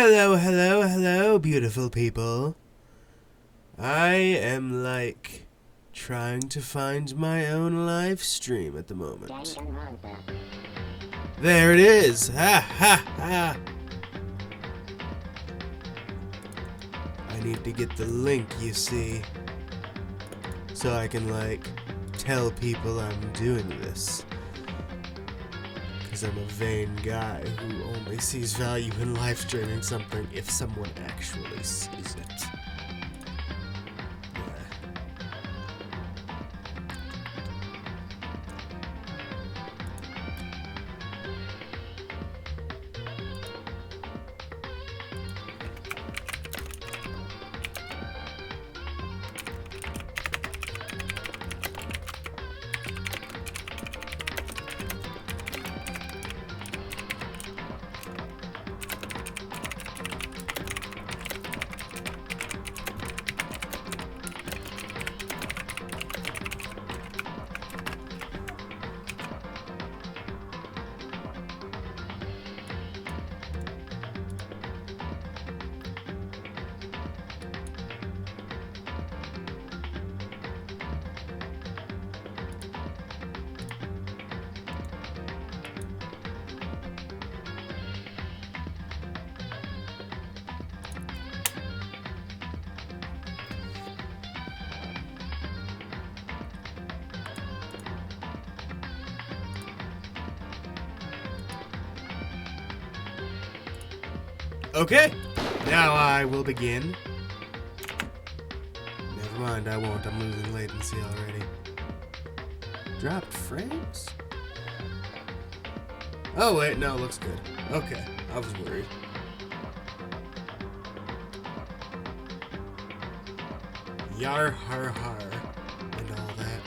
Hello, hello, hello, beautiful people. I am like trying to find my own live stream at the moment. Danganronpa. There it is! Ha ha ha! I need to get the link, you see, so I can like tell people I'm doing this. Because I'm a vain guy who only sees value in live streaming something if someone actually sees it. Okay, now I will begin. Never mind, I won't. I'm losing latency already. Dropped frames? Oh wait, no, it looks good. Okay, I was worried. Yar har har and all that.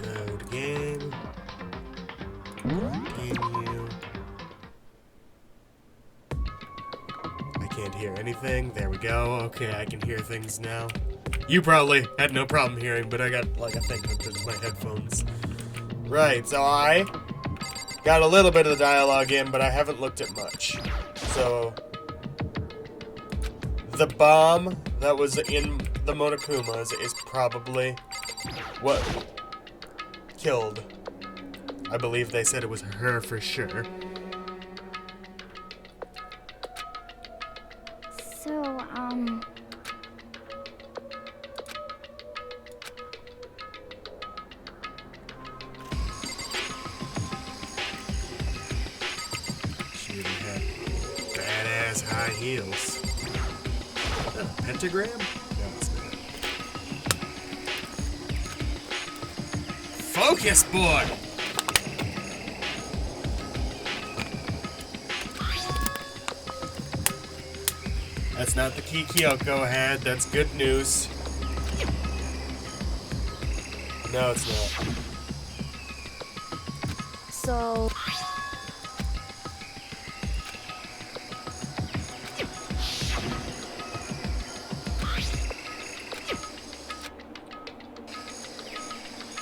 Load game. Continue. Can't hear anything. There we go. Okay, I can hear things now. You probably had no problem hearing, but I got like a thing hooked into my headphones. Right, so I got a little bit of the dialogue in, but I haven't looked at much. So the bomb that was in the Monokumas is probably what killed. I believe they said it was her for sure. She even had badass high heels. Is that a pentagram? No, it's not. Focus, boy! That's not the key Kyoko had. That's good news. No, it's not. So...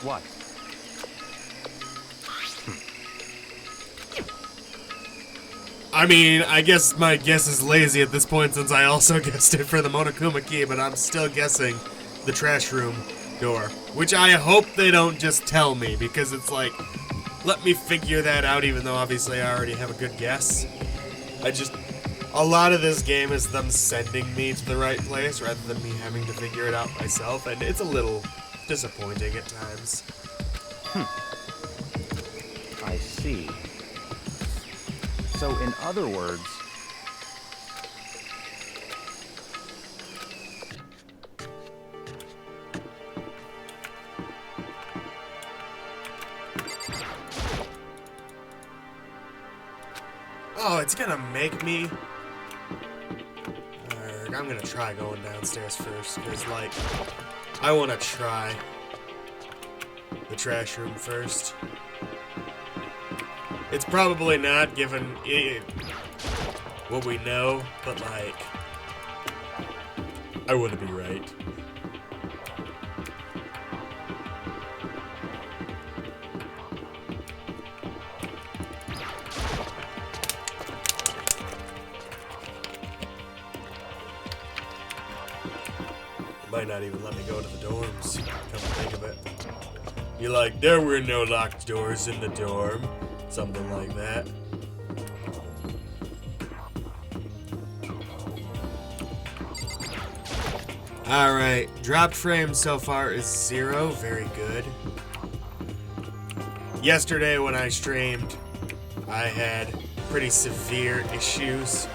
What? I mean, I guess my guess is lazy at this point since I also guessed it for the Monokuma key, but I'm still guessing the trash room door. Which I hope they don't just tell me, because it's like, let me figure that out even though obviously I already have a good guess. A lot of this game is them sending me to the right place rather than me having to figure it out myself, and it's a little disappointing at times. I see. So, in other words... Oh, it's gonna make me... I'm gonna try going downstairs first, because, like, I want to try the trash room first. It's probably not, given what we know, but, like, I want to be right. Might not even let me go to the dorms, come to think of it. You're like, there were no locked doors in the dorm. Something like that. Alright, dropped frames so far is 0. Very good. Yesterday when I streamed, I had pretty severe issues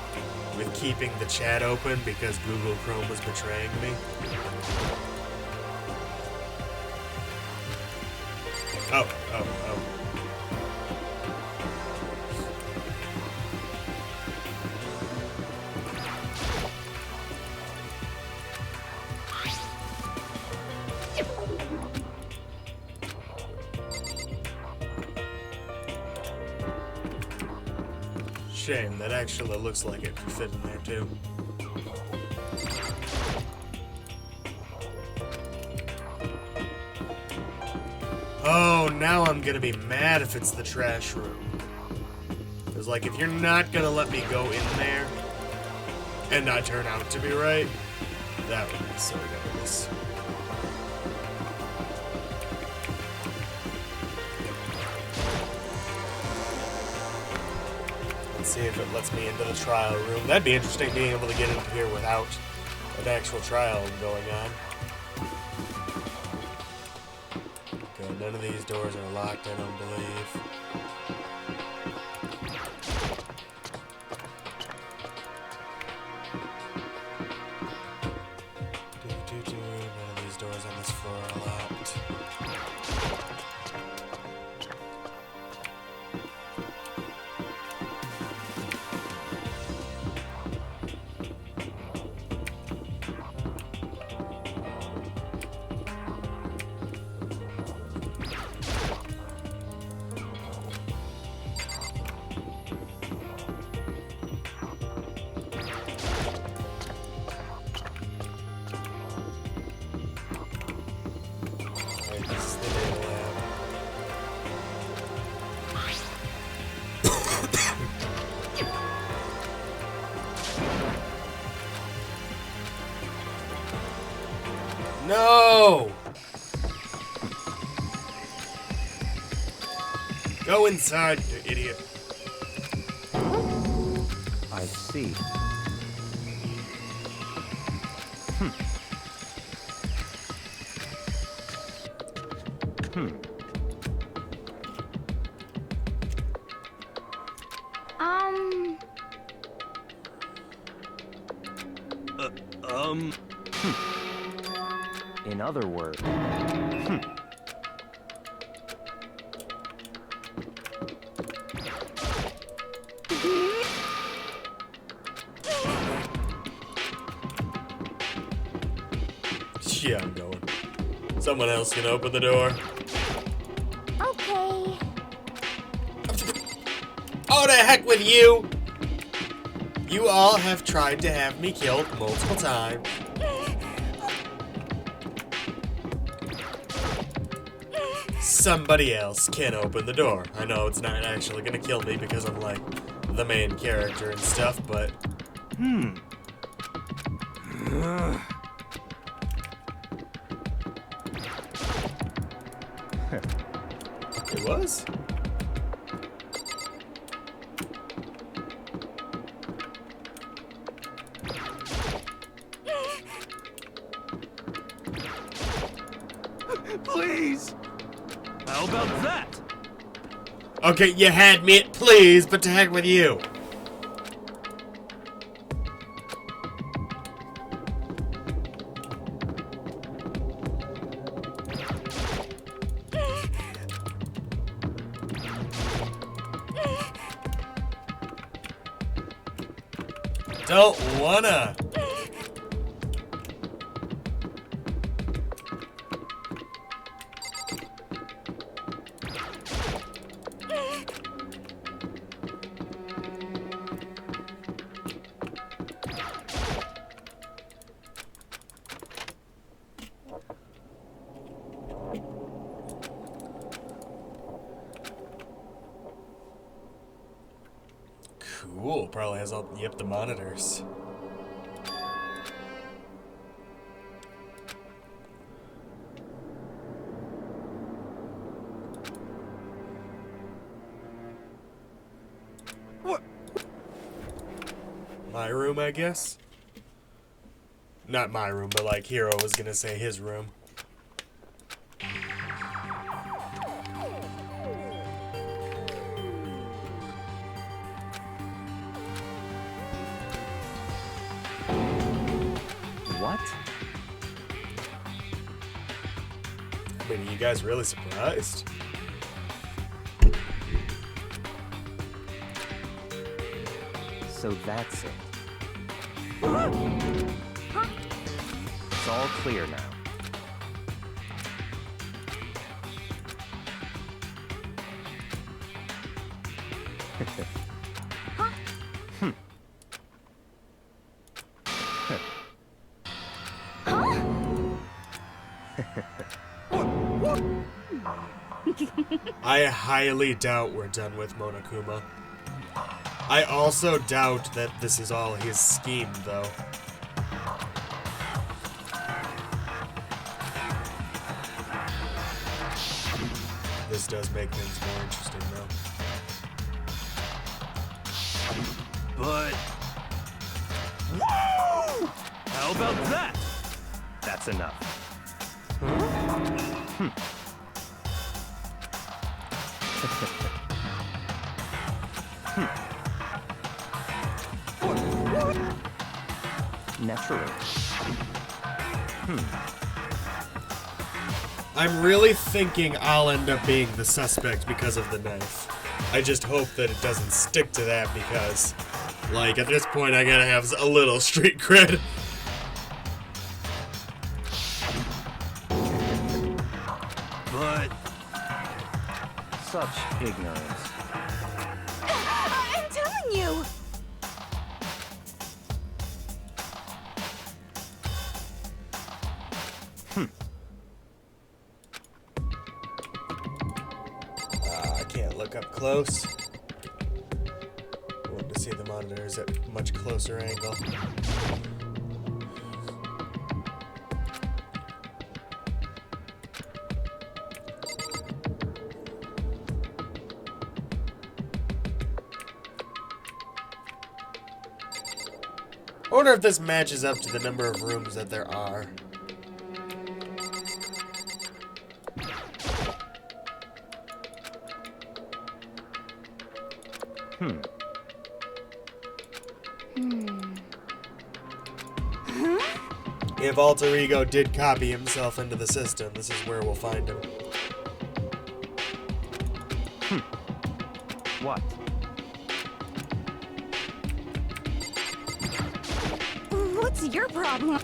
with keeping the chat open because Google Chrome was betraying me. Oh. Shame, that actually looks like it could fit in there too. Oh, now I'm gonna be mad if it's the trash room. Because, like, if you're not gonna let me go in there and I turn out to be right, that would be so bogus. Let's see if it lets me into the trial room. That'd be interesting, being able to get in here without an actual trial going on. Okay, none of these doors are locked, I don't believe. None of these doors on this floor are locked. No! Go inside, you idiot. I see. In other words, Yeah, I'm going. Someone else can open the door. Okay. Oh, to heck with you! You all have tried to have me killed multiple times. Somebody else can open the door. I know it's not actually gonna kill me because I'm like the main character and stuff, but it was? please. How about that? Okay, you had me at please, but to heck with you. Don't wanna. Cool, probably has all, yep, the monitors. my room, I guess. Not my room, but like Hiro was gonna say his room. What? I mean, are you guys really surprised? So that's it. It's all clear now. I highly doubt we're done with Monokuma. I also doubt that this is all his scheme, though. This does make things more interesting, though. But... Whoa! How about that? That's enough. Naturally. I'm really thinking I'll end up being the suspect because of the knife. I just hope that it doesn't stick to that because, like, at this point I gotta have a little street cred. But... Such ignorance. I'm telling you! I can't look up close. I want to see the monitors at a much closer angle. I wonder if this matches up to the number of rooms that there are. If Alter Ego did copy himself into the system, this is where we'll find him. What? What's your problem?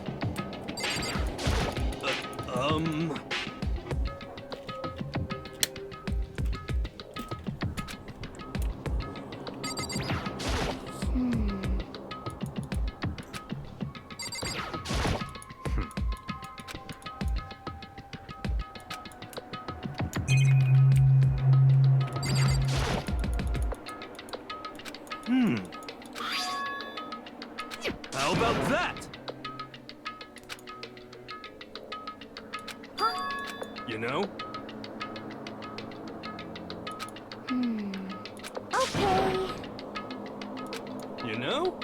How about that? You know? Okay. You know?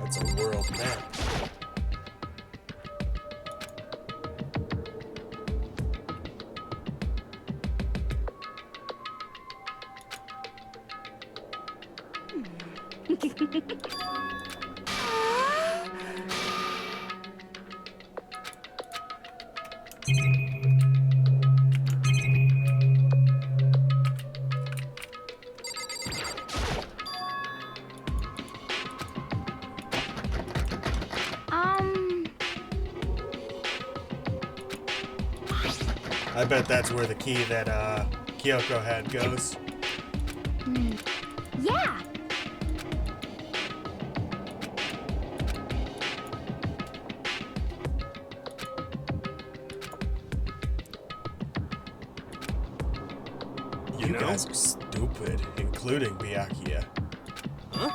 That's a world map. I bet that's where the key that Kyoko had goes. Yeah. You guys are stupid, including Byakuya. Huh?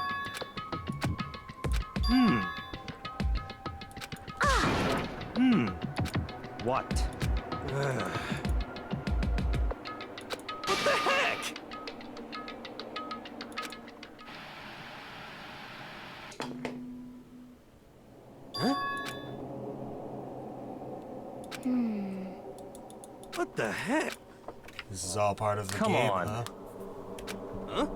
What? What the heck? Huh? What the heck? This is all part of the Come game, on. huh? Huh?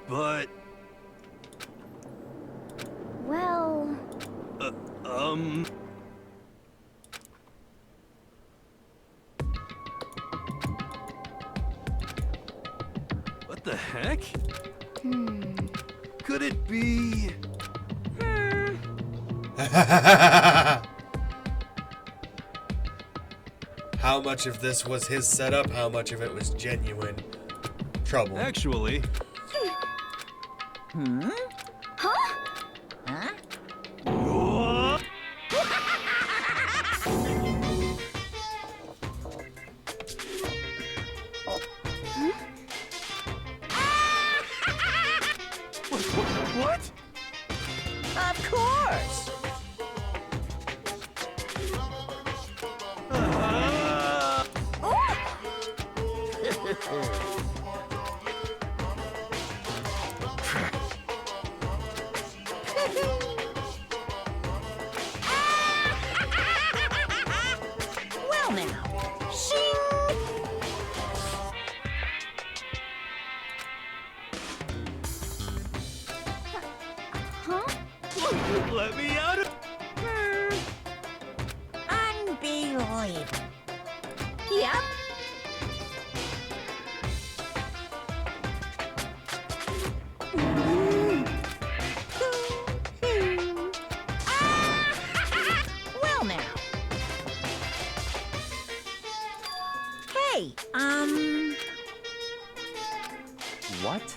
But, Well, what the heck? Could it be? How much of this was his setup? How much of it was genuine trouble? Actually, what? Of course! Well now, shing! huh? Let me out of. Unbelievable. Yep. Well now. Hey, What?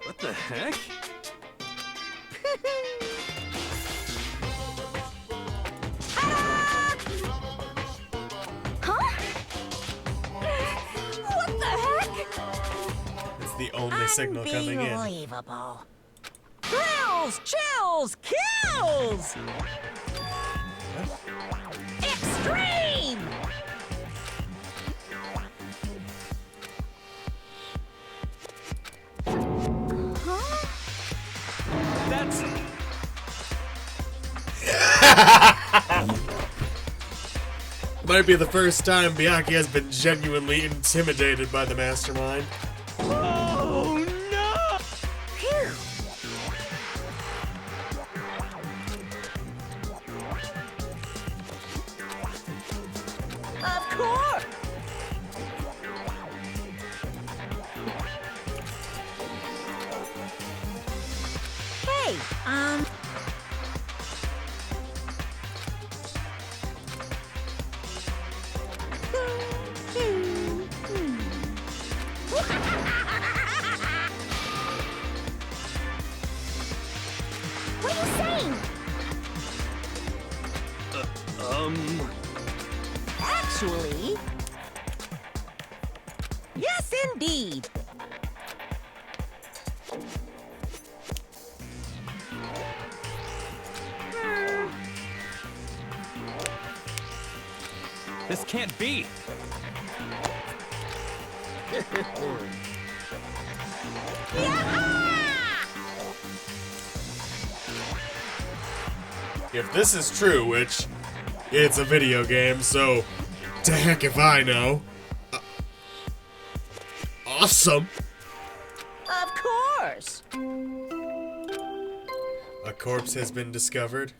What the heck? Huh? What the heck? It's the only signal coming in. Unbelievable. Thrills, chills, kills! Extreme! Huh? That's. Might be the first time Biaki has been genuinely intimidated by the mastermind. Oh no! Phew. Of course! Hey, What are you saying? Actually, yes, indeed. This can't be. If this is true, which it's a video game, so to heck if I know. Awesome! Of course. A corpse has been discovered.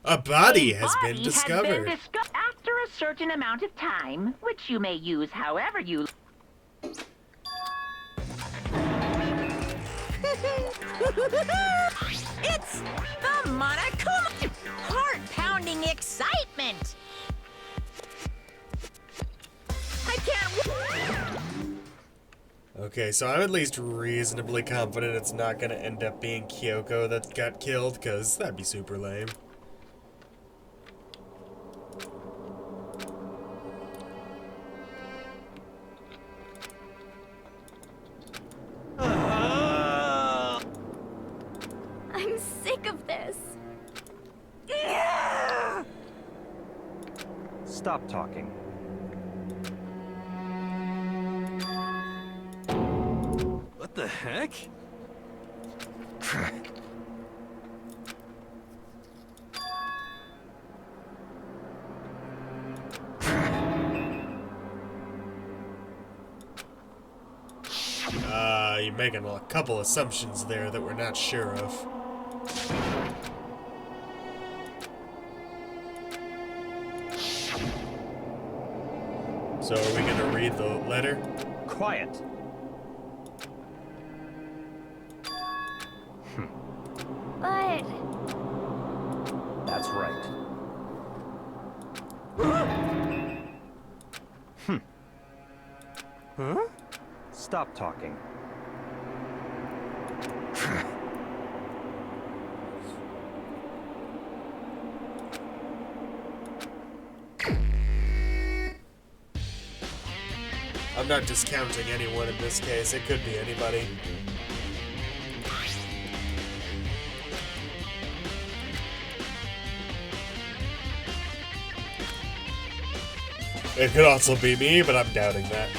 A body has been Body discovered. After a certain amount of time, which you may use however you. It's the Monokuma! Heart-pounding excitement! I can't... Okay, so I'm at least reasonably confident it's not gonna end up being Kyoko that got killed, because that'd be super lame. I'm sick of this. Stop talking. What the heck? You're making a couple assumptions there that we're not sure of. So are we gonna read the letter? Quiet. But That's right. Huh? Stop talking. I'm not discounting anyone in this case. It could be anybody. It could also be me, but I'm doubting that.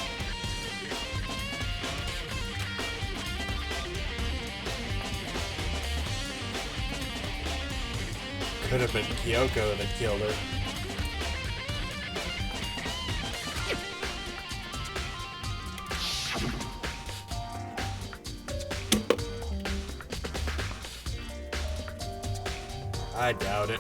Could have been Kyoko that killed her. I doubt it.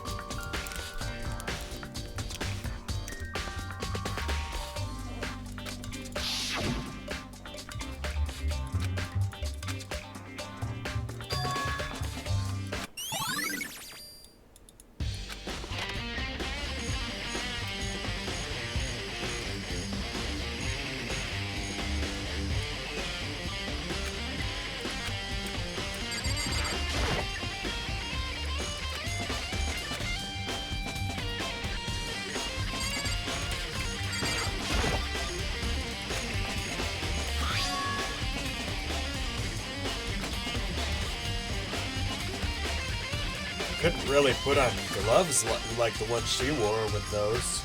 Couldn't really put on gloves like the ones she wore with those.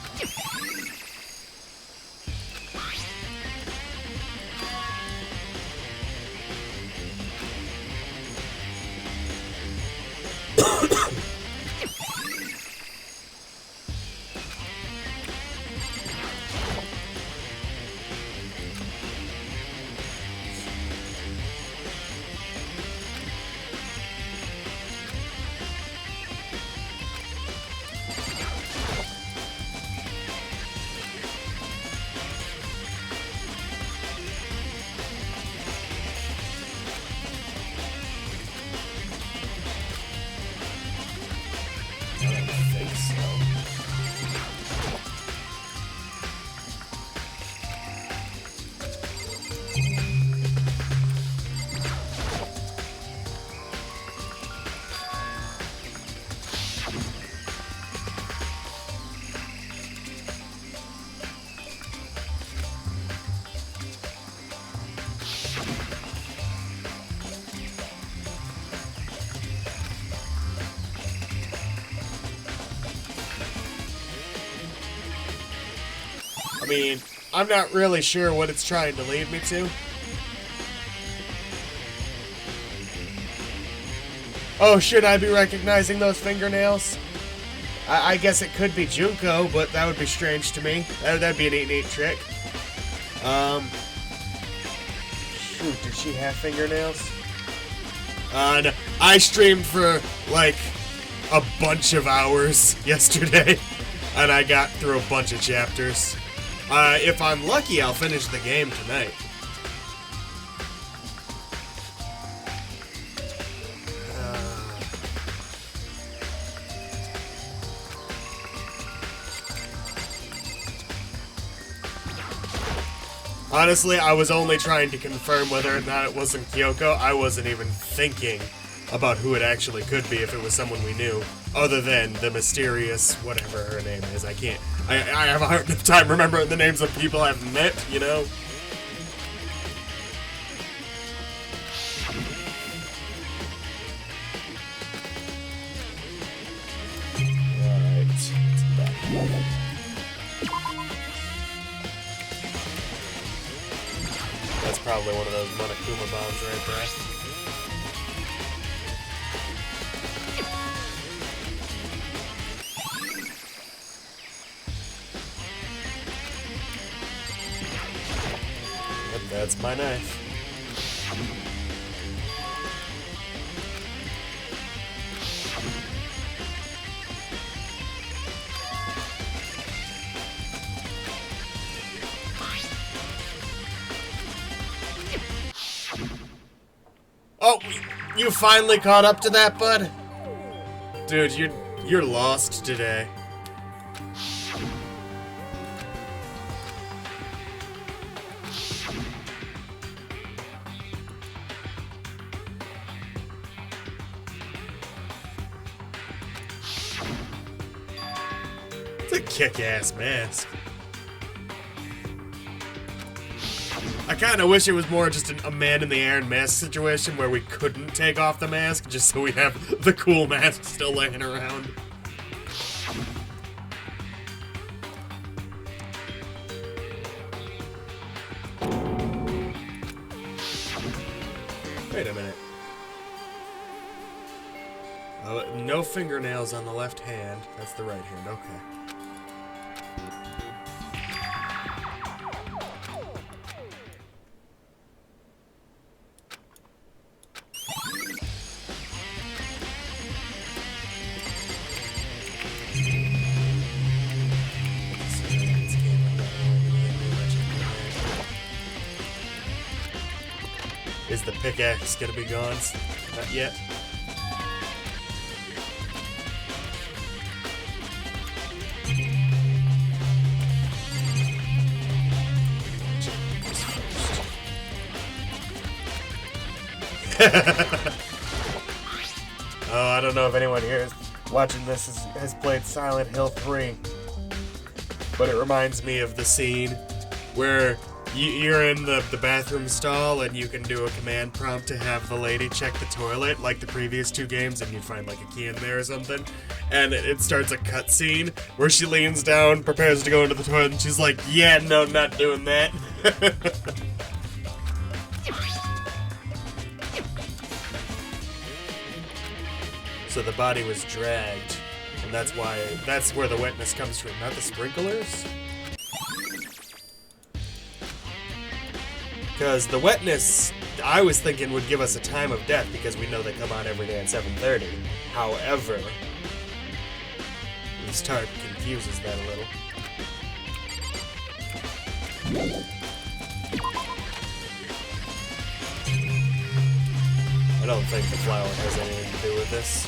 I don't think so. I mean, I'm not really sure what it's trying to lead me to. Oh, should I be recognizing those fingernails? I guess it could be Junko, but that would be strange to me. That'd be a neat trick. Shoot, did she have fingernails? No, I streamed for, like, a bunch of hours yesterday, and I got through a bunch of chapters. If I'm lucky, I'll finish the game tonight. Honestly, I was only trying to confirm whether or not it wasn't Kyoko. I wasn't even thinking about who it actually could be if it was someone we knew, other than the mysterious whatever her name is. I have a hard enough time remembering the names of people I've met, you know? Alright, it's back. probably one of those Monokuma bombs right there. Yep, that's my knife. Oh, you finally caught up to that, bud? Dude, you're lost today. It's a kick-ass mask. I kind of wish it was more just a man in the iron mask situation where we couldn't take off the mask just so we have the cool mask still laying around. Wait a minute. No fingernails on the left hand. That's the right hand, okay. Is the pickaxe gonna be gone? Not yet. Oh, I don't know if anyone here is watching this has played Silent Hill 3, but it reminds me of the scene where you're in the bathroom stall and you can do a command prompt to have the lady check the toilet like the previous two games, and you find like a key in there or something, and it starts a cutscene where she leans down, prepares to go into the toilet, and she's like, yeah, no, not doing that. So the body was dragged, and that's where the wetness comes from, not the sprinklers? Because the wetness, I was thinking, would give us a time of death because we know they come on every day at 7:30. However, this tart confuses that a little. I don't think the flour has anything to do with this.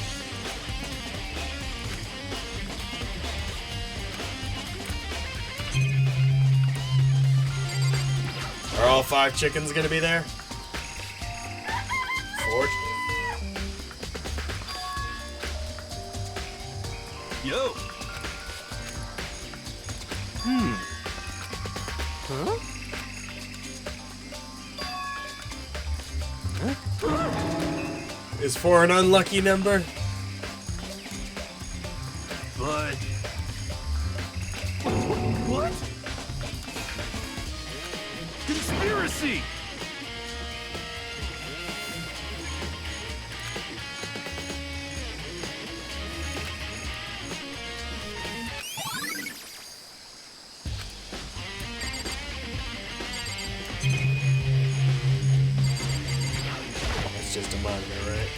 Are all 5 chickens gonna be there? 4? Yo. Huh? Is 4 an unlucky number? But what? Conspiracy! It's just a manga, right?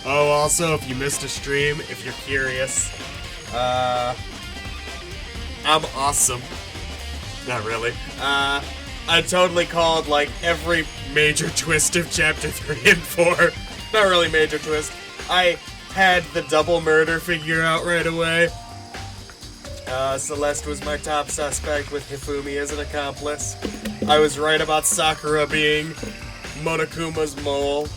Oh, also, if you missed a stream, if you're curious, I'm awesome. Not really. I totally called, like, every major twist of Chapter 3 and 4. Not really major twist. I had the double murder figure out right away. Celeste was my top suspect with Hifumi as an accomplice. I was right about Sakura being Monokuma's mole.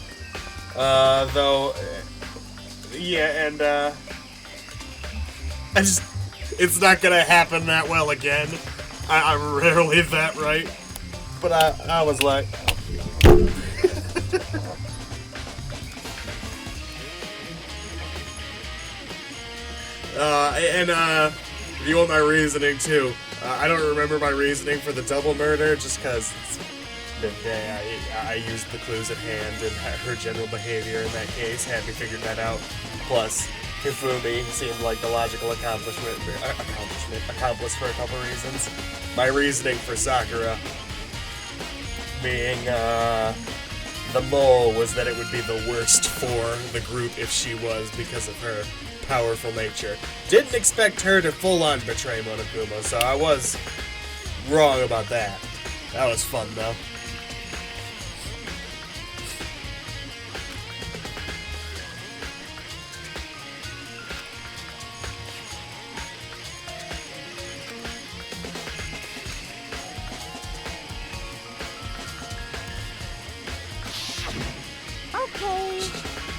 It's not gonna happen that well again. I'm rarely that right. But I was like... if you want my reasoning too, I don't remember my reasoning for the double murder just because it's been a day. I used the clues at hand and her general behavior in that case had me figured that out. Plus, Hifumi seemed like the logical accomplice for a couple reasons. My reasoning for Sakura being the mole was that it would be the worst for the group if she was because of her powerful nature. Didn't expect her to full-on betray Monokuma, so I was wrong about that. That was fun, though. Okay.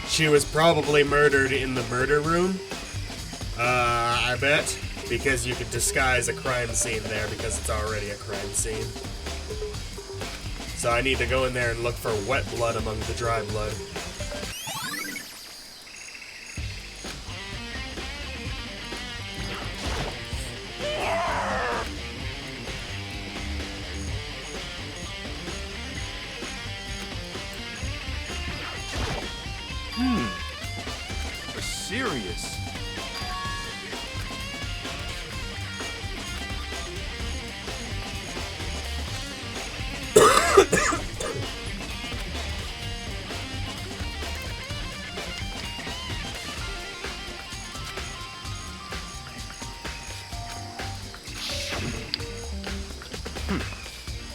She was probably murdered in the murder room, I bet, because you could disguise a crime scene there because it's already a crime scene. So I need to go in there and look for wet blood among the dry blood. We're serious.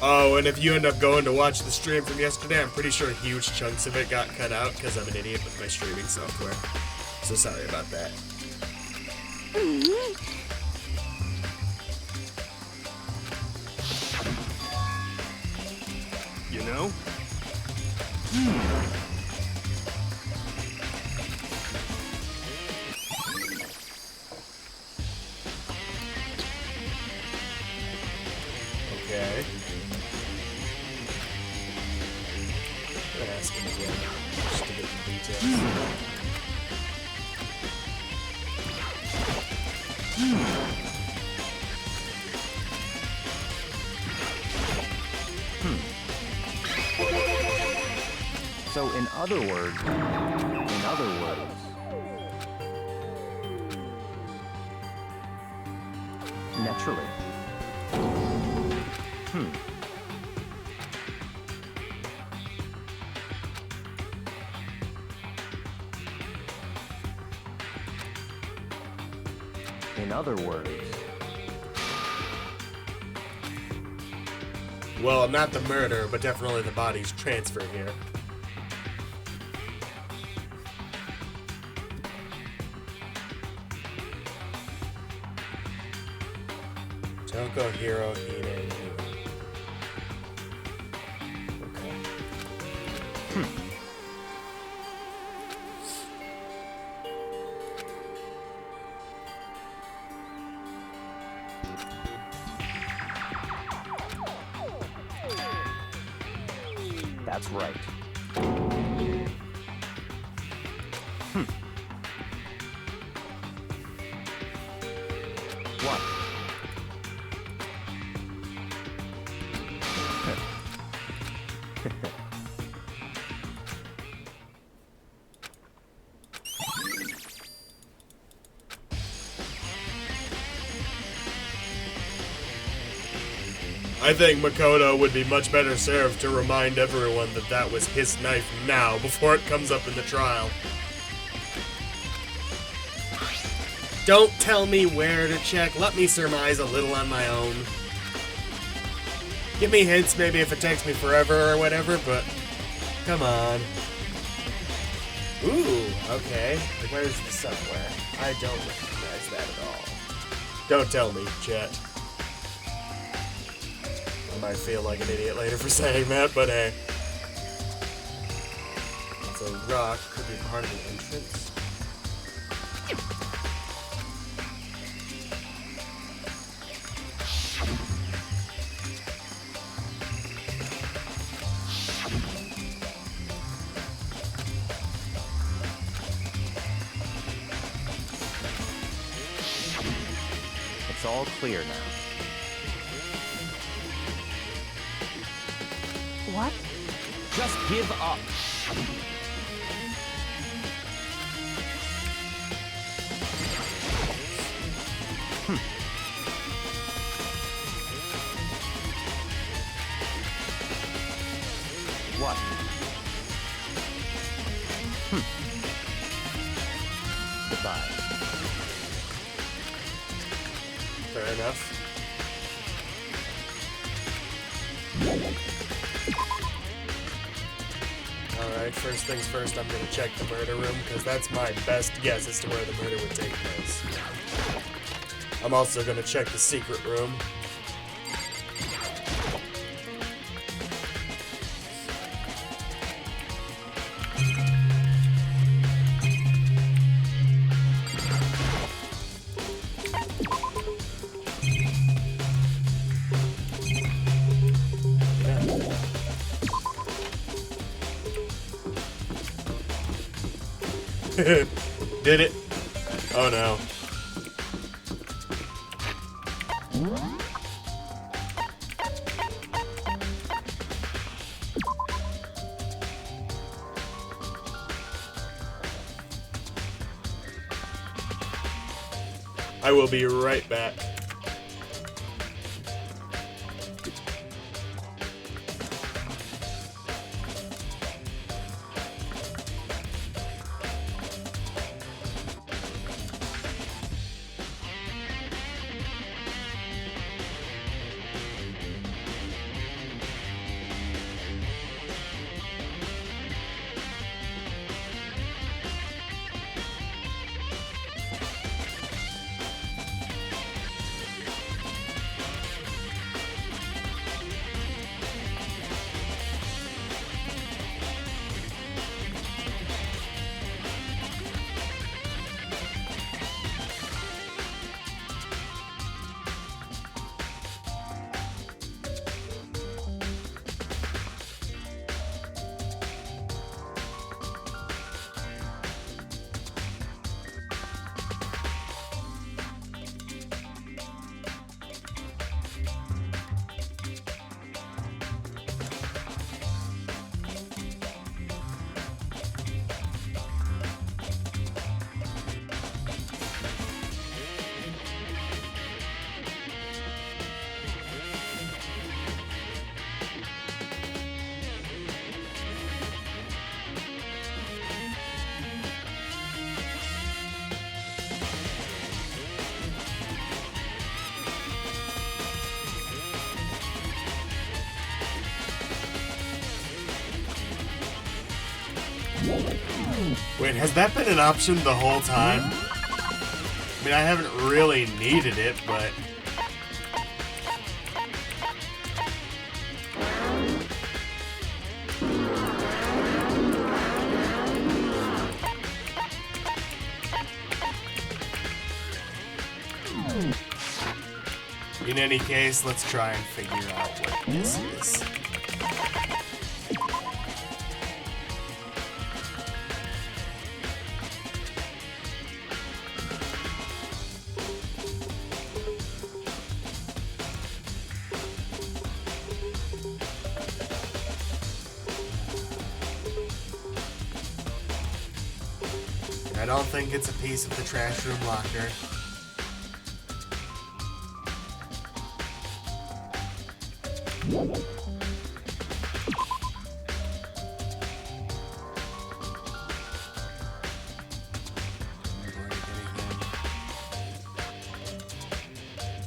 Oh, and if you end up going to watch the stream from yesterday, I'm pretty sure huge chunks of it got cut out because I'm an idiot with my streaming software. So sorry about that. You know? Okay. I'm gonna ask him again, just to get the details. So in other words, naturally. In other words, Well, not the murder, but definitely the body's transfer here. Toko, Hiro, Hine, Okay. that's right. What? I think Makoto would be much better served to remind everyone that that was his knife now, before it comes up in the trial. Don't tell me where to check, let me surmise a little on my own. Give me hints maybe if it takes me forever or whatever, but come on. Ooh, okay. Where's the somewhere? I don't recognize that at all. Don't tell me, chat. I might feel like an idiot later for saying that, but hey. It's a rock, could be part of the entrance. It's all clear now. What? Just give up. What? Goodbye. Fair enough. Alright, first things first, I'm gonna check the murder room, because that's my best guess as to where the murder would take place. I'm also gonna check the secret room. Did it? Oh no. I will be right back. Wait, has that been an option the whole time? I mean, I haven't really needed it, but... In any case, let's try and figure out what this is. I don't think it's a piece of the trash room locker.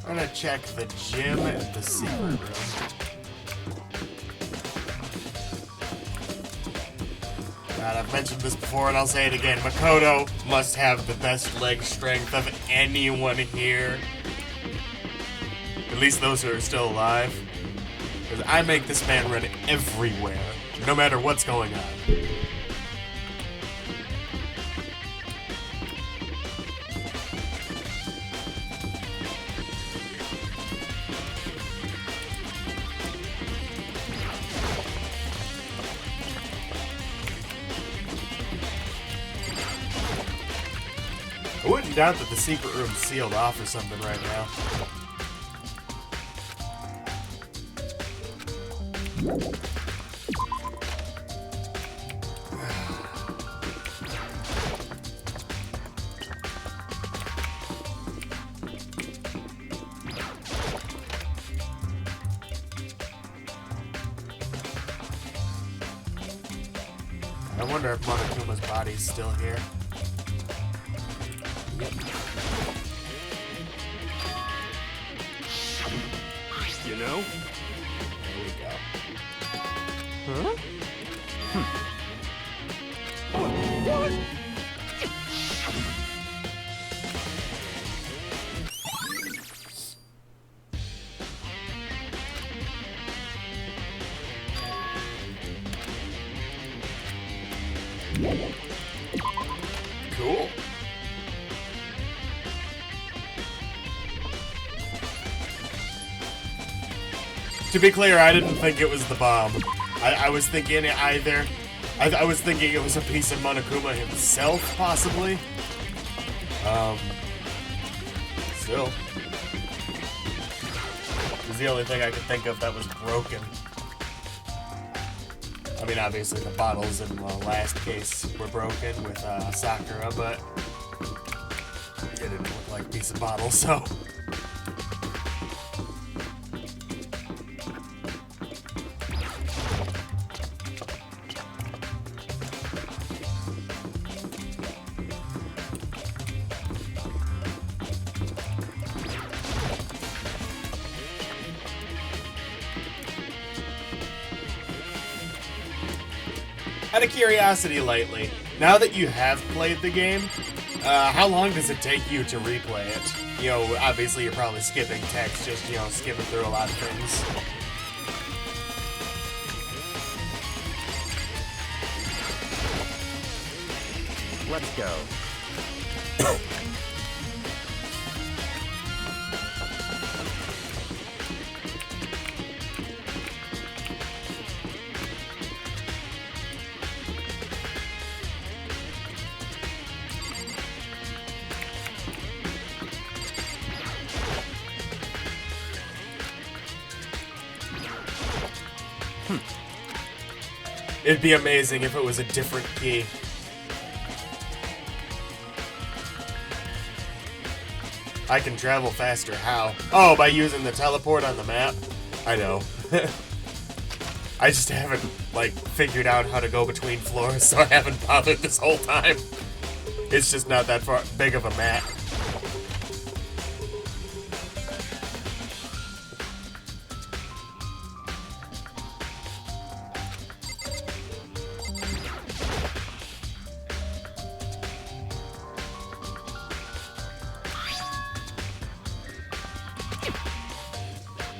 I'm gonna check the gym and the secret room. God, I've mentioned this before and I'll say it again. Makoto must have the best leg strength of anyone here. least those who are still alive. Because I make this man run everywhere, no matter what's going on. I wouldn't doubt that the secret room's sealed off or something right now. I wonder if Monokuma's body's still here. Yep. You know? There we go. Huh? Cool. To be clear, I didn't think it was the bomb. I was thinking either... I was thinking it was a piece of Monokuma himself, possibly. Still. It was the only thing I could think of that was broken. I mean, obviously the bottles in the last case were broken with Sakura, but it didn't look like a piece of bottle, so... Out of curiosity lately, now that you have played the game, how long does it take you to replay it? You know, obviously you're probably skipping text, just, you know, skipping through a lot of things. Let's go. It'd be amazing if it was a different key. I can travel faster. How? Oh, by using the teleport on the map? I know. I just haven't, like, figured out how to go between floors, so I haven't bothered this whole time. It's just not that far big of a map.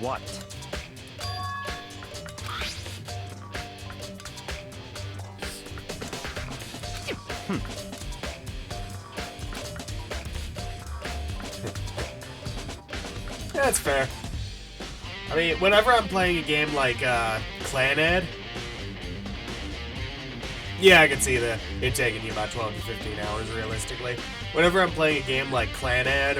What? That's fair. I mean, whenever I'm playing a game like Clanad, yeah, I can see it taking you about 12 to 15 hours realistically. Whenever I'm playing a game like Clanad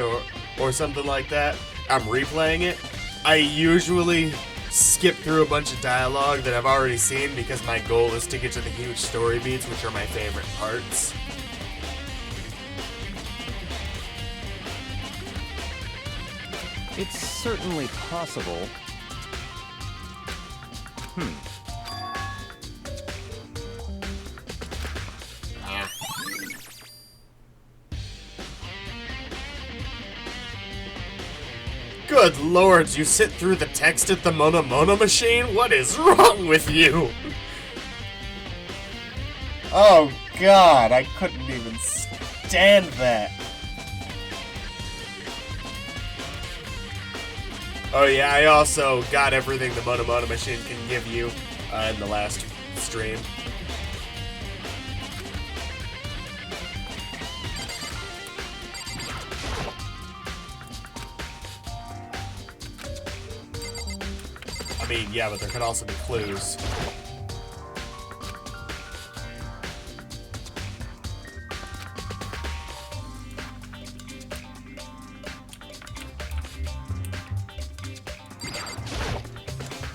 or something like that, I'm replaying it. I usually skip through a bunch of dialogue that I've already seen because my goal is to get to the huge story beats, which are my favorite parts. It's certainly possible. Good lord, you sit through the text at the Mono machine? What is wrong with you? Oh god, I couldn't even stand that. Oh yeah, I also got everything the Mono machine can give you in the last stream. I mean, yeah, but there could also be clues.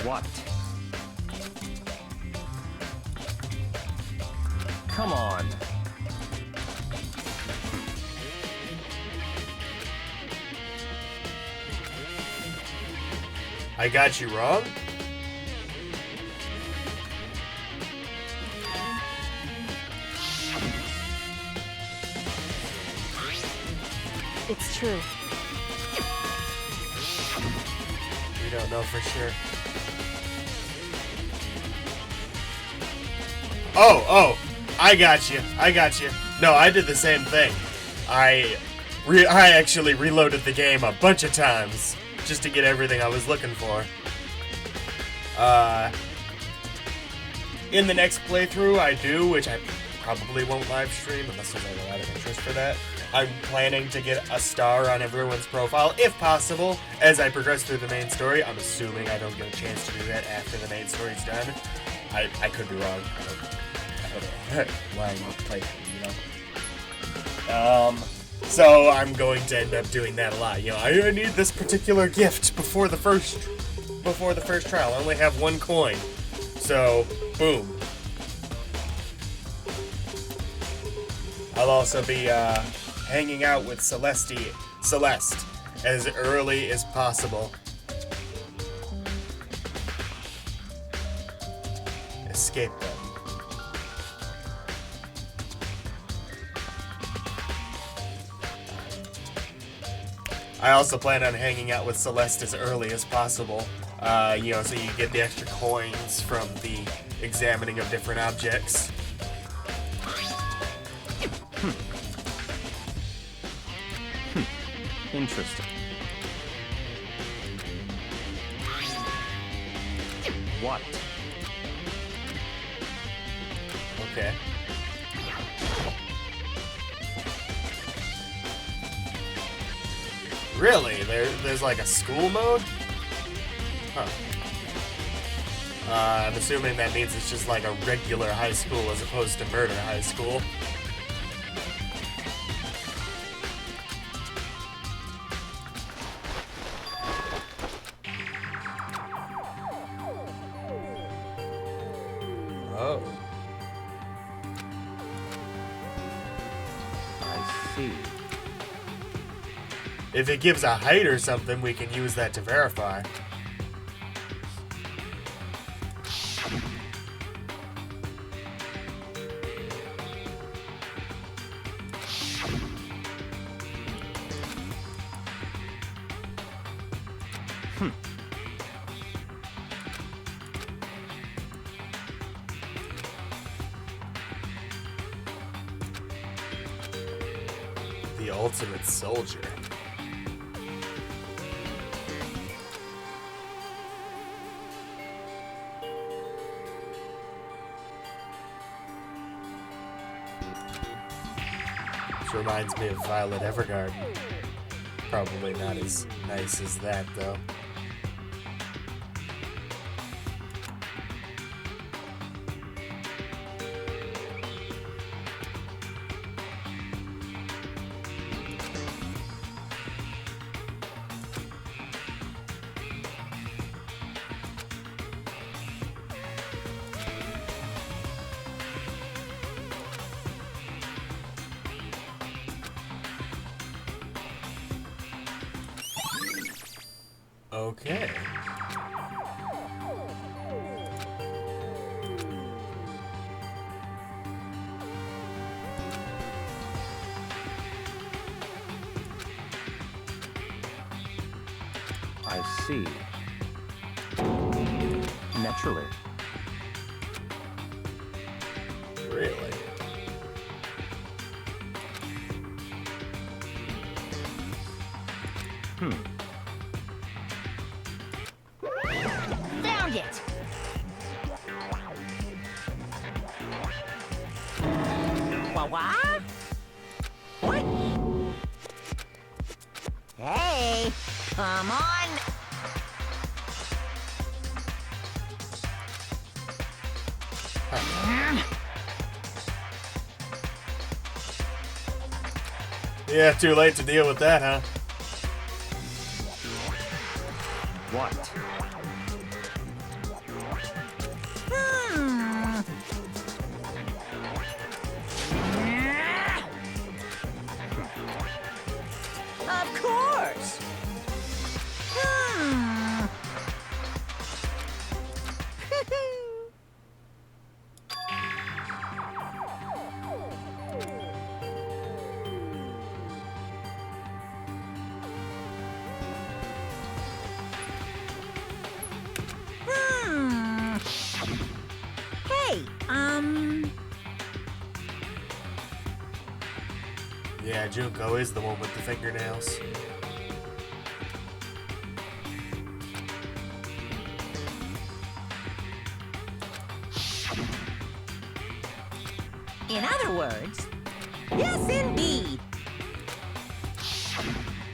What? Come on. I got you wrong? It's true. We don't know for sure. Oh, I got you. No, I did the same thing. I actually reloaded the game a bunch of times just to get everything I was looking for. In the next playthrough I do, which I probably won't live stream unless there's a lot of interest for that. I'm planning to get a star on everyone's profile, if possible, as I progress through the main story. I'm assuming I don't get a chance to do that after the main story's done. I could be wrong. I don't know. Lying with playthrough, you know? So I'm going to end up doing that a lot. You know, I need this particular gift before the first trial. I only have 1 coin. So, boom. I'll also be hanging out with Celeste as early as possible. Escape them. I also plan on hanging out with Celeste as early as possible. You know, so you get the extra coins from the examining of different objects. Interesting. What? Okay. Really? There's like a school mode? Huh. I'm assuming that means it's just like a regular high school as opposed to murder high school. Oh. I see. If it gives a height or something, we can use that to verify. The ultimate soldier. Which reminds me of Violet Evergarden. Probably not as nice as that, though. Okay. I see. Naturally. Really? need it. What? What? Hey, come on. Yeah, too late to deal with that, huh? What? Of course. Hey, Yeah, Junko is the one with the fingernails. in other words, yes indeed.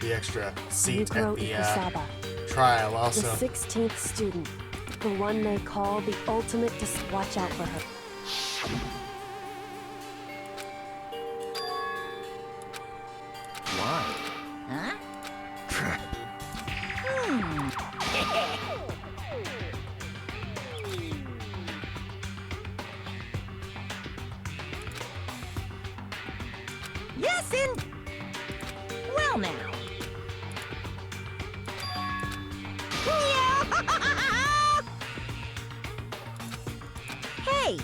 The extra seat Yukiro at the Ikusaba, trial the also. 16th student, the one they call the ultimate watch out for her. Why? Huh? Yes, in. Well, now. Hey,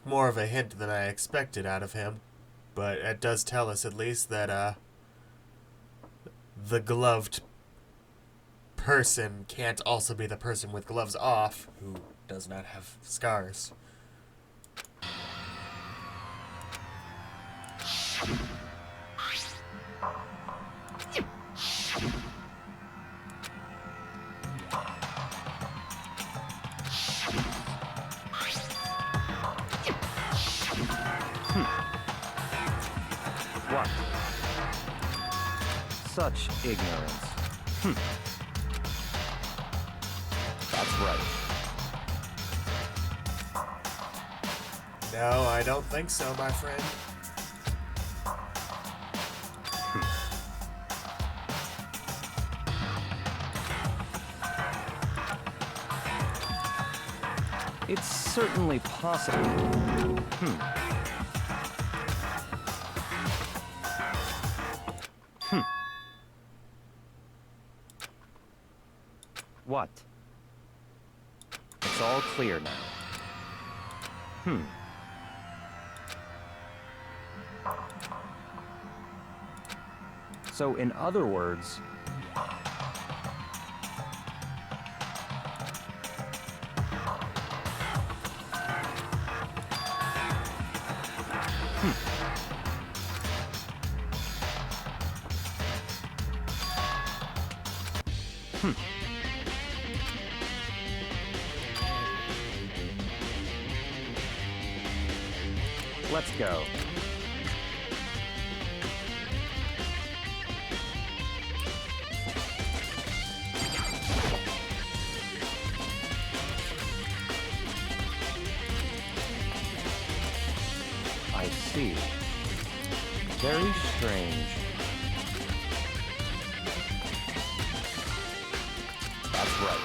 More of a hint than I expected out of him, but it does tell us at least that the gloved person can't also be the person with gloves off who does not have scars. What? Such ignorance. That's right. No, I don't think so, my friend. It's certainly possible. What? It's all clear now. So, in other words, let's go. I see. Very strange. That's right.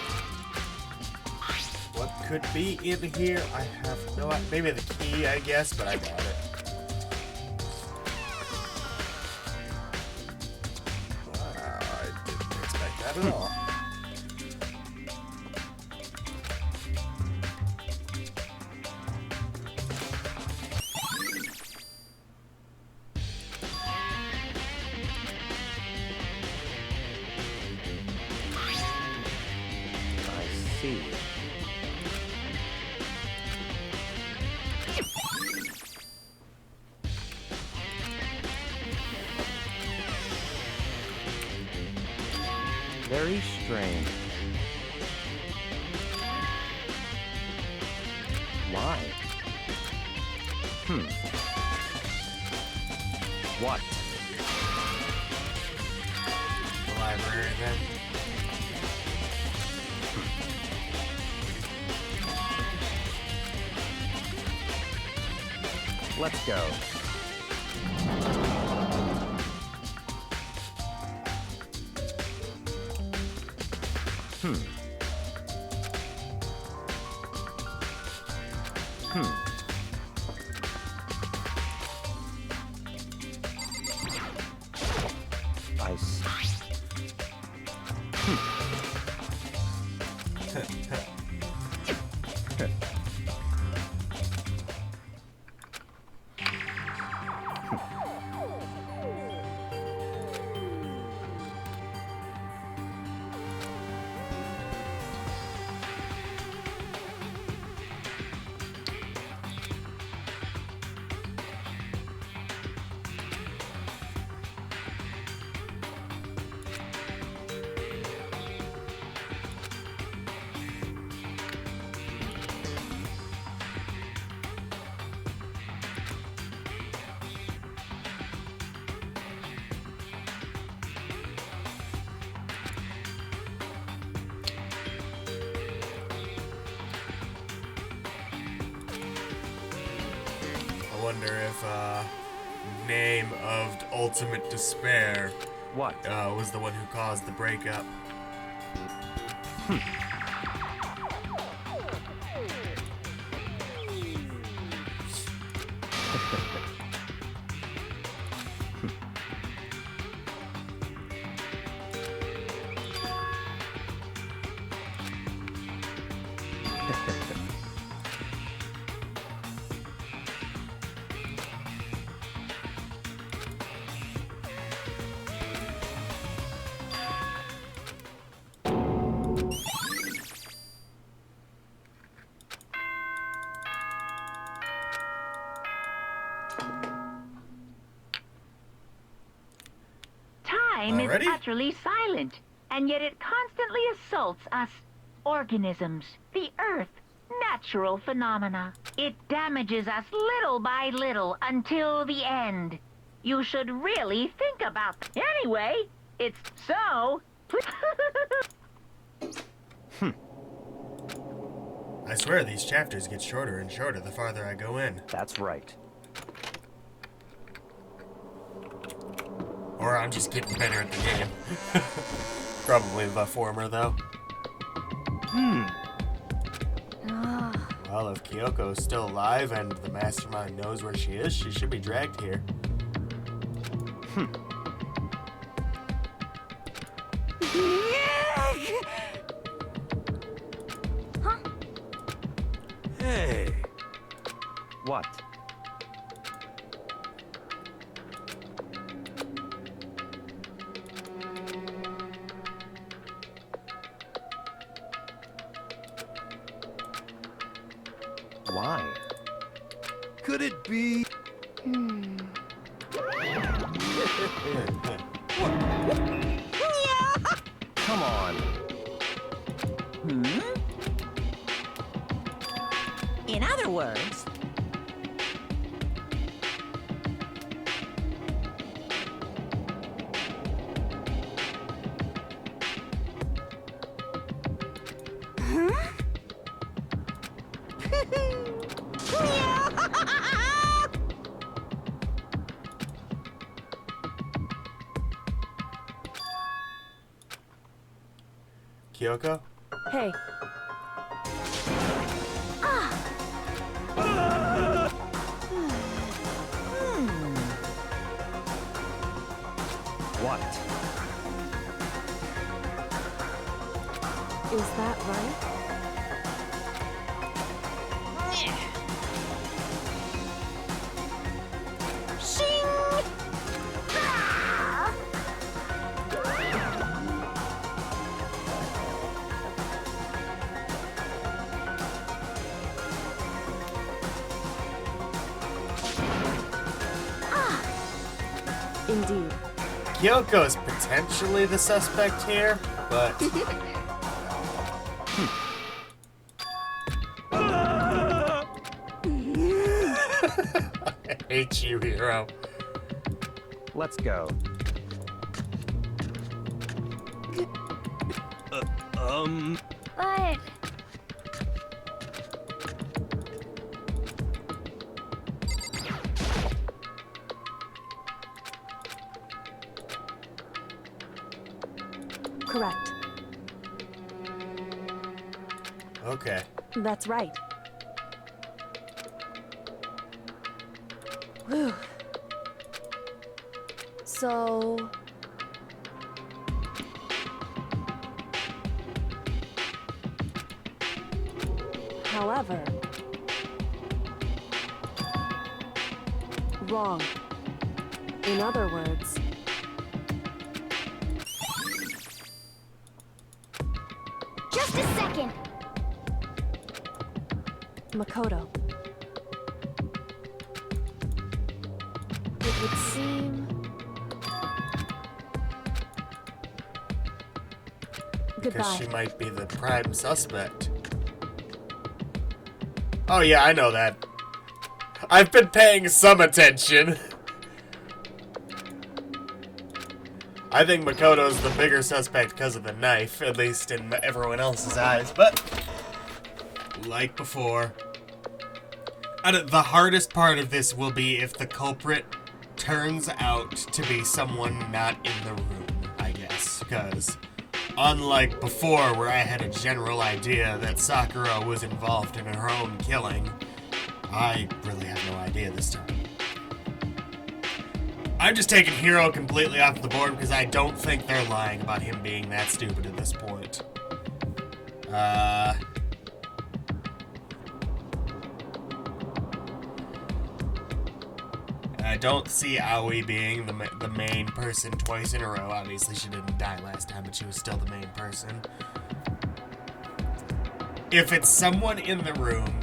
What could be in here? I have no idea. Maybe the key, I guess, but I doubt it. I didn't expect that at all. I see. Very strange. Why? What? The library then. Let's go. I see. I wonder if name of Ultimate Despair What? was the one who caused the breakup. Time Already? is utterly silent, and yet it constantly assaults us organisms, the Earth, natural phenomena. It damages us little by little until the end. You should really think about that. Anyway, it's so... I swear these chapters get shorter and shorter the farther I go in. That's right. Or I'm just getting better at the game. Probably the former, though. Well, if Kyoko's still alive and the mastermind knows where she is, she should be dragged here. Hey. What? Why? Could it be? Come on. In other words, Kyoko? Hey, What? is that right? Indeed. Kyoko's potentially the suspect here. but I hate you, hero. Let's go. But Correct. Okay. That's right. Whew. So... However... Wrong. In other words... just a second. Makoto. It would seem... Because Goodbye. she might be the prime suspect. Oh yeah, I know that. I've been paying some attention. I think Makoto's the bigger suspect because of the knife, at least in everyone else's eyes, but like before. The hardest part of this will be if the culprit turns out to be someone not in the room, I guess, because unlike before where I had a general idea that Sakura was involved in her own killing, I really have no idea this time. I'm just taking Hiro completely off the board because I don't think they're lying about him being that stupid at this point. I don't see Aoi being the main person twice in a row. Obviously, she didn't die last time, but she was still the main person. If it's someone in the room,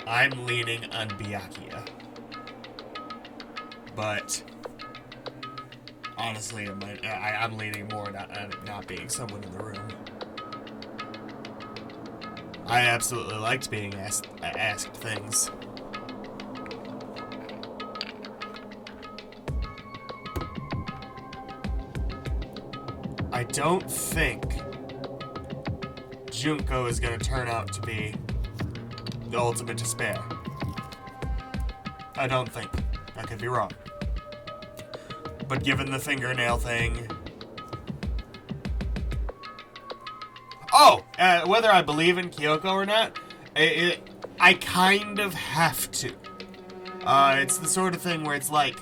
I'm leaning on Byakuya. But honestly, I'm leaning more on it not being someone in the room. I absolutely liked being asked things. I don't think Junko is going to turn out to be the ultimate despair. I don't think. I could be wrong. But given the fingernail thing... Oh! Whether I believe in Kyoko or not, I kind of have to. It's the sort of thing where it's like,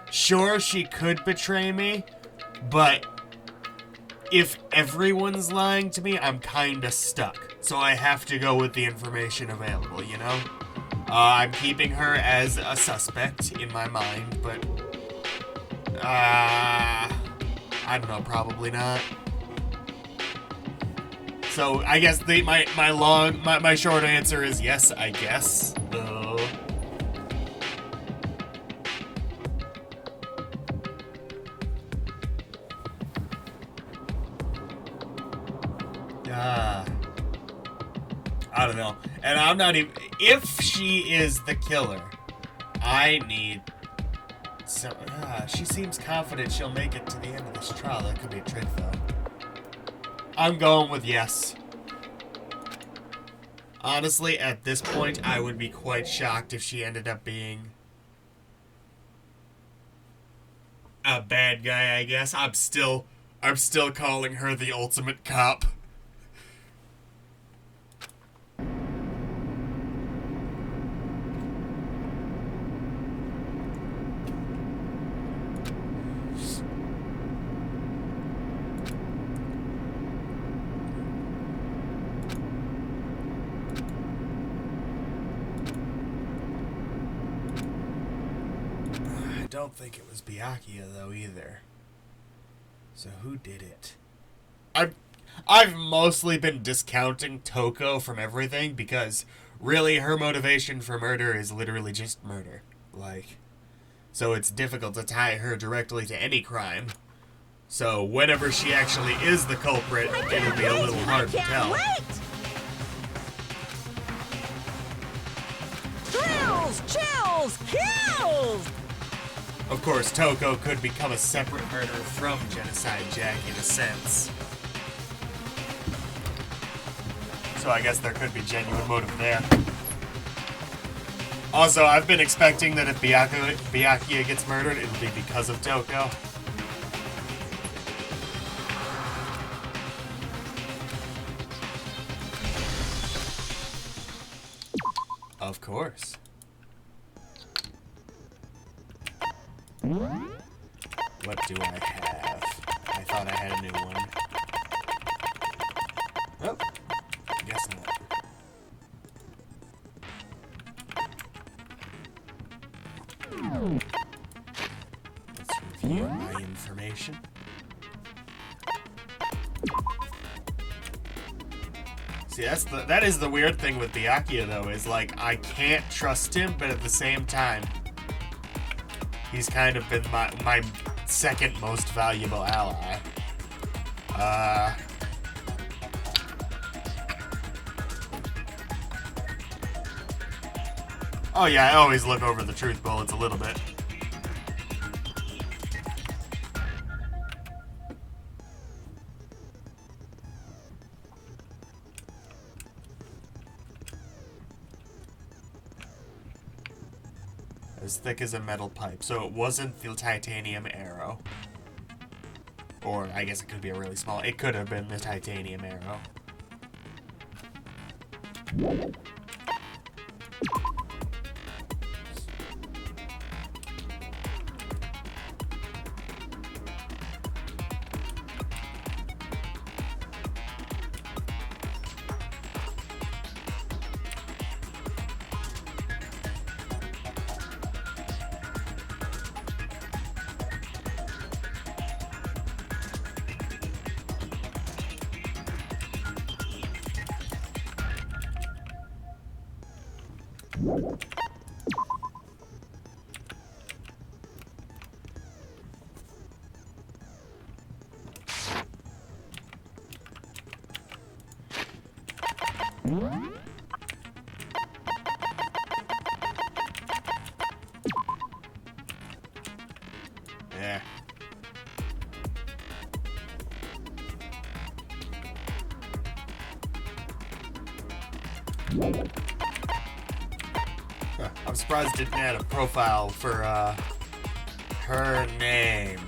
sure, she could betray me, but if everyone's lying to me, I'm kind of stuck. So I have to go with the information available, you know? I'm keeping her as a suspect in my mind, but... I don't know, probably not. So I guess my short answer is yes, I guess. I don't know. And I'm not even... If she is the killer, I need... she seems confident she'll make it to the end of this trial. That could be a trick, though. I'm going with yes. Honestly, at this point, I would be quite shocked if she ended up being a bad guy, I guess. I'm still calling her the ultimate cop. I don't think it was Byakuya, though, either. So who did it? I've mostly been discounting Toko from everything because really her motivation for murder is literally just murder. So it's difficult to tie her directly to any crime. So whenever she actually is the culprit, it'll be a little hard to tell. Thrills, chills, kills! Of course, Toko could become a separate murderer from Genocide Jack in a sense. So I guess there could be genuine motive there. Also, I've been expecting that if Byakuya gets murdered, it'll be because of Toko. Of course. What do I have? I thought I had a new one. Oh, guess not. Let's review my information. See, that is the weird thing with Byakuya though, is like I can't trust him, but at the same time, he's kind of been my second most valuable ally. Oh yeah, I always look over the truth bullets a little bit. As thick as a metal pipe. So it wasn't the titanium arrow. Or I guess it could be a really small. It could have been the titanium arrow. Yeah. I'm surprised it didn't add a profile for her name.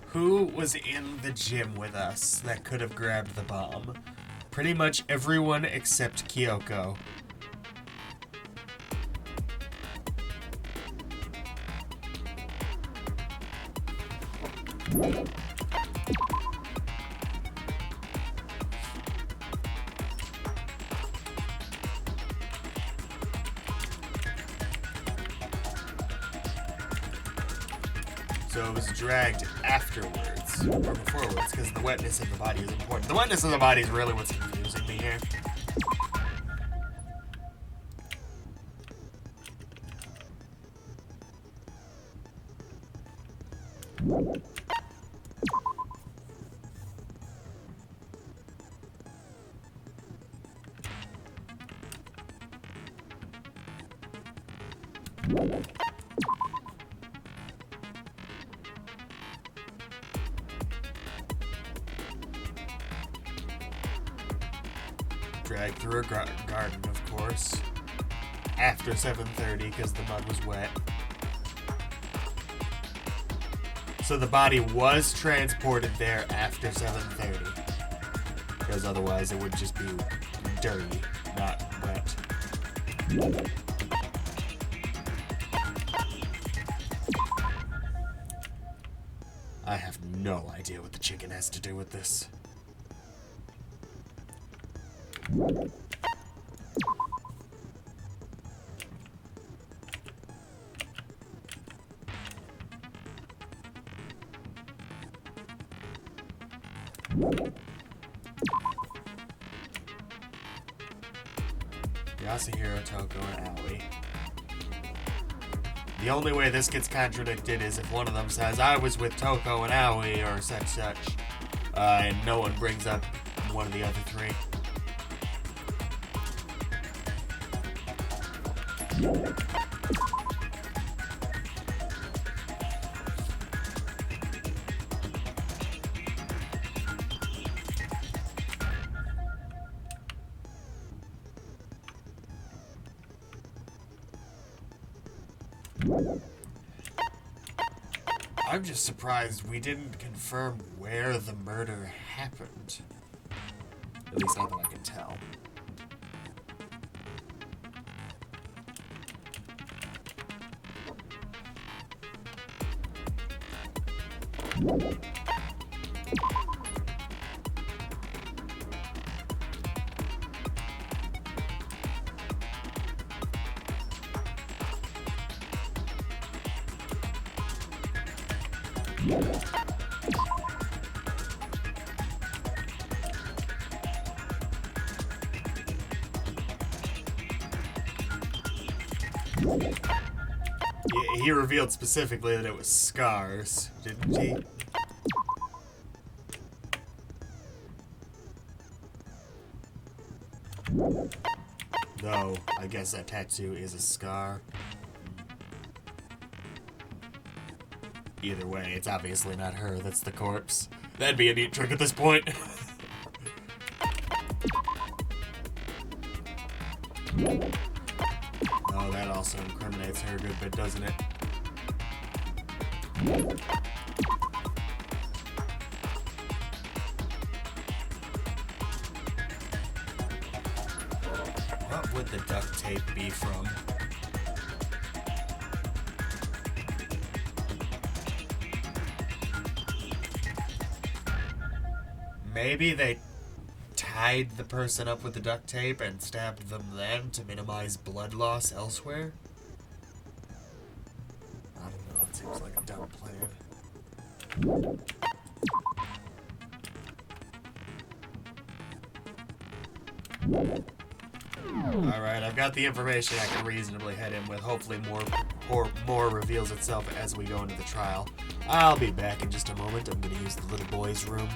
Who was in the gym with us that could have grabbed the bomb? Pretty much everyone except Kyoko. So it was dragged afterwards, or beforewards, because the wetness of the body is important. The wetness of the body is really what's confusing me here. Dragged through a garden, of course. After 7:30, because the mud was wet. So the body was transported there after 7:30. Because otherwise it would just be dirty, not wet. I have no idea what the chicken has to do with this. Yasuhiro, Toko, and Aoi. The only way this gets contradicted is if one of them says, I was with Toko and Aoi, or such, and no one brings up one of the other three. I'm just surprised we didn't confirm where the murder happened. At least not that I can tell. He revealed specifically that it was scars, didn't he? Though, I guess that tattoo is a scar. Either way, it's obviously not her that's the corpse. That'd be a neat trick at this point. Oh, that also incriminates her a good bit, doesn't it? What would the duct tape be from? Maybe they tied the person up with the duct tape and stabbed them then to minimize blood loss elsewhere? I don't know, it seems like a dumb plan. Alright, I've got the information I can reasonably head in with. Hopefully more reveals itself as we go into the trial. I'll be back in just a moment. I'm going to use the little boy's room.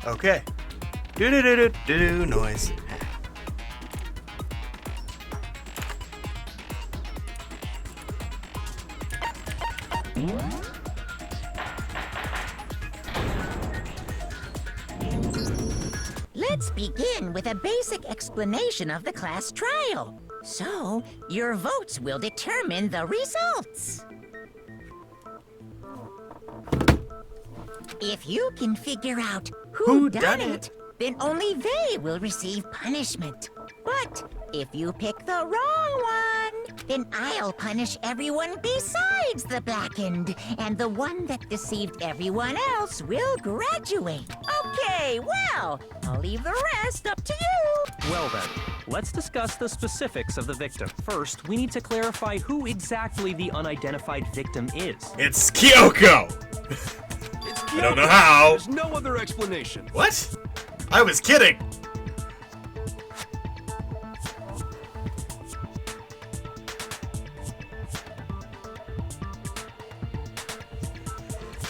Okay. Do noise. Let's begin with a basic explanation of the class trial. So, your votes will determine the results. If you can figure out who done it, then only they will receive punishment. But if you pick the wrong one, then I'll punish everyone besides the blackened, and the one that deceived everyone else will graduate. Okay, well, I'll leave the rest up to you. Well then, let's discuss the specifics of the victim. First, we need to clarify who exactly the unidentified victim is. It's Kyoko! It's I don't know how. There's no other explanation. What? I was kidding!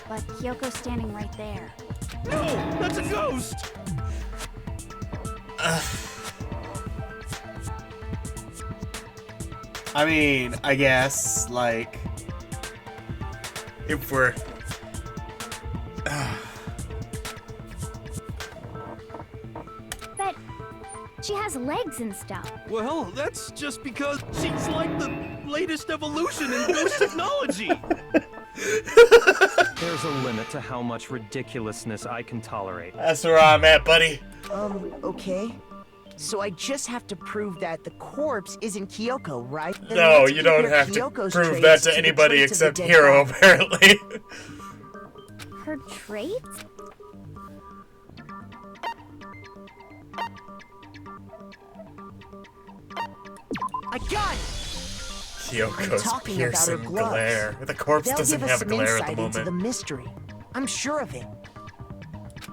But Kyoko's standing right there. No, that's a ghost! I mean, I guess, like, if we're... But she has legs and stuff. Well, that's just because she's like the latest evolution in ghost technology. There's a limit to how much ridiculousness I can tolerate. That's where I'm at, buddy. Okay. So I just have to prove that the corpse isn't Kyoko, right? Then No, let's you don't compare have to Kyoko's prove that traits to the anybody traits of the except dead Hero, body. apparently. Her traits? I got it! Kyoko's talking about her piercing gloves. glare. The corpse They'll doesn't give us have some glare at the insight into the moment. mystery. I'm sure of it.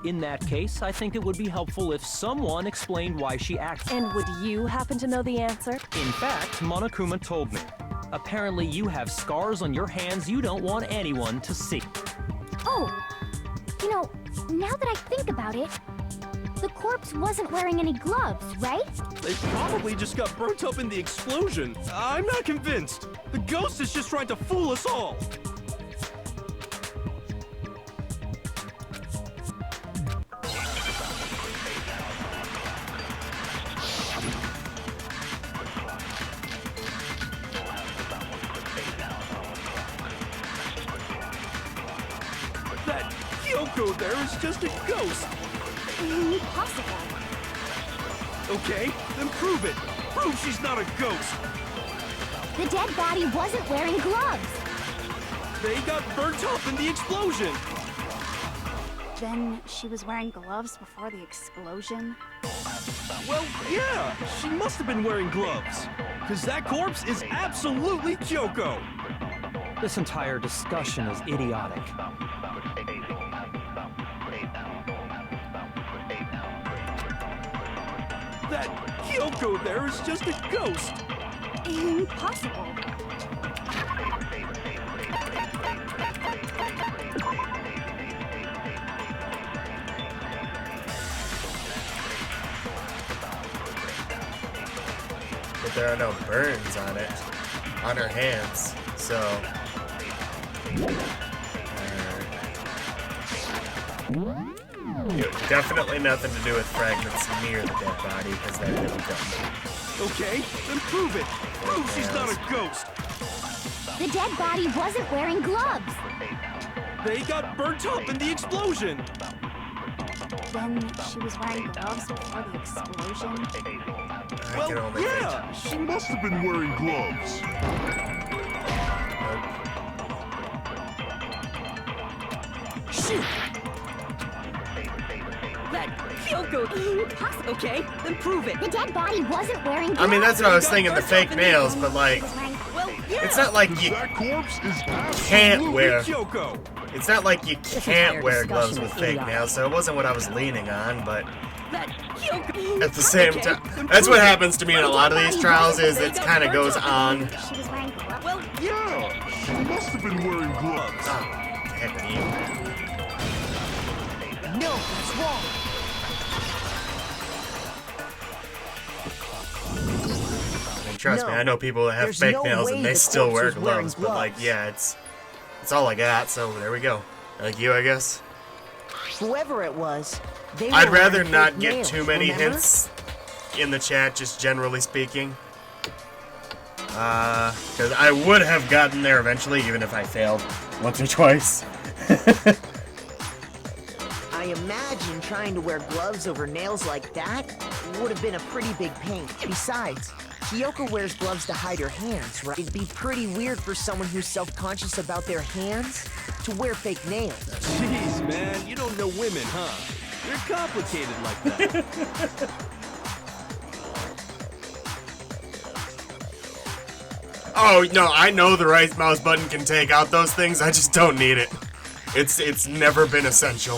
In that case, I think it would be helpful if someone explained why she acted. And would you happen to know the answer? In fact, Monokuma told me. Apparently you have scars on your hands you don't want anyone to see. Oh, you know, now that I think about it, the corpse wasn't wearing any gloves, right? They probably just got burnt up in the explosion. I'm not convinced. The ghost is just trying to fool us all. That Kyoko there is just a ghost. Impossible. Okay, then prove it. Prove she's not a ghost. The dead body wasn't wearing gloves. They got burnt up in the explosion. Then she was wearing gloves before the explosion. Well, yeah, she must have been wearing gloves. Because that corpse is absolutely Kyoko. This entire discussion is idiotic. That Kyoko there is just a ghost. Impossible. But there are no burns on it, on her hands, so... Definitely nothing to do with fragments near the dead body, because that didn't come. Okay, then prove it. Prove she's not a ghost. The dead body wasn't wearing gloves. They got burnt up in the explosion. Then she was wearing gloves before the explosion. I can only think. Yeah, she must have been wearing gloves. Shoot! That Kyoko... Impossible. Okay, then prove it. The dead body wasn't wearing gloves. I mean, that's what I was thinking, the fake nails, but like, Well, yeah. it's not like you That corpse is can't absolutely wear... Kyoko. It's not like you can't entire wear gloves discussion with is fake idiotic. nails, so it wasn't what I was leaning on, but That Kyoko... at the same Okay, time, then that's prove what it. happens to me in a lot of these trials, is it kind of goes on. She was wearing gloves. Well, Yeah, she must have been wearing gloves. Oh, heck you. no, that's wrong. I mean, trust me, No, I know people that have there's fake no nails way and they the still corpse wear was wearing gloves, but like, gloves. yeah, it's all I got, so there we go. Like you, I guess. Whoever it was, they were I'd rather wearing not fake get nails, too many remember? hints in the chat, just generally speaking. Because I would have gotten there eventually, even if I failed once or twice. I imagine trying to wear gloves over nails like that would have been a pretty big pain. Besides, Kyoko wears gloves to hide her hands, right? It'd be pretty weird for someone who's self-conscious about their hands to wear fake nails. Jeez, man, you don't know women, huh? They're complicated like that. Oh, no, I know the right mouse button can take out those things, I just don't need it. It's never been essential.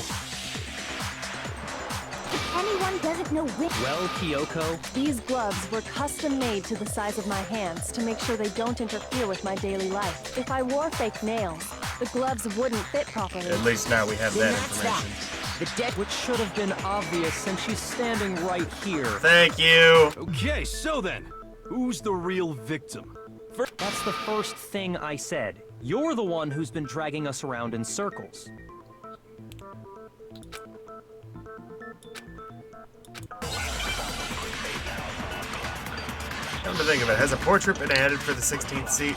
If anyone doesn't know which... Well, Kyoko, these gloves were custom made to the size of my hands to make sure they don't interfere with my daily life. If I wore fake nails, the gloves wouldn't fit properly. At least now we have Then that that's information. that. The dead. Which should have been obvious since she's standing right here. Thank you. Okay, so then, who's the real victim? That's the first thing I said. You're the one who's been dragging us around in circles. Come to think of it, has a portrait been added for the 16th seat?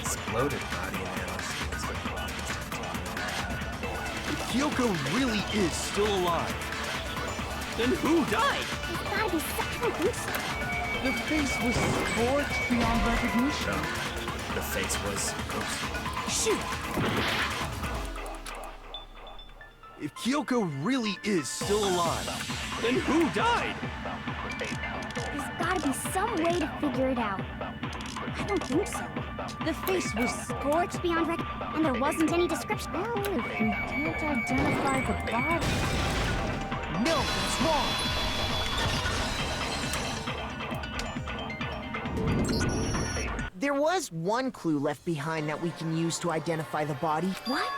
Exploded body analysis. If Kyoko really is still alive, then who died? There's gotta be something. The face was scorched beyond recognition. No, the face was ghost. Shoot! If Kyoko really is still alive, then who died? There's gotta be some way to figure it out. I don't think so. The face was scorched beyond and there wasn't any description. Well, if we can't identify the body... No, that's wrong. There was one clue left behind that we can use to identify the body. What?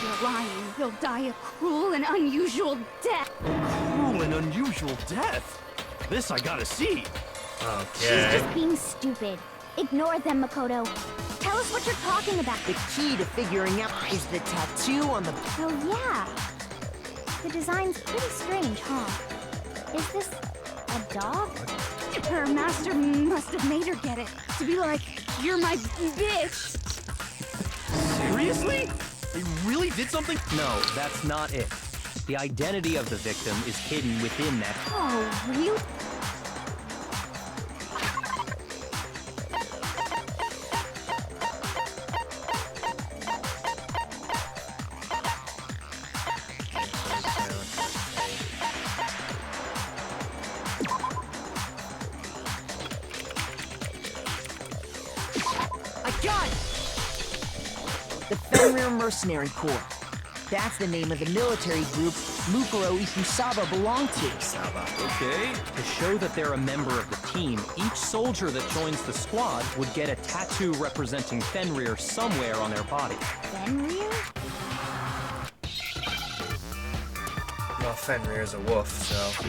You're lying. He'll die a cruel and unusual death. Cruel and unusual death. This I gotta see. She's Okay. just being stupid. Ignore them, Makoto. Tell us what you're talking about. The key to figuring out is the tattoo on the... Oh, yeah. The design's pretty strange, huh? Is this a dog? Her master must have made her get it. To be like, you're my bitch. Seriously? They really did something? No, that's not it. The identity of the victim is hidden within that. Oh, really? I got it! The Fenrir Mercenary Corps. That's the name of the military group Mukuro Ikusaba belonged to. Okay. To show that they're a member of the team, each soldier that joins the squad would get a tattoo representing Fenrir somewhere on their body. Fenrir? Well, Fenrir's a wolf, so...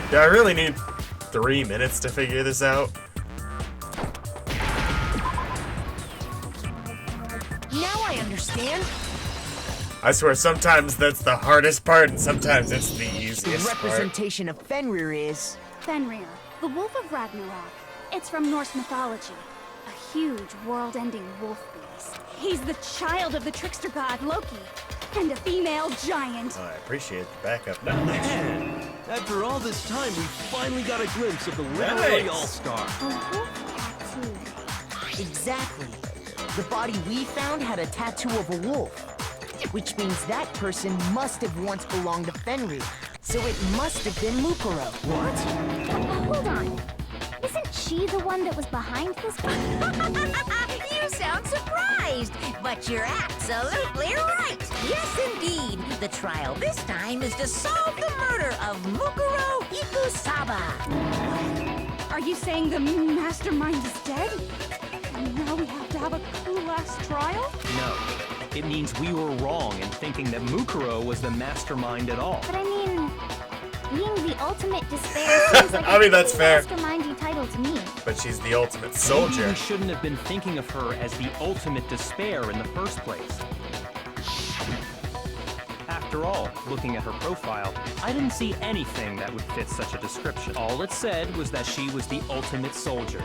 Do I really need 3 minutes to figure this out? Now I understand. I swear, sometimes that's the hardest part, and sometimes it's the The easiest part. representation of Fenrir is... Fenrir, the wolf of Ragnarok. It's from Norse mythology. A huge, world-ending wolf beast. He's the child of the trickster god Loki, and a female giant. Oh, I appreciate the backup knowledge. Man, after all this time, we finally got a glimpse of the literary Nice. all-star. A wolf tattoo. Exactly. The body we found had a tattoo of a wolf, which means that person must have once belonged to Fenrir. So it must have been Mukuro. What? Hold on. Isn't she the one that was behind this one? You sound surprised, but you're absolutely right. Yes, indeed. The trial this time is to solve the murder of Mukuro Ikusaba. Are you saying the mastermind is dead? And now we have to have a clue-last trial? No. It means we were wrong in thinking that Mukuro was the mastermind at all. But I mean, Being the ultimate despair seems like I mean, that's fair. mastermindy title to me. But she's the ultimate Maybe soldier. we shouldn't have been thinking of her as the ultimate despair in the first place. After all, looking at her profile, I didn't see anything that would fit such a description. All it said was that she was the ultimate soldier.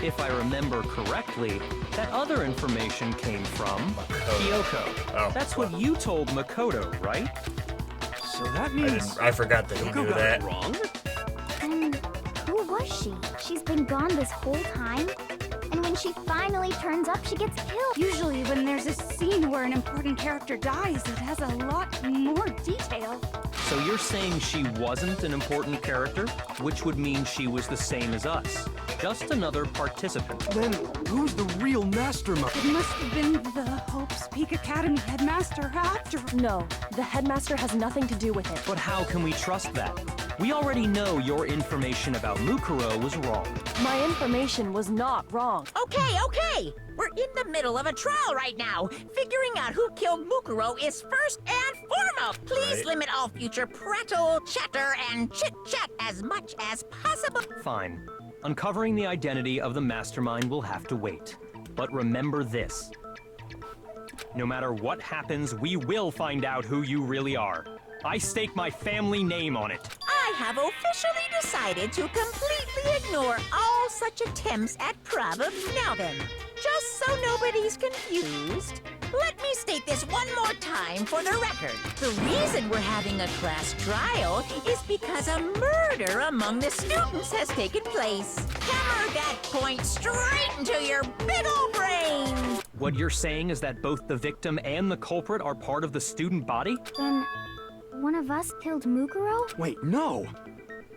If I remember correctly, that other information came from Kyoko. Oh, That's what you told Makoto, right? So that I means I forgot that he Kyoko knew got that. it wrong? And who was she? She's been gone this whole time? And when she finally turns up, she gets killed. Usually when there's a scene where an important character dies, it has a lot more detail. So you're saying she wasn't an important character, which would mean she was the same as us. Just another participant. Then who's the real mastermind? It must have been the Hope's Peak Academy headmaster after. No, the headmaster has nothing to do with it. But how can we trust that? We already know your information about Mukuro was wrong. My information was not wrong. Okay. We're in the middle of a trial right now. Figuring out who killed Mukuro is first and foremost. Please Right. limit all future prattle, chatter, and chit-chat as much as possible. Fine. Uncovering the identity of the mastermind will have to wait. But remember this. No matter what happens, we will find out who you really are. I stake my family name on it. I have officially decided to completely ignore all such attempts at problems now then. Just so nobody's confused, let me state this one more time for the record. The reason we're having a class trial is because a murder among the students has taken place. Hammer that point straight into your big old brain! What you're saying is that both the victim and the culprit are part of the student body? Then, one of us killed Mukuro? Wait, no!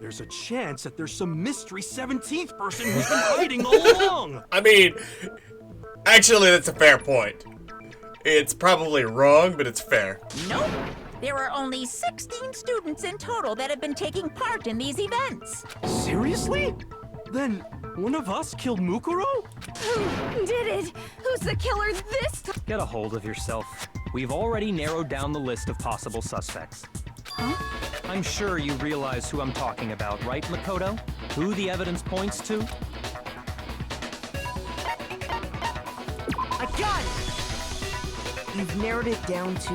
There's a chance that there's some mystery 17th person who's been hiding all along! I mean, actually, that's a fair point. It's probably wrong, but it's fair. Nope. There are only 16 students in total that have been taking part in these events. Seriously? Then one of us killed Mukuro? Who did it? Who's the killer this time? Get a hold of yourself. We've already narrowed down the list of possible suspects. Huh? I'm sure you realize who I'm talking about, right, Makoto? Who the evidence points to? I got it! You've narrowed it down to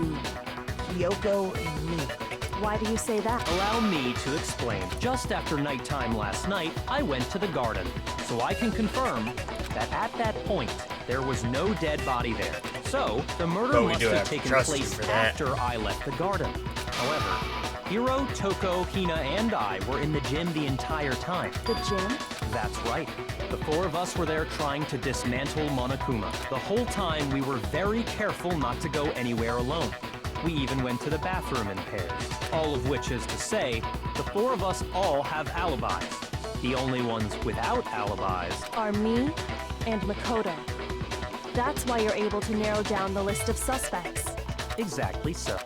Kyoko and me. Why do you say that? Allow me to explain. Just after nighttime last night, I went to the garden, so I can confirm that at that point, there was no dead body there. So, the murder But we must do have have to taken trust you place for that. after I left the garden. However, Hiro, Toko, Hina, and I were in the gym the entire time. The gym? That's right. The four of us were there trying to dismantle Monokuma. The whole time, we were very careful not to go anywhere alone. We even went to the bathroom in pairs. All of which is to say, the four of us all have alibis. The only ones without alibis Are me and Makoto. That's why you're able to narrow down the list of suspects. exactly so.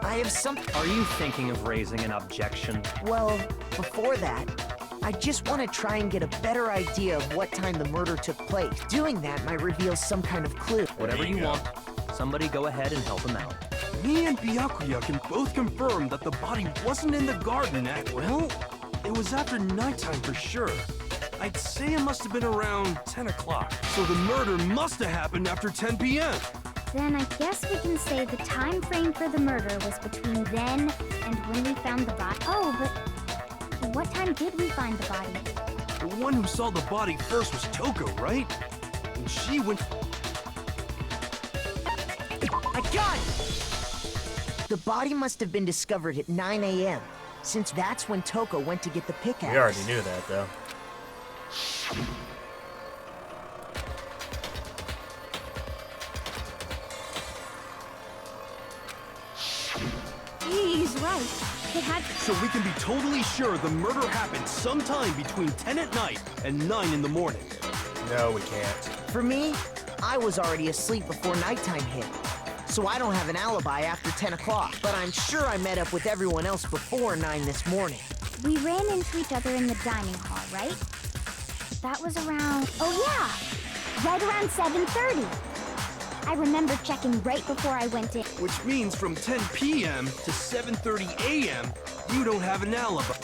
I have something. Are you thinking of raising an objection? Well, before that, I just want to try and get a better idea of what time the murder took place. Doing that might reveal some kind of clue. Whatever you want. Somebody go ahead and help him out. Me and Byakuya can both confirm that the body wasn't in the garden at, well, it was after nighttime for sure. I'd say it must have been around 10 o'clock. So the murder must have happened after 10 p.m. Then I guess we can say the time frame for the murder was between then and when we found the body. Oh, but what time did we find the body? The one who saw the body first was Toko, right? And she went... I got it! The body must have been discovered at 9 a.m., since that's when Toko went to get the pickaxe. We already knew that, though. He's right. It had. So we can be totally sure the murder happened sometime between 10 at night and 9 in the morning. No, we can't. For me, I was already asleep before nighttime hit, so I don't have an alibi after 10 o'clock. But I'm sure I met up with everyone else before 9 this morning. We ran into each other in the dining hall, right? That was around. Oh, yeah! Right around 7:30. I remember checking right before I went in. Which means from 10 p.m. to 7:30 a.m., you don't have an alibi.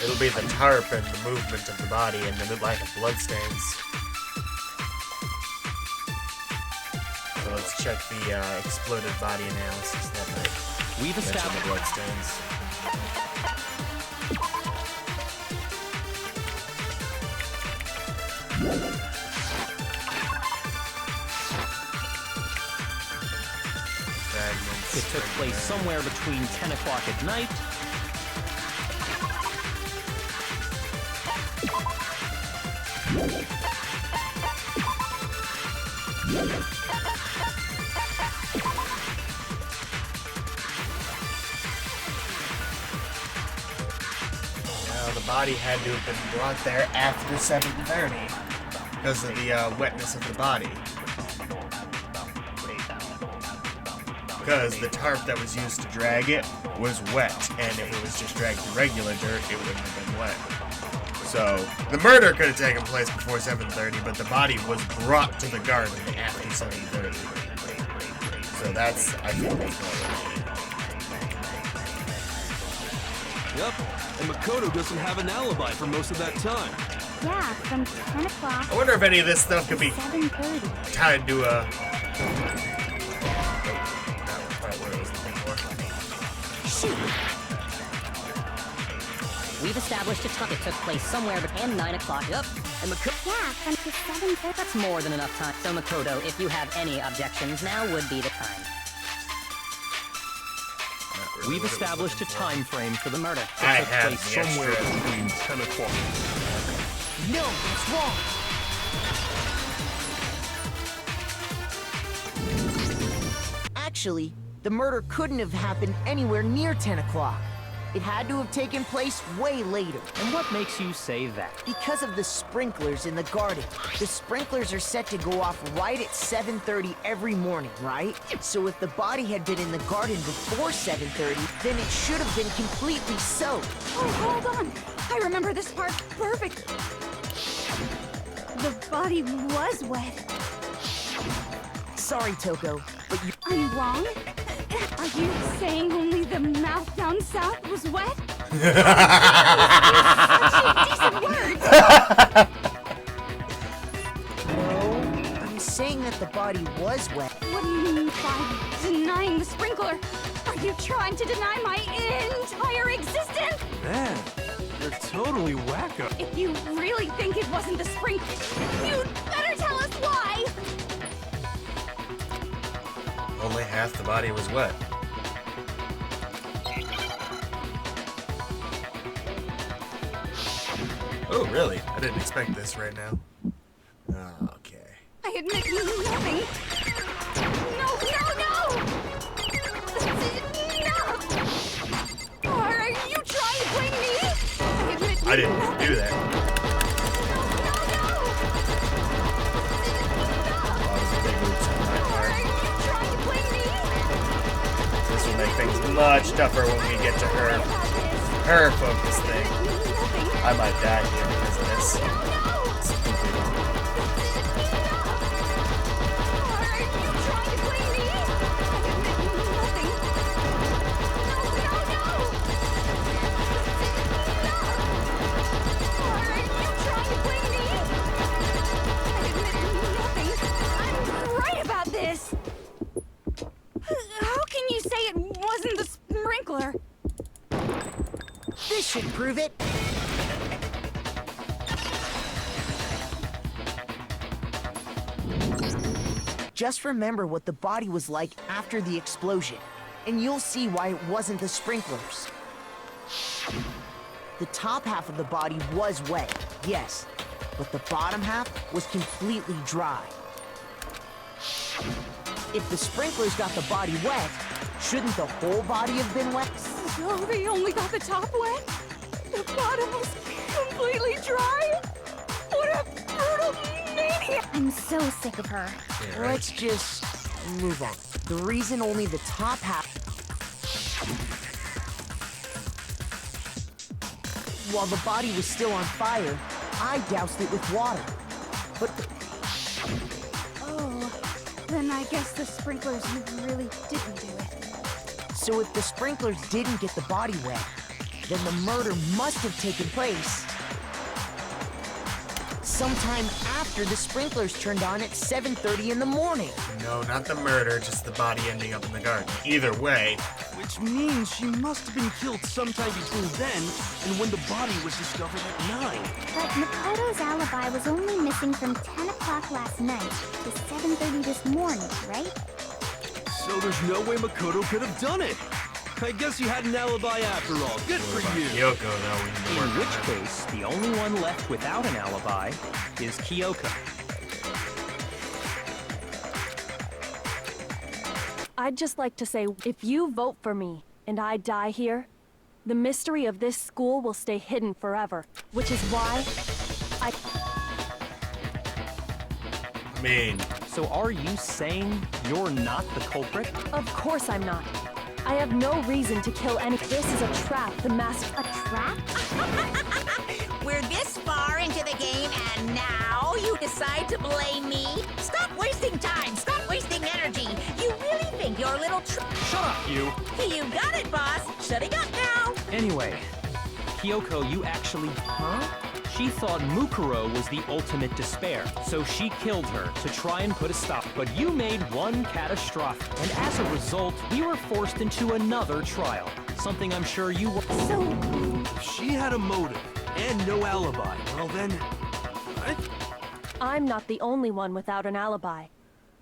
It'll be the tarp and the movement of the body and the lack of bloodstains. So let's check the exploded body analysis that night. We've Mention the established. bloodstains. Fragments. It took place somewhere between 10 o'clock at night. Now the body had to have been brought there after 7:30 because of the wetness of the body. Because the tarp that was used to drag it was wet, and if it was just dragged through regular dirt, it wouldn't have been wet. So the murder could have taken place before 7:30, but the body was brought to the garden after 7:30. So that's, I think that's more. Yep, and Makoto doesn't have an alibi for most of that time. Yeah, from 10 o'clock I wonder if any of this stuff could be 7:30. tied to a. What I was looking for. We've established a time. It took place somewhere between 9 o'clock. Yep. And Makoto. Yeah, from 7:30. That's more than enough time. So Makoto, if you have any objections, now would be the time. Not really We've what it was established a looking for. time frame for the murder. It I took have place the somewhere extra. between 10 o'clock. No, that's wrong. Actually, the murder couldn't have happened anywhere near 10 o'clock. It had to have taken place way later. And what makes you say that? Because of the sprinklers in the garden. The sprinklers are set to go off right at 7:30 every morning, right? So if the body had been in the garden before 7:30, then it should have been completely soaked. Oh, hold on. I remember this part perfectly. The body was wet. Sorry, Toko, but you... I'm wrong? Are you saying only the mouth down south was wet? Decent words. No, I'm saying that the body was wet. What do you mean by denying the sprinkler? Are you trying to deny my entire existence? Man, you're totally wacko. If you really think it wasn't the sprinkler, you'd better tell us why! Only half the body was wet. Oh, really? I didn't expect this right now. Oh, okay. I admit nothing. No! No! Are you trying to blame me? I admit I didn't nothing. do that. That was a big oops on my part. Are you trying to blame me? This will make things much tougher when we get to her focus thing. I might die here because of this. Stupid. Are you trying to blame me? I admit nothing. No! Are you trying to blame me? I admit nothing. I'm right about this. How can you say it wasn't the sprinkler? This should prove it. Just remember what the body was like after the explosion, and you'll see why it wasn't the sprinklers. The top half of the body was wet, yes, but the bottom half was completely dry. If the sprinklers got the body wet, shouldn't the whole body have been wet? So they only got the top wet? The bottom was completely dry? What a brutal maniac! I'm so sick of her. Yeah, right. Let's just Move on. The reason only the top half... While the body was still on fire, I doused it with water. But Oh, then I guess the sprinklers really didn't do it. so if the sprinklers didn't get the body wet, then the murder must have taken place sometime after the sprinklers turned on at 7:30 in the morning. No, not the murder, just the body ending up in the garden. Either way, Which means she must have been killed sometime between then and when the body was discovered at 9. But Makoto's alibi was only missing from 10 o'clock last night to 7:30 this morning, right? So there's no way Makoto could have done it. I guess you had an alibi after all. Good for you. Kyoko, though, we need to In work on which that. case, the only one left without an alibi is Kyoko. I'd just like to say, if you vote for me and I die here, the mystery of this school will stay hidden forever, which is why I mean, So are you saying you're not the culprit? Of course I'm not. I have no reason to kill any. This is a trap. The master. A trap? We're this far into the game, and now you decide to blame me? Stop wasting time! Stop wasting energy! You really think your little Shut up, you! You got it, boss! Shutting up now! Anyway, Kyoko, you actually... Huh? She thought Mukuro was the ultimate despair, so she killed her to try and put a stop. But you made one catastrophic, and as a result, we were forced into another trial. Something I'm sure you were... So, If she had a motive and no alibi, well then... I'm not the only one without an alibi.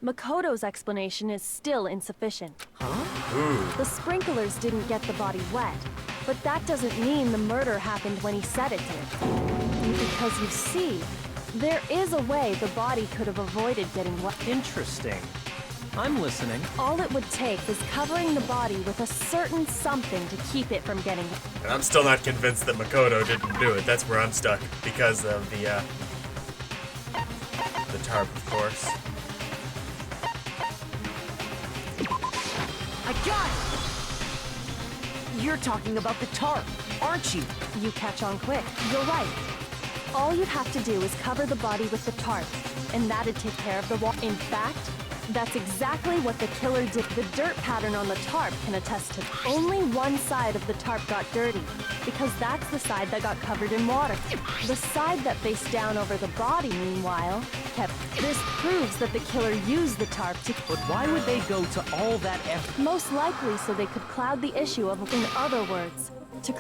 Makoto's explanation is still insufficient. The sprinklers didn't get the body wet, but that doesn't mean the murder happened when he said it did. Because you see, there is a way the body could have avoided getting wet. Interesting. I'm listening. All it would take is covering the body with a certain something to keep it from getting wet. and I'm still not convinced that Makoto didn't do it. That's where I'm stuck because of the tarp, of course. I got it! You're talking about the tarp, aren't you? You catch on quick. You're right. All you'd have to do is cover the body with the tarp, and that'd take care of the wall. In fact, that's exactly what the killer did. The dirt pattern on the tarp can attest to. Only one side of the tarp got dirty, because that's the side that got covered in water. The side that faced down over the body, meanwhile, kept. This proves that the killer used the tarp to. But why would they go to all that effort? Most likely so they could cloud the issue of. In other words, to.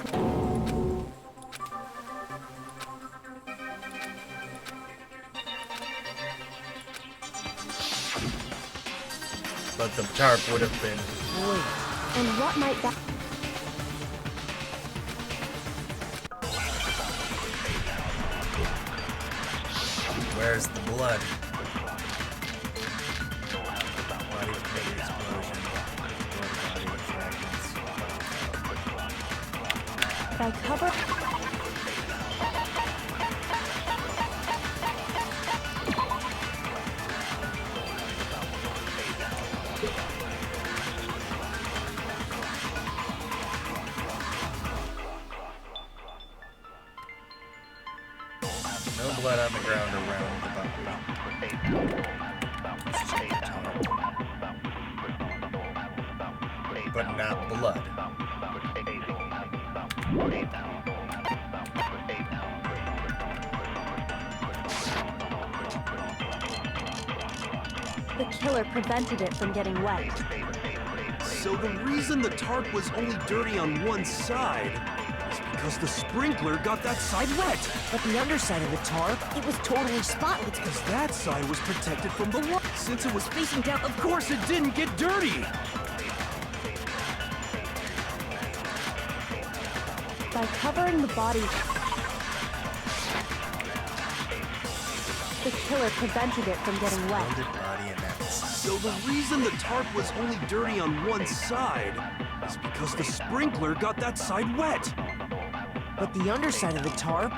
But the tarp would have been. Wait. And what might that? Where's the blood? Body of the explosion. Body of fragments. By cover. No blood on the ground around the body. But not blood. The killer prevented it from getting wet. So the reason the tarp was only dirty on one side is because the sprinkler got that side wet. But the underside of the tarp, it was totally spotless. Because that side was protected from the water. Since it was facing down, of course it didn't get dirty. By covering the body, the killer prevented it from getting wet. Wounded body analysis. So the reason the tarp was only dirty on one side is because the sprinkler got that side wet. But the underside of the tarp,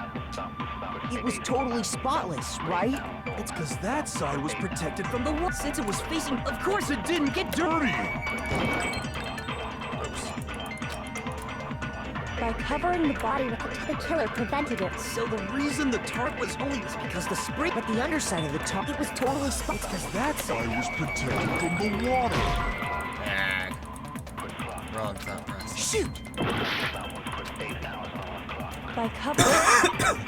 it was totally spotless, right? It's because that side was protected from the wall. Since it was facing, of course it didn't get dirty. By covering the body with the killer prevented it. So the reason the tarp was only is because the spring. But the underside of the tarp, it was totally spotless. Because that side was protected from the water. Wrong thought process. Shoot! By covering...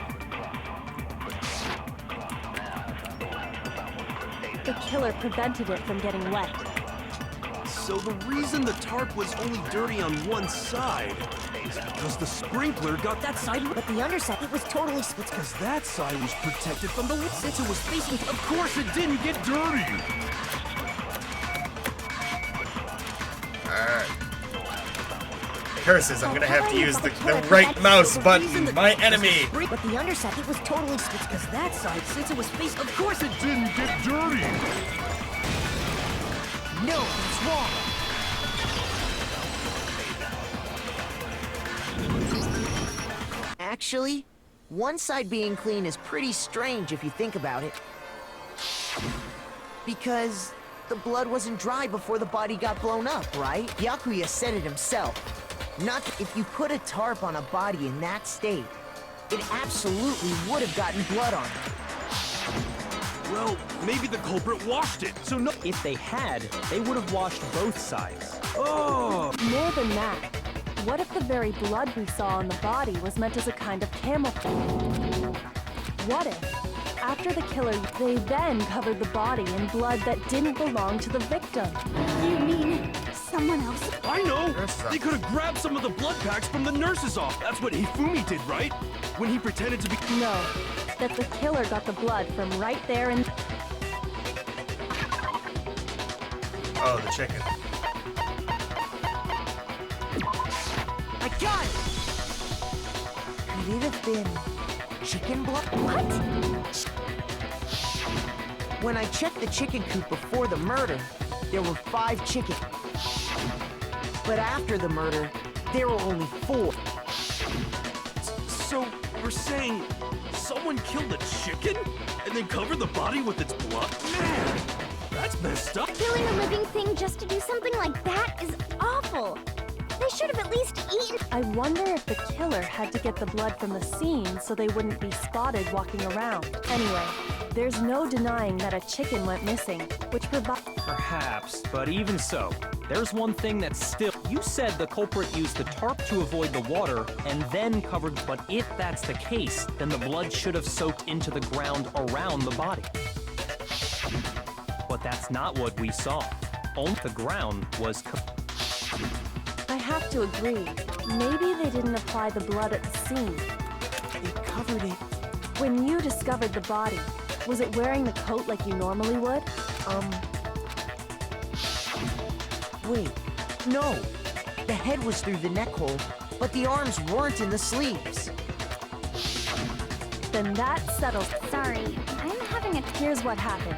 The killer prevented it from getting wet. So the reason the tarp was only dirty on one side is because the sprinkler got that side. But the underside, it was totally spotless. It's because that side was protected from the wall. Since it was facing, of course it didn't get dirty. Alright. Curses, I'm gonna have to use the right mouse button. My enemy! But the underside, it was totally spotless. Because that side, since it was facing, of course it didn't get dirty. No, it's wrong. Actually, one side being clean is pretty strange if you think about it. Because the blood wasn't dry before the body got blown up, right? Yakuya said it himself. Not if you put a tarp on a body in that state, it absolutely would have gotten blood on it. Well, maybe the culprit washed it, so no. If they had, they would have washed both sides. Oh! More than that, what if the very blood we saw on the body was meant as a kind of camouflage? What if, after the killer, they then covered the body in blood that didn't belong to the victim? You mean someone else? I know! They could have grabbed some of the blood packs from the nurses off. That's what Hifumi did, right? When he pretended to be... No, that the killer got the blood from right there and... Oh, the chicken. I got it! Could it have been chicken blood? What? When I checked the chicken coop before the murder, there were 5 chickens. But after the murder, there were only 4. So, we're saying someone killed a chicken and then covered the body with its blood? Man, that's messed up. Killing a living thing just to do something like that is awful. They should have at least eaten. I wonder if the killer had to get the blood from the scene so they wouldn't be spotted walking around. Anyway, there's no denying that a chicken went missing, which provides... Perhaps, but even so, there's one thing that's still... You said the culprit used the tarp to avoid the water and then covered... But if that's the case, then the blood should have soaked into the ground around the body. But that's not what we saw. Only the ground was... I have to agree. Maybe they didn't apply the blood at the scene. They covered it. When you discovered the body, was it wearing the coat like you normally would? Wait, no. The head was through the neck hole, but the arms weren't in the sleeves. Then that settles. Sorry, I'm having a... Here's what happened.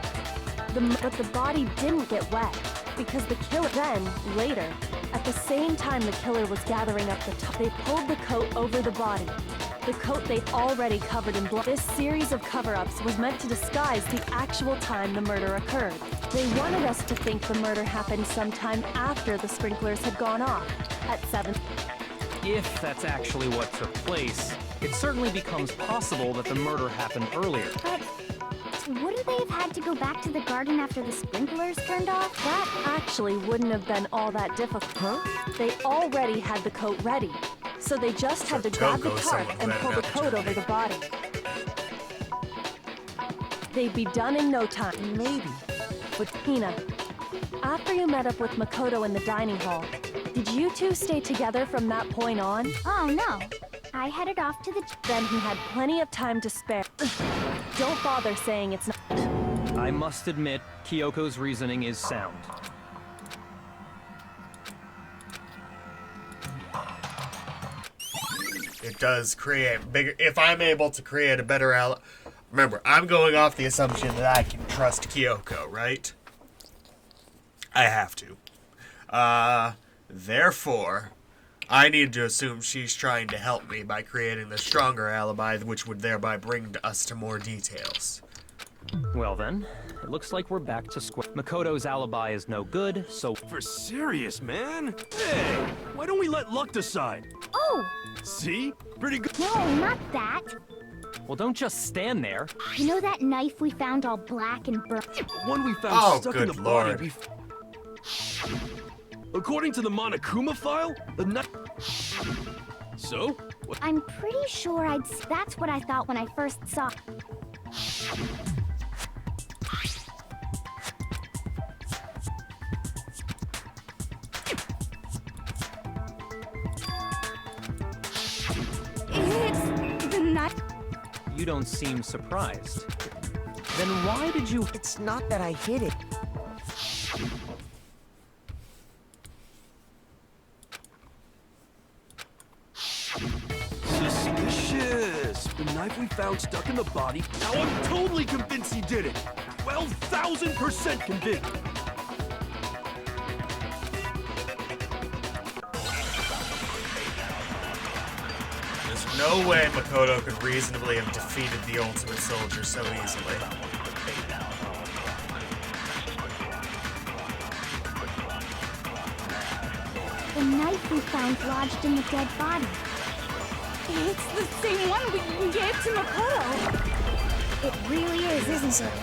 But the body didn't get wet, because the killer then, later, at the same time the killer was gathering up the top, they pulled the coat over the body. The coat they'd already covered in blood. This series of cover-ups was meant to disguise the actual time the murder occurred. They wanted us to think the murder happened sometime after the sprinklers had gone off, at 7. If that's actually what took place, it certainly becomes possible that the murder happened earlier. But wouldn't they have had to go back to the garden after the sprinklers turned off? That actually wouldn't have been all that difficult. Huh? They already had the coat ready, so they just had to grab the tarp and pull the coat over the body. They'd be done in no time. Maybe. But Hina, after you met up with Makoto in the dining hall, did you two stay together from that point on? Oh no, I headed off to the... Then he had plenty of time to spare. Don't bother saying it's not. I must admit, Kyoko's reasoning is sound. It does create bigger... If I'm able to create a better ally... Remember, I'm going off the assumption that I can trust Kyoko, right? I have to. Therefore, I need to assume she's trying to help me by creating the stronger alibi, which would thereby bring us to more details. Well then, it looks like we're back to square. Makoto's alibi is no good, so... For serious, man? Hey, why don't we let luck decide? Oh! See? Pretty good. No, not that. Well, don't just stand there. You know that knife we found all black and burnt? One we found Oh, stuck in good the lord. body. According to the Monokuma file, the knife. So? What? I'm pretty sure that's what I thought when I first saw. It's the knife. You don't seem surprised. Then why did you... It's not that I hid it. Suspicious. The knife we found stuck in the body. Now I'm totally convinced he did it. 12,000% convinced. There's no way Makoto could reasonably have defeated the Ultimate Soldier so easily. The knife we found lodged in the dead body. It's the same one we gave to Makoto. It really is, isn't it?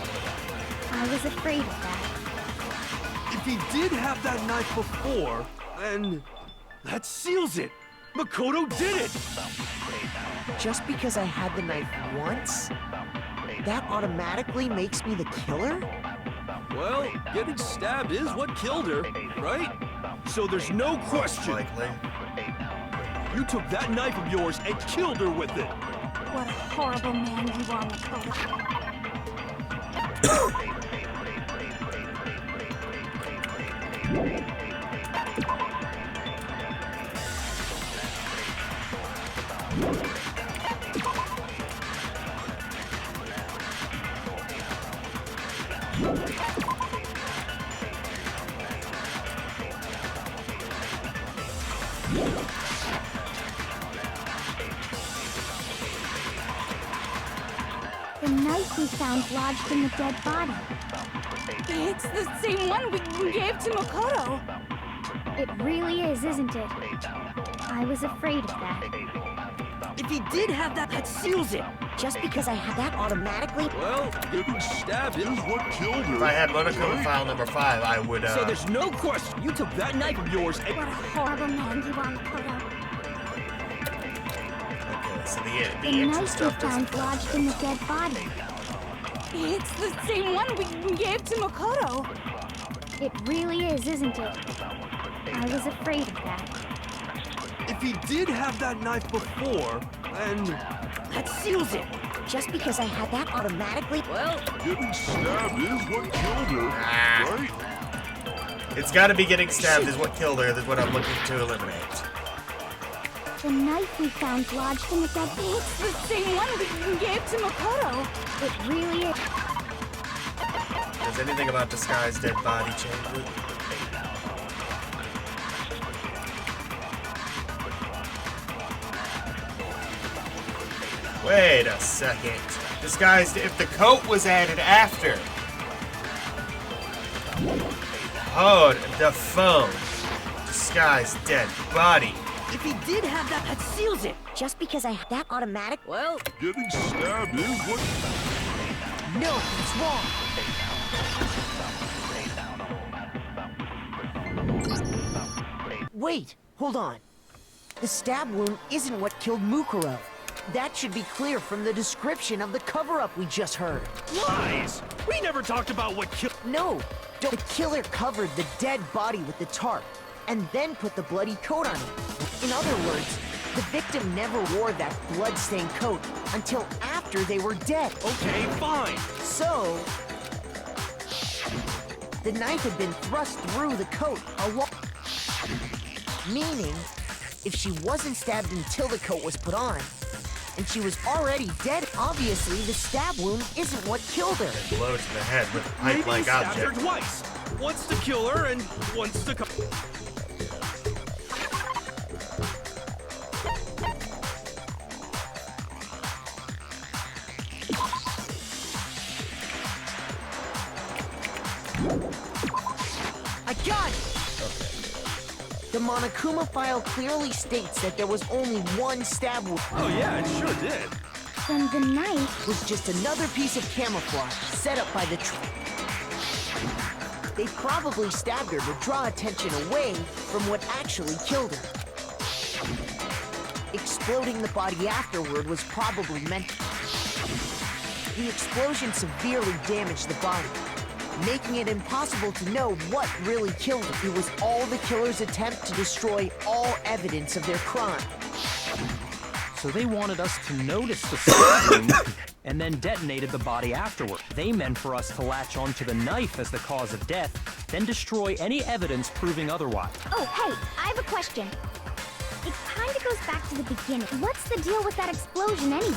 I was afraid of that. If he did have that knife before, then that seals it. Makoto did it. Just because I had the knife once, that automatically makes me the killer? Well, getting stabbed is what killed her, right? So there's no question. Likely. You took that knife of yours and killed her with it. What a horrible man you are, Makoto. The knife we found lodged in the dead body. It's the same one we gave to Makoto. It really is, isn't it? I was afraid of that. If he did have that, that seals it. Just because I had that automatically... Well, getting stabbed is what killed her. If I had Monokuma file number 5, I would, So there's no question. You took that knife of yours and... What a horrible man you are, Makoto. Okay, so the The intro knife we stuff doesn't... found lodged in the dead body. It's the same one we gave to Makoto. It really is, isn't it? I was afraid of that. If he did have that knife before, then... That seals it. Just because I had that automatically... Well, Getting stabbed is what killed her, right? It's gotta be getting stabbed is what killed her, that's what I'm looking to eliminate. The knife we found lodged in the dead body. It's the same one we gave to Makoto. It really is. Does anything about disguised dead body change it? Wait a second. Disguised if the coat was added after. Oh, the phone. Disguised dead body. if he did have that, that seals it. Just because I had that automatic... Well... Getting stabbed is what... No, it's wrong. Wait, hold on. The stab wound isn't what killed Mukuro. That should be clear from the description of the cover-up we just heard. Lies! We never talked about what killed... No, the killer covered the dead body with the tarp, and then put the bloody coat on it. In other words, the victim never wore that blood-stained coat until after they were dead. Okay, fine. So... the knife had been thrust through the coat meaning, if she wasn't stabbed until the coat was put on, and she was already dead, obviously the stab wound isn't what killed her. Blow to the head with a Maybe he pipe-like stabbed her object. twice. Once to kill her and once to... I got it! The Monokuma file clearly states that there was only one stab wound. Oh yeah, it sure did. Then the knife... Was just another piece of camouflage set up by the They probably stabbed her to draw attention away from what actually killed her. Exploding the body afterward was probably meant to. The explosion severely damaged the body, making it impossible to know what really killed her. It was all the killer's attempt to destroy all evidence of their crime. So they wanted us to notice the stab wound and then detonated the body afterward. They meant for us to latch onto the knife as the cause of death, then destroy any evidence proving otherwise. Oh, hey, I have a question. It kind of goes back to the beginning. What's the deal with that explosion anyway?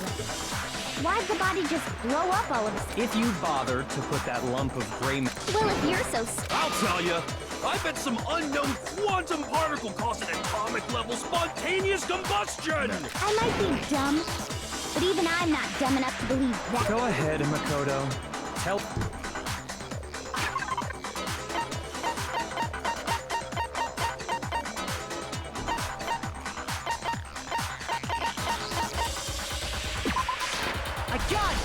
Why'd the body just blow up all of a sudden? If you bothered to put that lump of gray... Well, if you're so... I'll tell you. I bet some unknown quantum particle caused an atomic level spontaneous combustion! I might be dumb, but even I'm not dumb enough to believe that. Go ahead, Makoto. Tell... I got it!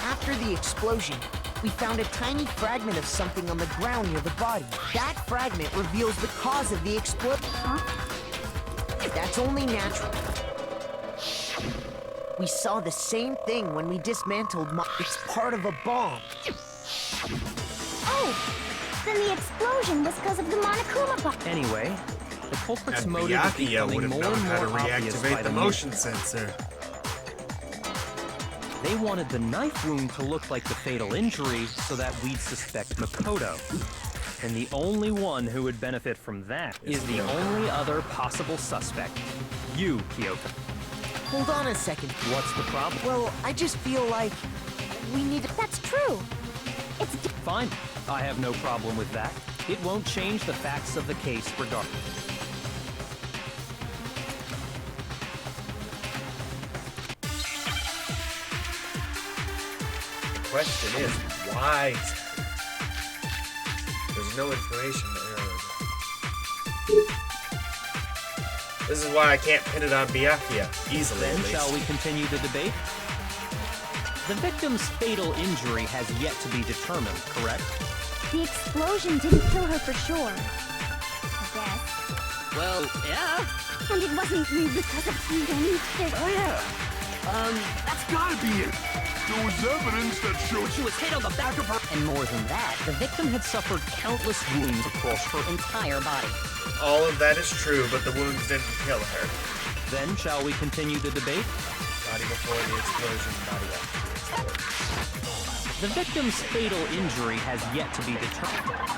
After the explosion, we found a tiny fragment of something on the ground near the body. That fragment reveals the cause of the explosion. Huh? That's only natural. We saw the same thing when we dismantled It's part of a bomb. Oh! Then the explosion was because of the Monokuma bomb. Anyway, the culprit's And motive is Byakuya would becoming have more known and how to more obvious by reactivate the the motion sensor. They wanted the knife wound to look like the fatal injury so that we'd suspect Makoto. And the only one who would benefit from that is the only other possible suspect. You, Kyoko. Hold on a second. What's the problem? Well, I just feel like we need to... That's true. It's... Fine. I have no problem with that. It won't change the facts of the case regardless. The question is, why? There's no information there. This is why I can't pin it on Byakuya easily, Then at least. shall we continue the debate? The victim's fatal injury has yet to be determined, correct? The explosion didn't kill her for sure. I guess. Well, yeah. And it wasn't because of anything. Oh yeah. That's gotta be it. There was evidence that showed She was hit on the back of her. And more than that, the victim had suffered countless wounds across her entire body. All of that is true, but the wounds didn't kill her. Then shall we continue the debate? Body before the explosion, body after the explosion. The victim's fatal injury has yet to be determined.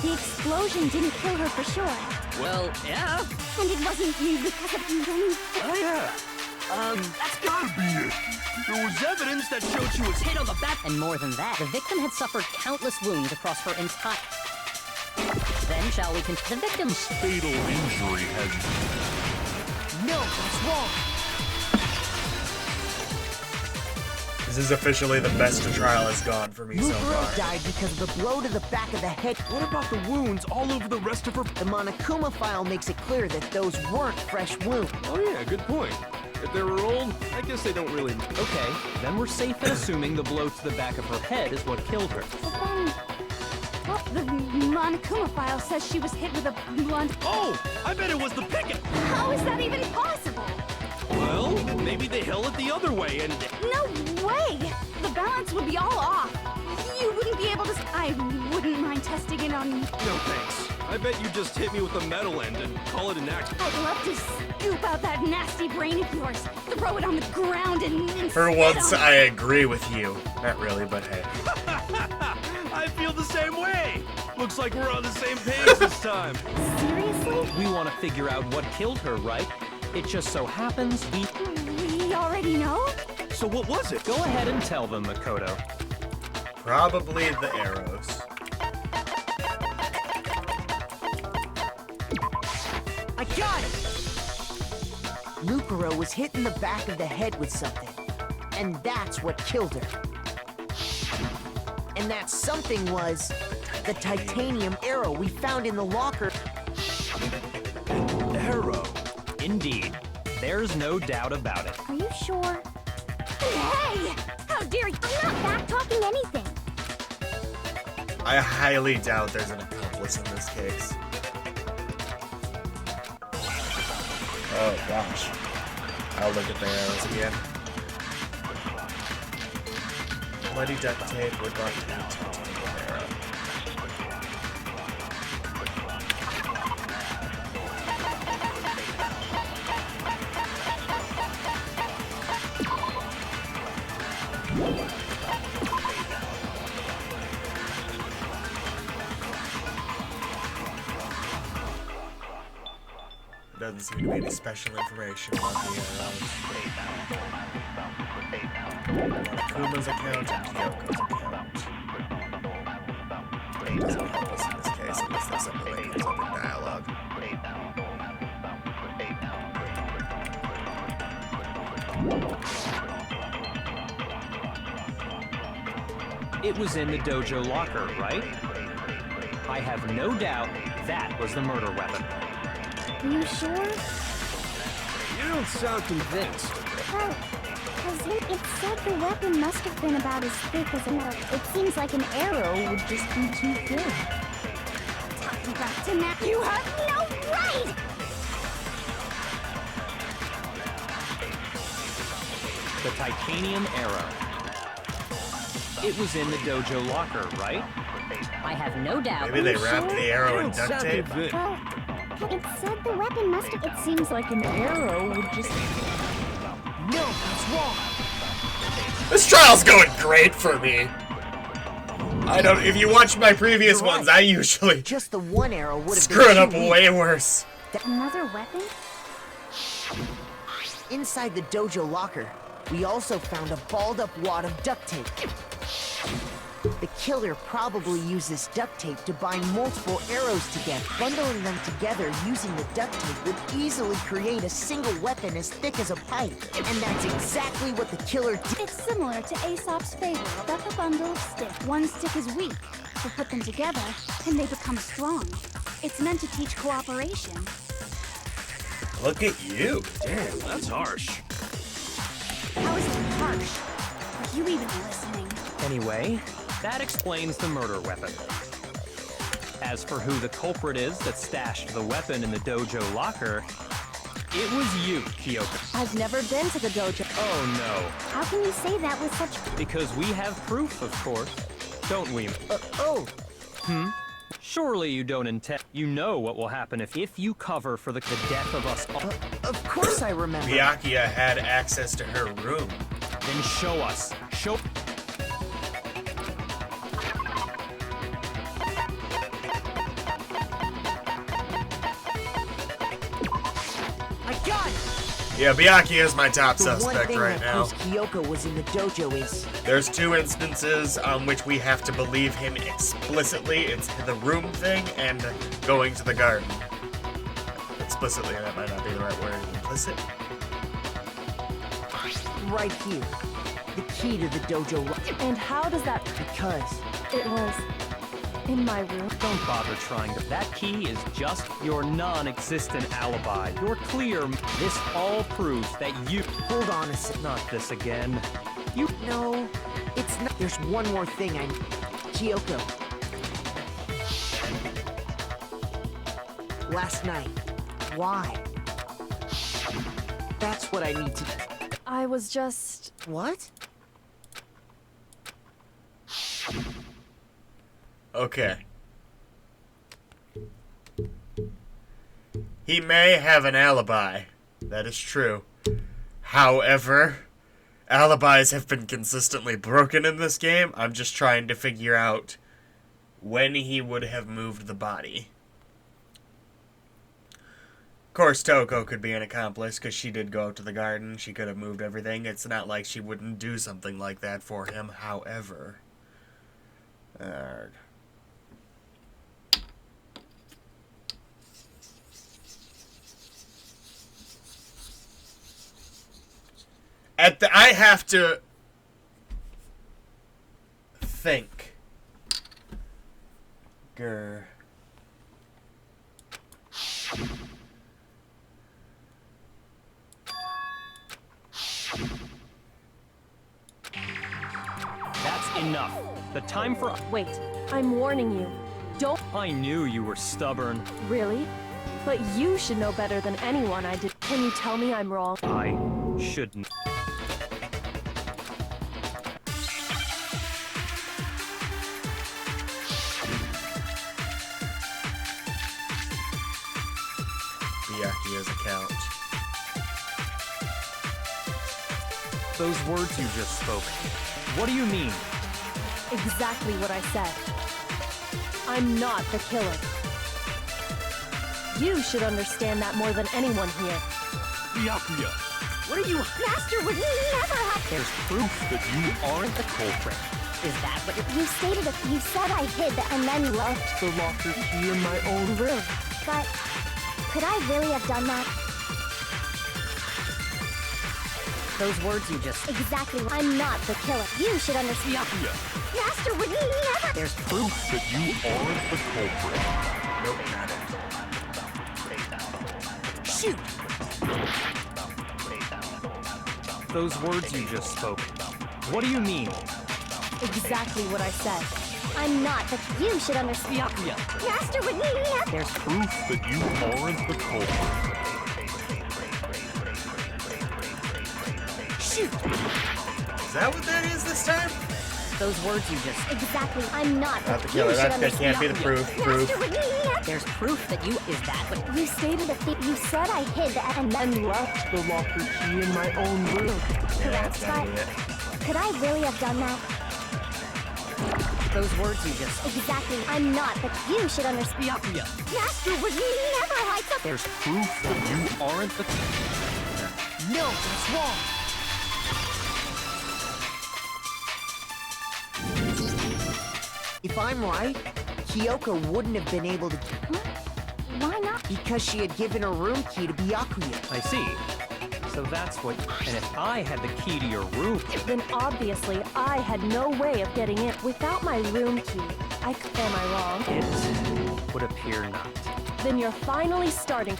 The explosion didn't kill her for sure. Well, yeah. And it wasn't because of anything. Oh yeah. That's gotta be it. There was evidence that showed she was Hit on the back. And more than that, the victim had suffered countless wounds across her entire... Then shall we continue? The victim's fatal injury has... No, that's wrong. This is officially the best the trial has gone for me so Mukuro far. died because of the blow to the back of the head. What about the wounds all over the rest of her... The Monokuma file makes it clear that those weren't fresh wounds. Oh yeah, good point. If they were old, I guess they don't really... Okay, then we're safe in assuming the blow to the back of her head is what killed her. But then... Well, the Monokuma file says she was hit with a blunt... Oh! I bet it was the picket! How is that even possible? Well, maybe they held it the other way and... No way! The balance would be all off. You wouldn't be able to... I wouldn't mind testing it on... No thanks. I bet you just hit me with the metal end and call it an act. I'd love to scoop out that nasty brain of yours, throw it on the ground, and For spit once, on it. I agree with you. Not really, but hey. I feel the same way. Looks like we're on the same page this time. Seriously? We want to figure out what killed her, right? It just so happens We already know? So what was it? Go ahead and tell them, Makoto. Probably the arrows. I got it! Lucaro was hit in the back of the head with something. And that's what killed her. And that something was the titanium arrow we found in the locker. Arrow. Indeed. There's no doubt about it. Are you sure? Hey! How dare you! I'm not back-talking anything. I highly doubt there's an accomplice in this case. Oh gosh. I'll look at the arrows again. Bloody duct tape would not be a titanium arrow. Doesn't seem to be any special information on the Kuma's account and Kyoko's account. It doesn't help us in this case unless there's something that comes up in dialogue. It was in the dojo locker, right? I have no doubt that was the murder weapon. Are you sure? You don't sound convinced. Well, because it said the weapon must have been about as thick as a metal. It seems like an arrow would just be too thin. Talking back to now. You have no right! The titanium arrow. It was in the dojo locker, right? I have no doubt. Maybe they wrapped the arrow You in don't duct sound tape. convinced. Well, it said the weapon must have... It seems like an arrow would just... No, that's wrong. This trial's going great for me. I don't. If you watch my previous You're right. ones, I usually Just the one arrow would have screw it been up too weak. way worse. Another weapon? Inside the dojo locker, we also found a balled-up wad of duct tape. The killer probably used this duct tape to bind multiple arrows together. Bundling them together using the duct tape would easily create a single weapon as thick as a pipe. And that's exactly what the killer did. It's similar to Aesop's fable about the bundle of sticks. One stick is weak, but put them together, and they become strong. It's meant to teach cooperation. Look at you. Damn, that's harsh. How is it harsh? Are you even listening? Anyway, that explains the murder weapon. As for who the culprit is that stashed the weapon in the dojo locker, it was you, Kyoko. I've never been to the dojo. Oh no. How can you say that with such... Because we have proof, of course. Don't we? Oh, Surely you don't intend... You know what will happen if you cover for the death of us all. of course I remember. Byakuya had access to her room. Then show us. Show... I got it! Yeah, Byakuya is my top The one suspect thing right that now. proves Kyoko was in the dojo is There's two instances on which we have to believe him explicitly. It's the room thing and going to the garden. Explicitly, that might not be the right word. Implicit? right here. The key to the dojo And how does that... because It was in my room. Don't bother trying to... That key is just your non-existent alibi. You're clear. This all proves that you... hold on a sec. Not this again. No, it's not. There's one more thing I need. Kyoko. Last night. Why? That's what I need to... I was just... What? Okay. He may have an alibi. That is true. However, alibis have been consistently broken in this game. I'm just trying to figure out when he would have moved the body. Of course, Toko could be an accomplice because she did go out to the garden. She could have moved everything. It's not like she wouldn't do something like that for him. However, I have to think. Grr. That's enough. The time for... Wait, I'm warning you. Don't... I knew you were stubborn. Really? But you should know better than anyone I did. Can you tell me I'm wrong? I shouldn't. Byakuya's account. Those words you just spoke. What do you mean? Exactly what I said. I'm not the killer. You should understand that more than anyone here. Byakuya, What are you? Master would never have. There's proof that you aren't the culprit. Is that what You stated it. You said I hid and then left the locker key in my own the room. But could I really have done that? those words you just... Exactly. I'm not the killer. You should understand. Byakuya, Master would never. There's proof that you aren't the culprit. Shoot! Those words you just spoke. What do you mean? Exactly what I said. I'm not the. You should understand. Byakuya. Master would never. There's Proof that you aren't the culprit. Shoot! Is that what that is this time? those words you just... Exactly. I'm not the. Not the killer. You should That can't be the proof. Proof. Master would never. There's proof that you... Is that what... You stated it. You said I hid and then left. The locker key in my own room. Correct. But could I really have done that? Those words you just... Exactly. I'm not the. You should understand. Byakuya. Master would never hide something. There's proof that you aren't the... No, that's wrong. If I'm right, Kyoko wouldn't have been able to... Why not? Because she had given her room key to Byakuya. I see. So that's what... And if I had the key to your room... Then obviously I had no way of getting in. Without my room key, am I wrong? It would appear not. Then you're finally starting.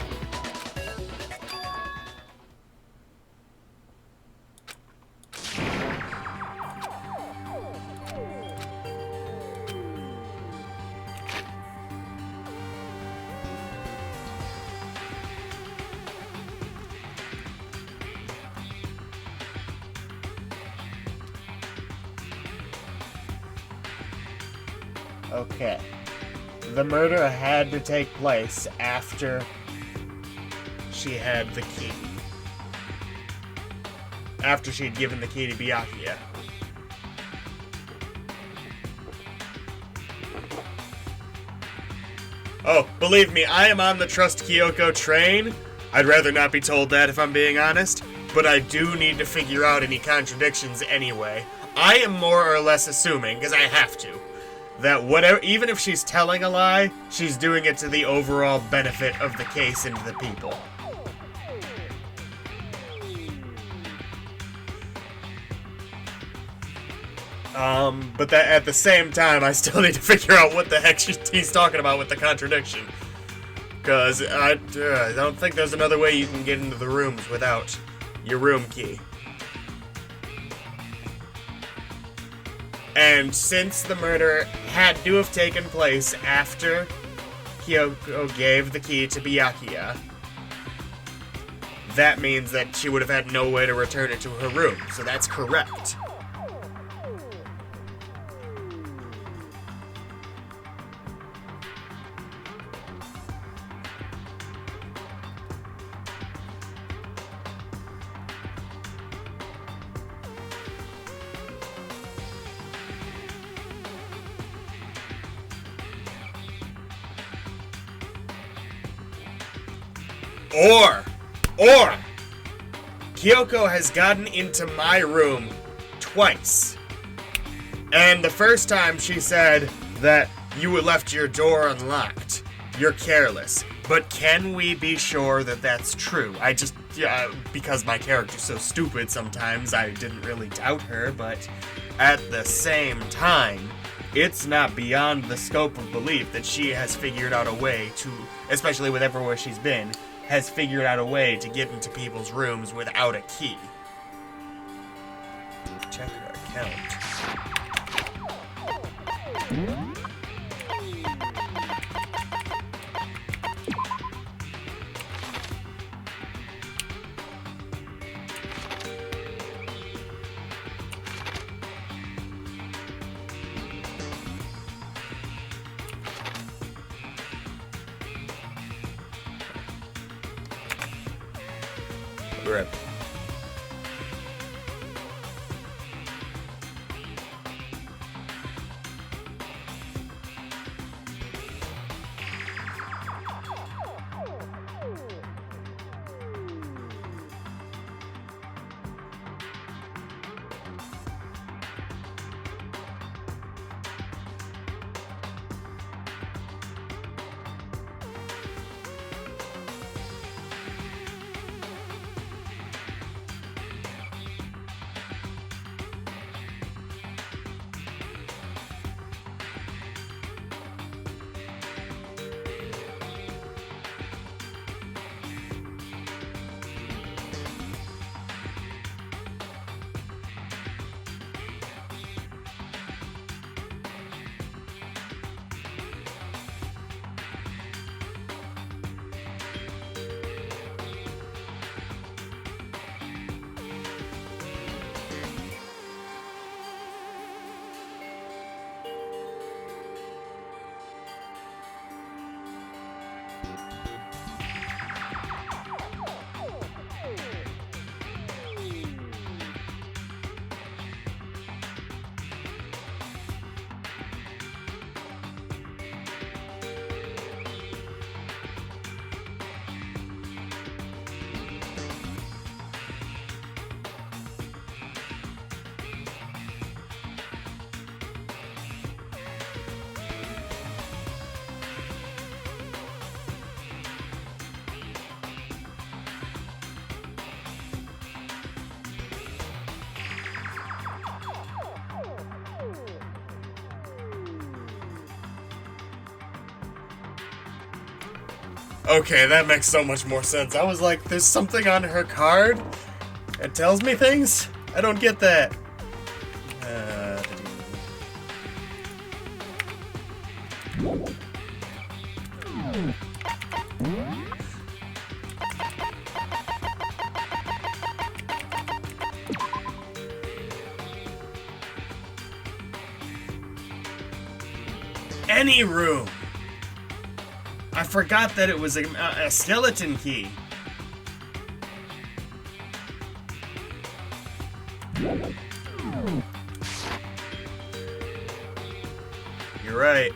Okay. The murder had to take place after she had the key. After she had given the key to Byakuya. Oh, believe me, I am on the Trust Kyoko train. I'd rather not be told that if I'm being honest, but I do need to figure out any contradictions anyway. I am more or less assuming, because I have to, that whatever, even if she's telling a lie, she's doing it to the overall benefit of the case and the people. But that at the same time, I still need to figure out what the heck he's talking about with the contradiction. Because I don't think there's another way you can get into the rooms without your room key. And since the murder had to have taken place after Kyoko gave the key to Byakuya, that means that she would have had no way to return it to her room. So that's correct. Or Kyoko has gotten into my room twice. And the first time she said that you had left your door unlocked. You're careless. But can we be sure that that's true? Because my character's so stupid sometimes, I didn't really doubt her, but at the same time, it's not beyond the scope of belief that she has figured out a way to, especially with everywhere she's been, has figured out a way to get into people's rooms without a key. Check her account. Rip. Okay, that makes so much more sense. I was like, there's something on her card? It tells me things? I don't get that. Any room. I forgot that it was a skeleton key. You're right.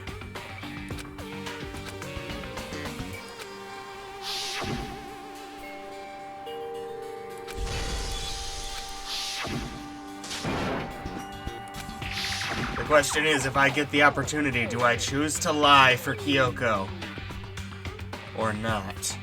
The question is, if I get the opportunity, do I choose to lie for Kyoko? Or not?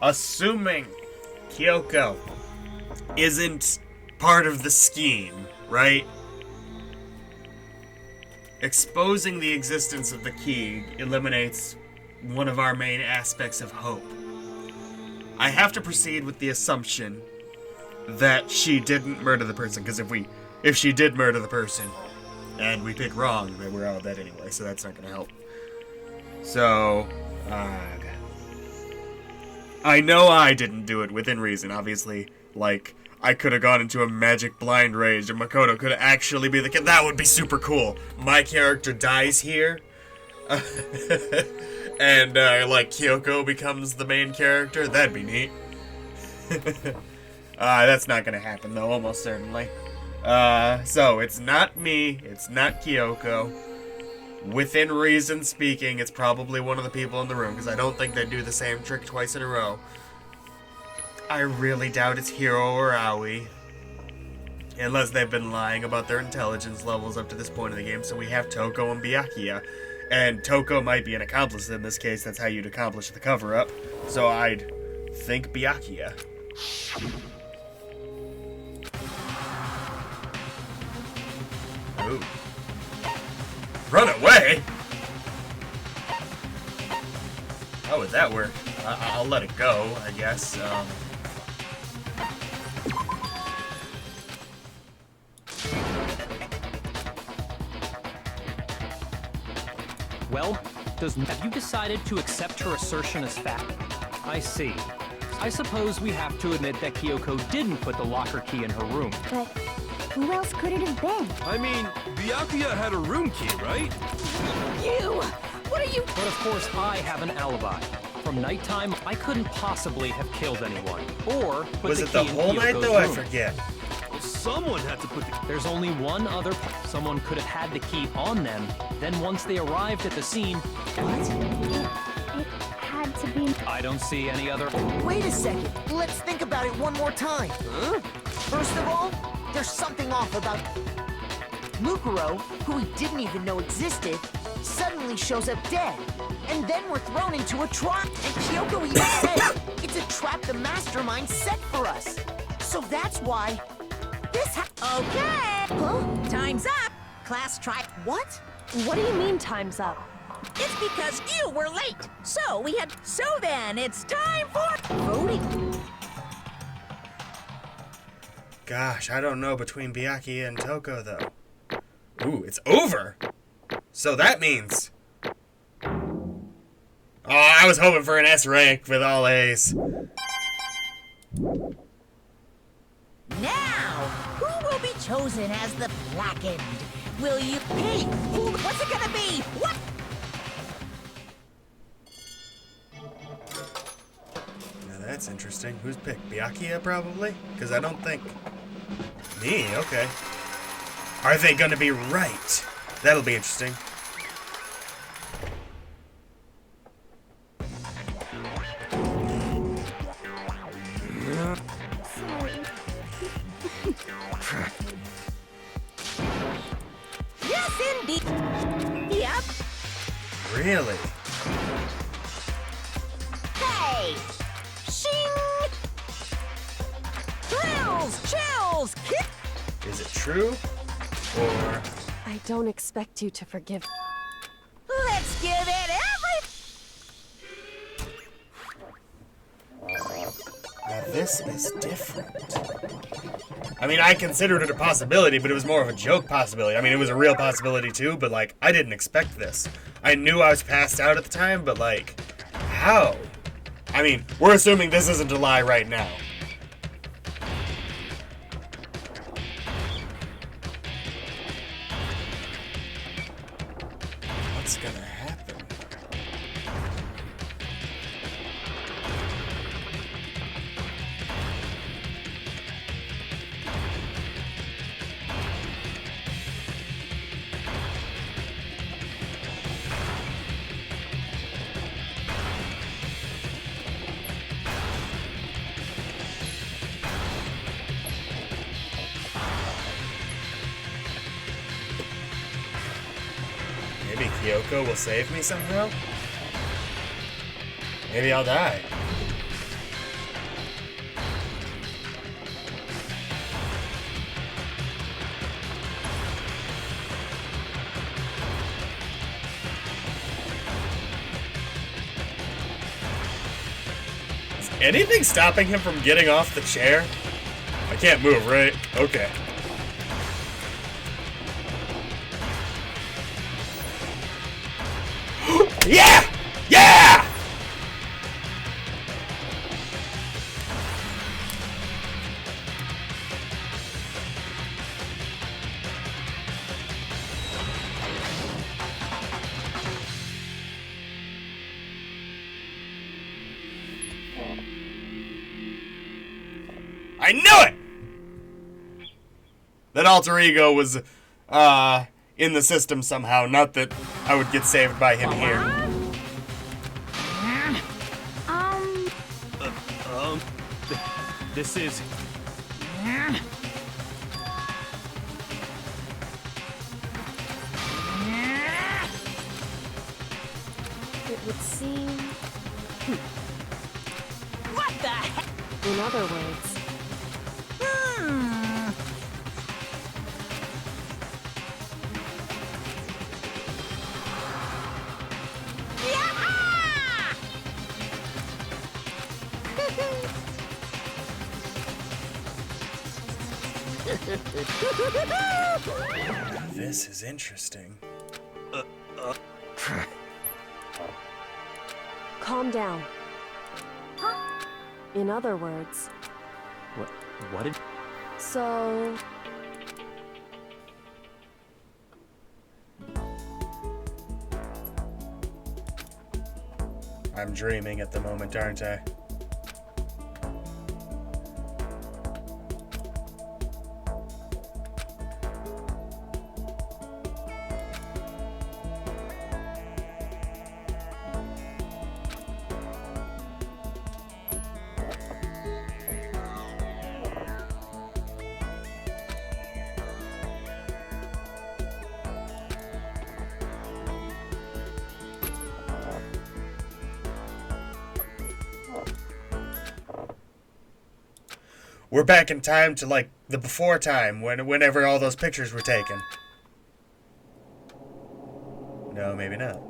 Assuming Kyoko isn't part of the scheme, right? Exposing the existence of the key eliminates one of our main aspects of hope. I have to proceed with the assumption that she didn't murder the person, because if she did murder the person and we pick wrong, then we're all dead anyway, so that's not gonna help. So I know I didn't do it within reason. Obviously, like, I could have gone into a magic blind rage and Makoto could actually be the kid. That would be super cool. My character dies here. And, like, Kyoko becomes the main character. That'd be neat. That's not gonna happen, though, almost certainly. So, it's not me. It's not Kyoko. Within reason speaking, it's probably one of the people in the room, because I don't think they'd do the same trick twice in a row. I really doubt it's Hiro or Aoi. Unless they've been lying about their intelligence levels up to this point in the game, so we have Toko and Byakuya. And Toko might be an accomplice in this case, that's how you'd accomplish the cover-up. So I'd think Byakuya. Ooh. Run away? How would that work? I'll let it go, I guess. Well, have you decided to accept her assertion as fact? I see. I suppose we have to admit that Kyoko didn't put the locker key in her room. But who else could it have been? I mean, Byakuya had a room key, right? You! What are you? But of course, I have an alibi. From nighttime, I couldn't possibly have killed anyone. Or put Was the it key the in whole night, Kyoko's though? I room. forget. Well, someone had to put the... There's only one other... Someone could have had the key on them. Then once they arrived at the scene... It had to be... I don't see any other... Wait a second. Let's think about it one more time. Huh? First of all, there's something off about Mukuro, who we didn't even know existed, suddenly shows up dead. And then we're thrown into a trap. And Kyoko even said it's a trap the mastermind set for us. So that's why this Okay. Huh? Time's up. Class try. What? What do you mean time's up? It's because you were late. So we had. So then, it's time for Voting? Gosh, I don't know between Byakuya and Toko, though. Ooh, it's over! So that means... Oh, I was hoping for an S rank with all A's. Now. Who will be chosen as the blackened? Will you? Hey, what's it gonna be? What? Now that's interesting. Who's picked? Byakuya, probably? Because I don't think... Me? Okay. Are they gonna be right? That'll be interesting. Yes, indeed. Yep. Really? Hey. Shing. Thrills, chills, kick. Is it true? Or... I don't expect you to forgive. Let's give it Now this is different. I mean, I considered it a possibility, but it was more of a joke possibility. I mean, it was a real possibility too, but like, I didn't expect this. I knew I was passed out at the time, but like, how? I mean, we're assuming this isn't a lie right now. What's gonna happen? Maybe Kyoko will save me somehow? Maybe I'll die. Is anything stopping him from getting off the chair? Like, can't move, right? Okay. Yeah! Yeah! I knew it! That alter ego was, in the system somehow. Not that I would get saved by him here. This is... It would seem... What the heck? In other words... This is interesting. Calm down. In other words... What did... So... I'm dreaming at the moment, aren't I? We're back in time to, like, the before time, whenever all those pictures were taken. No, maybe not.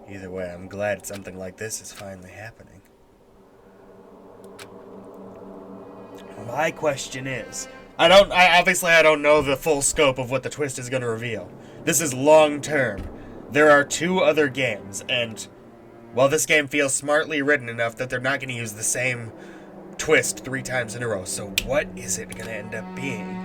Either way, I'm glad something like this is finally happening. My question is, I don't know the full scope of what the twist is going to reveal. This is long term. There are 2 other games, and while this game feels smartly written enough that they're not going to use the same twist 3 times in a row. So what is it gonna end up being?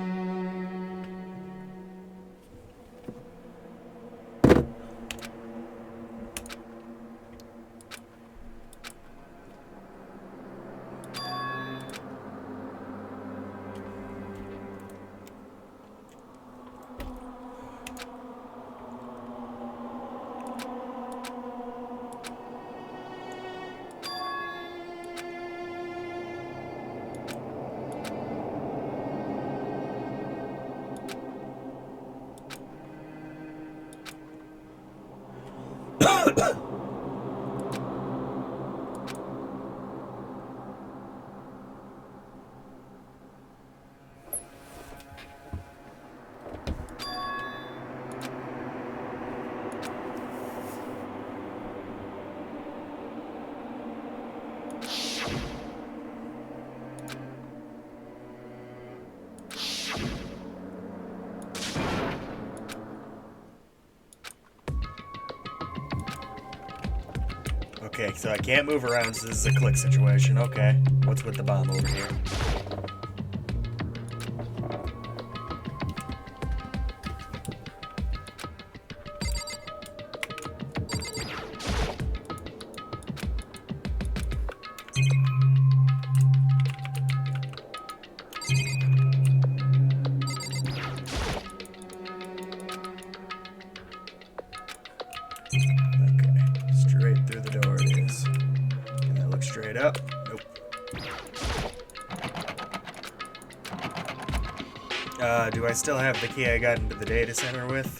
Okay, so I can't move around, so this is a click situation. Okay, what's with the bomb over here? Up. Nope. Do I still have the key I got into the data center with?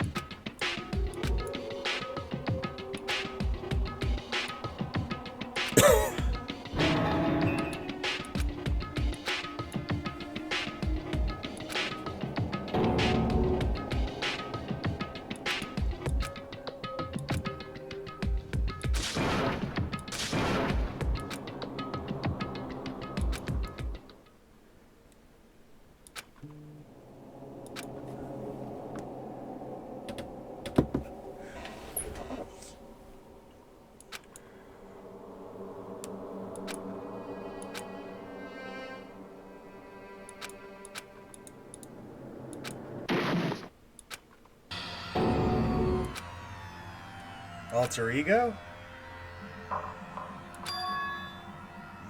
Alter ego?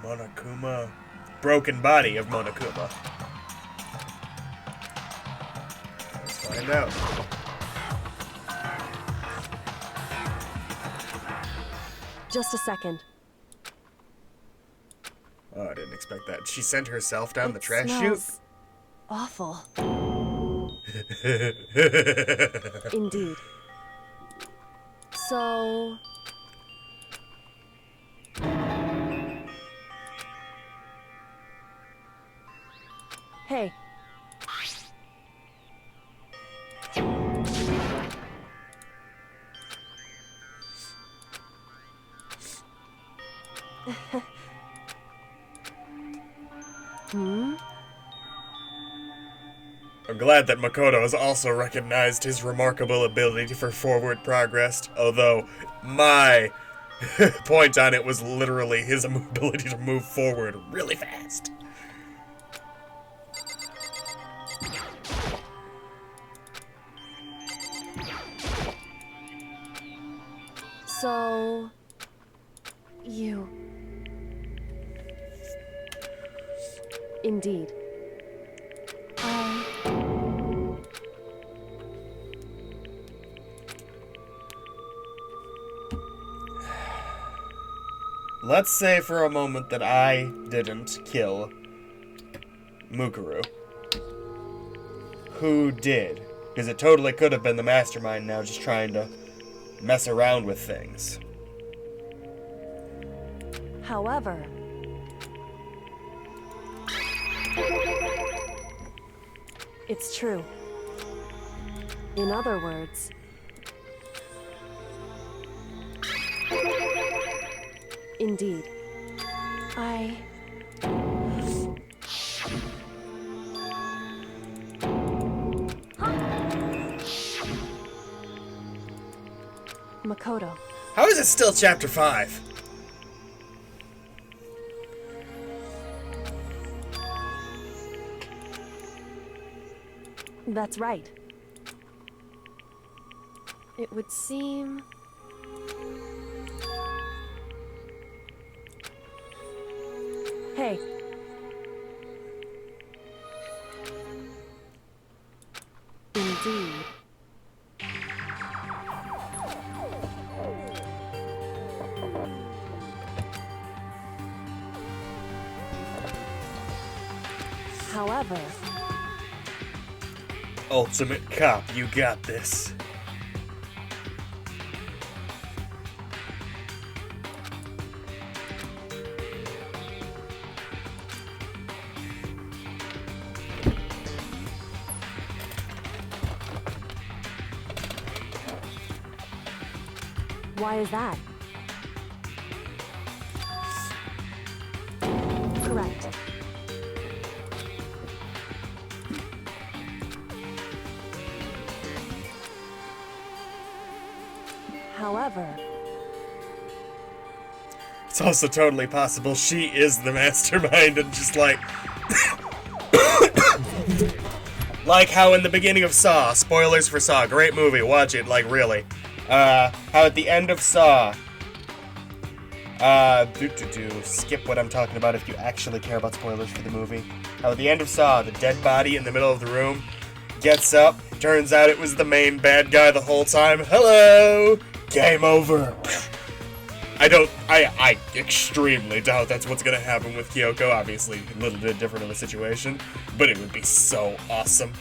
Monokuma. Broken body of Monokuma. Let's find out. Just a second. Oh, I didn't expect that. She sent herself down the It trash chute? smells awful. Indeed. So... Hey. Hmm? I'm glad that Makoto has also recognized his remarkable ability for forward progress, although my point on it was literally his ability to move forward really fast. So... You... Indeed. Let's say for a moment that I didn't kill Mukuru. Who did? Because it totally could have been the mastermind now just trying to mess around with things. However... It's true. In other words... Indeed. Makoto. How is it still chapter 5? That's right. It would seem... Hey. Indeed. However... Ultimate Cop, you got this. Why is that? Correct. However... It's also totally possible she is the mastermind and just like... like how in the beginning of Saw, spoilers for Saw, great movie, watch it, like really. How at the end of Saw... skip what I'm talking about if you actually care about spoilers for the movie. How at the end of Saw, the dead body in the middle of the room gets up, turns out it was the main bad guy the whole time. Hello! Game over. I extremely doubt that's what's gonna happen with Kyoko. Obviously, a little bit different of a situation, but it would be so awesome.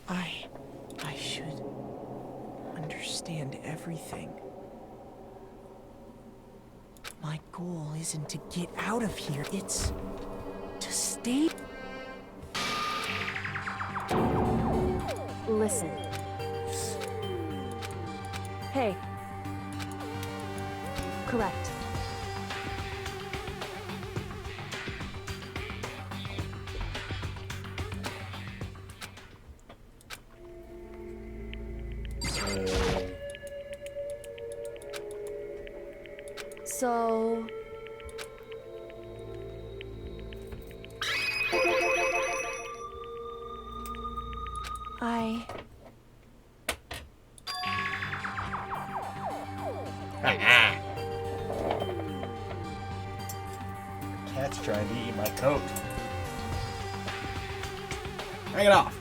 I should understand everything. My goal isn't to get out of here, it's to stay. Listen. Hey. Correct. So... Cat's trying to eat my coat. Hang it off.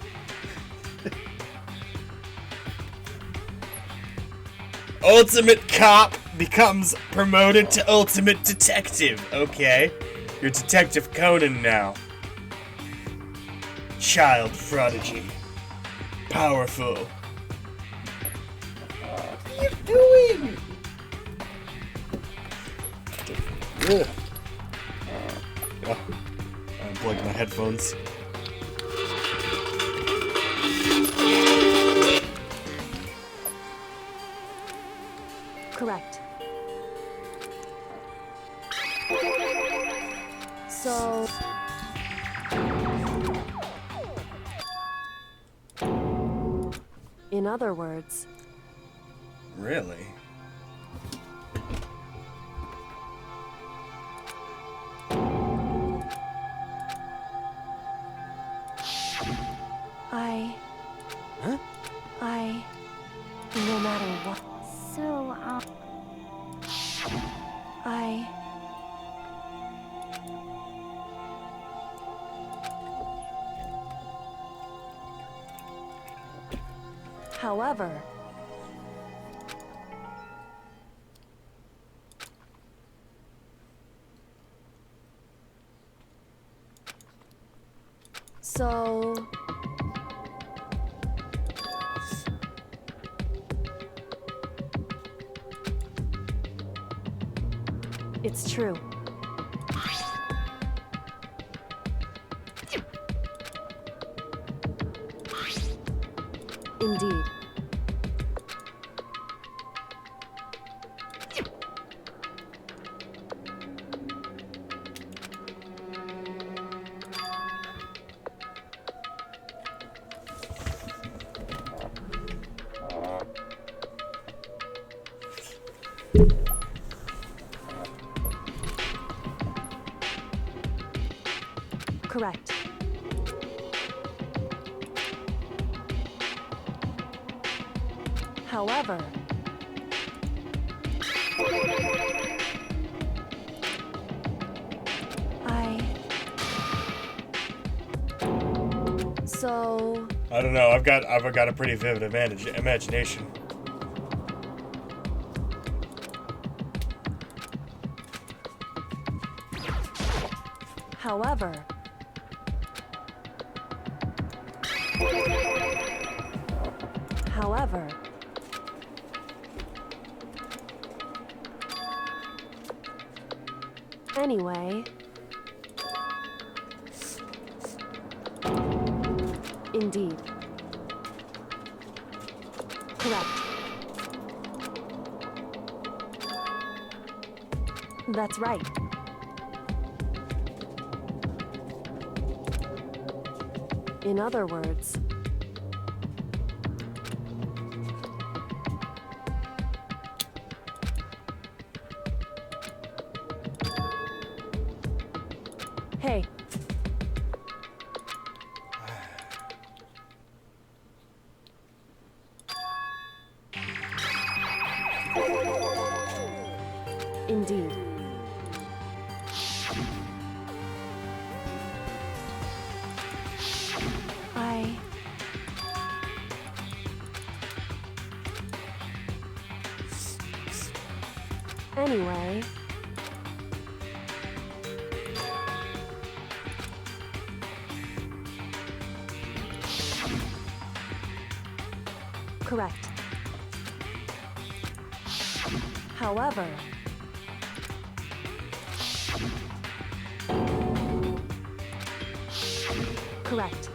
Ultimate Cop becomes promoted to Ultimate Detective. Okay. You're Detective Conan now. Child prodigy. Powerful. What are you doing? Ugh. Oh, I unplugged my headphones. Correct. So... in other words... Really? no matter what... So, However... So... it's true. Indeed. Correct. However... So... I don't know. I've got a pretty vivid imagination. However... However... Anyway... Indeed. Correct. That's right. In other words... Hey. Indeed. Anyway... Correct. However... Correct.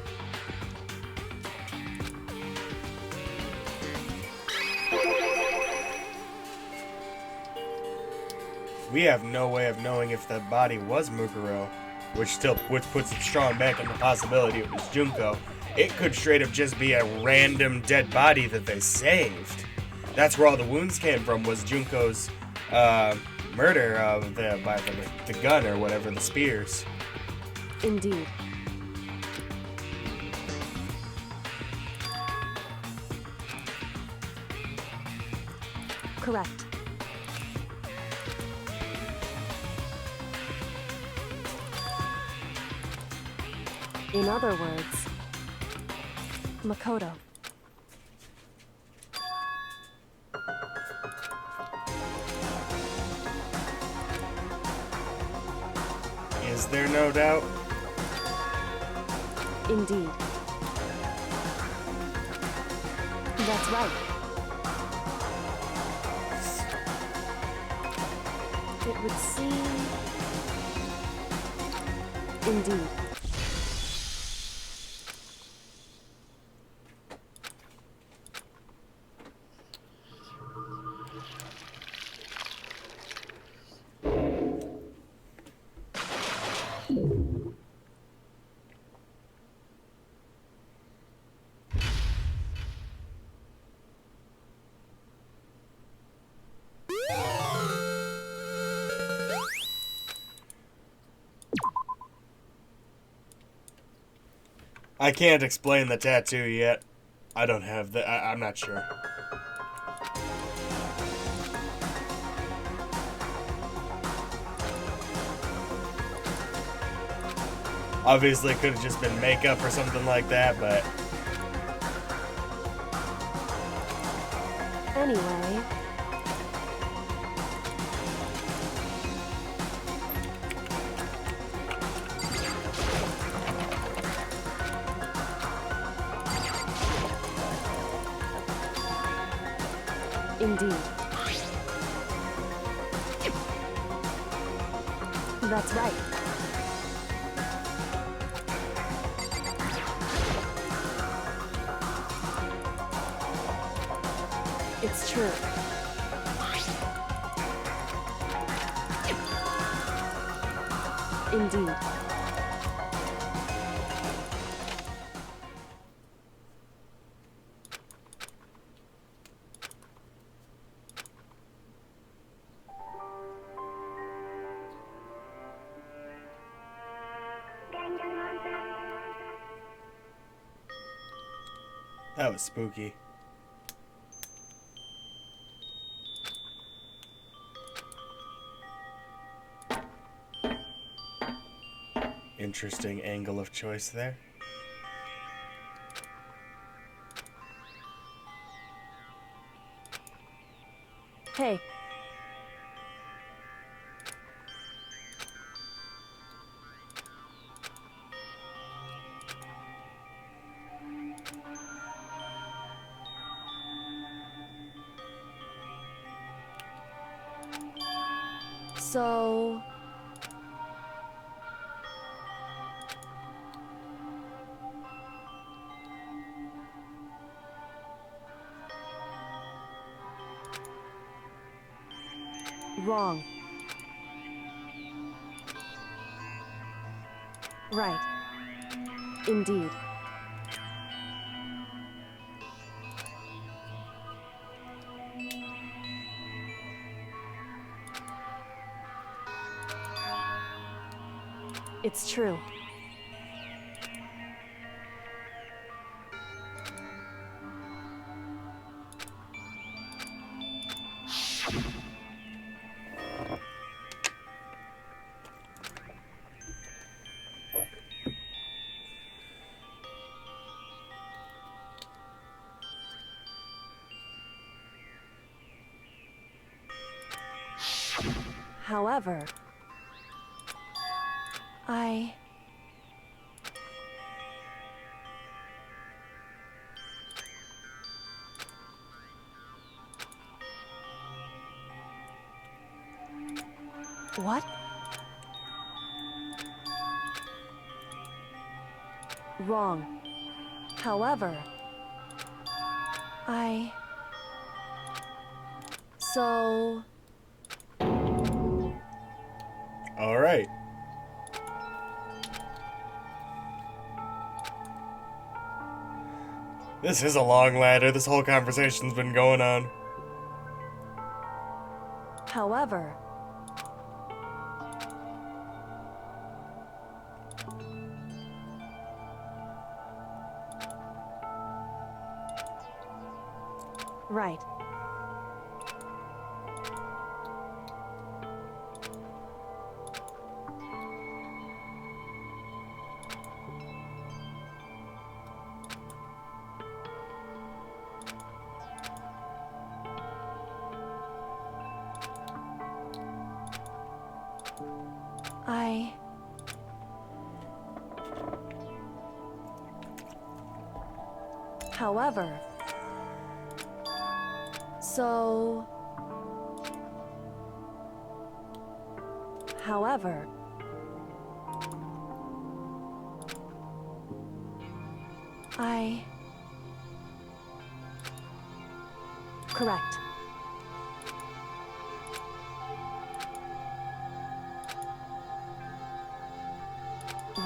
We have no way of knowing if that body was Mukuro, which puts it strong back in the possibility it was Junko. It could straight up just be a random dead body that they saved. That's where all the wounds came from, was Junko's murder by the gun or whatever, the spears. Indeed. correct. In other words, Makoto. Is there no doubt? Indeed. That's right. It would seem... Indeed. I can't explain the tattoo yet. I don't have the... I'm not sure. Obviously, it could have just been makeup or something like that, but... Anyway... Indeed. That's right. It's true. Indeed. That was spooky. Interesting angle of choice there. Hey. So... Wrong. Right. Indeed. It's true. However, What? Wrong. However, So... All right. This is a long ladder. This whole conversation's been going on. However... Right. However, however, correct.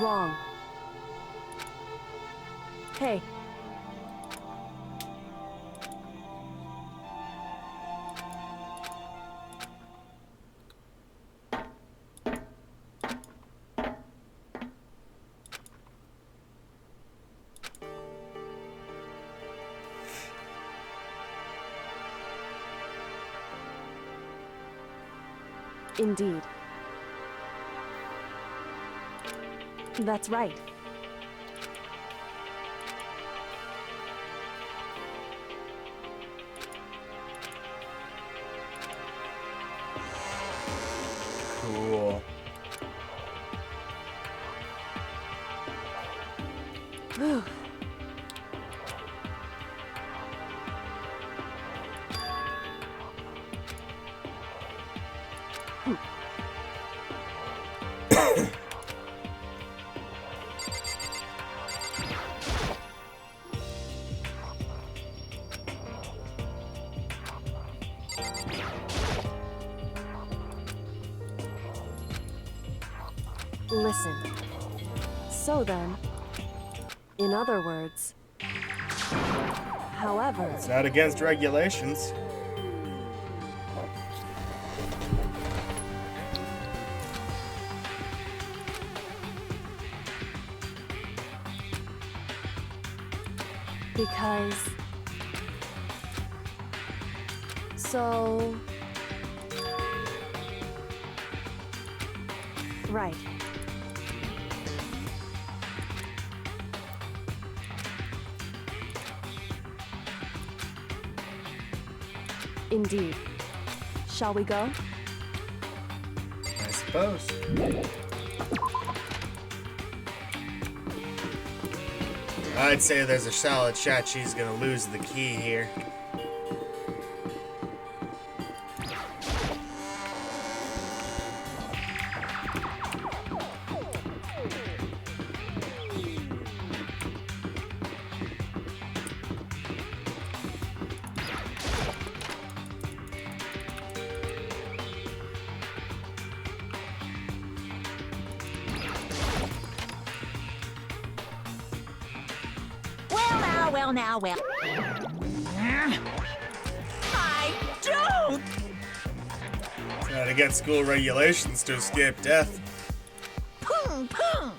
Wrong. Hey. Indeed. That's right. Cool. Whew. Listen. So then, in other words, however, It's not against regulations. because so right. Indeed. Shall we go? I suppose. I'd say there's a solid shot she's gonna lose the key here. Well. I don't! It's not against school regulations to escape death. Pung, pung!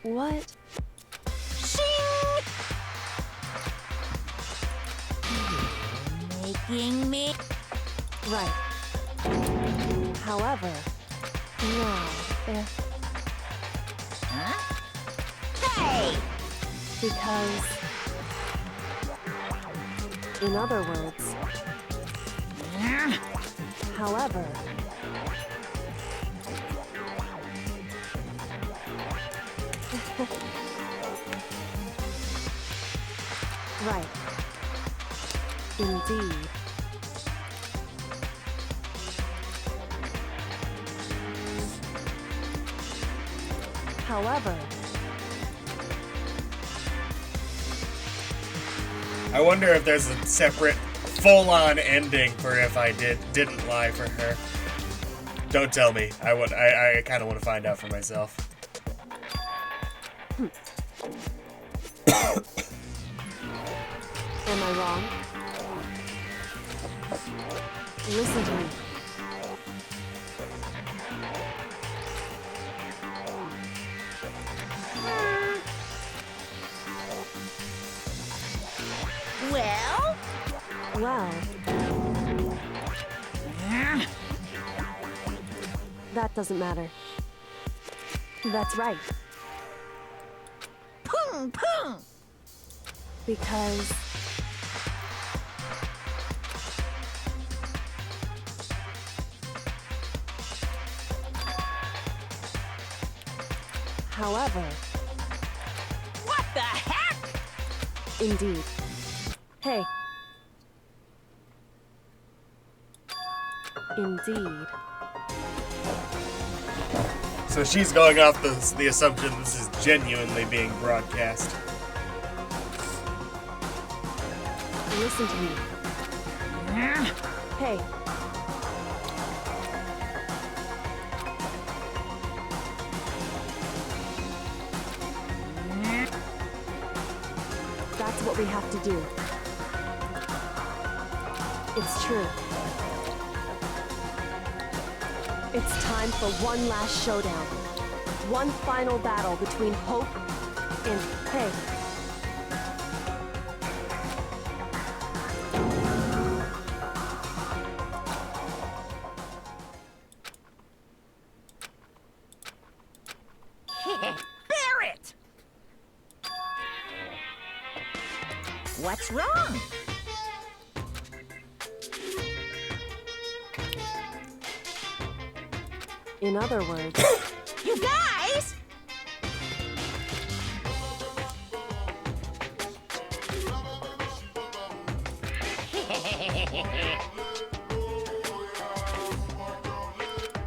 What? Shing! Making me... Right. However, no, there... Huh? Hey! Because... In other words, however, right, indeed. However, I wonder if there's a separate, full-on ending for if I didn't lie for her. Don't tell me. I kind of want to find out for myself. Am I wrong? Listen to me. Well, that doesn't matter. That's right. Pung, pung! Because... However, What the heck? indeed. Hey. Indeed. So she's going off the assumption this is genuinely being broadcast. Listen to me. Hey. That's what we have to do. It's true. It's time for one last showdown. One final battle between hope and hey. Barrett! What's wrong? In other words, You guys!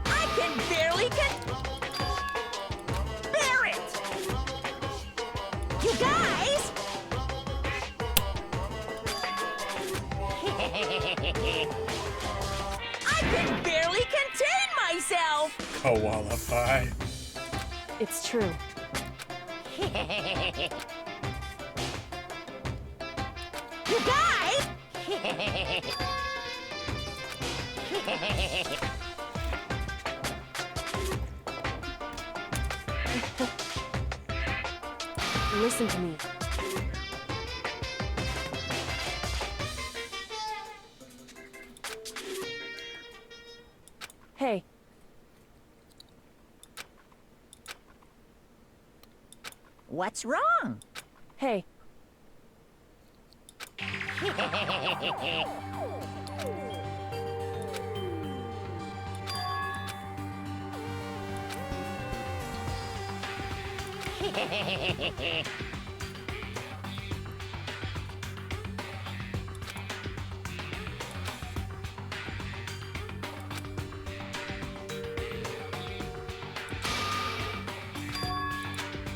I can barely Barrett! You guys! I can barely contain myself! Qualify. it's true. You guys! Listen to me. Hey. What's wrong? Hey.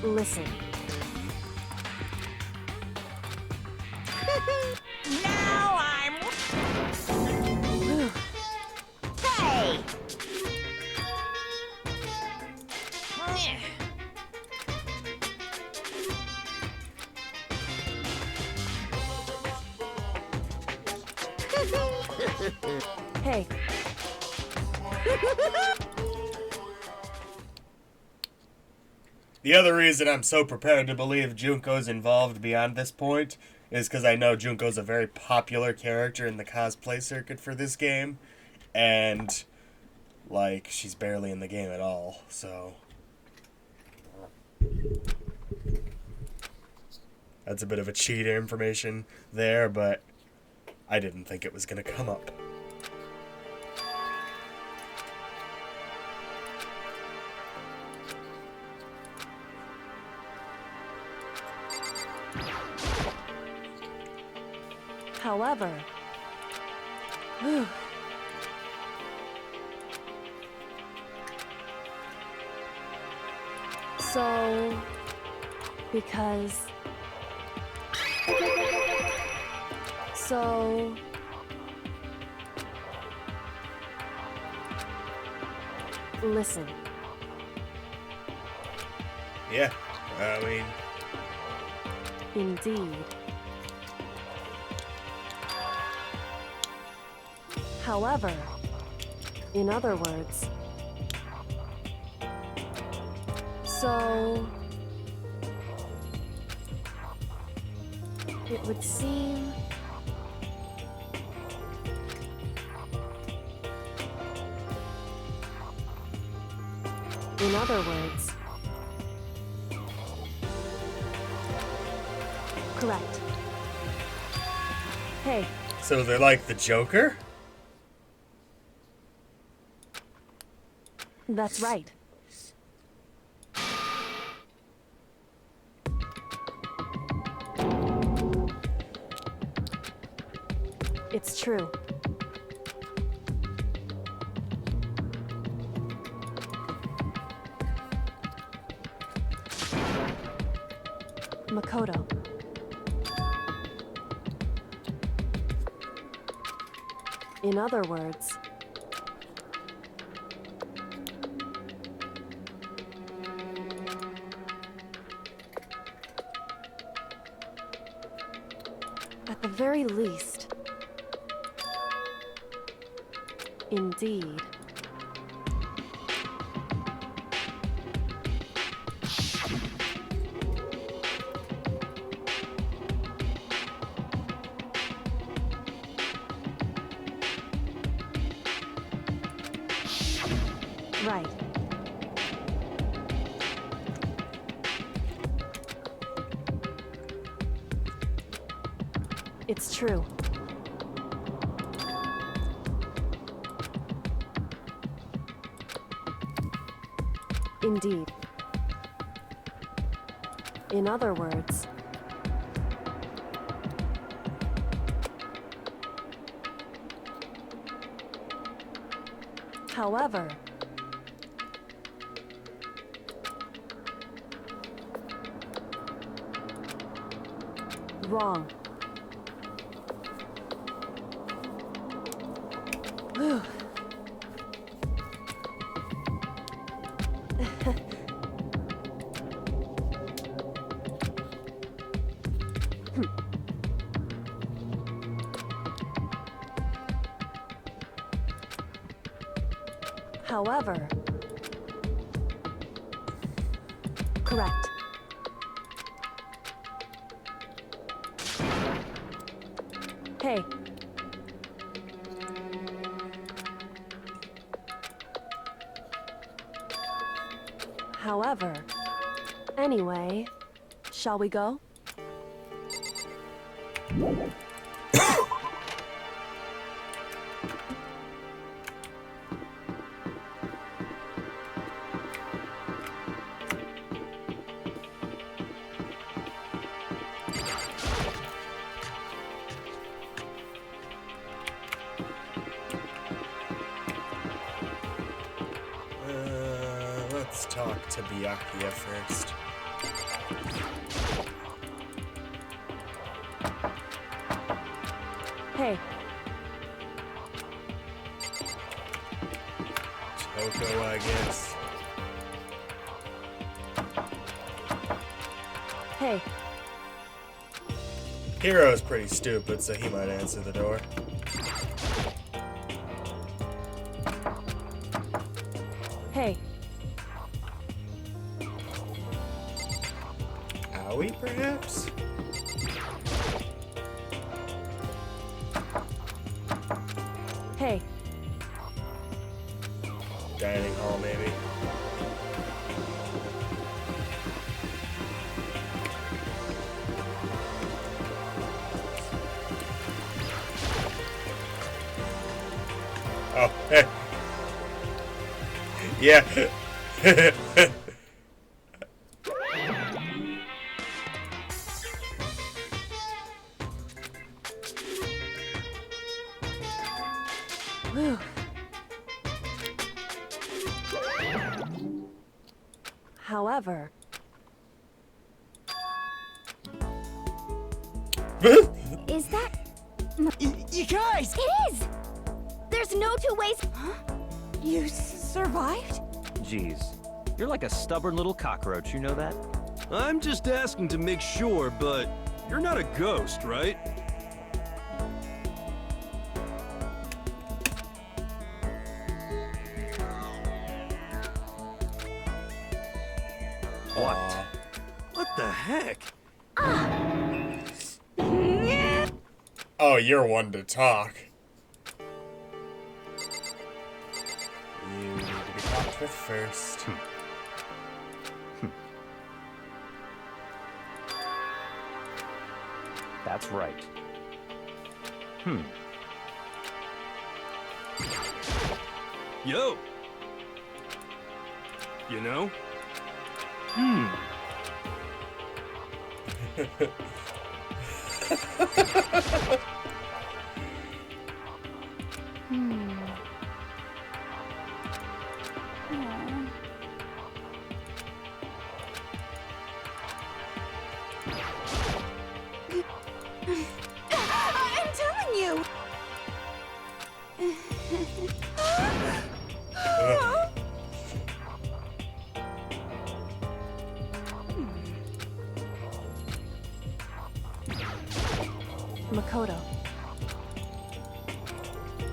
Listen. Now I'm... Hey! Hey. The other reason I'm so prepared to believe Junko's involved beyond this point is because I know Junko's a very popular character in the cosplay circuit for this game, and, like, she's barely in the game at all, so... That's a bit of a cheater information there, but I didn't think it was going to come up. However, so, because, so, listen. Yeah, I mean... Indeed. However, in other words, so it would seem in other words, correct. Hey, So they're like the Joker? that's right. It's true. Makoto. In other words, at the very least, indeed. Right. It's true. Indeed. In other words, however, wrong. Whew. However, correct. Hey. However, anyway, shall we go? Let's talk to Byakuya first. Hey. Toko, I guess. Hey. Hiro's pretty stupid, so he might answer the door. Hey. Aoi, perhaps? Hey. Dining hall, maybe? Oh, hey. Yeah. Whew. However, Is that... You guys! It is! There's no two ways... You survived? Jeez. You're like a stubborn little cockroach, you know that? I'm just asking to make sure, but you're not a ghost, right? What? What the heck? Oh, you're one to talk. You need to be talked with first. That's right. Yo! You know? I'm telling you! Makoto.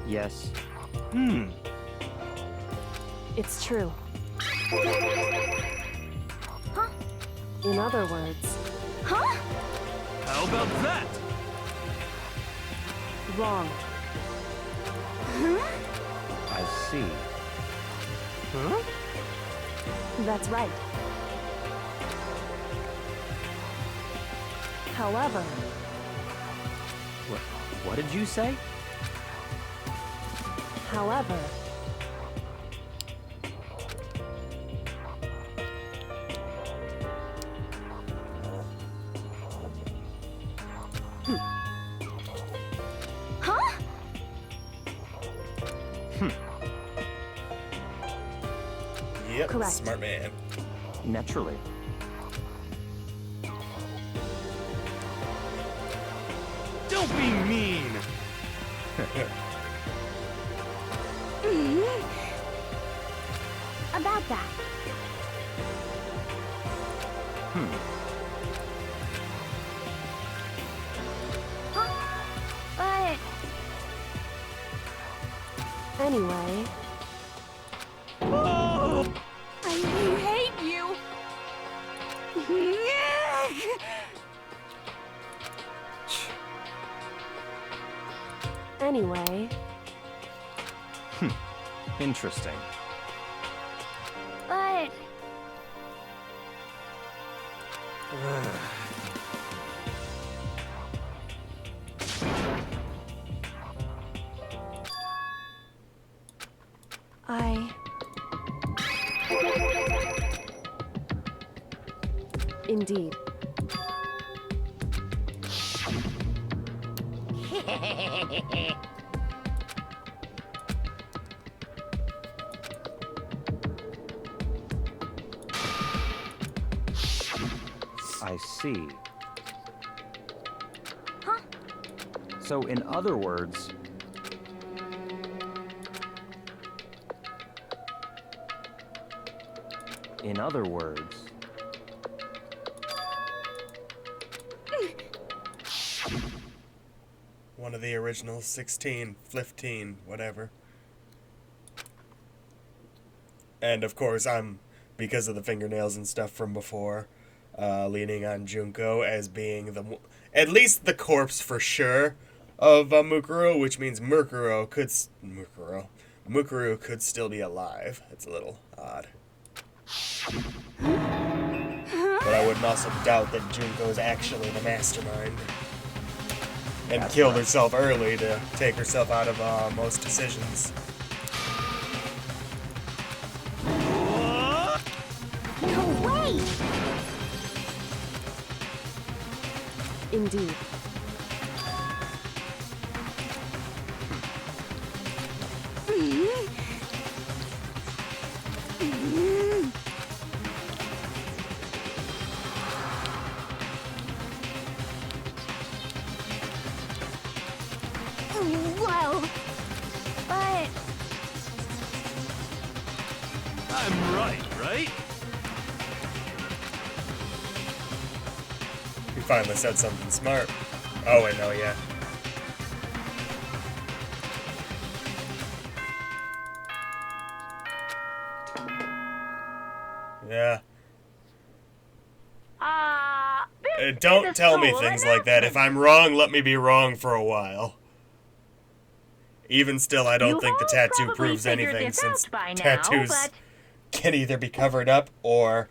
Yes. It's true. Huh? In other words, Huh? How about that? wrong. I see. Huh? That's right. However, What did you say? however, Huh? Yep, Correct. smart man. Naturally. Don't be mean! About that. Huh? But anyway, I hate you! anyway, Interesting. but I... Indeed. I see. Huh? So, in other words, One of the original 16, 15, whatever. And of course, I'm, because of the fingernails and stuff from before, leaning on Junko as being at least the corpse for sure of Mukuro, which means Mukuro could still be alive. It's a little odd. But I wouldn't also doubt that Junko is actually the mastermind. And killed herself early to take herself out of most decisions. no way! Indeed. Well, but I'm right? You finally said something smart. Oh, I know, yeah. Yeah. Don't tell me things like that. If I'm wrong, let me be wrong for a while. Even still, I don't You've think the all tattoo probably proves figured anything, this since out by now, tattoos but- can either be covered up or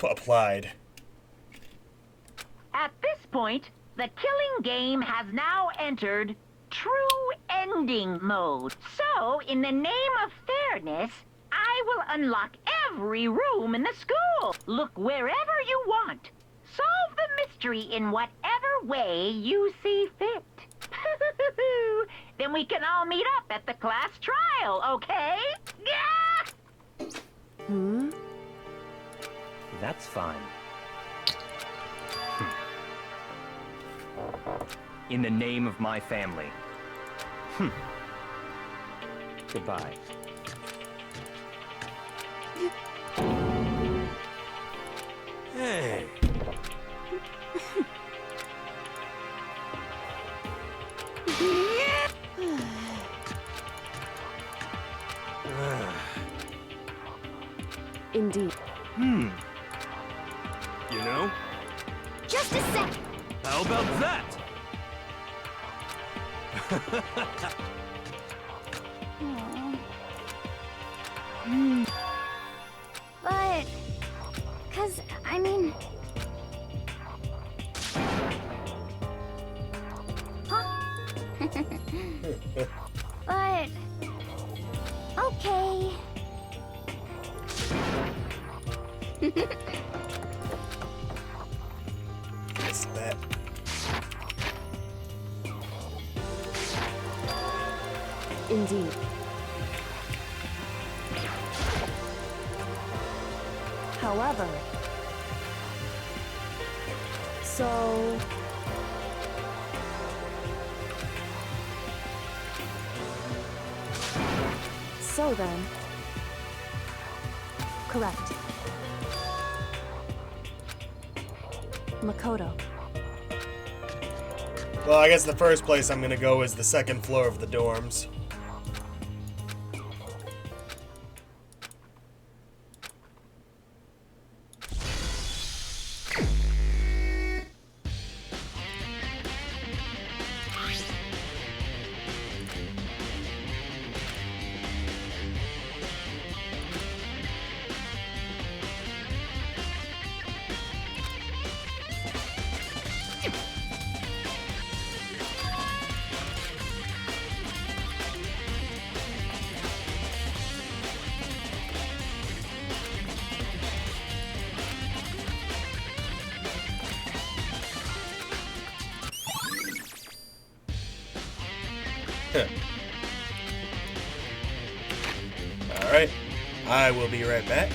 applied. At this point, the killing game has now entered true ending mode. So, in the name of fairness, I will unlock every room in the school. Look wherever you want. Solve the mystery in whatever way you see fit. then we can all meet up at the class trial, okay? Yeah! That's fine. In the name of my family. Goodbye. Hey. Indeed. You know? Just a sec. How about that? But, I mean... Huh? But... Okay. What's that? Indeed. However... So... So then... Correct. Makoto. Well, I guess the first place I'm gonna go is the second floor of the dorms. Alright, I will be right back.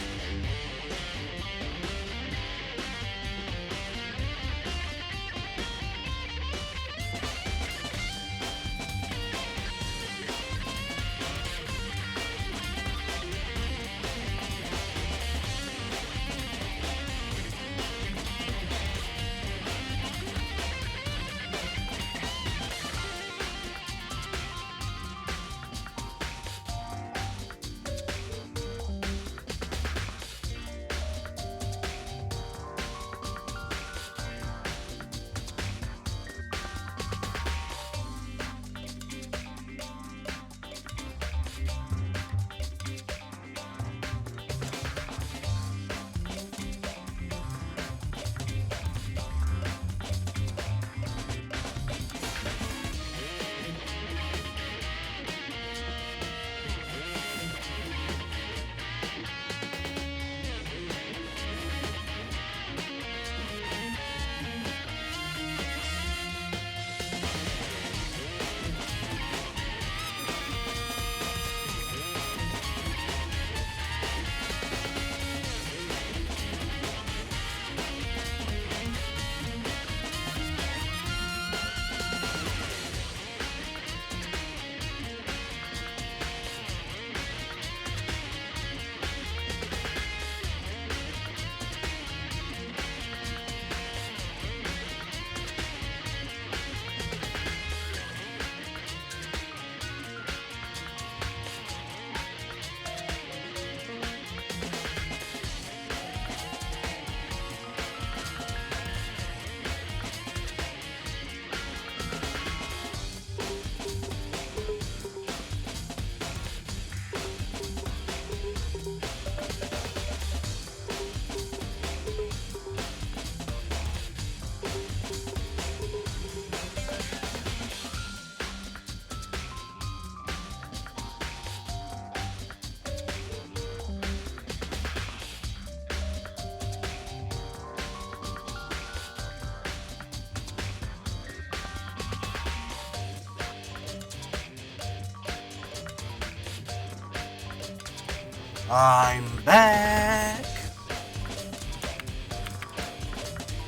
I'm back!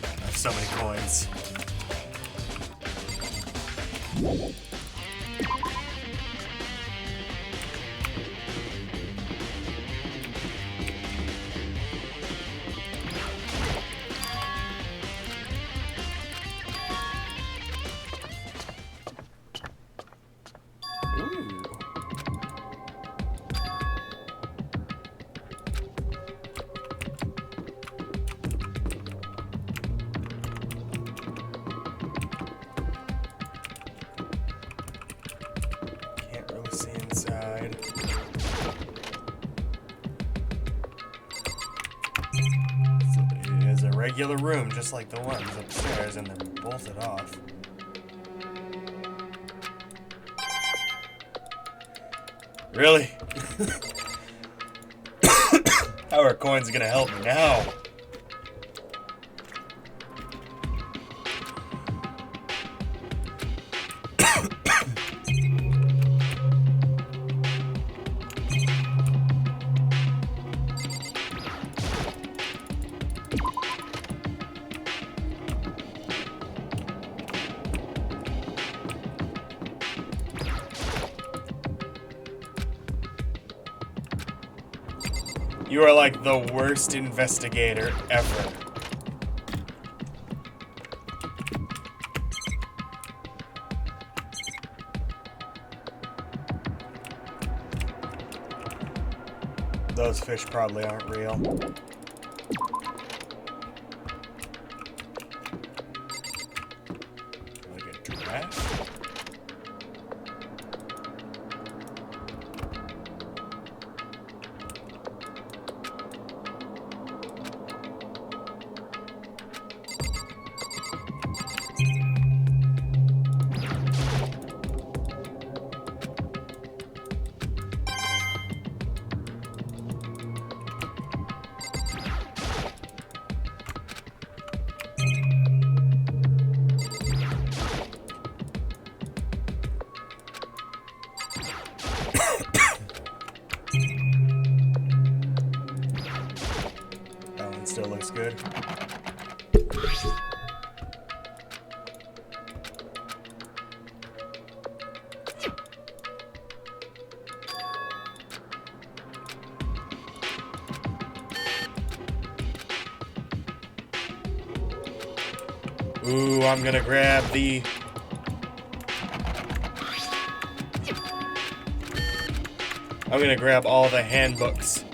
I have so many coins. Can't really see inside. So it is a regular room, just like the ones upstairs, and they're bolted off. Really? How are coins gonna help me now? You are like the worst investigator ever. Those fish probably aren't real. Like a giraffe? That one still looks good. Ooh, I'm gonna grab the... I'm gonna grab all the handbooks.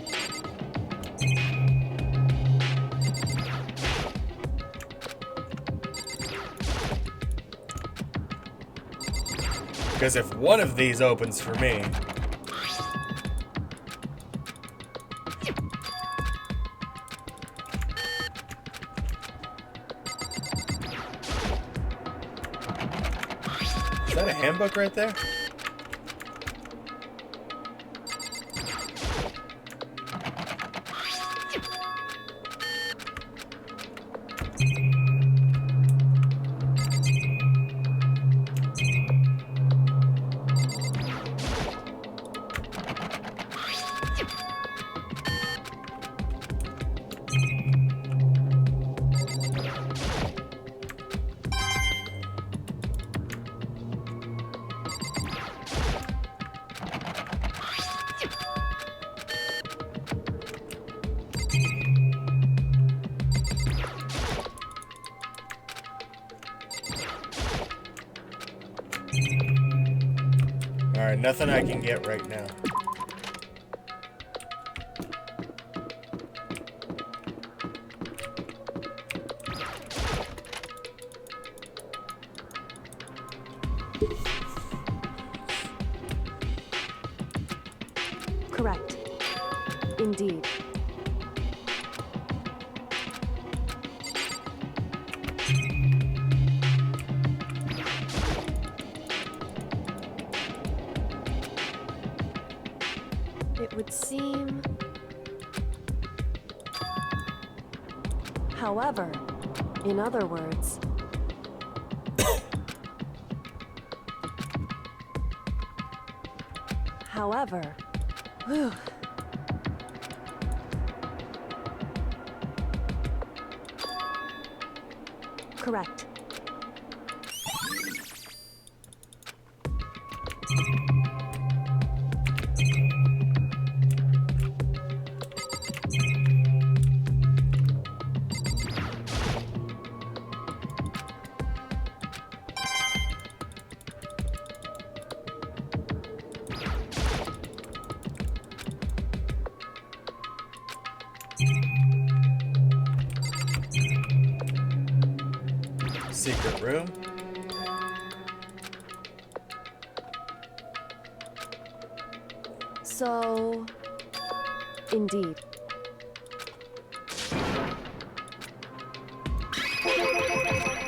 Because if one of these opens for me... Is that a handbook right there? Alright, nothing I can get right now. Correct. Indeed. It would seem... However, in other words... However... Whew. Correct. Secret room. So, indeed.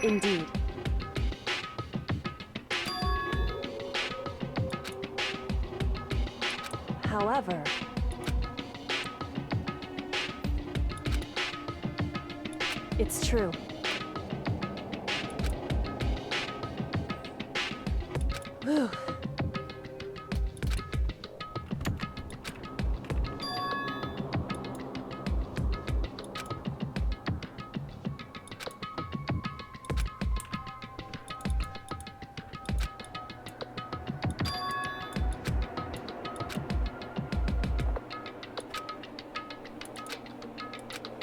Indeed. However, it's true. Whew.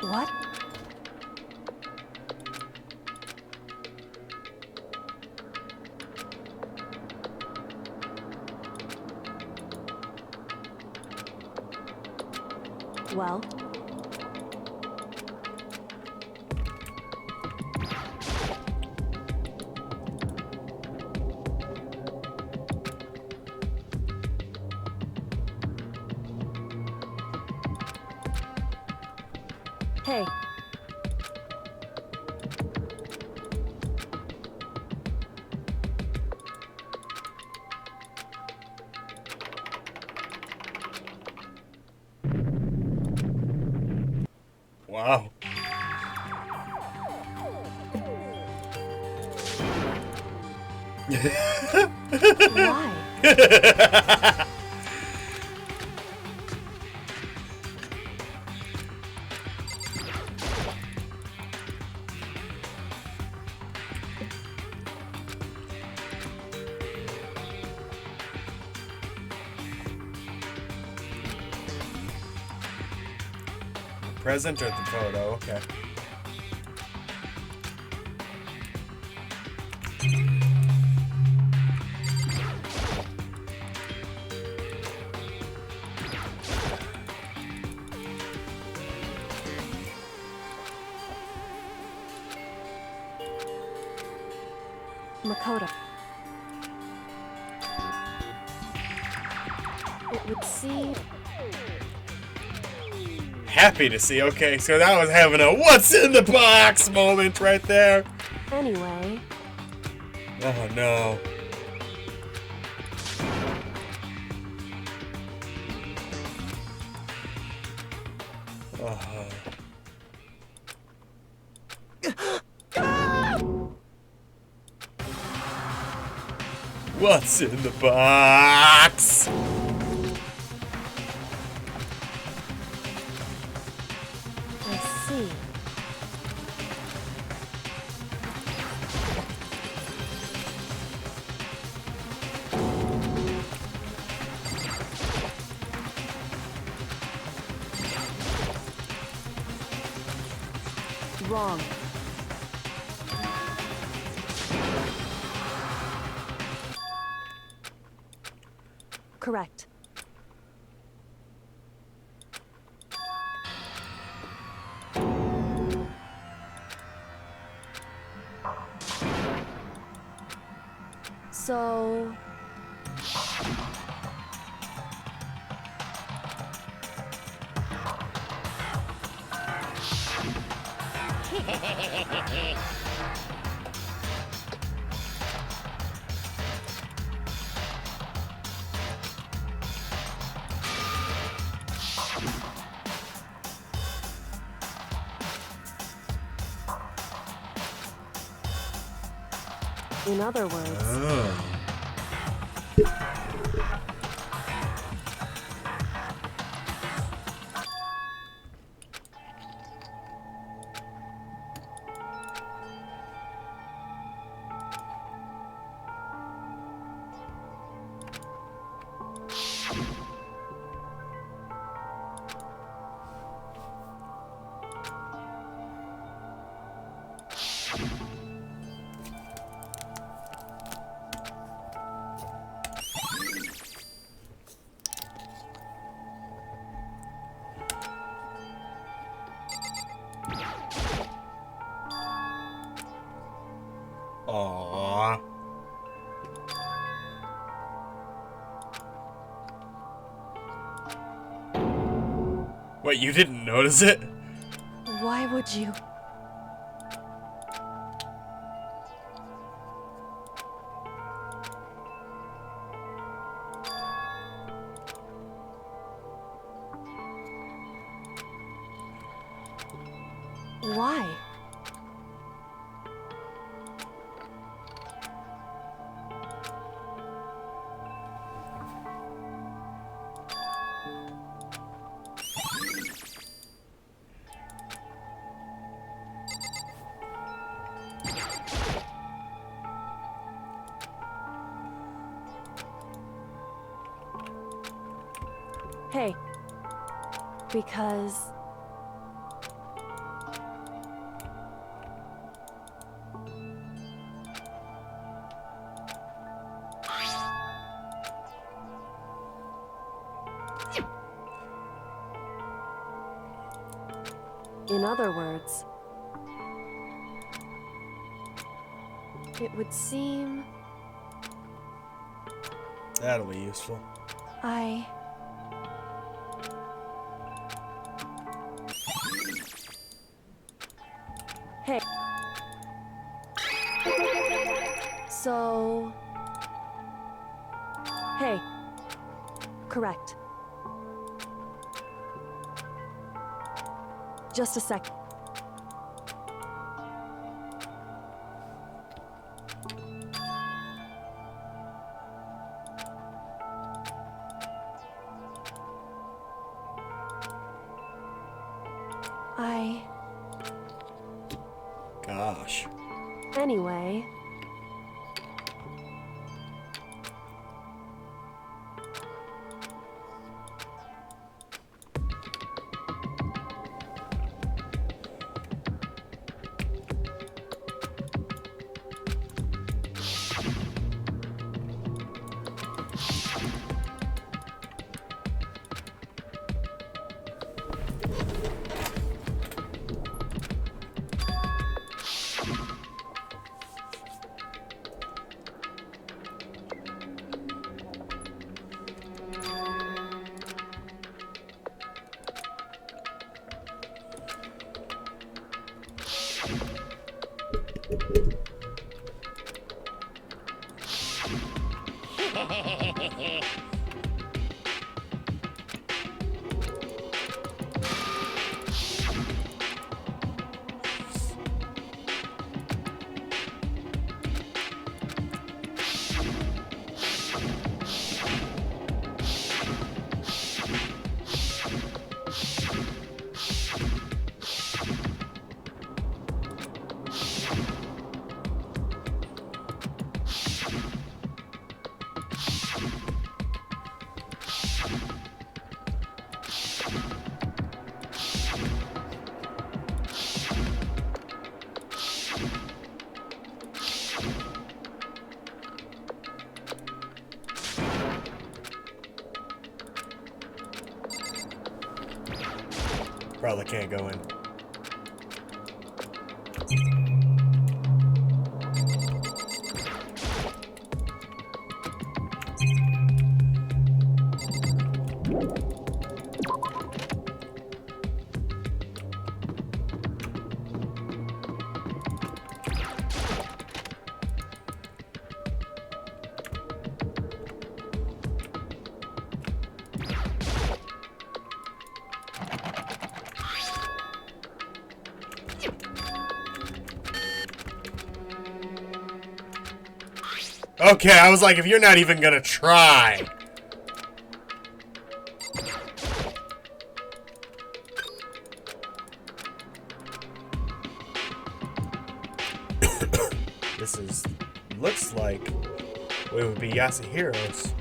What? Well, hey. Wow. Why? Present or the photo? Okay. Makoto. It would seem... Happy to see. Okay, so that was having a what's in the box moment right there. Anyway... Oh no. What's in the box? I see. Wrong. Correct. So... In other words... Aww. Wait, you didn't notice it? Why would you? Why? Hey. Because... In other words, it would seem That'll be useful. I... Hey. So... Hey. Correct. Just a sec. Gosh. Anyway... Probably can't go in. Okay, I was like, if you're not even gonna try. This is... looks like we would be Yasuhiro's.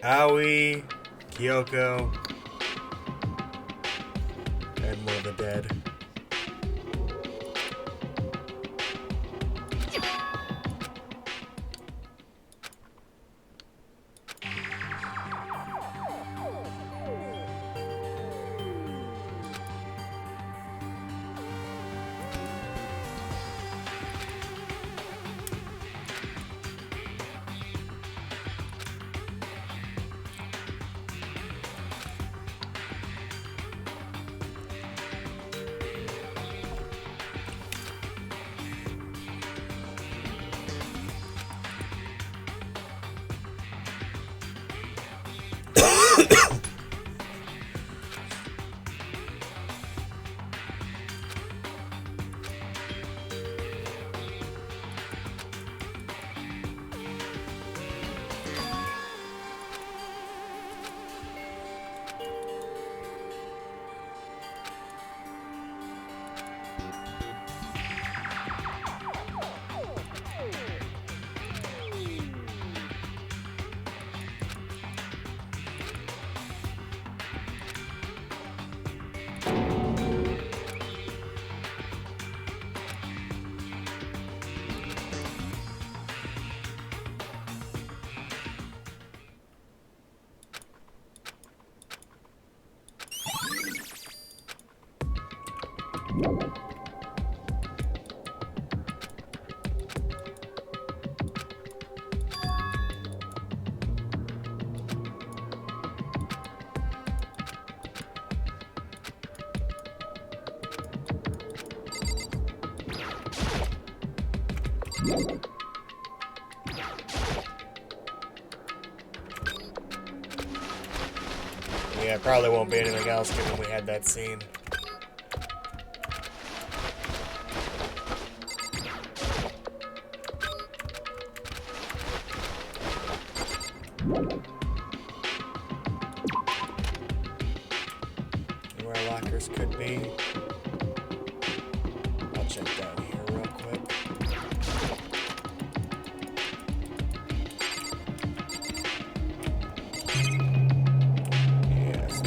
Aoi, Kyoko, and more of the dead. Yeah, probably won't be anything else given we had that scene. Where lockers could be. I'll check down here real quick. Yes.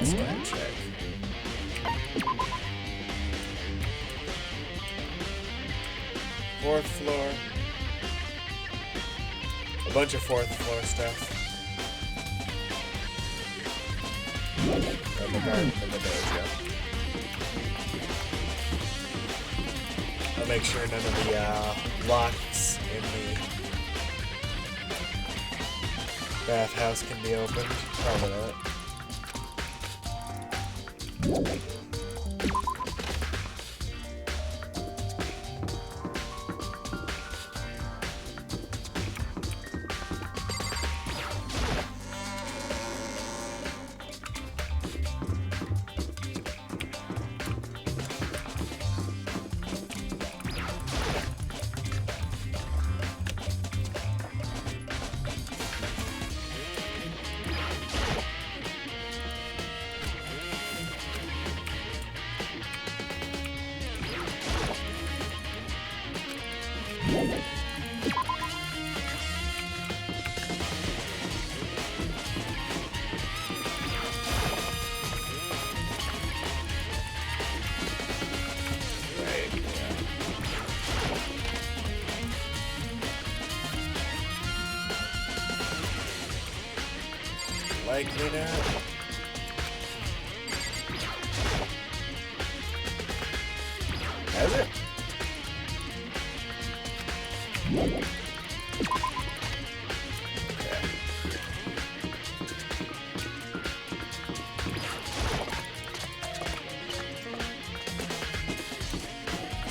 Let's go ahead and check. Fourth floor. A bunch of fourth floor stuff. And the garden and the dojo. I'll make sure none of the locks in the bathhouse can be opened. Probably not. Likely not. Has it?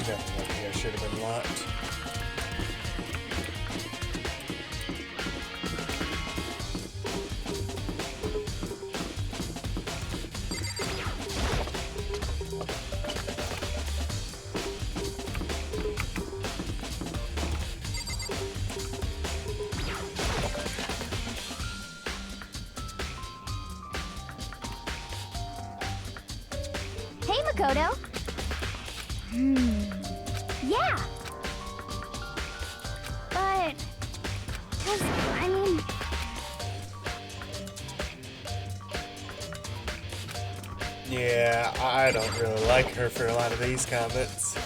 Nothing up here should have been locked. Hey, Makoto. Yeah. But, 'cause, I mean... Yeah, I don't really like her for a lot of these comments.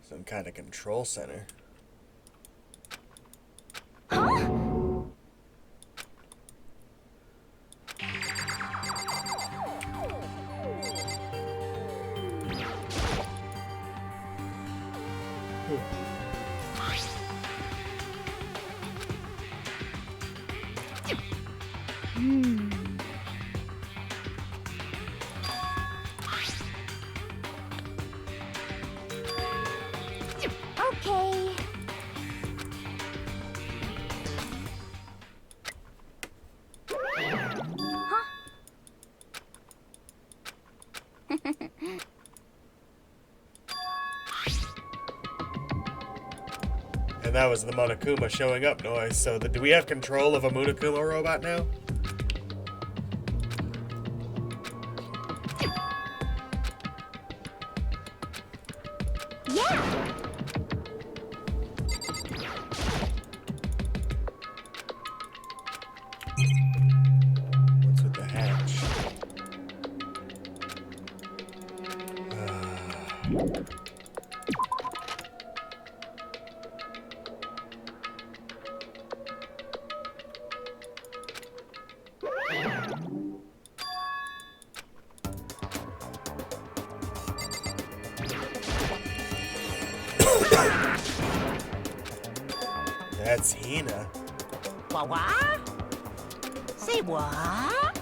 Some kind of control center. Huh? Okay. Huh? And that was the Monokuma showing up noise. So do we have control of a Monokuma robot now? Yeah. What's with the hatch? That's Hina. What? Say what?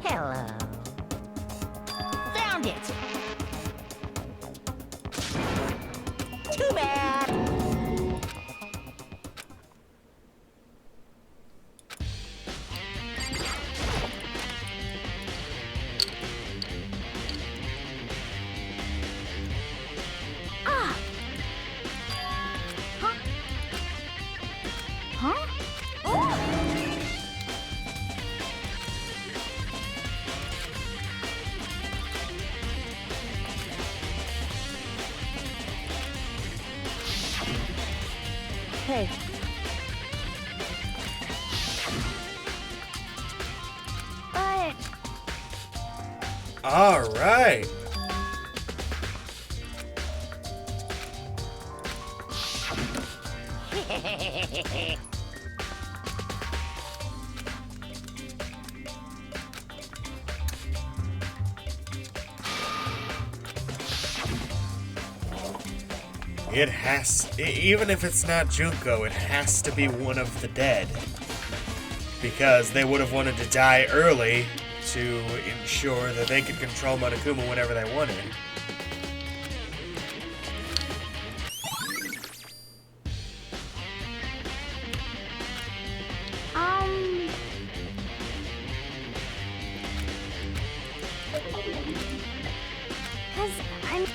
Hello. Found it. Too bad. Huh? Hey, But... All right. It has, even if it's not Junko, it has to be one of the dead. Because they would have wanted to die early to ensure that they could control Monokuma whenever they wanted. Cause I'm...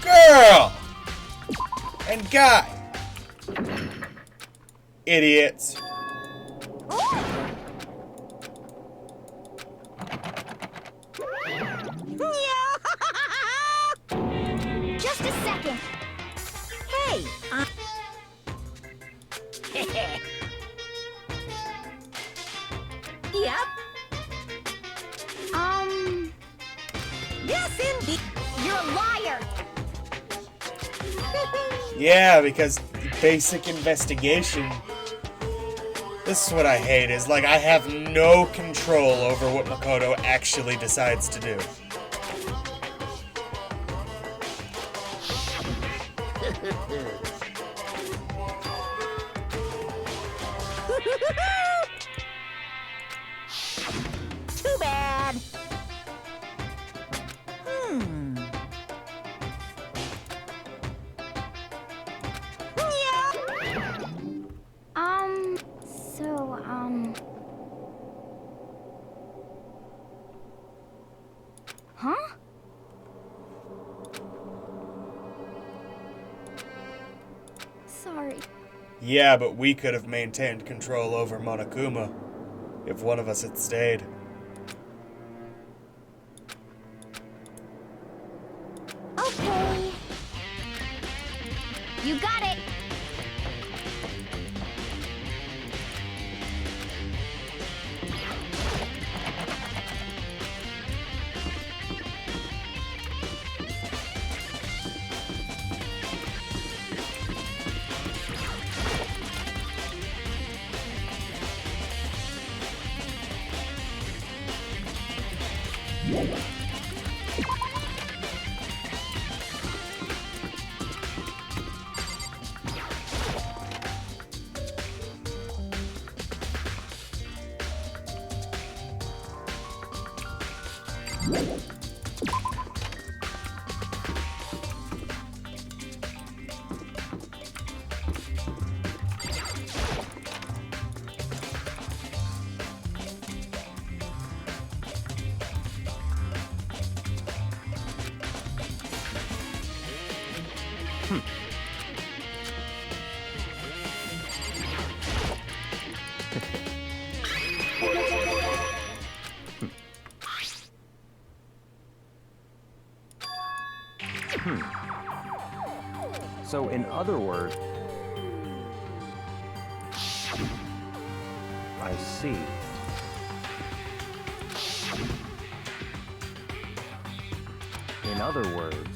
Girl! And guy! Idiots. Just a second. Hey, Yep. Yes, indeed. You're a liar. Yeah, because basic investigation. This is what I hate, is like I have no control over what Makoto actually decides to do. Too bad. So, huh? Sorry. Yeah, but we could have maintained control over Monokuma if one of us had stayed. Okay. You got it. So, in other words, I see. In other words,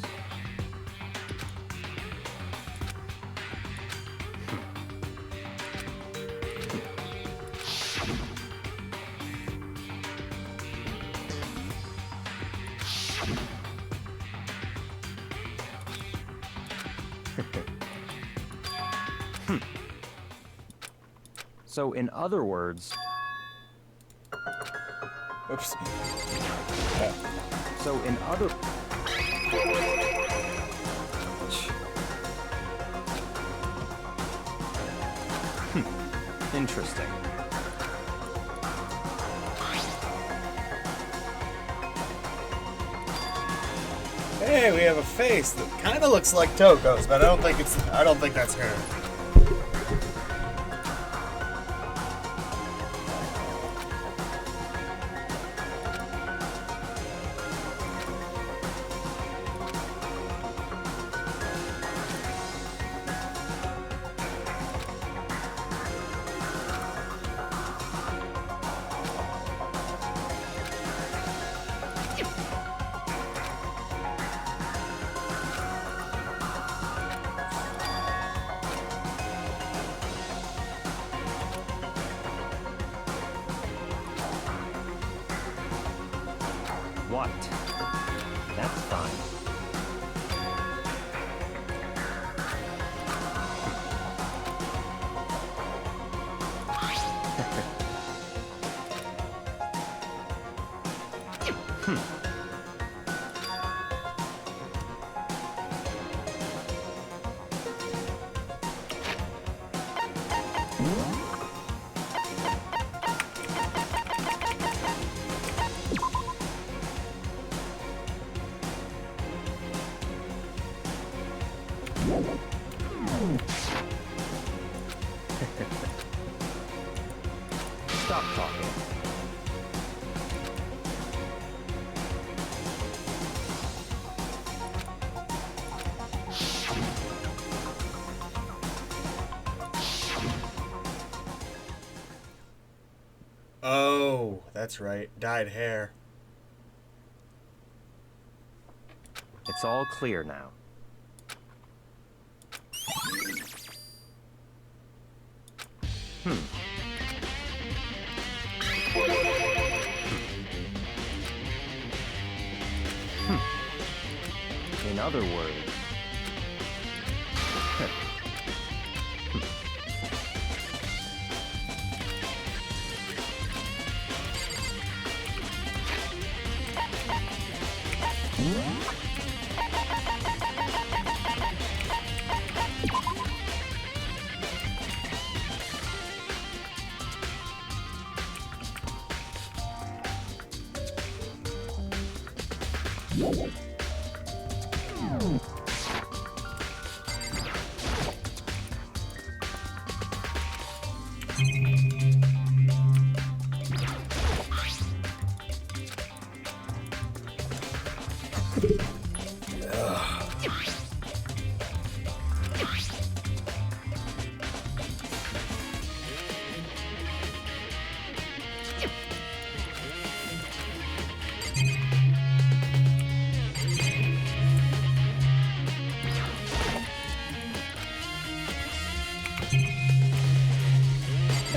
so in other words, Oops. so in other interesting. Hey, we have a face that kind of looks like Toko's, but I don't think that's her. What? That's fine. stop talking. Oh, that's right. Dyed hair. It's all clear now. In other words...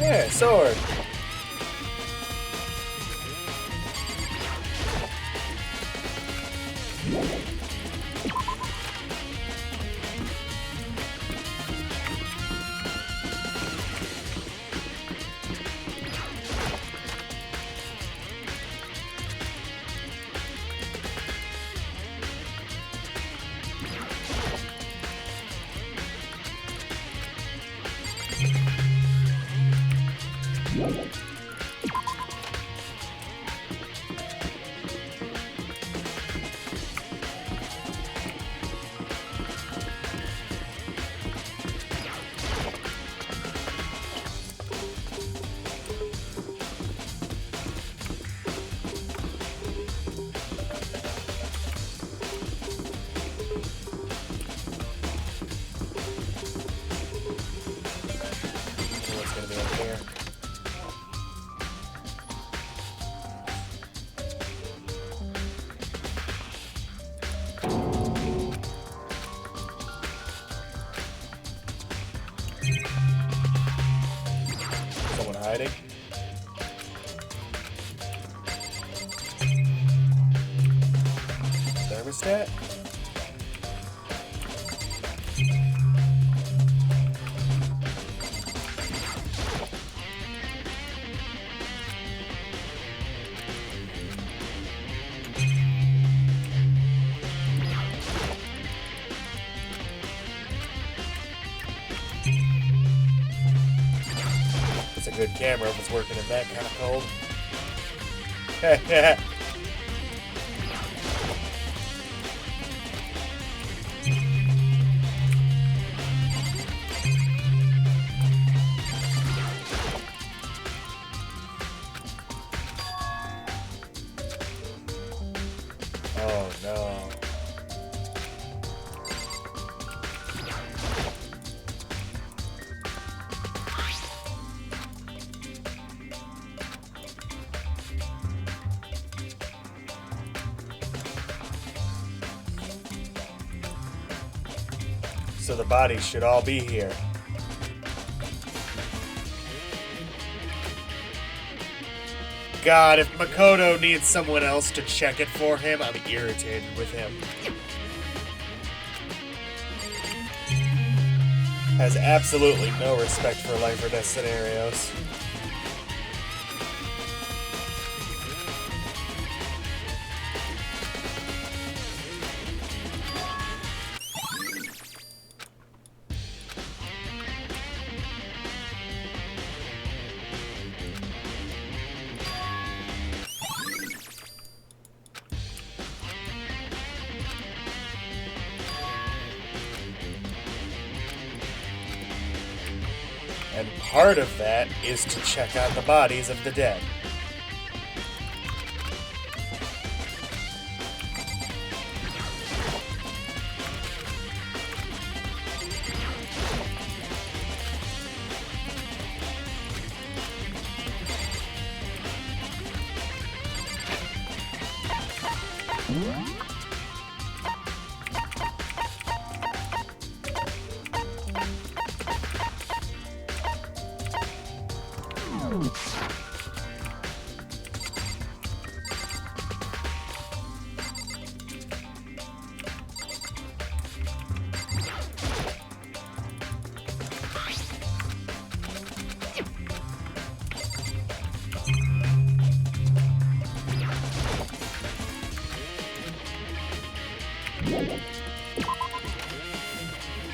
Yeah, sword. What's gonna be up here? Someone hiding? Thermostat? It's a good camera if it's working in that kind of cold. Oh no. So the bodies should all be here. God, if Makoto needs someone else to check it for him, I'm irritated with him. Has absolutely no respect for life or death scenarios. And part of that is to check on the bodies of the dead.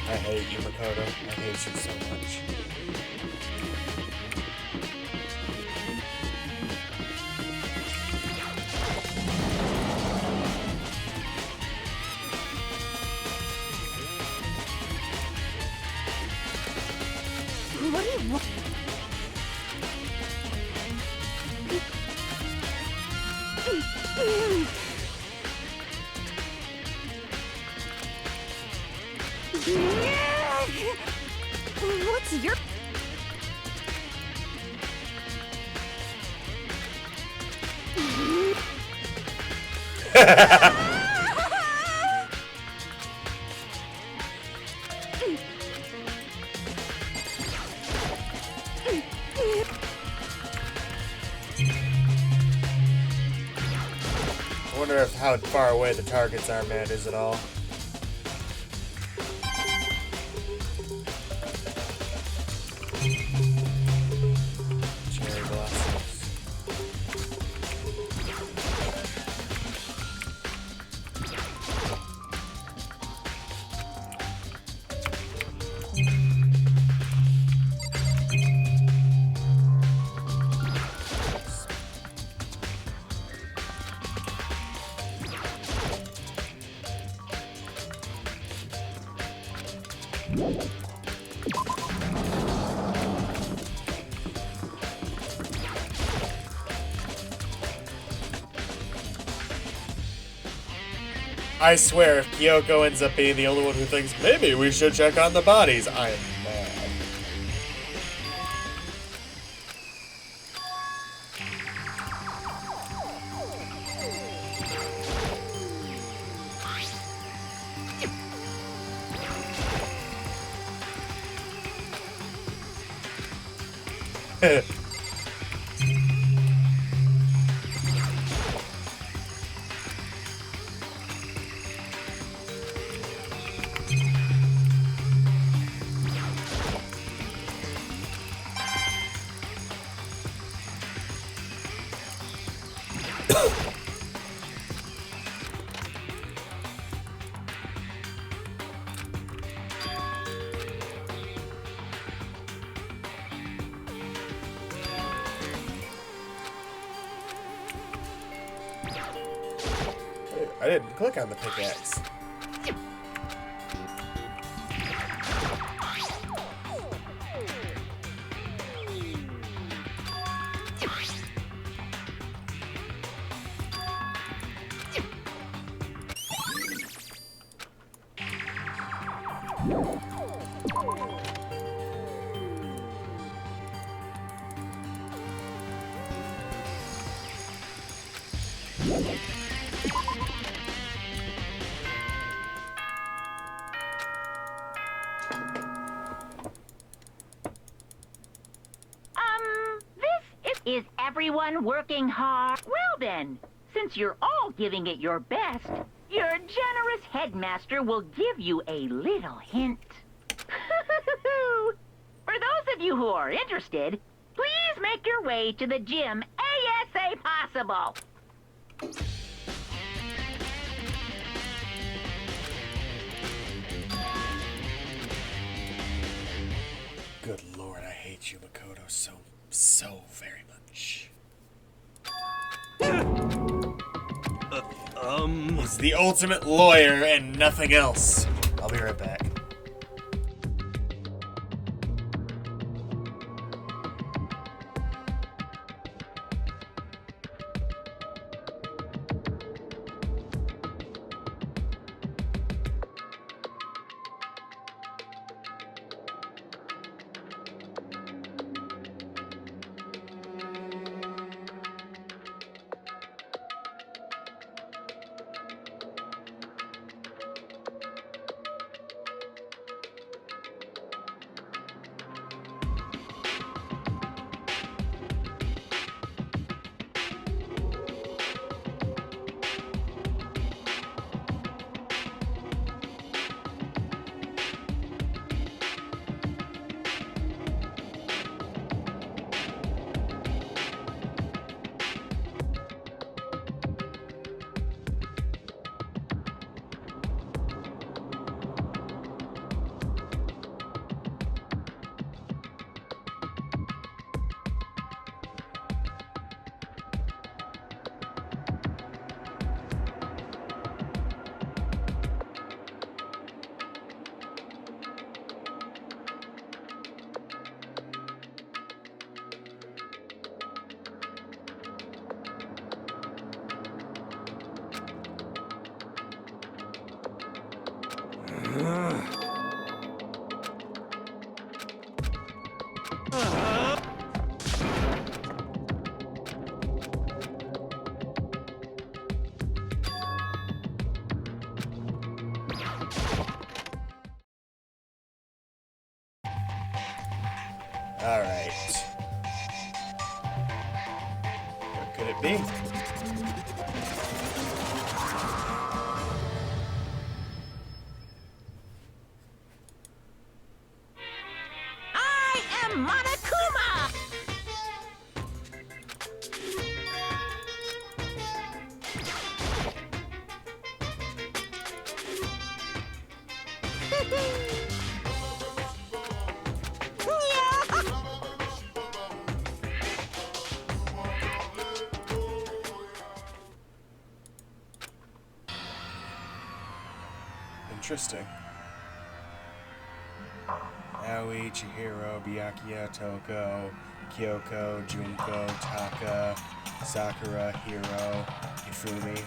I hate you, Makoto. I hate you so much. What do you want? What's your... I wonder if how far away the targets are, man, is it all? Cherry blossoms. I swear, if Kyoko ends up being the only one who thinks maybe we should check on the bodies, I am mad. I didn't click on the pickaxe. Is everyone working hard? Well then, since you're all giving it your best, your generous headmaster will give you a little hint. For those of you who are interested, please make your way to the gym ASAP possible. Good Lord, I hate you, Makoto, so very much. He's the ultimate lawyer and nothing else. I'll be right back. Alright. What could it be? I am Monokuma! Interesting. Aoi, Chihiro, Byakuya, Toko, Kyoko, Junko, Taka, Sakura, Hiro, Ifumi,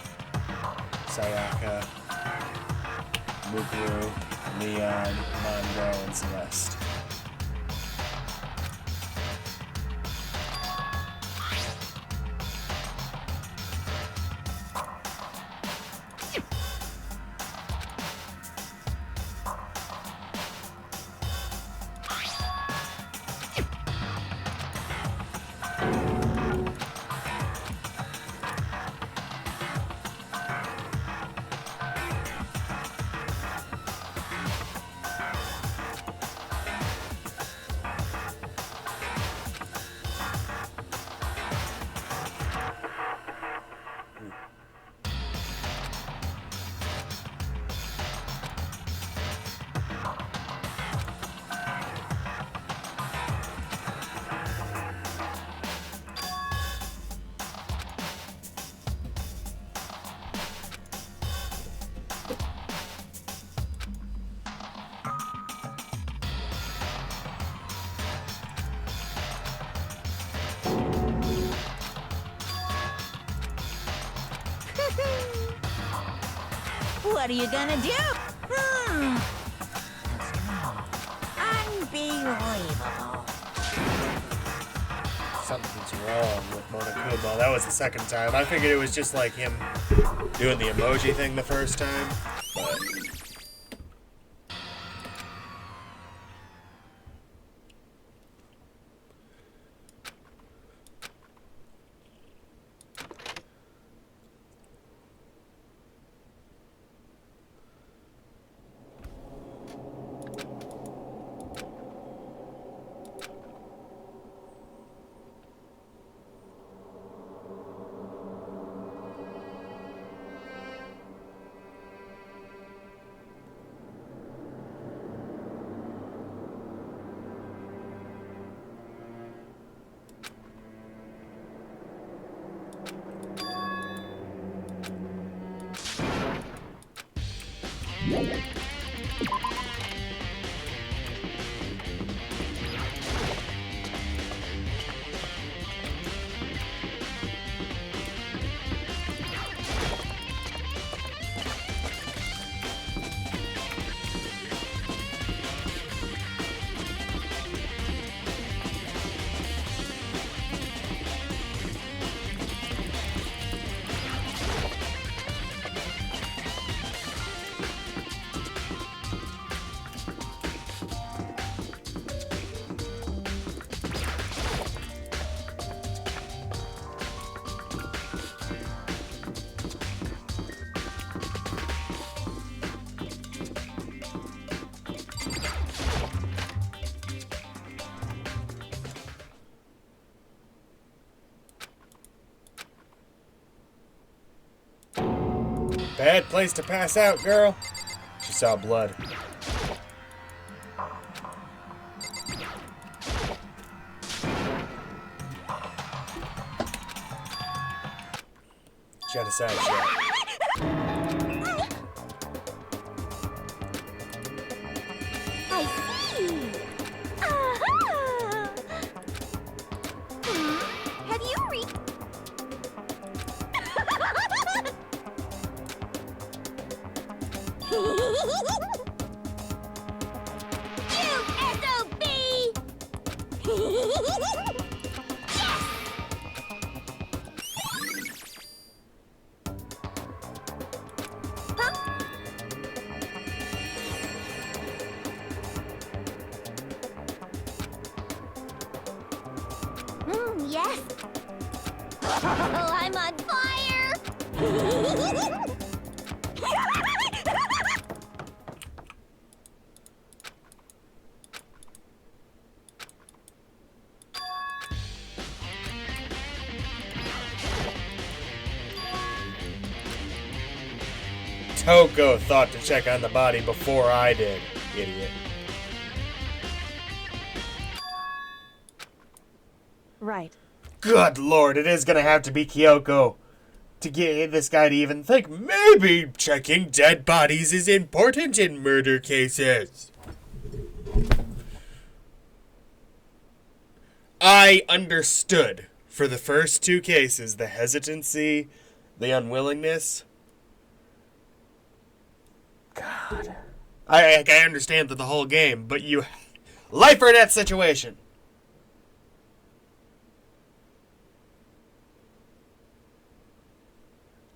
Sayaka, Mukuru, Leon, Monroe, and Celeste. What are you gonna do? Unbelievable. Something's wrong with Monokuma. That was the second time. I figured it was just like him doing the emoji thing the first time, but... Bad place to pass out, girl. She saw blood. She had a side shot. I see. Aha! Have you yes. Oh, I'm on fire! Toko thought to check on the body before I did, idiot. Right. Good lord, it is gonna have to be Kyoko to get this guy to even think maybe checking dead bodies is important in murder cases. I understood for the first two cases the hesitancy, the unwillingness. God. I understand the whole game, but you... Life or death situation.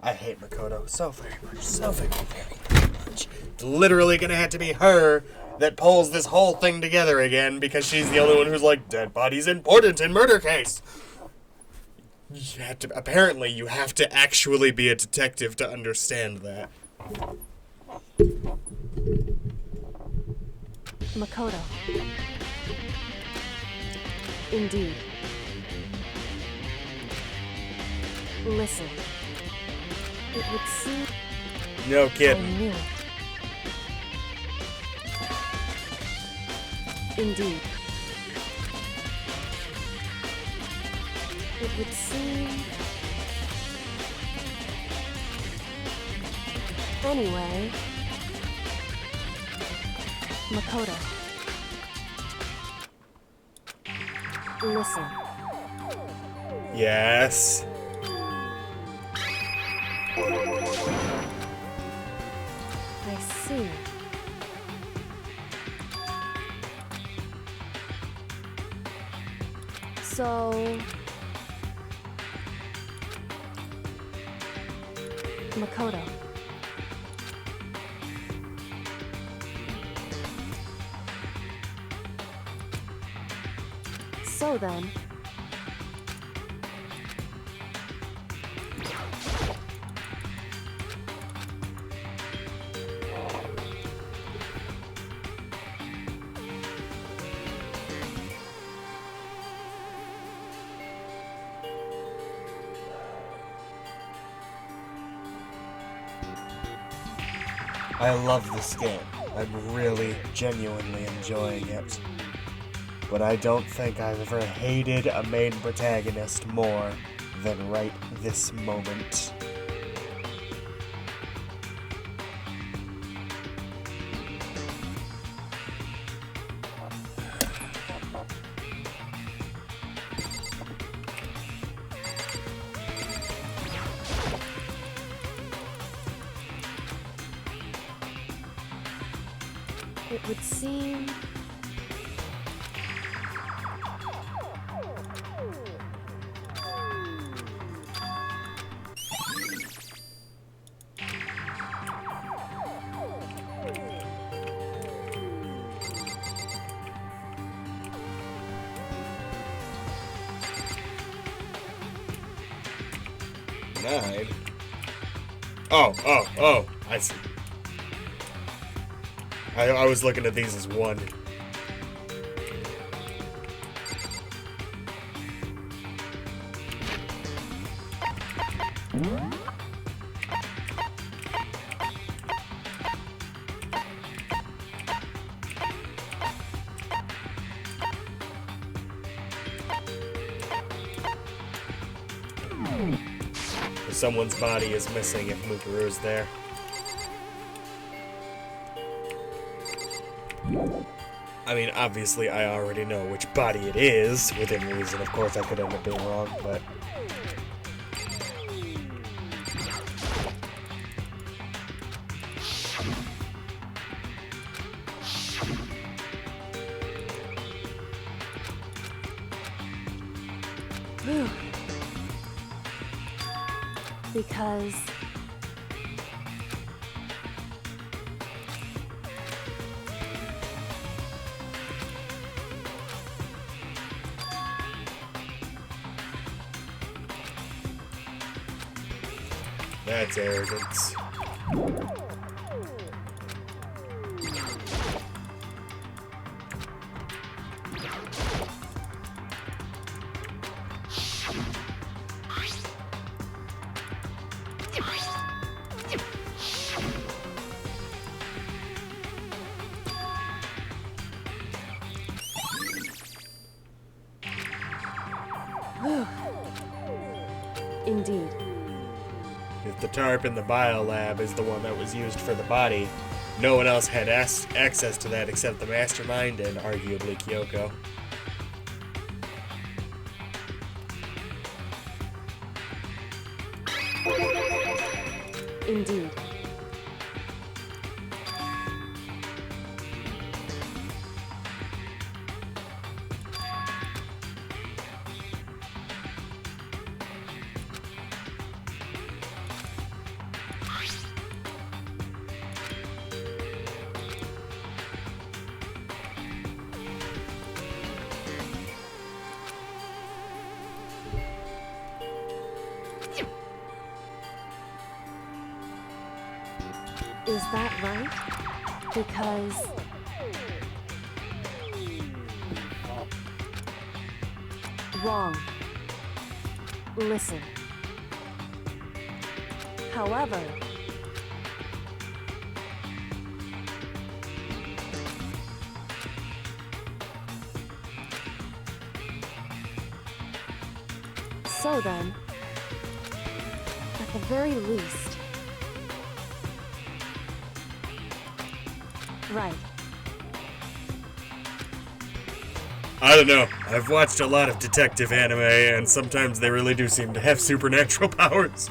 I hate Makoto so very much. So very, very much. It's literally gonna have to be her that pulls this whole thing together again because she's the only one who's like, dead body's important in murder case. You have to, apparently, you have to actually be a detective to understand that. Makoto. Indeed. Listen. It would seem No I kidding. knew it. Indeed. It would seem... Anyway... Makoto. Listen. Yes. I see. So... Makoto. So then... I love this game. I'm really, genuinely enjoying it. But I don't think I've ever hated a main protagonist more than right this moment. It would seem... Nine? Oh, I see. I was looking at these as one. Someone's body is missing if Mukuru is there. I mean, obviously, I already know which body it is, within reason. Of course, I could end up being wrong, but... Whew. Because... That's arrogance. Indeed. If the tarp in the biolab is the one that was used for the body, no one else had access to that except the mastermind and arguably Kyoko. Indeed. Is that right? Because... Wrong. Listen. However... So then, at the very least... Right. I don't know. I've watched a lot of detective anime, and sometimes they really do seem to have supernatural powers.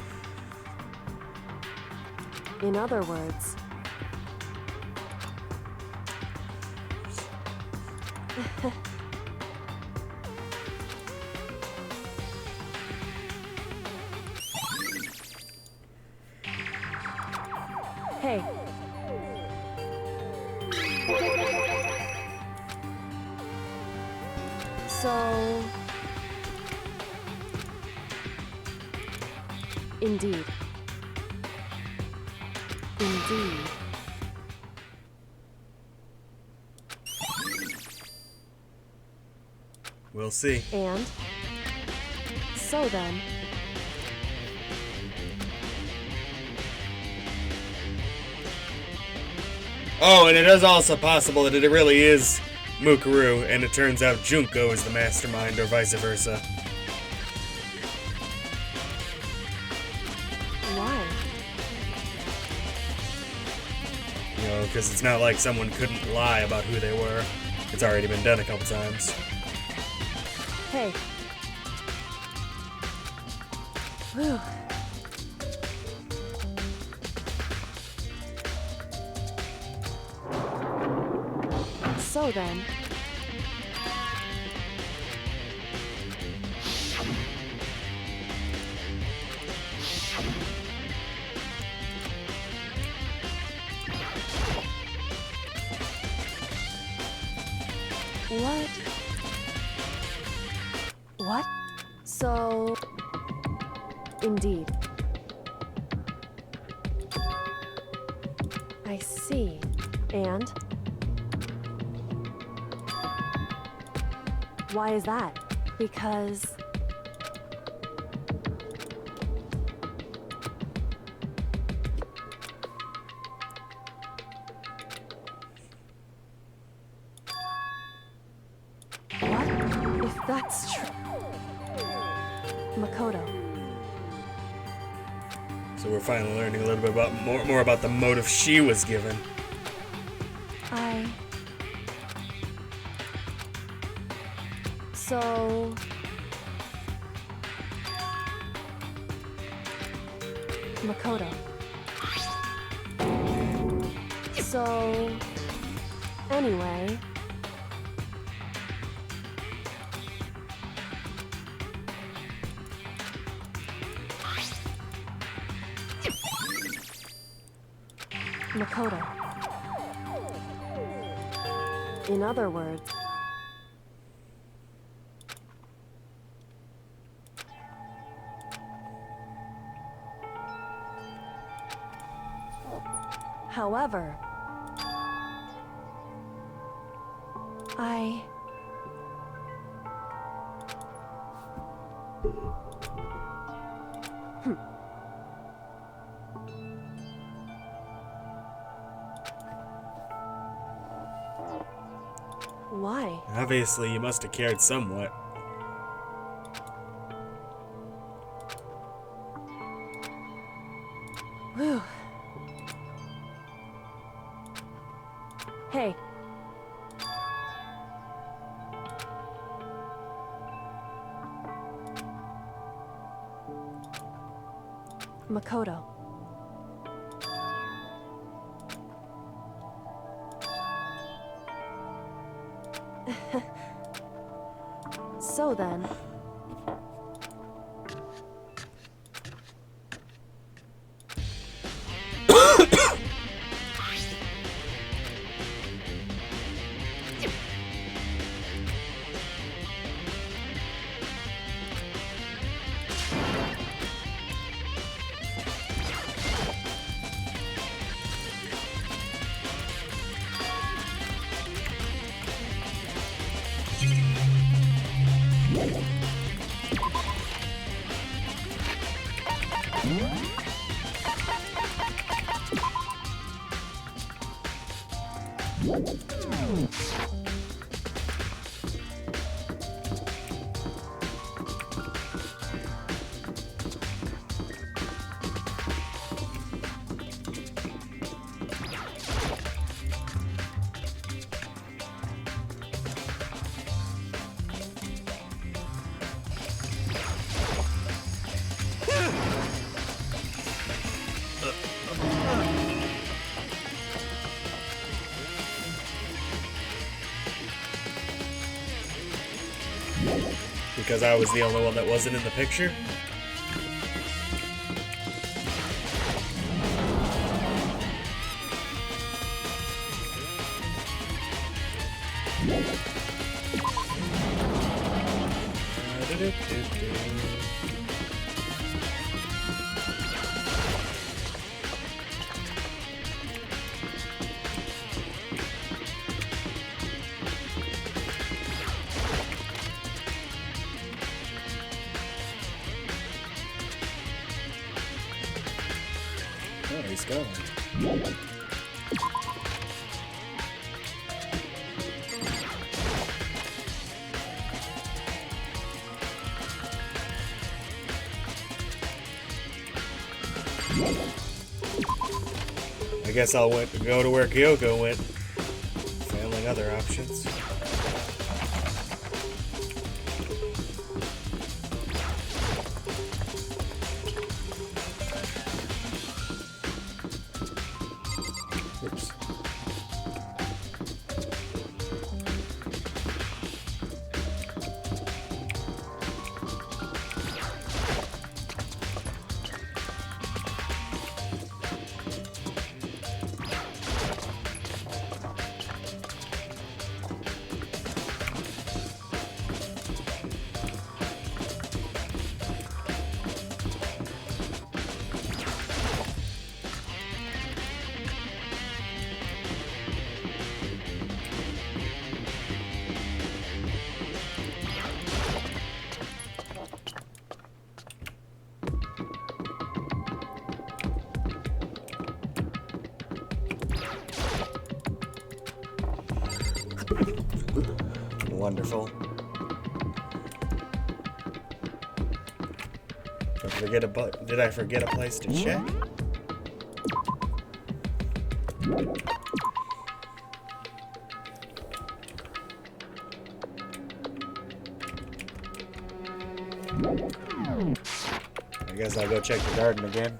In other words... Hey. So... Indeed. Indeed. We'll see. And? So then... Oh, and it is also possible that it really is Mukuru, and it turns out Junko is the mastermind, or vice versa. Why? You know, because it's not like someone couldn't lie about who they were. It's already been done a couple times. Hey. Whew. So then... What? What? So... Indeed. I see. And? Why is that? Because... What? If that's true... Makoto. So we're finally learning a little bit about more about the motive she was given. So... Makoto. So... Anyway... Makoto. In other words... However, Why? Obviously, you must have cared somewhat. Whew. Hey. Makoto. So then... Because I was the only one that wasn't in the picture? Oh, he's going. I guess I'll go to where Kyoko went, failing other options. Oops. Wonderful. Did I forget a place to check? I guess I'll go check the garden again.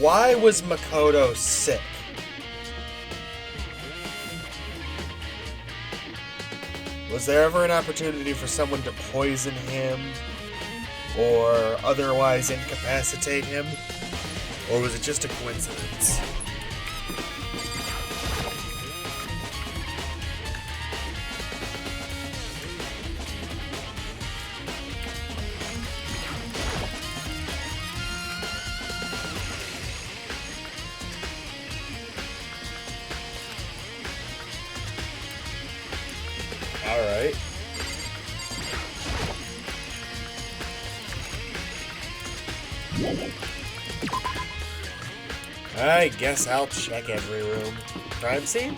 Why was Makoto sick? Was there ever an opportunity for someone to poison him or otherwise incapacitate him? Or was it just a coincidence? Alright. I guess I'll check every room. Crime scene?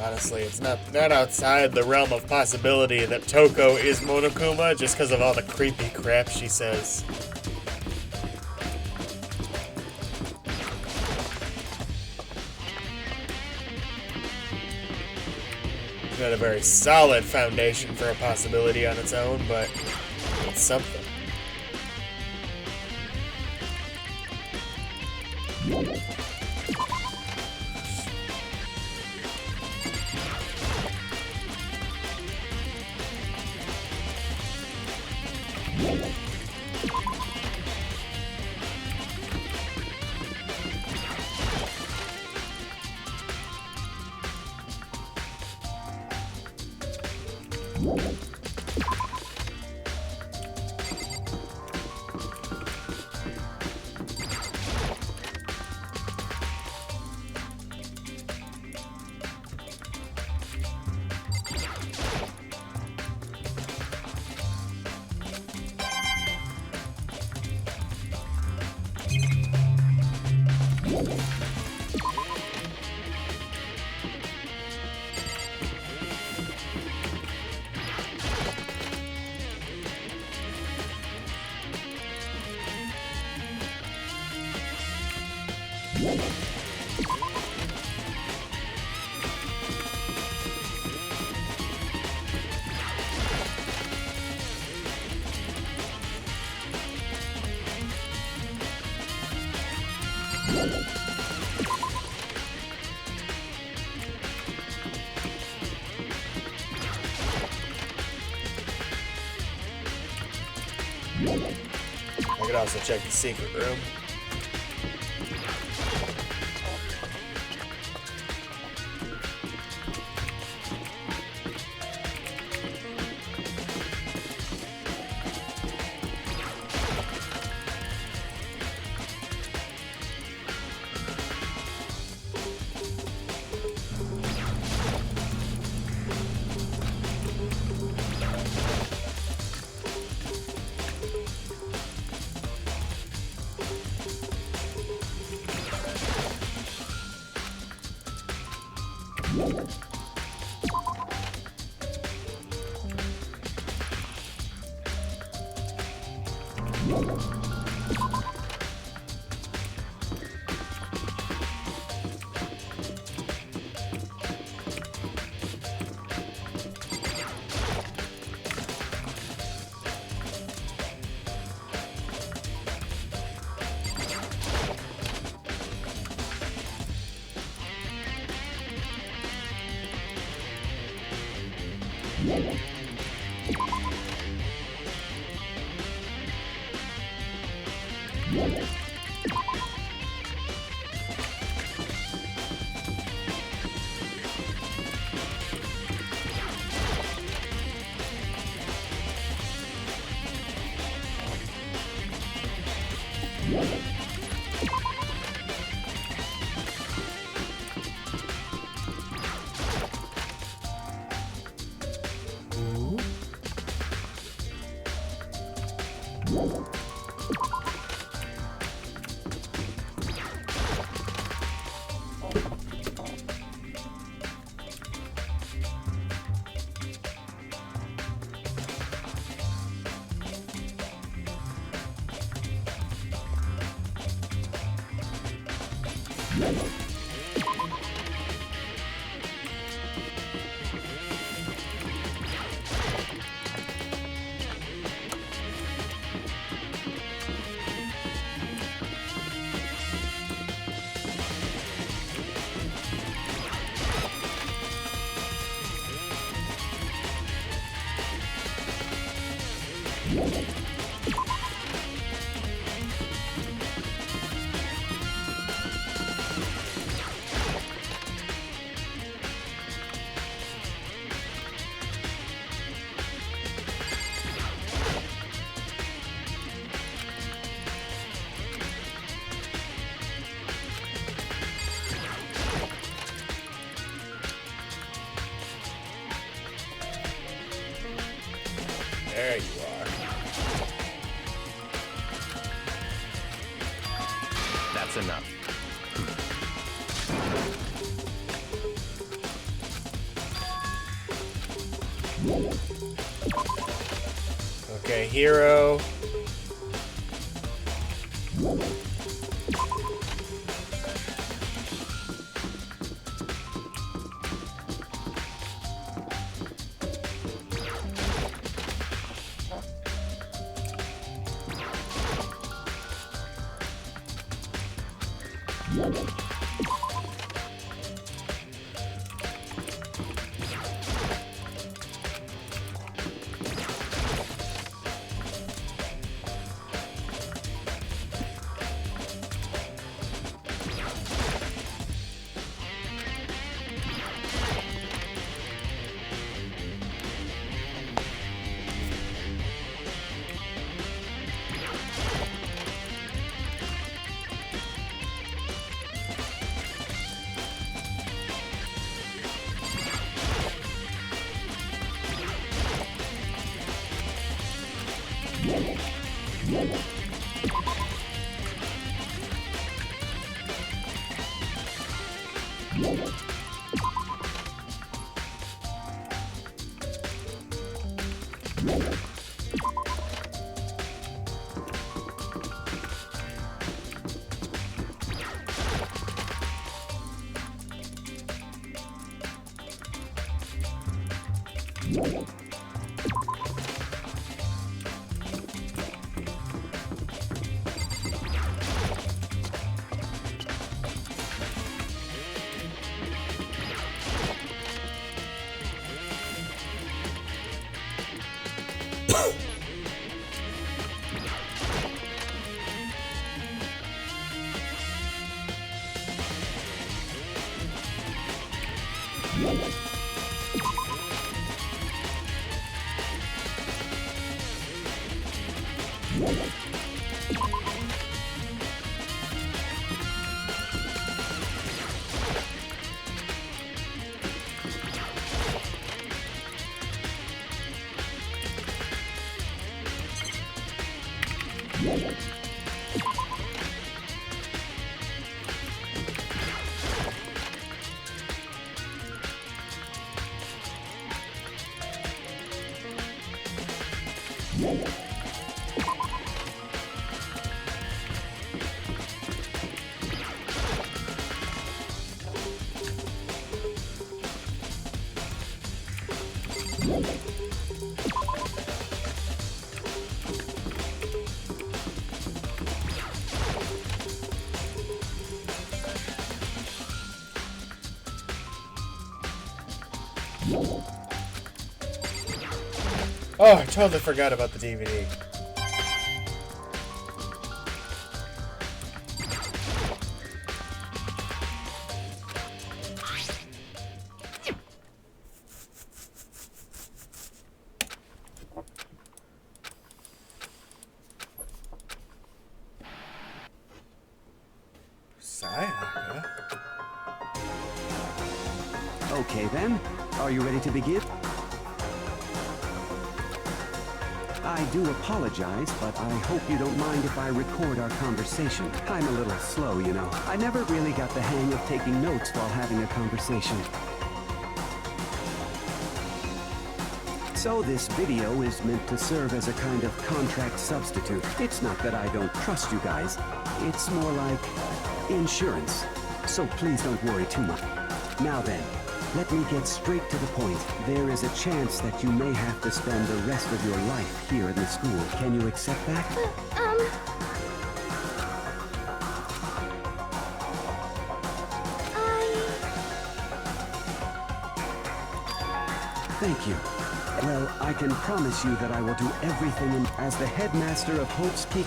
Honestly, it's not outside the realm of possibility that Toko is Monokuma just because of all the creepy crap she says. Not a very solid foundation for a possibility on its own, but it's something. I could also check the secret room. There you are. That's enough. Okay, hero. Oh, I totally forgot about the DVD. Sayaka? Okay then, are you ready to begin? I do apologize, but I hope you don't mind if I record our conversation. I'm a little slow, you know. I never really got the hang of taking notes while having a conversation. So this video is meant to serve as a kind of contract substitute. It's not that I don't trust you guys. It's more like insurance. so please don't worry too much. Now then, let me get straight to the point. There is a chance that you may have to spend the rest of your life here in the school. Can you accept that? Thank you. Well, I can promise you that I will do everything as the headmaster of Hope's Peak.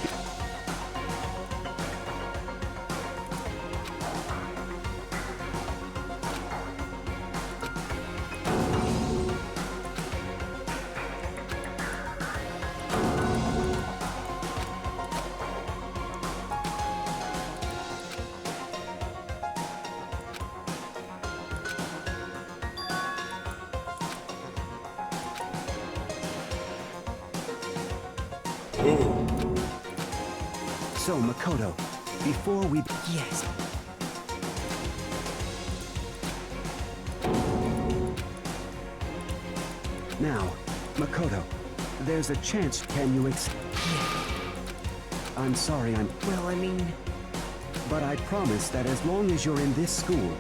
So, Makoto, before we... Yes. Now, Makoto, there's a chance. Can you I'm sorry, Well, I mean... But I promise that as long as you're in this school,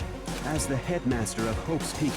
as the headmaster of Hope's Peak...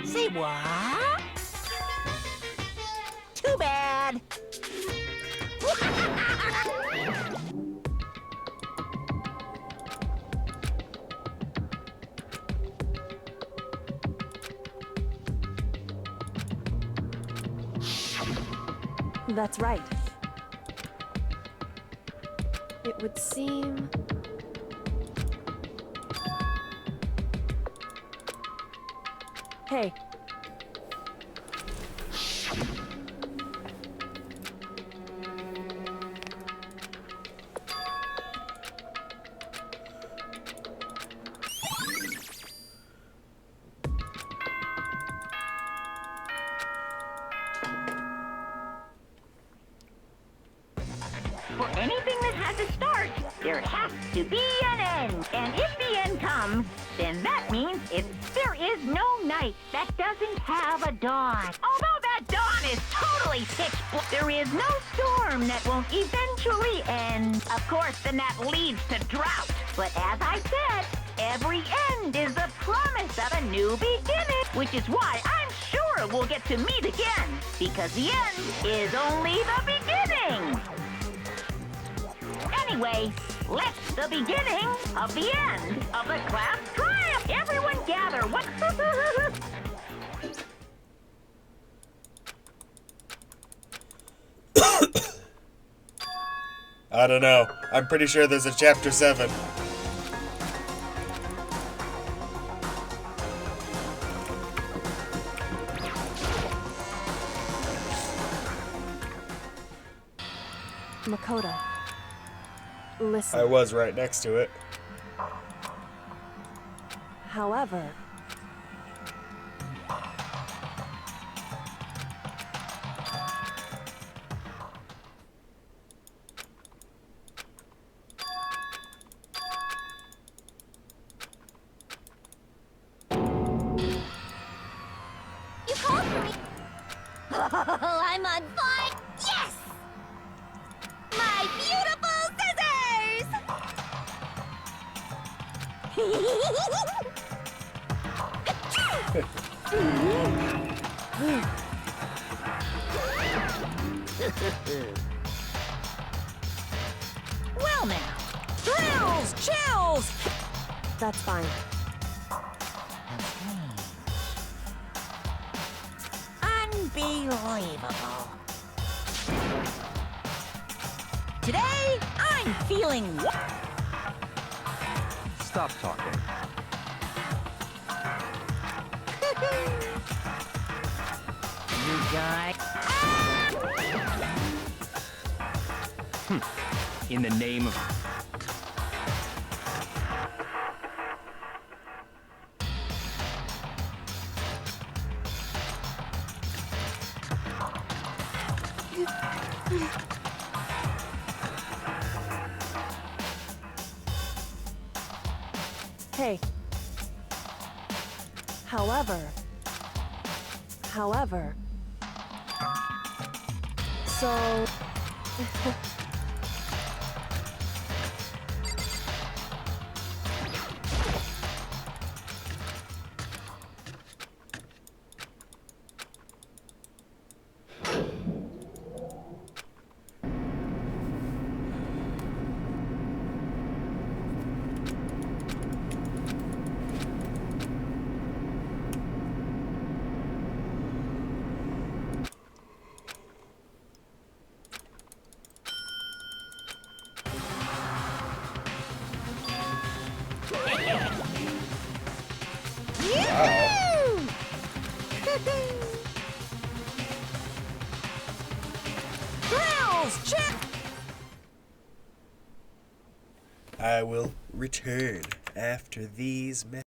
Say what? Too bad. That's right. It would seem... Hey. For anything that has a start, there has to be an end. And if the end comes, then that means there is no night that doesn't have a dawn. Although that dawn is totally pitch black, there is no storm that won't eventually end. Of course, then that leads to drought. But as I said, every end is the promise of a new beginning, which is why I'm sure we'll get to meet again, because the end is only the beginning. Anyway, let's the beginning of the end of the class triumph. Everyone gather. What? I don't know. I'm pretty sure there's a chapter 7. Makoto. Listen. I was right next to it. However... You called for me! Oh, I'm on fire! Yes! My beautiful scissors! Well now, thrills, chills! That's fine. Unbelievable. Today, I'm feeling... Stop talking. you guys. In the name of... Hey. However. So... Girls, check! I will return after these messages.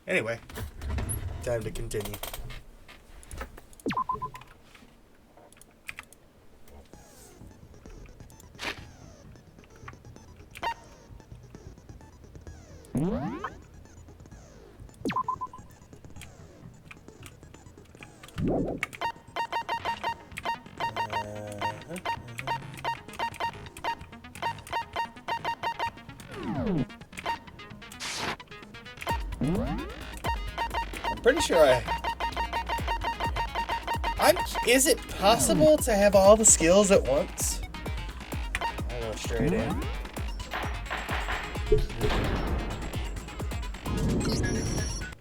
Anyway, time to continue. I'm pretty sure is it possible to have all the skills at once? I'll go straight in.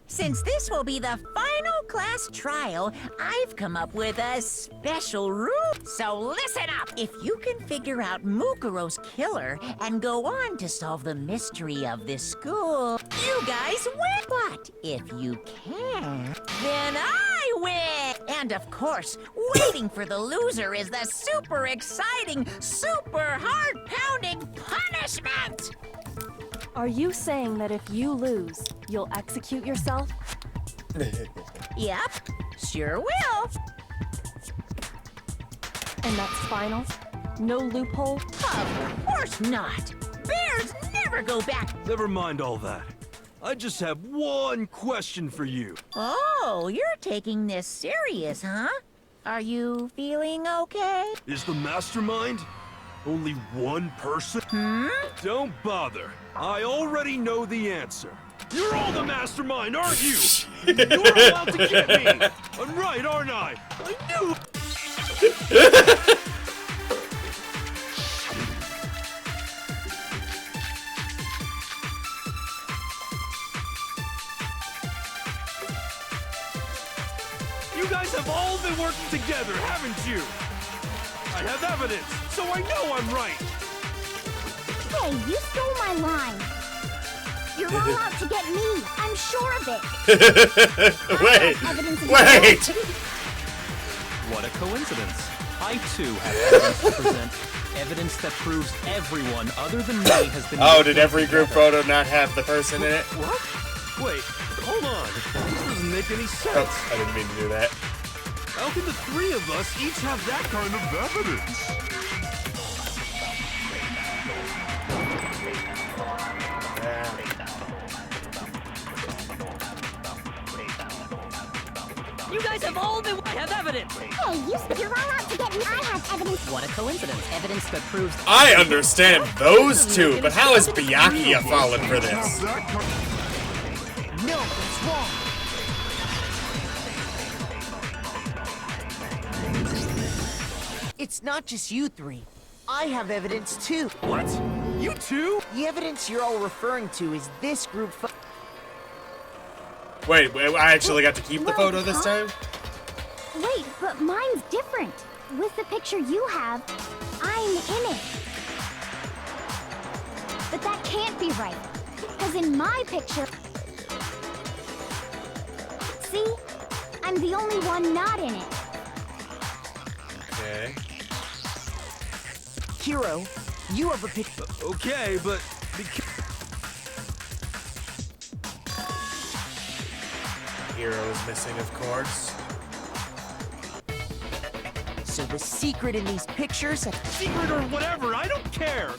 Since this will be the final class trial, I've come up with a special rule. So listen up! If you can figure out Mukuro's killer and go on to solve the mystery of this school, you guys win! But if you can't, then I win! And of course, waiting for the loser is the super exciting, super heart-pounding punishment! Are you saying that if you lose, you'll execute yourself? Yep, sure will. And that's final? No loophole? Of course not. Bears never go back. Never mind all that. I just have one question for you. Oh, you're taking this serious, huh? Are you feeling okay? Is the mastermind only one person? Don't bother. I already know the answer. You're all the mastermind, aren't you? You're allowed to get me. I'm right, aren't I? I knew. You guys have all been working together, haven't you? I have evidence, so I know I'm right. Hey, you stole my line. You're all out to get me. I'm sure of it. Wait! What a coincidence. I too have evidence to present. Evidence that proves everyone other than me has been... Oh, did every group photo not have the person in it? What? Wait, hold on. This doesn't make any sense. Oh, I didn't mean to do that. How can the three of us each have that kind of evidence? You guys have all been... I have evidence! Hey, you're all out to get me. I have evidence. What a coincidence. Evidence that proves... I understand those two, but how is Byakuya fallen for this? No, it's wrong. It's not just you three. I have evidence too. What? You too? The evidence you're all referring to is this group photo. Wait, I actually got to keep the photo this time? Wait, but mine's different. With the picture you have, I'm in it. But that can't be right. Because in my picture... See? I'm the only one not in it. Okay. Hero, you have a picture. Okay, but... Hero is missing, of course. So the secret in these pictures... Secret or whatever, I don't care!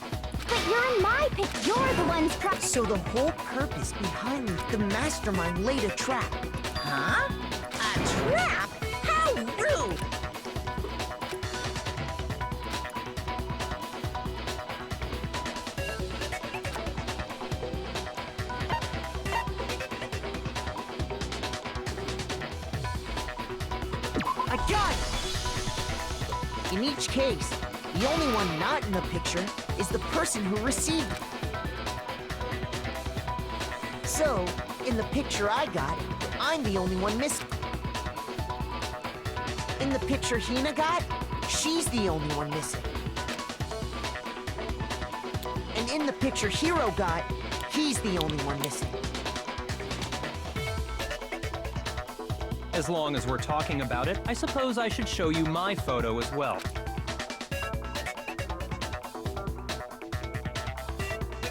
But you're in my picture. You're the one's So the whole purpose behind the mastermind laid a trap. Huh? A trap? How rude! I got it! In each case, the only one not in the picture is the person who received it. So, in the picture I got, I'm the only one missing. In the picture Hina got, she's the only one missing. And in the picture Hiro got, he's the only one missing. As long as we're talking about it, I suppose I should show you my photo as well.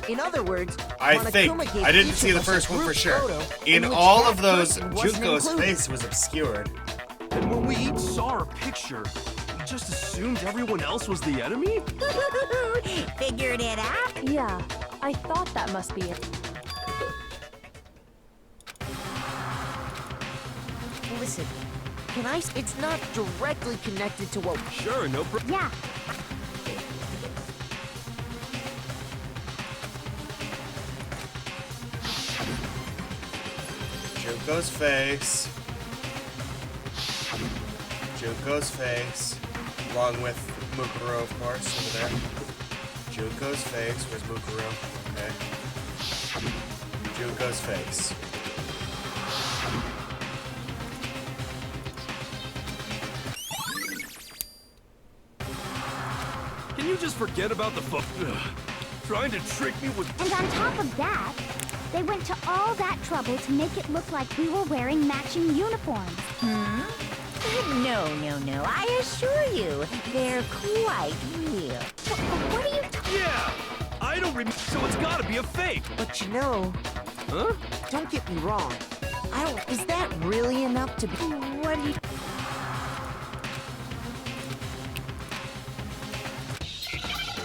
In other words, I think. Monokuma gave I didn't each see of the us a first one for group sure. photo In which all that of those, person wasn't Junko's included. face was obscured. And when we each saw our picture, we just assumed everyone else was the enemy? Figured it out? Yeah, I thought that must be it. Listen, can I? It's not directly connected to what. Sure, no problem. Yeah. Junko's face. Junko's face. Along with Mukuro, of course, over there. Junko's face. Where's Mukuro? Okay. Junko's face. Can you just forget about the trying to trick me with... And on top of that, they went to all that trouble to make it look like we were wearing matching uniforms. No. I assure you, they're quite real. What are you Yeah! I don't remember, so it's gotta be a fake! But you know, Huh? don't get me wrong. I don't. Is that really enough to be? What do you?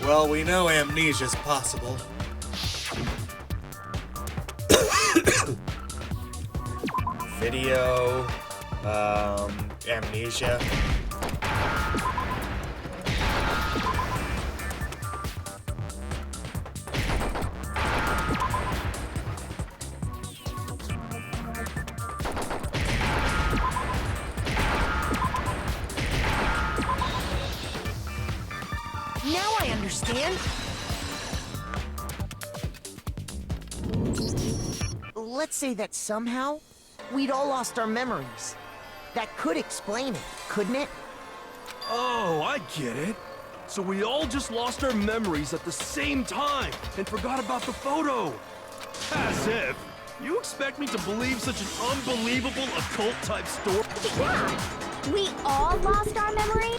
Well, we know amnesia's possible. Video, amnesia. Now I understand. Let's say that somehow we'd all lost our memories. That could explain it, couldn't it? Oh, I get it. So we all just lost our memories at the same time and forgot about the photo. As if. You expect me to believe such an unbelievable occult-type story? Yeah. We all lost our memory?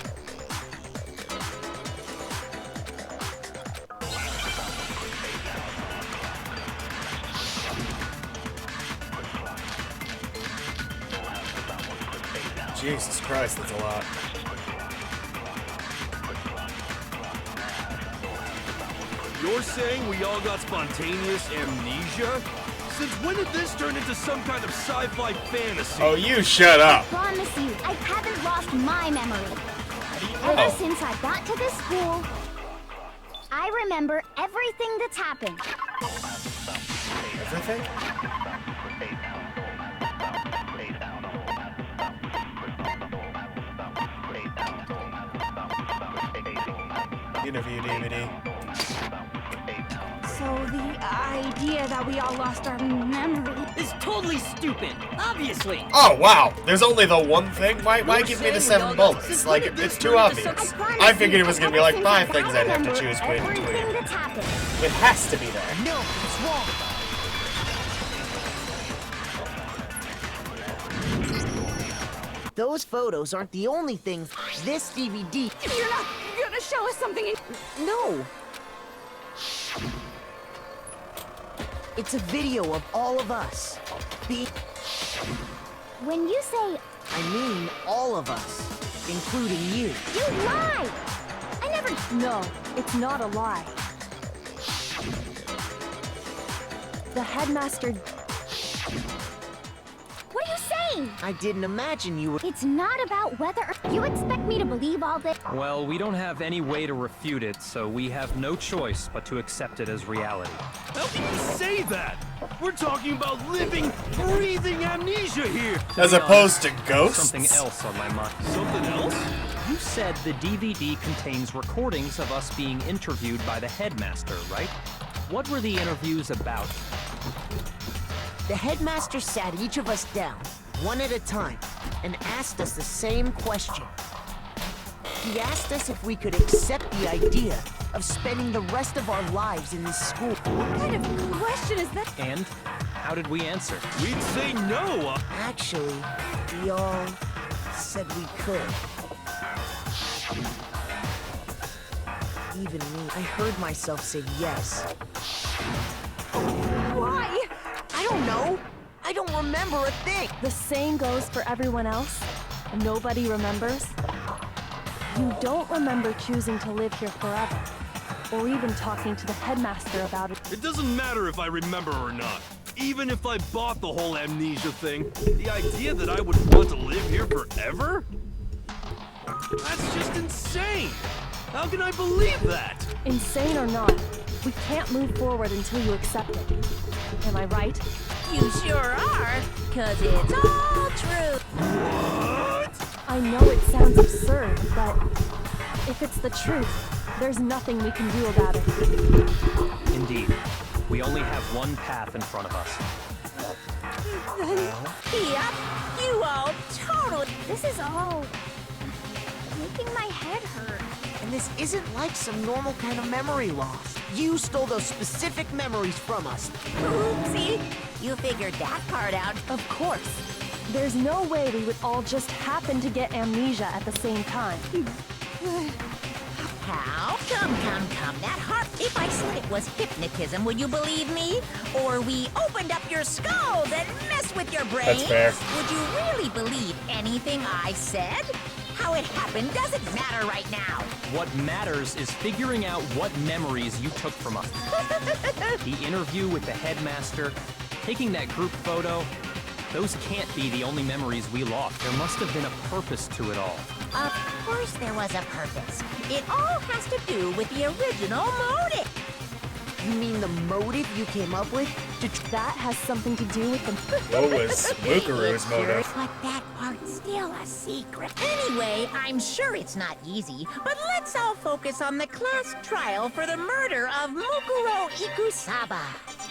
Jesus Christ, that's a lot. You're saying we all got spontaneous amnesia? Since when did this turn into some kind of sci-fi fantasy? Oh, you shut up. Promise you, I haven't lost my memory. Oh. Ever since I got to this school, I remember everything that's happened. Everything? Interview DVD. So the idea that we all lost our memory It's totally stupid. Obviously. Oh, wow. There's only the one thing? Why You're give me the saying 7 we all got bullets? this Like, weird it's this too weird obvious. to I figured it was gonna be like Ever 5 since things I I'd have to remember choose between. everything that's happened. It has to be there. No, it's wrong. Those photos aren't the only things this DVD. You're not gonna show us something in... No. It's a video of all of us. When you say I mean all of us, including you. you lied, I never. No, it's not a lie. The headmaster... What are you saying? I didn't imagine you would. It's not about whether you expect me to believe all this. Well, we don't have any way to refute it, so we have no choice but to accept it as reality. How can you say that? We're talking about living, breathing amnesia here. As be opposed to honest, ghosts? Something else on my mind. Something else? You said the DVD contains recordings of us being interviewed by the headmaster, right? What were the interviews about? The headmaster sat each of us down, one at a time, and asked us the same question. He asked us if we could accept the idea of spending the rest of our lives in this school. What kind of question is that? And how did we answer? We'd say no. Actually, we all said we could. even mean? I heard myself say yes. Why? I don't know. I don't remember a thing. The same goes for everyone else. Nobody remembers. You don't remember choosing to live here forever, or even talking to the headmaster about it. It doesn't matter if I remember or not. Even if I bought the whole amnesia thing, the idea that I would want to live here forever? That's just insane! How can I believe that? Insane or not, we can't move forward until you accept it. Am I right? You sure are, 'cause it's all true. What? I know it sounds absurd, but if it's the truth, there's nothing we can do about it. Indeed. We only have one path in front of us. Yep, you all totally. This is all making my head hurt. And this isn't like some normal kind of memory loss. You stole those specific memories from us. Oopsie. You figured that part out. Of course. There's no way we would all just happen to get amnesia at the same time. How? Come. That heart. If I said it was hypnotism, would you believe me? Or we opened up your skulls and messed with your brains? That's fair. Would you really believe anything I said? How it happened doesn't matter right now. What matters is figuring out what memories you took from us. The interview with the headmaster, taking that group photo, those can't be the only memories we lost. There must have been a purpose to it all. Of course there was a purpose. It all has to do with the original motive. You mean the motive you came up with? That has something to do with the... What was Mukuru's motive? But that part's still a secret. Anyway, I'm sure it's not easy, but let's all focus on the class trial for the murder of Mukuro Ikusaba.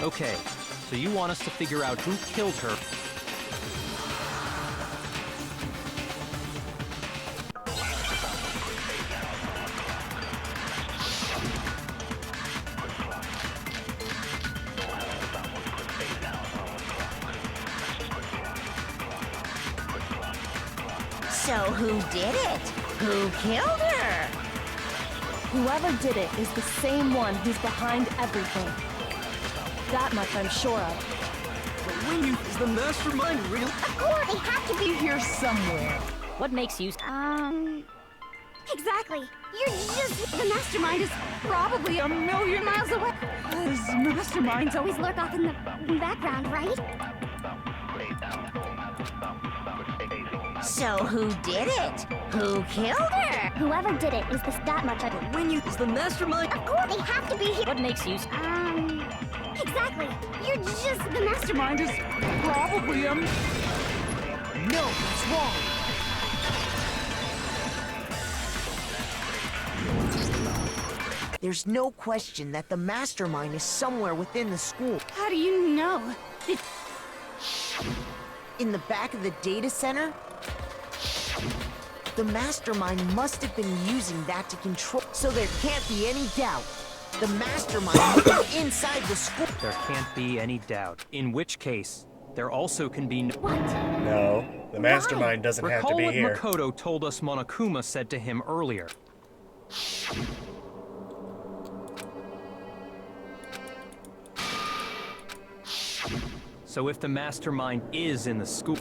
Okay, so you want us to figure out who killed her. So who did it? Who killed her? Whoever did it is the same one who's behind everything. That much I'm sure of. But when you is the mastermind real? Of course, they have to be Here somewhere. What makes you... Exactly. You're just... The mastermind is probably a million miles away. Those masterminds always lurk off in the background, right? So who did it? Who killed her? Whoever did it is that much. When you is the mastermind? Of course, they have to be here. What makes you... Exactly. You're just... The mastermind is probably No, that's wrong. There's no question that the mastermind is somewhere within the school. How do you know? In the back of the data center? The mastermind must have been using that to control, so there can't be any doubt. The mastermind is inside the school. There can't be any doubt. In which case, there also can be no... No, the mastermind doesn't have to Recall be what here. Makoto told us Monokuma said to him earlier. So if the mastermind is in the school...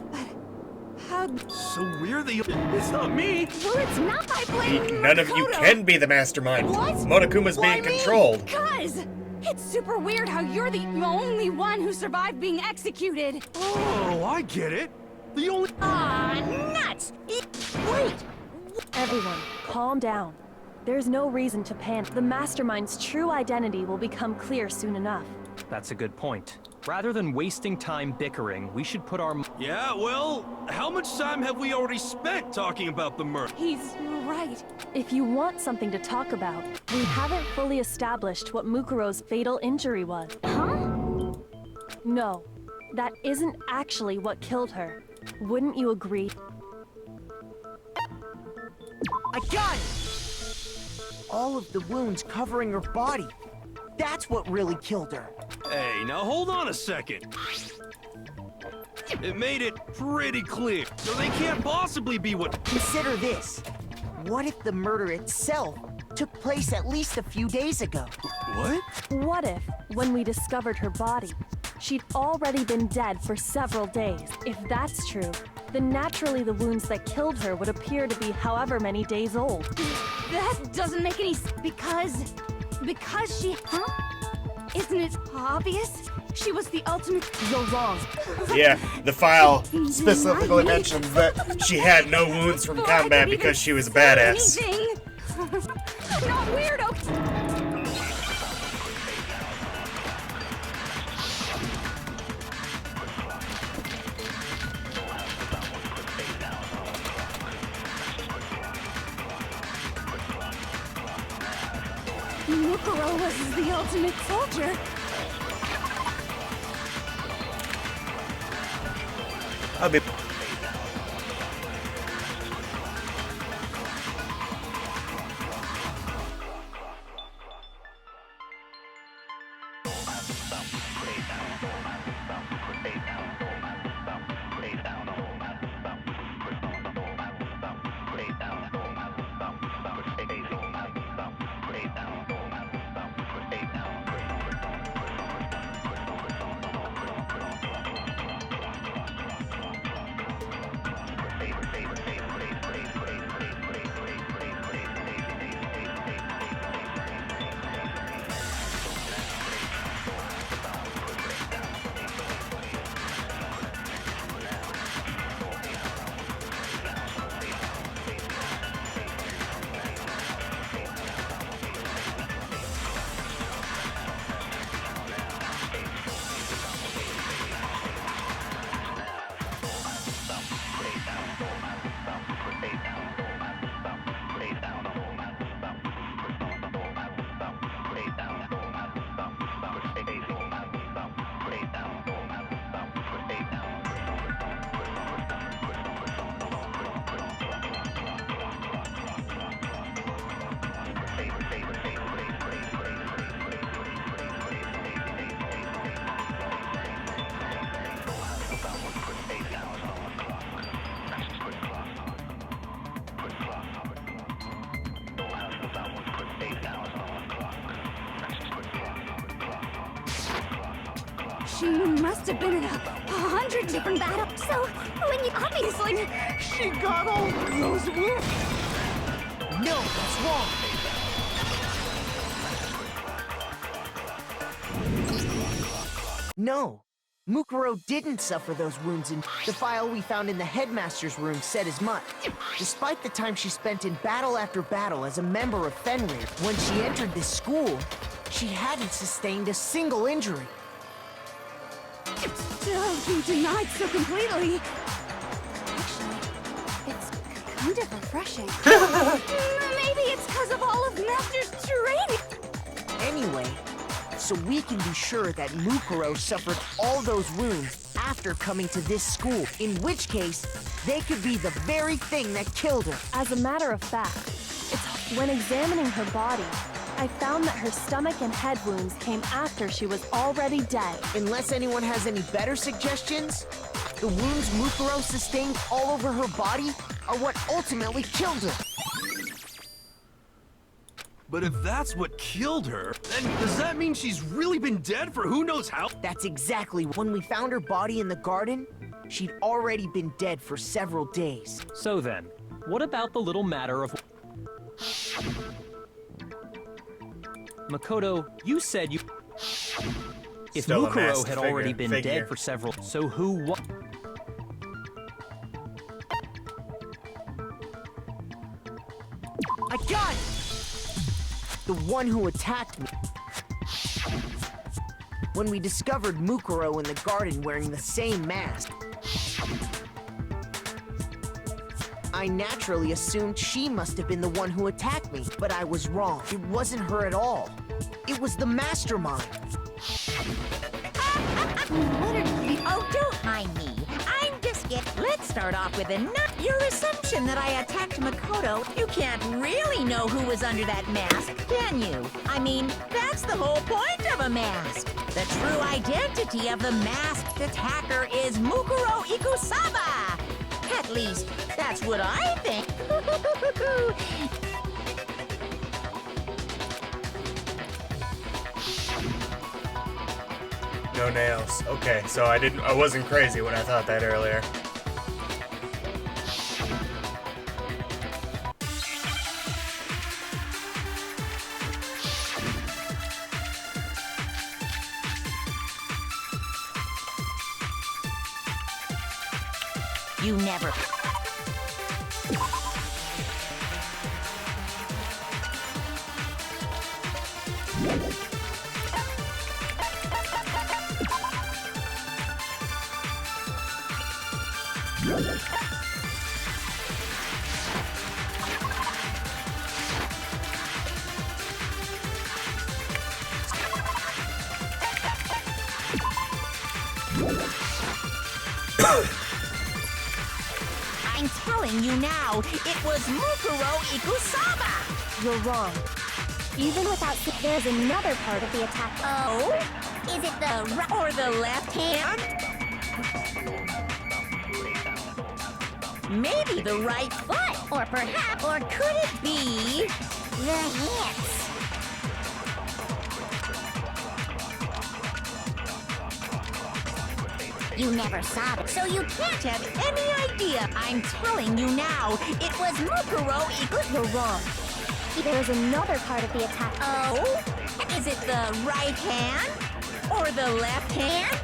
How... So we're the... It's not me! Well, it's not my blame. None of you Makoto. can be the mastermind. What? Monokuma's being controlled. Guys, it's super weird how you're the only one who survived being executed. Oh, I get it! The only... Aw, nuts! Wait! Everyone, calm down. There's no reason to panic. The mastermind's true identity will become clear soon enough. That's a good point. Rather than wasting time bickering, we should put our... Yeah, well, how much time have we already spent talking about the murder? He's right. If you want something to talk about, we haven't fully established what Mukuro's fatal injury was. Huh? No, that isn't actually what killed her. Wouldn't you agree? A gun! All of the wounds covering her body. That's what really killed her. Hey, now hold on a second. It made it pretty clear, so they can't possibly be what... Consider this. What if the murder itself took place at least a few days ago. What? What if, when we discovered her body, she'd already been dead for several days? If that's true, then naturally the wounds that killed her would appear to be however many days old. That doesn't make any sense. Because she... Huh? Isn't it obvious? She was the ultimate... You're wrong. Yeah, the file specifically mentions that she had no wounds from combat because she was a badass. I'm not weirdo. Mukuro was the ultimate soldier. I'll be... She must have been in 100 different battles. So, when you obviously... She got all those wounds. No, that's wrong. No, Mukuro didn't suffer those wounds, and the file we found in the headmaster's room said as much. Despite the time she spent in battle after battle as a member of Fenrir, when she entered this school, she hadn't sustained a single injury. Still being denied so completely. Actually, it's kind of refreshing. Maybe it's because of all of Master's training. Anyway, so we can be sure that Mukuro suffered all those wounds after coming to this school, in which case, they could be the very thing that killed her. As a matter of fact, when examining her body, I found that her stomach and head wounds came after she was already dead. Unless anyone has any better suggestions, the wounds Mukuro sustained all over her body are what ultimately killed her. But if that's what killed her, then does that mean she's really been dead for who knows how? That's exactly. When we found her body in the garden, she'd already been dead for several days. So then, what about the little matter of... Makoto, you said you... If Still a Mukuro masked had already been figure. dead for several... So who wa... I got it! The one who attacked me. When we discovered Mukuro in the garden wearing the same mask, I naturally assumed she must have been the one who attacked me, but I was wrong. It wasn't her at all. It was the mastermind. Oh, don't mind me. I'm just Let's start off with your assumption that I attacked Makoto. You can't really know who was under that mask, can you? I mean, that's the whole point of a mask. The true identity of the masked attacker is Mukuro Ikusaba. At least, that's what I think. No nails. Okay, so I wasn't crazy when I thought that earlier. You never... I'm telling you now, it was Mukuro Ikusaba! You're wrong. Even without... There's another part of the attack. Oh? Is it the right or the left hand? Maybe the right foot, or perhaps, or could it be the hips? You never saw it, so you can't have any idea. I'm telling you now, it was Mukuro Ikusaba. You're wrong. There's another part of the attack. Oh? Is it the right hand? Or the left hand?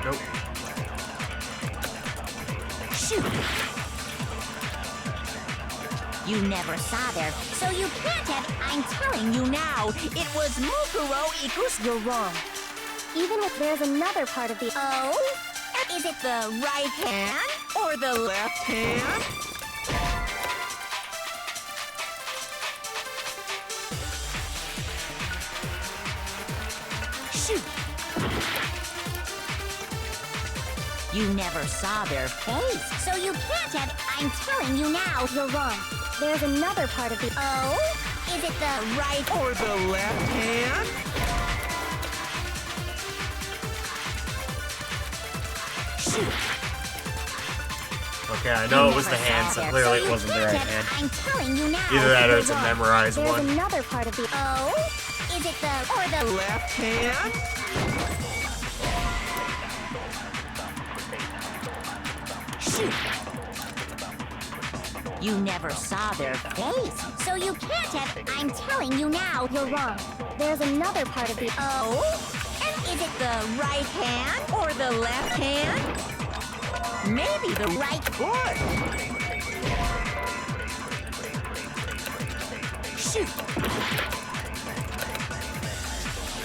Nope. Shoot! You never saw there, so you can't have... I'm telling you now, it was Mukuro Ikusaba. You're wrong. Even if there's another part of the... Oh? Is it the right hand? Or the left hand? Shoot! You never saw their face, so you can't have... I'm telling you now. You're wrong. There's another part of the... Oh? Is it the right Or the left hand? shoot? Okay, I know it was the hand, so clearly it wasn't the right hand. I'm telling you now. Either that or it's a memorized There's one. another part of the... Oh? Is it the... or the... Left hand? Shoot! You never saw their face, so you can't have... I'm telling you now. You're wrong. There's another part of the... Oh? And is it the right hand or the left hand? Maybe the right foot. Shoot!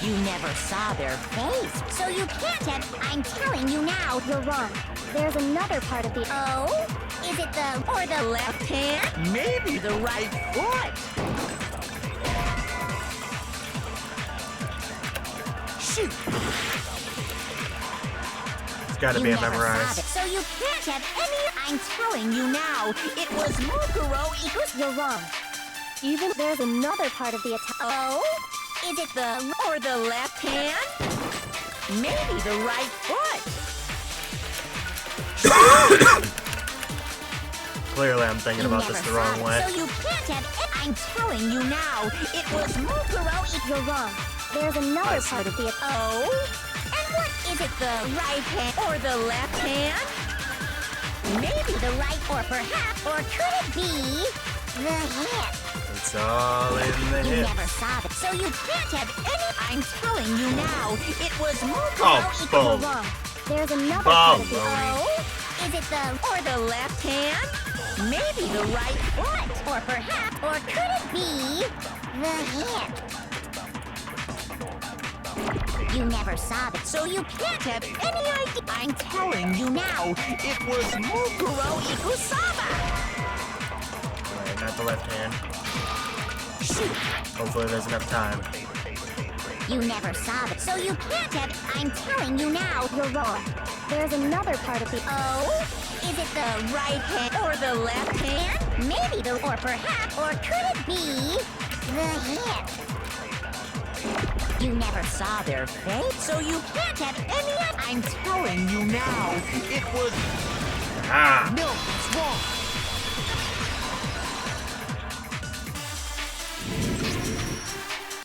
You never saw their face, so you can't have... I'm telling you now. You're wrong. There's another part of the... Oh? Is it the... or the left hand? Maybe the right foot. Shoot! It's gotta be a memorized. So you can't have any... I'm telling you now, it was Mukuro Ikusaba. You're wrong. Even there's another part of the attack. Oh? Is it the... or the left hand? Maybe the right foot. Clearly I'm thinking about this the wrong way. So you can't have... I'm telling you now, it was Mukuro Ikusaba. You're wrong. There's another part of the attack. Oh? And what is it, the right hand or the left hand? Maybe the right or perhaps, or could it be the hip? It's all in the You hip. never saw it, so you can't have any... I'm telling you now, it was Mukuro Oh, Ikusaba. boom. You're wrong. There's another part of the... Oh? Is it the... or the left hand? Maybe the right foot, or perhaps, or could it be the hip? You never saw it, so you can't have any idea. I'm telling you now, it was Mukuro Ikusaba. Alright, not the left hand. Shoot! Hopefully there's enough time. You never saw it, so you can't have... I'm telling you now. You're wrong. There's another part of the... Oh? Is it the right hand or the left hand? Maybe the... or perhaps, or could it be the hip? You never saw their face, so you can't have any... I'm telling you now, it was... Ah! No, it's wrong.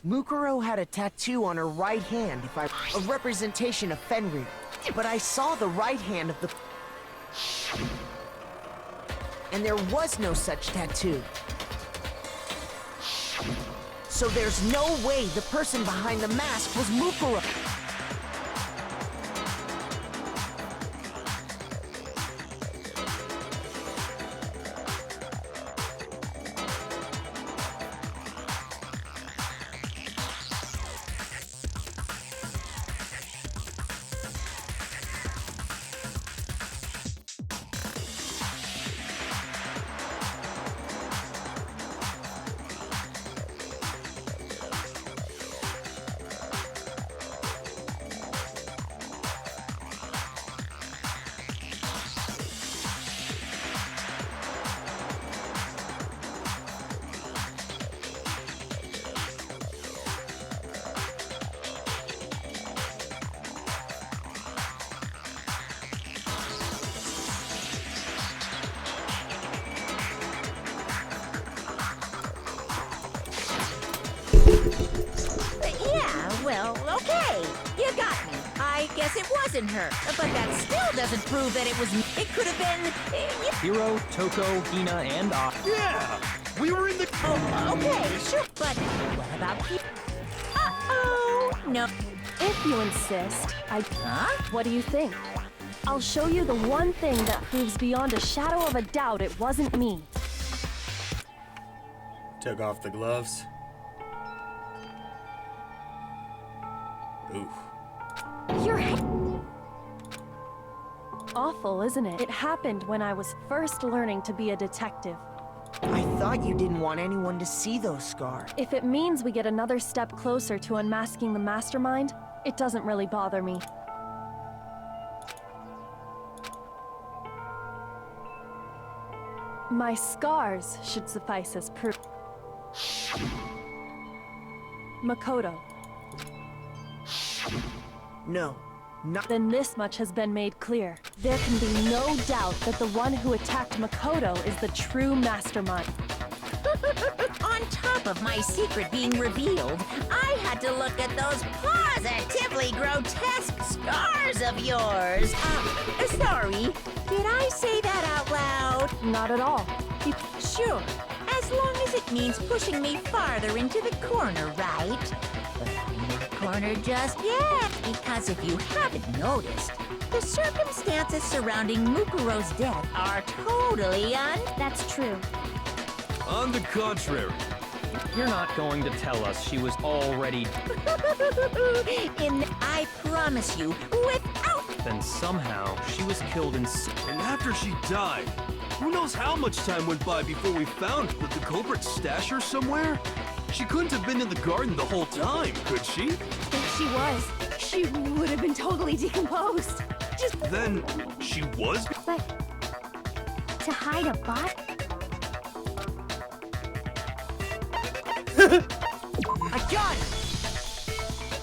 Mukuro had a tattoo on her right hand, a representation of Fenrir. But I saw the right hand of the... And there was no such tattoo. So there's no way the person behind the mask was Mukuro. Yeah, well, okay. You got me. I guess it wasn't her. But that still doesn't prove that it was me. It could have been... Hiro, Toko, Hina, and I. Yeah! We were in the... Oh, okay, sure. But what about people? Uh-oh. No. If you insist, Huh? What do you think? I'll show you the one thing that proves beyond a shadow of a doubt it wasn't me. Took off the gloves. Oof. Your head. Awful, isn't it? It happened when I was first learning to be a detective. I thought you didn't want anyone to see those scars. If it means we get another step closer to unmasking the mastermind, it doesn't really bother me. My scars should suffice as proof. Makoto. No, not... Then this much has been made clear. There can be no doubt that the one who attacked Makoto is the true mastermind. On top of my secret being revealed, I had to look at those positively grotesque scars of yours. Sorry, did I say that out loud? Not at all. Sure, as long as it means pushing me farther into the corner, right? But I'm in the corner just yet, because if you haven't noticed, the circumstances surrounding Mukuro's death are totally That's true. On the contrary. You're not going to tell us she was already... I promise you, without... Then somehow she was killed in... And after she died, who knows how much time went by before we found that the culprit stashed her somewhere? She couldn't have been in the garden the whole time, could she? If she was, she would have been totally decomposed. Then she was... But to hide a bot? I got it!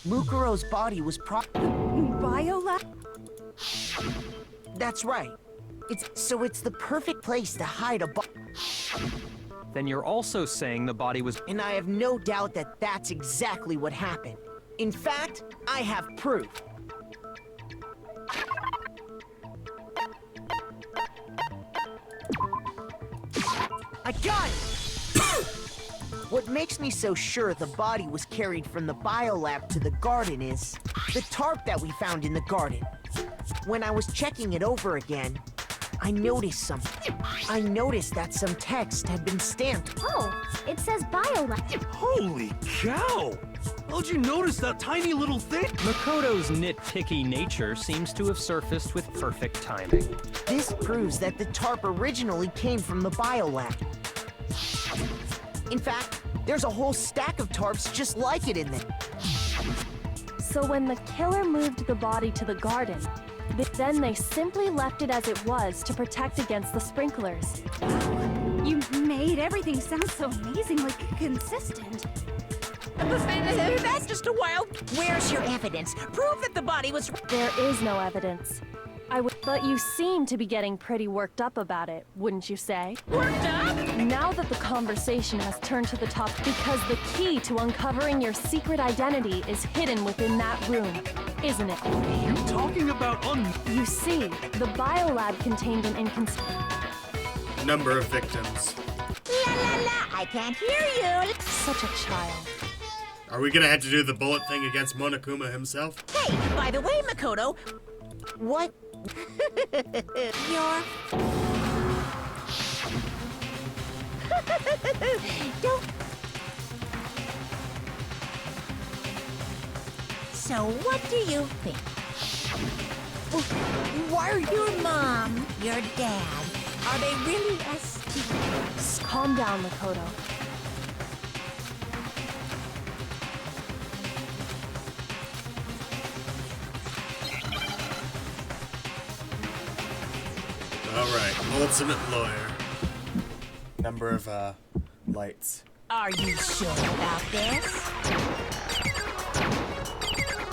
Mukuro's body was Biolab? That's right. It's the perfect place to hide a body. Then you're also saying the body was... And I have no doubt that that's exactly what happened. In fact, I have proof. I got it! What makes me so sure the body was carried from the biolab to the garden is the tarp that we found in the garden. When I was checking it over again, I noticed something. I noticed that some text had been stamped. Oh, it says biolab. Holy cow! How'd you notice that tiny little thing? Makoto's nitpicky nature seems to have surfaced with perfect timing. This proves that the tarp originally came from the biolab. In fact, there's a whole stack of tarps just like it in there. So when the killer moved the body to the garden, then they simply left it as it was to protect against the sprinklers. You made everything sound so amazingly consistent. That's just a wild... Where's your evidence? Prove that the body was... There is no evidence. But you seem to be getting pretty worked up about it, wouldn't you say? Worked up? Now that the conversation has turned to the top because the key to uncovering your secret identity is hidden within that room, isn't it? You talking about You see, the biolab contained an Number of victims. La la la, I can't hear you. Such a child. Are we gonna have to do the bullet thing against Monokuma himself? Hey, by the way, Makoto, What? you're... Don't... So what do you think? Why are your mom, your dad, are they really as... Calm down, Makoto. Alright, ultimate lawyer. Number of, lights. Are you sure about this?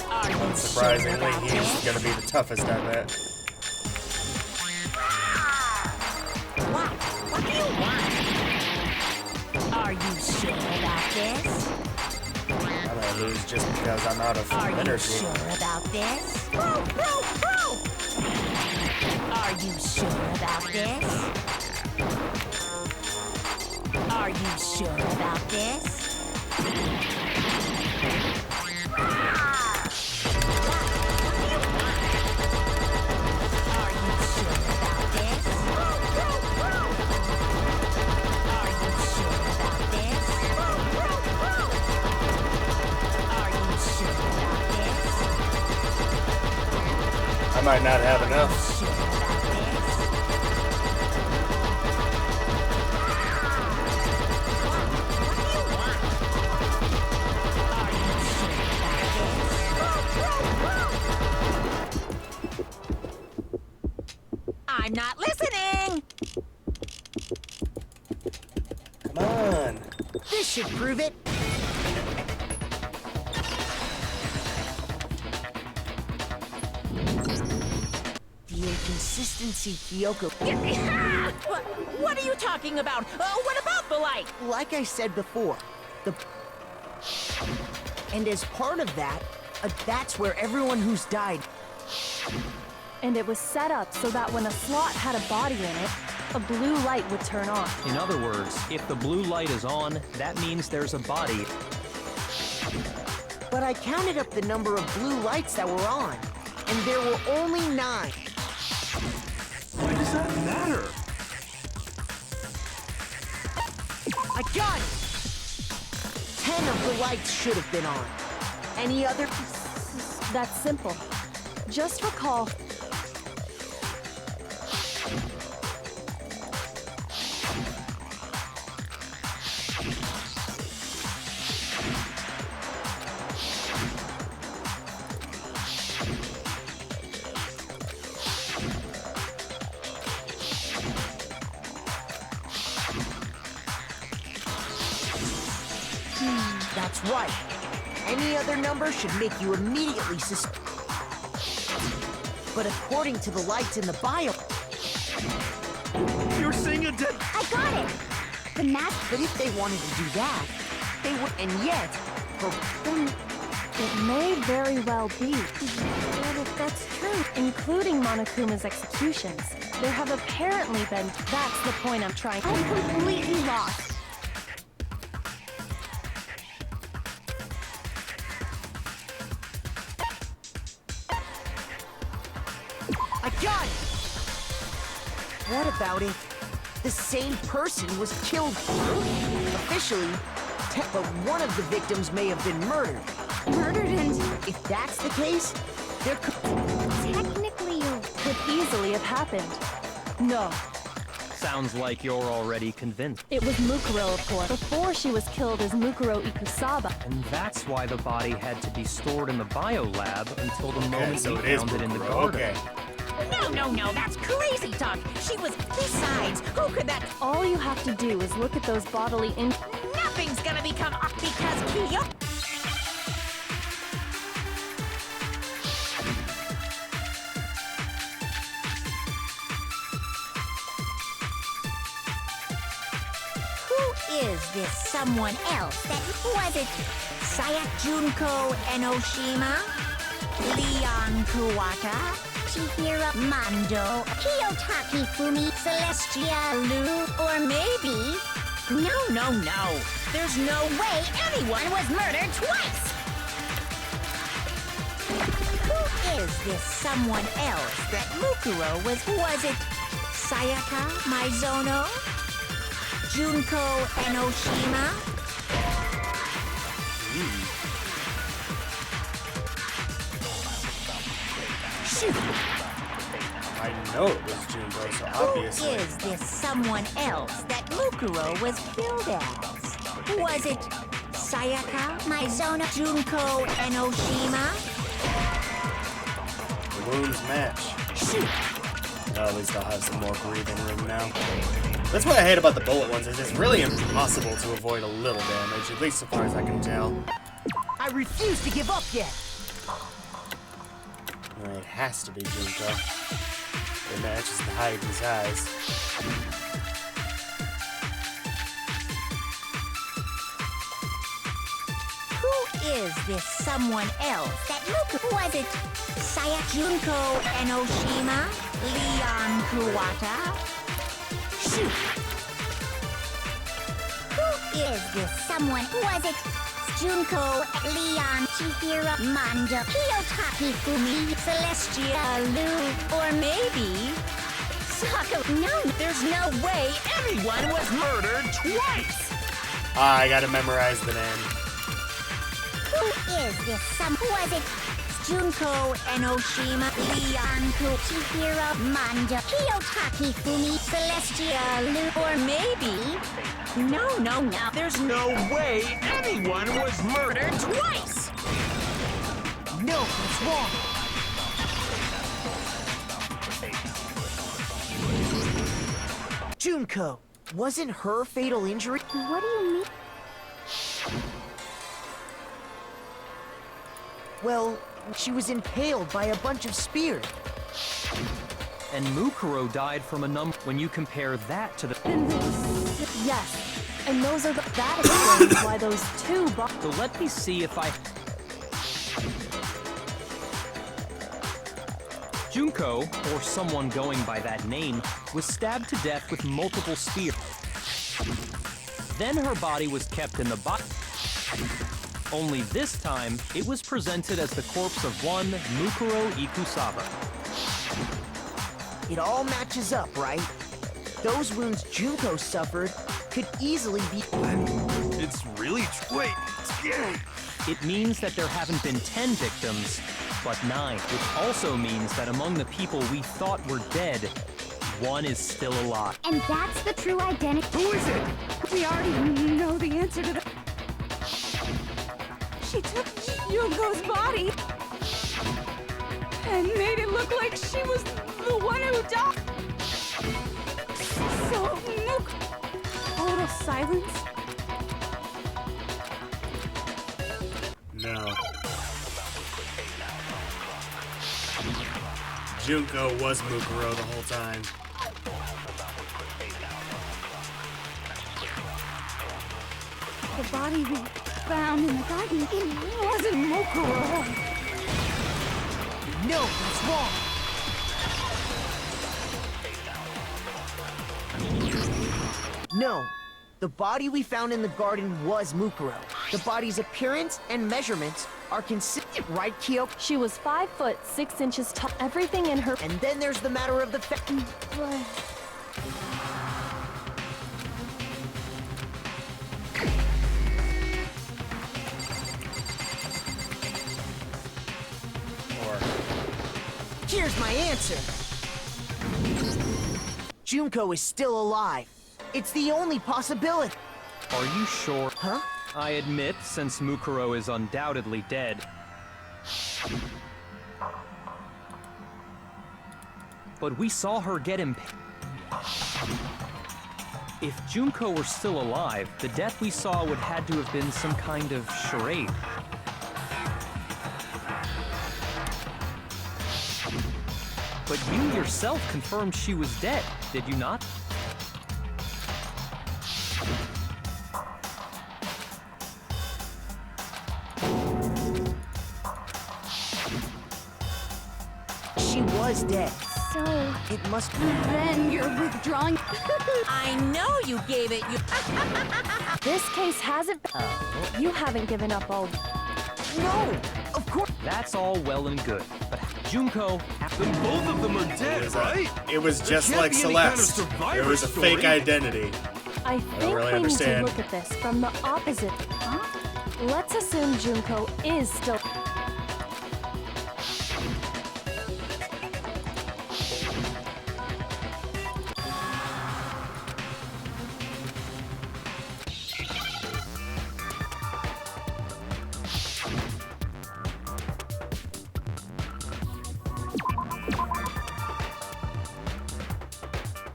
Are you Surprisingly, sure about he's this? gonna be the toughest, I bet. What? What do you want? Are you sure about this? I'm gonna lose just because I'm out of Are you energy. sure about this? Are you sure about this? Are you sure about this? Are you sure about this? Are you sure about this? Are you sure about this? I might not have enough. Sure about this? I'm not listening! Come on. This should prove it. The inconsistency, Kyoko. What are you talking about? What about the light? Like I said before, and as part of that, that's where everyone who's died. And it was set up so that when a slot had a body in it, a blue light would turn on. In other words, if the blue light is on, that means there's a body. But I counted up the number of blue lights that were on, and there were only 9. Why does that matter? I got it! 10 of the lights should have been on. Any other? That's simple. Just recall. That's right. Any other number should make you immediately But according to the lights in the bio... You're saying a dead... I got it! The map. But if they wanted to do that, they would... And yet... Then it may very well be. But if that's true, including Monokuma's executions, there have apparently been... That's the point I'm trying to... I'm completely lost. I got it! What about if the same person was killed? Officially, but one of the victims may have been murdered. Murdered and... If that's the case, there could... Technically, you're... Could easily have happened. No. Sounds like you're already convinced. It was Mukuro, of course, before she was killed as Mukuro Ikusaba. And that's why the body had to be stored in the biolab until the moment so we it is found it in the Mukuro, garden. okay. No, that's crazy talk. She was... Besides, who could that... All you have to do is look at those bodily Nothing's gonna become up because Kyoko... this someone else that was it Sayak Junko Enoshima? Leon Kuwata? Chihiro Mando? Kiyotaki Fumi? Celestia Lu? Or maybe... No. There's no way anyone was murdered twice! Who is this someone else that Mukuro was it Sayaka Maizono? Junko Enoshima? Shoot! I know it was Junko, so obviously. Who is this someone else that Mukuro was killed as? Was it Sayaka Maizono? Junko Enoshima? The wounds match. Shoot! Well, at least I'll have some more breathing room now. That's what I hate about the bullet ones, is it's really impossible to avoid a little damage, at least so far as I can tell. I refuse to give up yet. Well, it has to be Junko. It matches the height in his eyes. Who is this someone else that was it Sayak Junko Enoshima? Leon Kuwata? Shoot! Who is this someone? Was it Junko, Leon, Chihiro, Mando, Kiyotaki Fumi, Celestia Lu, or maybe Saka? No, there's no way anyone was murdered twice! I gotta memorize the name. Who is this was it Junko Enoshima, Leon, Chihiro, Mando, Kiyotaki Fumi, Celestia Lu, or maybe... No. There's no way anyone was murdered twice! No, that's wrong. Junko, wasn't her fatal injury? What do you mean? Well, she was impaled by a bunch of spears. And Mukuro died from a number. When you compare that to the... Yes, and those are that explains why those two So let me see if I... Junko, or someone going by that name, was stabbed to death with multiple spears. Then her body was kept in the Only this time, it was presented as the corpse of one Mukuro Ikusawa. It all matches up, right? Those wounds Junko suffered could easily be... It's really... Wait, scary. It means that there haven't been 10 victims, but 9, which also means that among the people we thought were dead, one is still alive. And that's the true identity. Who is it? We already know the answer to the... She took Junko's body and made it look like she was the one who died. So, total silence? No. Junko was Mukuro the whole time. The body we found in the garden, it wasn't Mukuro. No, that's wrong. No, the body we found in the garden was Mukuro. The body's appearance and measurements are consistent, right, Kyoko? She was 5 foot 6 inches tall. Everything in her... And then there's the matter of the fact... Here's my answer. Junko is still alive. It's the only possibility. Are you sure? Huh? I admit, since Mukuro is undoubtedly dead. But we saw her get If Junko were still alive, the death we saw would had to have been some kind of charade. But you yourself confirmed she was dead, did you not? she was dead. So, It must be. Then you're withdrawing. I know you gave it. This case hasn't. Oh, you haven't given up all. No! Of course. That's all well and good, but Junko. Then both of them are dead, right? It was There just can't like be any kind of Celeste. survivor It was a story. fake identity. I think really we understand. need to look at this from the opposite. Huh? Let's assume Junko is still.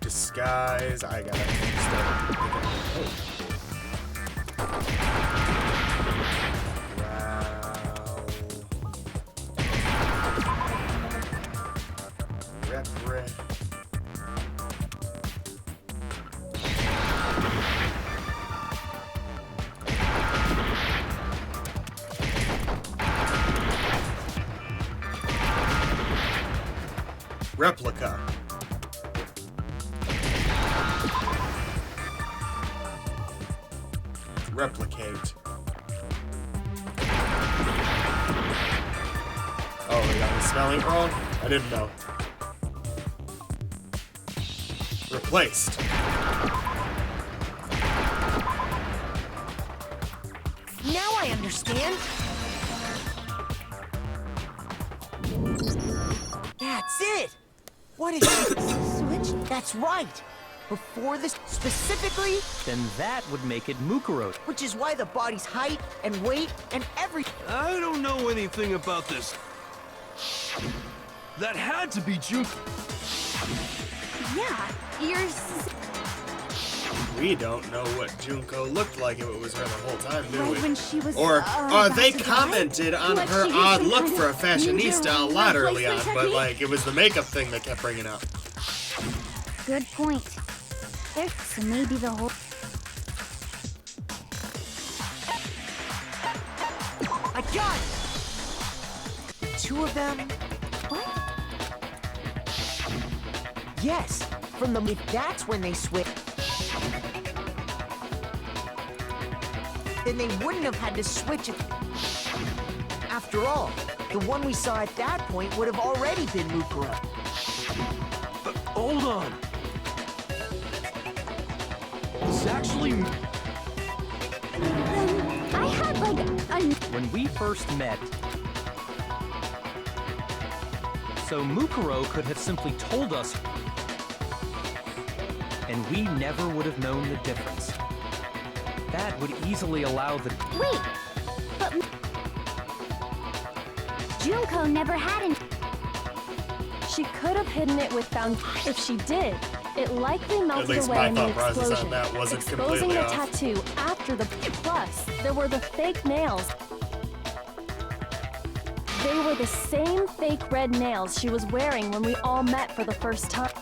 Disguise. I gotta start. Wow. Rep. Replica. Replicate. Oh, we got the spelling wrong? I didn't know. Replaced. Now I understand. That's it. What is switch? That's right. Before this, specifically, Then that would make it Mukuro. which is why the body's height and weight and everything. I don't know anything about this. That had to be Junko. Yeah, you're. We don't know what Junko looked like if it was her the whole time, do Right we? when she was. Or about they to die? commented on Like her she used odd some look kind for a of fashionista a ninja lot early on, replacement but technique? like it was the makeup thing that kept bringing up. good point. So maybe the whole. I got it. Two of them. What? Yes, from the. If that's when they switch, then they wouldn't have had to switch it. After all, the one we saw at that point would have already been Mukuro. Hold on. This actually. I had like a. When we first met, so Mukuro could have simply told us, and we never would have known the difference. That would easily allow the. Wait! But. Junko never had an. She could have hidden it with found. If she did, it likely melted least away my in the thought process on explosion, that wasn't exposing completely the off. tattoo after the. Plus, there were the fake nails. They were the same fake red nails she was wearing when we all met for the first time.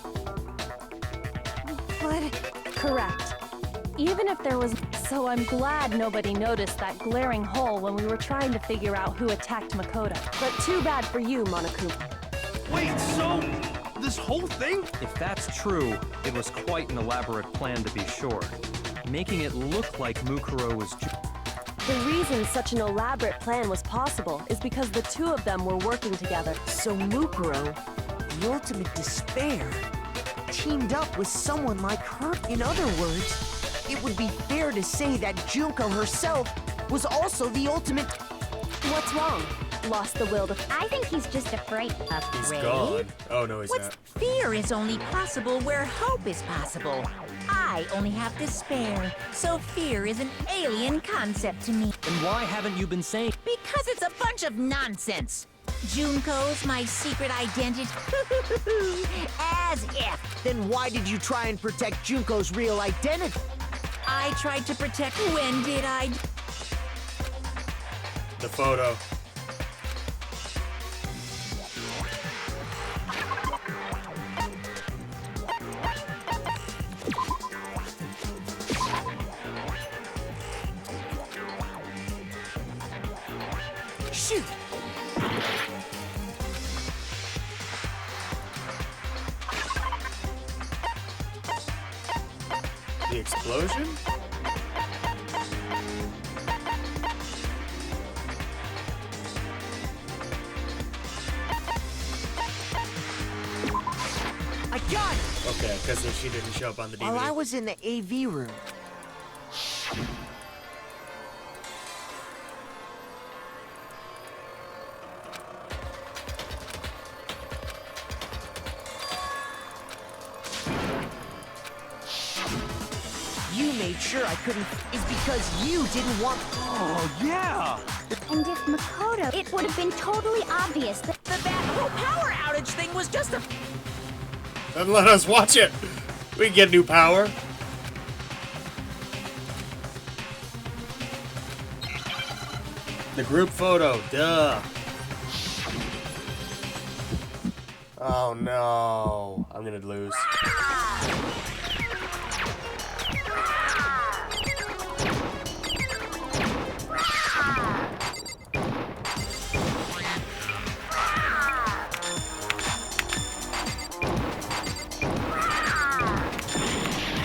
But. Correct. Even if there was. So I'm glad nobody noticed that glaring hole when we were trying to figure out who attacked Makoto. But too bad for you, Monokuma. Wait, so this whole thing? If that's true, it was quite an elaborate plan to be sure. Making it look like Mukuro was. The reason such an elaborate plan was possible is because the two of them were working together. So Mukuro, the ultimate despair, teamed up with someone like her. In other words, it would be fair to say that Junko herself was also the ultimate. What's wrong? Lost the will to. I think he's just afraid. He's Afraid? gone. Oh no, he's What's not. fear is only possible where hope is possible. I only have despair, so fear is an alien concept to me. Then why haven't you been saying? Because it's a bunch of nonsense. Junko's my secret identity. As if. Then why did you try and protect Junko's real identity? I tried to protect. When did I? The photo. Shoot! explosion? I got it! Okay, because she didn't show up on the DVD. While I was in the AV room. You made sure I couldn't is because you didn't want. Oh, yeah! And if Makoto, it would have been totally obvious that That whole power outage thing was just a... Then let us watch it. We can get new power. The group photo, duh. Oh no, I'm gonna lose.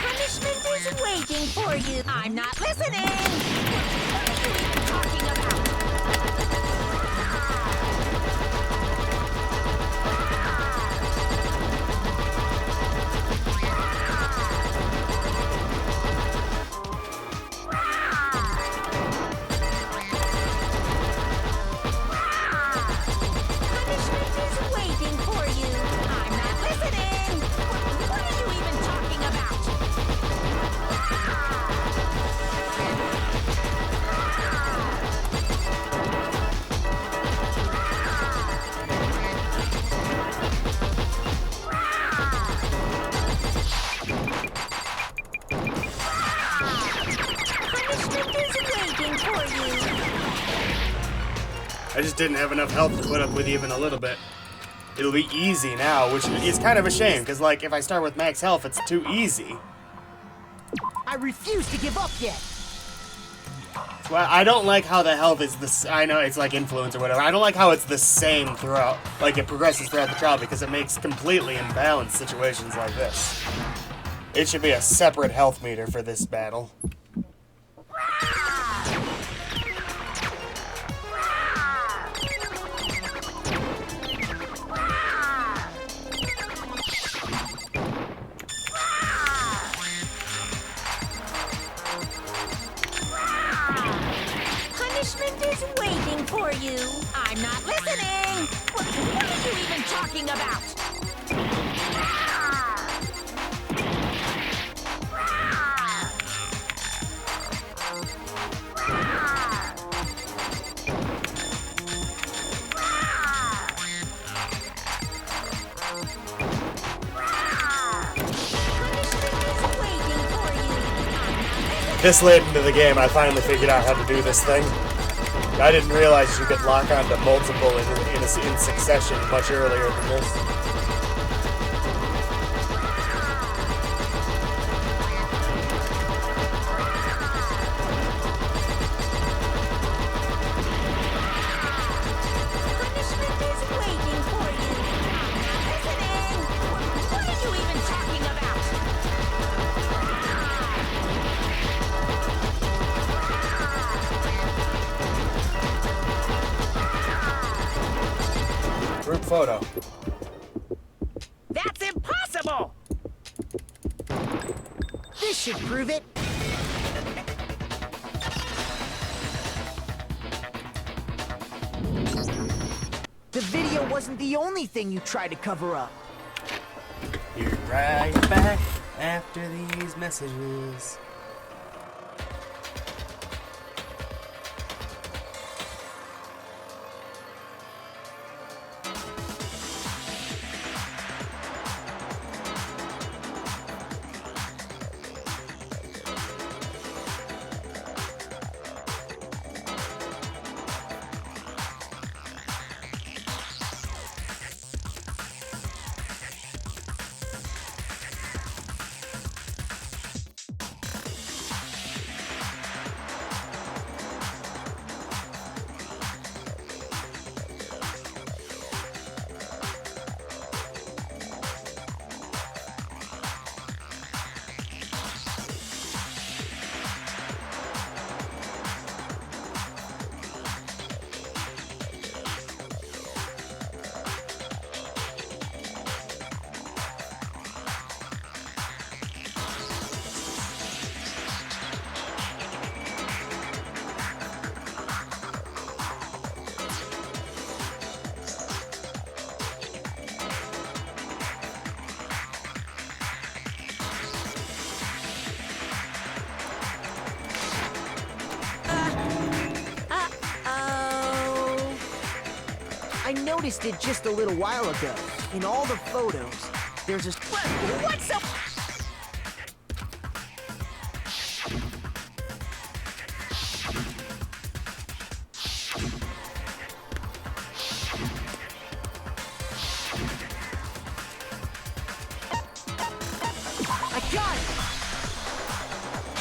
Punishment is waiting for you. I'm not listening. What are you even talking about? Punishment is waiting for you. I'm not listening. What are you even talking about? Punishment is waiting for you. I just didn't have enough health to put up with even a little bit. It'll be easy now, which is kind of a shame, because like if I start with max health, it's too easy. I refuse to give up yet. Well, I don't like how the health is this. I know it's like influence or whatever. I don't like how it's the same throughout, like it progresses throughout the trial, because it makes completely imbalanced situations like this. It should be a separate health meter for this battle. Punishment is waiting for you. I'm not listening. What are you even talking about? Punishment is waiting for you. I'm not listening. This late into the game, I finally figured out how to do this thing. I didn't realize you could lock onto multiple in succession much earlier than this. Punishment is waiting for you. I'm not listening. What are you even talking about? Group photo. That's impossible! This should prove it. The video wasn't the only thing you tried to cover up. You're right back after these messages. I noticed it just a little while ago. In all the photos, there's a... What's up? I got it!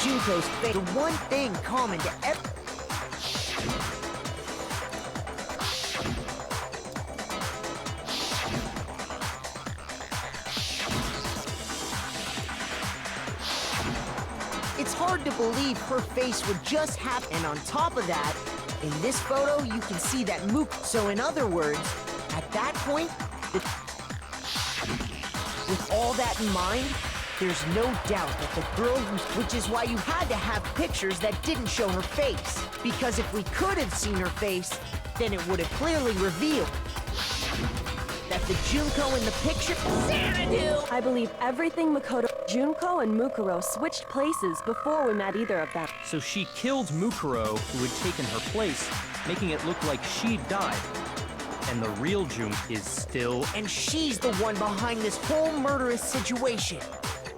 Junko's face. The one thing common to every... It's hard to believe her face would just happen. And on top of that, in this photo, you can see that Mook. So in other words, at that point, with all that in mind, there's no doubt that the girl which is why you had to have pictures that didn't show her face. Because if we could have seen her face, then it would have clearly revealed that the Junko in the picture... Xanadu! I believe everything Makoto... Junko and Mukuro switched places before we met either of them. So she killed Mukuro, who had taken her place, making it look like she'd died. And the real Junk is still... And she's the one behind this whole murderous situation.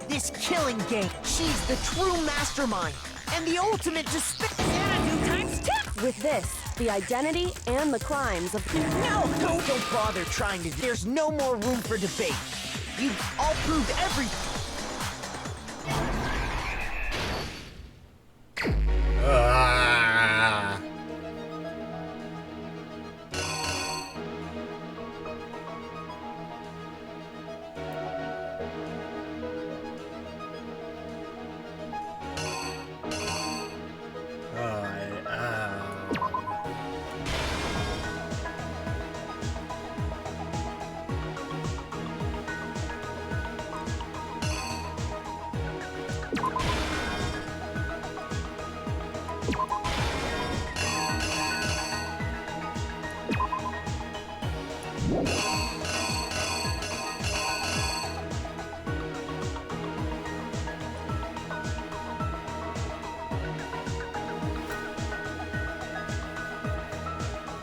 This killing game. She's the true mastermind. And the ultimate Xanadu times 10! With this, the identity and the crimes of... No! Don't bother trying to... There's no more room for debate. You've all proved everything.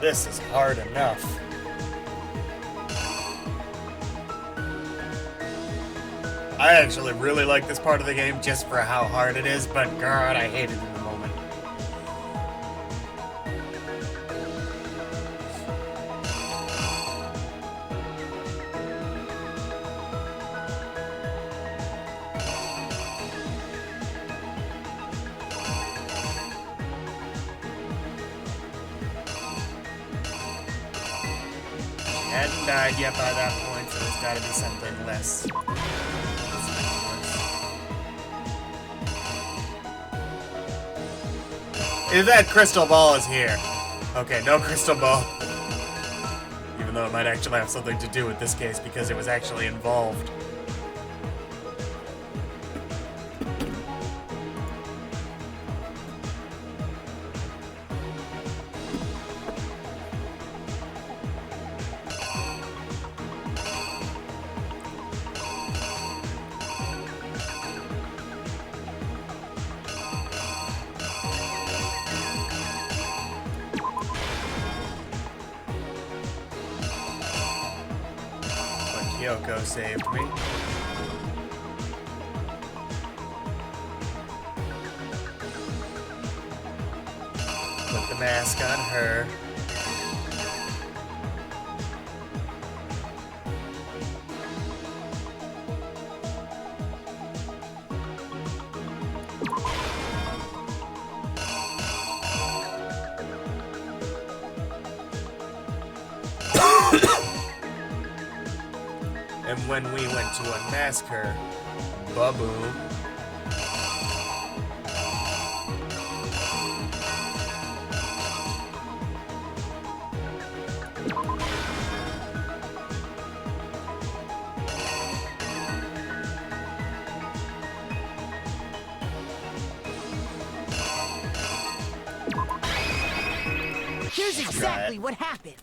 This is hard enough. I actually really like this part of the game just for how hard it is, but God, I hate it in the moment. Hadn't died yet by that point, so there's gotta be something less. If that crystal ball is here. Okay, no crystal ball. Even though it might actually have something to do with this case because it was actually involved. Kyoko saved me. Put the mask on her. And when we went to unmask her, ba-boom. Here's exactly what happened.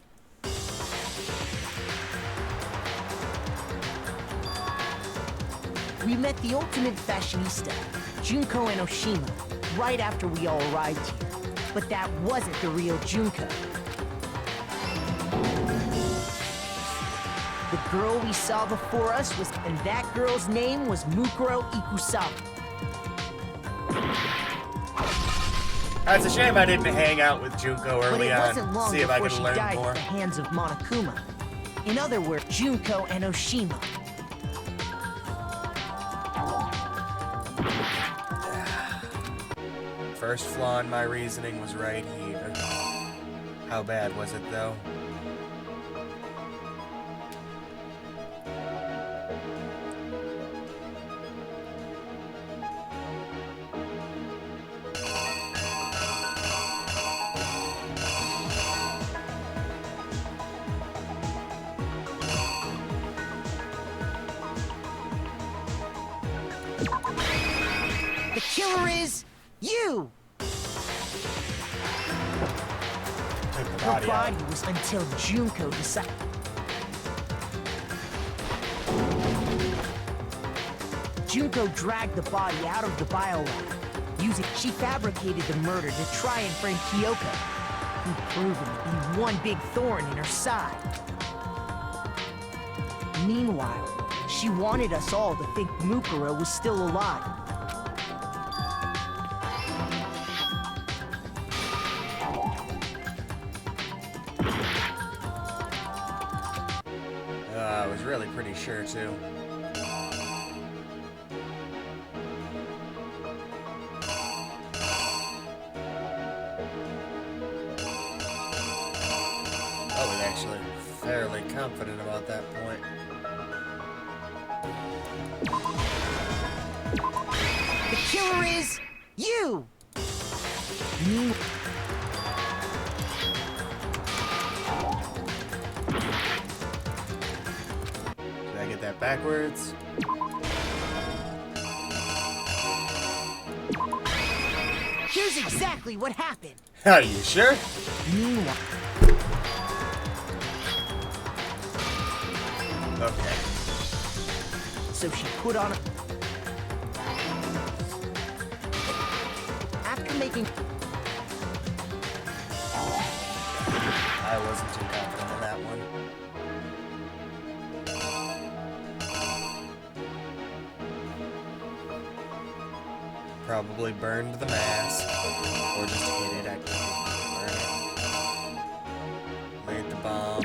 We met the ultimate fashionista, Junko and Oshima, right after we all arrived here. But that wasn't the real Junko. The girl we saw before us was, and that girl's name was Mukuro Ikusawa. It's a shame I didn't hang out with Junko But early it on. wasn't long See if I before could she learn died more. at the hands of Monokuma. In other words, Junko Enoshima. First flaw in my reasoning was right here. How bad was it, though? The killer is you! Took the Her body out. body was until Junko decided. Junko dragged the body out of the biolab. She fabricated the murder to try and frame Kyoko, who proven to be one big thorn in her side. Meanwhile, she wanted us all to think Mukuro was still alive. I was really pretty sure, too. I was actually fairly confident about that point. The killer is you! Did I get that backwards? Here's exactly what happened. Are you sure? Meanwhile, Okay. so she put on a... After making... I wasn't too confident in that one. Probably burned the mask. Or just hit it. I couldn't burn it. Made the bomb.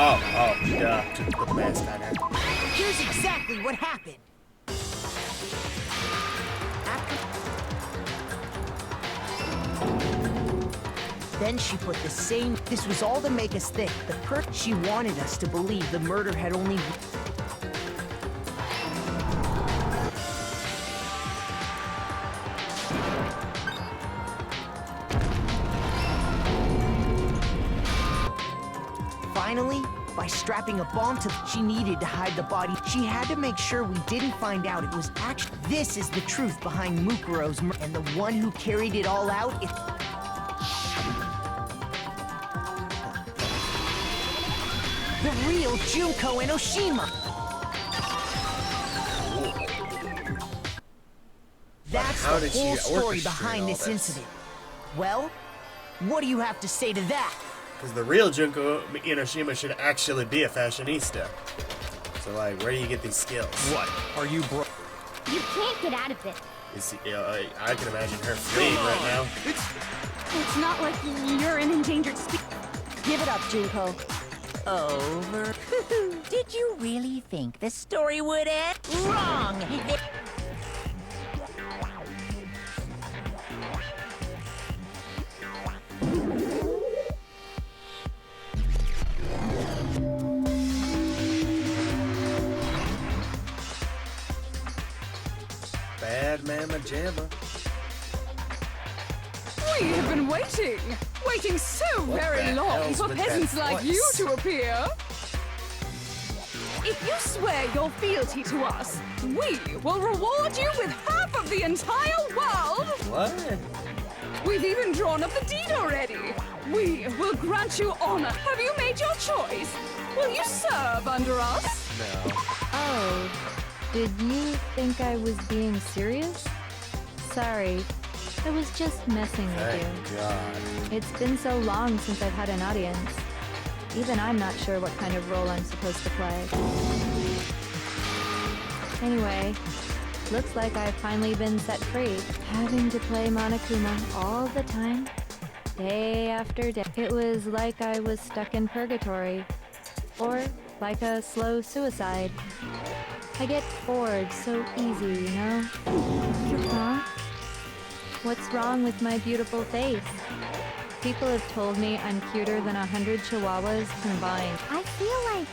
Oh, yeah. Took the mask on her. Here's exactly what happened. Then she put the same... This was all to make us think. She wanted us to believe the murder had only... Finally, by strapping a bomb to... She needed to hide the body. She had to make sure we didn't find out it was actually... This is the truth behind Mukuro's murder. And the one who carried it all out is... The real Junko Enoshima! That's How the did she whole story orchestrate behind all this this? incident. Well, what do you have to say to that? Because the real Junko Enoshima should actually be a fashionista. So, like, where do you get these skills? What? Are you bro? You can't get out of it. Is he, I can imagine her fleeing right now. It's not like you're an endangered species. Give it up, Junko. Over. Did you really think the story would end? Wrong! Bad Mama Jamma. We have been waiting. Waiting so What very the long hell's for with peasants that like voice? you to appear. If you swear your fealty to us, we will reward you with half of the entire world. What? We've even drawn up the deed already. We will grant you honor. Have you made your choice? Will you serve under us? No. Oh, did you think I was being serious? Sorry. I was just messing with Thank you. God. It's been so long since I've had an audience. Even I'm not sure what kind of role I'm supposed to play. Anyway, looks like I've finally been set free. Having to play Monokuma all the time, day after day. It was like I was stuck in purgatory. Or like a slow suicide. I get bored so easy, you know? Huh? What's wrong with my beautiful face? People have told me I'm cuter than 100 chihuahuas combined. I feel like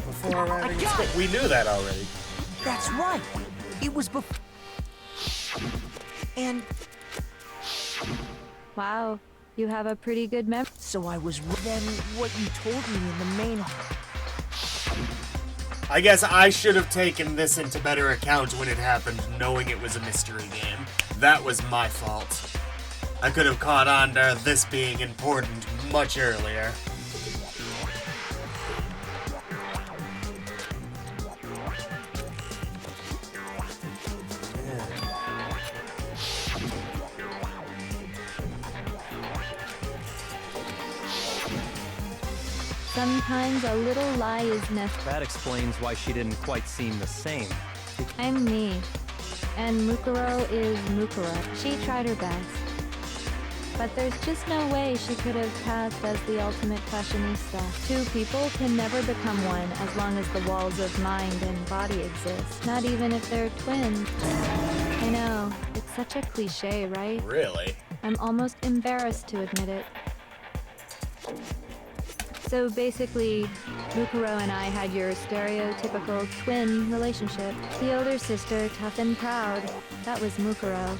Before arriving in space. We knew that already. That's right. It was before. And Wow, you have a pretty good memory. so I was then what you told me in the main. I guess I should have taken this into better account when it happened, knowing it was a mystery game. That was my fault. I could have caught on to this being important much earlier. Sometimes a little lie is necessary. That explains why she didn't quite seem the same. I'm me. And Mukuro is Mukuro. She tried her best. But there's just no way she could have passed as the ultimate fashionista. Two people can never become one as long as the walls of mind and body exist. Not even if they're twins. I know, it's such a cliche, right? Really? I'm almost embarrassed to admit it. So basically, Mukuro and I had your stereotypical twin relationship. The older sister, tough and proud. That was Mukuro.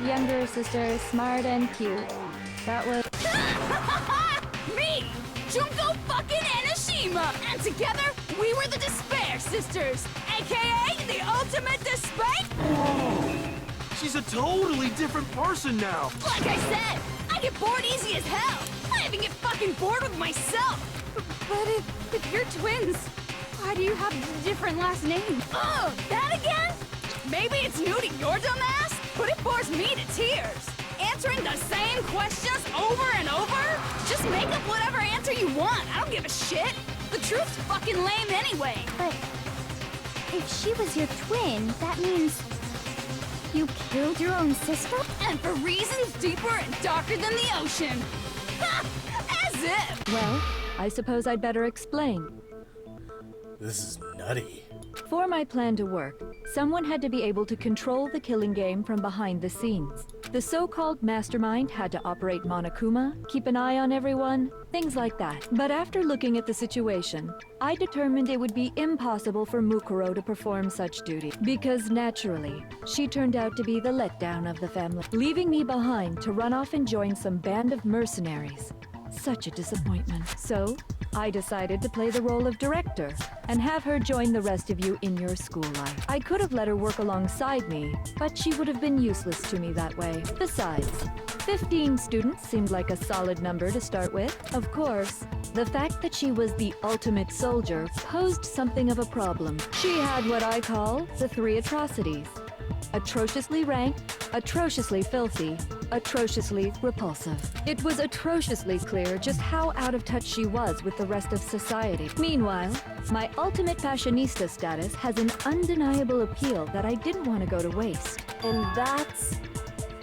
Younger sister, smart and cute. That was... Me! Junko fucking Enoshima! And together, we were the Despair Sisters! AKA the ultimate despair! Whoa! She's a totally different person now. Like I said, I get bored easy as hell! I even get fucking bored with myself! But if you're twins, why do you have different last names? Oh, that again? Maybe it's new to your dumb ass, but it bores me to tears. Answering the same questions over and over? Just make up whatever answer you want. I don't give a shit. The truth's fucking lame anyway. But if she was your twin, that means you killed your own sister? And for reasons deeper and darker than the ocean. Ha! As if. Well, I suppose I'd better explain. This is nutty. For my plan to work, someone had to be able to control the killing game from behind the scenes. The so-called mastermind had to operate Monokuma, keep an eye on everyone, things like that. But after looking at the situation, I determined it would be impossible for Mukuro to perform such duty. Because naturally, she turned out to be the letdown of the family, leaving me behind to run off and join some band of mercenaries. Such a disappointment. So, I decided to play the role of director and have her join the rest of you in your school life. I could have let her work alongside me, but she would have been useless to me that way. Besides, 15 students seemed like a solid number to start with. Of course, the fact that she was the ultimate soldier posed something of a problem. She had what I call the three atrocities. Atrociously ranked, atrociously filthy, atrociously repulsive. It was atrociously clear just how out of touch she was with the rest of society. Meanwhile, my ultimate fashionista status has an undeniable appeal that I didn't want to go to waste. And that's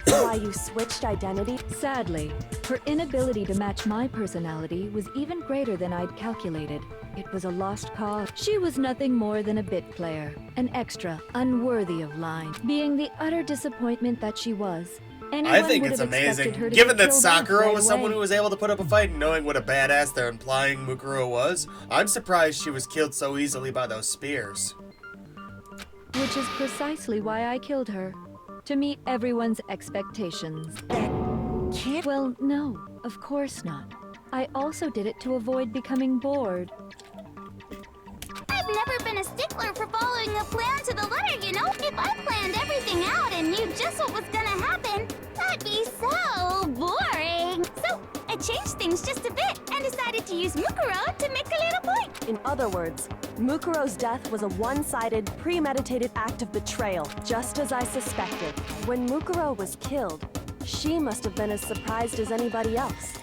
why you switched identity? Sadly, her inability to match my personality was even greater than I'd calculated. It was a lost cause. She was nothing more than a bit player, an extra, unworthy of line. Being the utter disappointment that she was, anyone I think would it's have expected amazing. her to Given get that killed off Sakura right was someone away. who was able to put up a fight, and knowing what a badass they're implying Mukuro was, I'm surprised she was killed so easily by those spears. Which is precisely why I killed her. To meet everyone's expectations. Can't. Well, no, of course not. I also did it to avoid becoming bored. I've never been a stickler for following a plan to the letter, you know? If I planned everything out and knew just what was gonna happen, that'd be so boring. So I changed things just a bit and decided to use Mukuro to make a little point. In other words, Mukuro's death was a one-sided, premeditated act of betrayal, just as I suspected. When Mukuro was killed, she must have been as surprised as anybody else.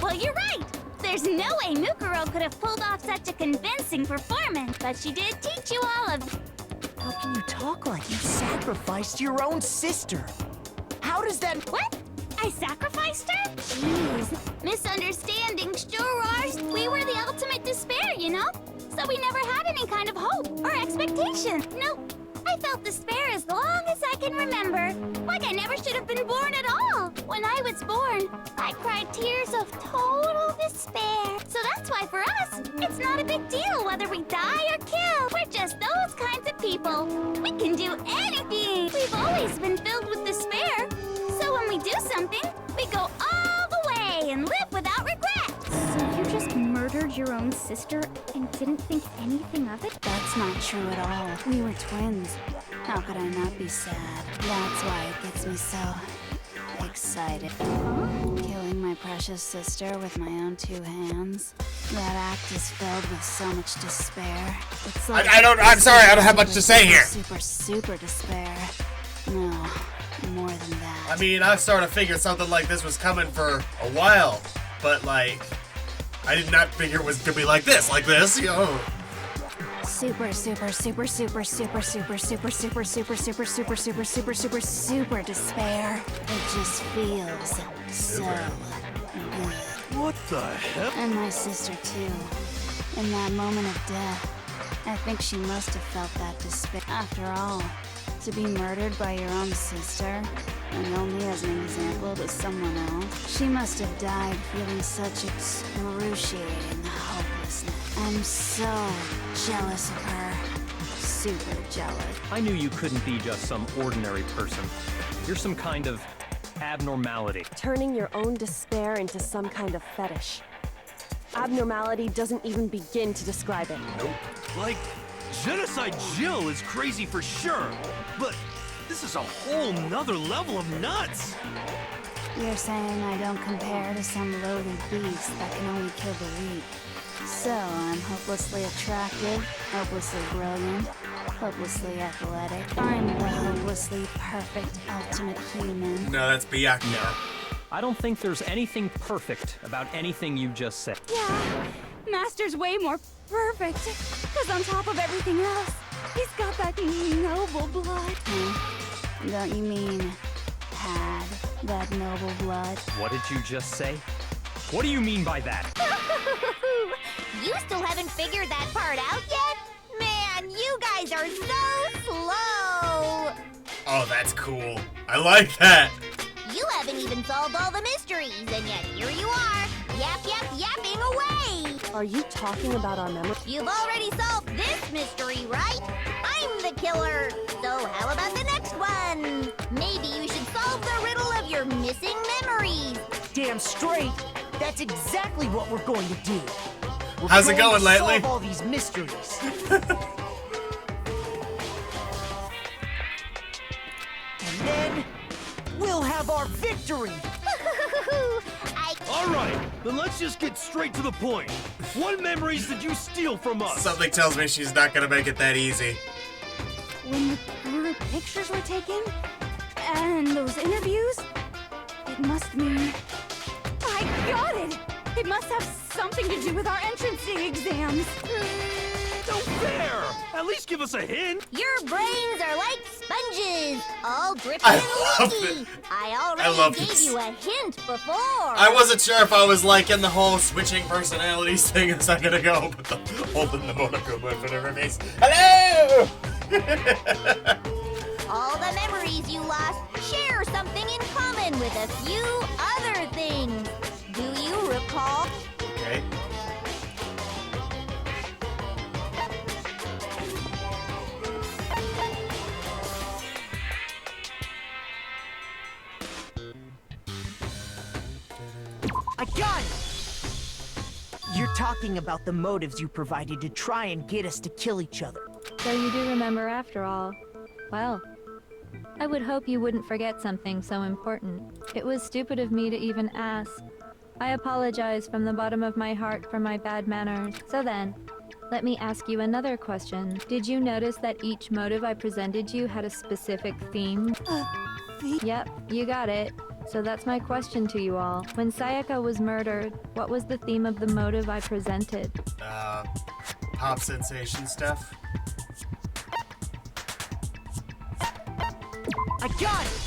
Well, you're right! There's no way Mukuro could have pulled off such a convincing performance, but she did teach you all of... How can you talk like you sacrificed your own sister? How does that... What? I sacrificed her? Jeez. Misunderstandings sure are. We were the ultimate despair, you know? So we never had any kind of hope or expectation. Nope. I felt despair as long as I can remember. Like I never should have been born at all. When I was born, I cried tears of total despair. So that's why for us, it's not a big deal whether we die or kill. We're just those kinds of people. We can do anything. We've always been filled with despair. So when we do something, we go all the way and live without regrets. So you just murdered your own sister and didn't think anything of it? That's not true at all. We were twins. How could I not be sad? That's why it gets me so excited. Killing my precious sister with my own two hands. That act is filled with so much despair. It's like I'm sorry, I don't have much to say here. Super despair. No, more than that. I mean, I sort of figured something like this was coming for a while, but like, I did not figure it was gonna be like this, you know. Super despair. It just feels so good. What the hell? And my sister too. In that moment of death, I think she must have felt that despair. After all, to be murdered by your own sister, and only as an example to someone else, she must have died feeling such excruciating hopelessness. I'm so jealous of her. Super jealous. I knew you couldn't be just some ordinary person. You're some kind of abnormality. Turning your own despair into some kind of fetish. Abnormality doesn't even begin to describe it. Nope. Like, Genocide Jill is crazy for sure, but this is a whole nother level of nuts. You're saying I don't compare to some lowly beast that can only kill the weak. So I'm hopelessly attractive, hopelessly brilliant, hopelessly athletic. I'm the hopelessly perfect ultimate human. No, that's Byakuya. No. I don't think there's anything perfect about anything you just said. Yeah, Master's way more perfect. Because on top of everything else, he's got that noble blood. Don't you mean had that noble blood? What did you just say? What do you mean by that? You still haven't figured that part out yet? Man, you guys are so slow! Oh, that's cool. I like that. You haven't even solved all the mysteries, and yet here you are, yapping away! Are you talking about our memory? You've already solved this mystery, right? I'm the killer! So how about the next one? Maybe you should solve the riddle of your missing memories! Damn straight! That's exactly what we're going to do! How's it going lately? Solve all these mysteries. And then we'll have our victory. All right, then let's just get straight to the point. What memories did you steal from us? Something tells me she's not gonna make it that easy. When the group pictures were taken, and those interviews, it must mean... I got it! It must have something to do with our entrancing exams. No fair! At least give us a hint. Your brains are like sponges, all dripping I and love leaky. it. I I already love gave this. you a hint before. I wasn't sure if I was like in the whole switching personalities thing a second ago, but holding the Monokuma in front of her face. Hello! All the memories you lost share something in common with a few other things. Do you recall? Okay. I got it! You're talking about the motives you provided to try and get us to kill each other. So you do remember after all. Well, I would hope you wouldn't forget something so important. It was stupid of me to even ask. I apologize from the bottom of my heart for my bad manners. So then, let me ask you another question. Did you notice that each motive I presented you had a specific theme? Yep, you got it. So that's my question to you all. When Sayaka was murdered, what was the theme of the motive I presented? Pop sensation stuff. I got it!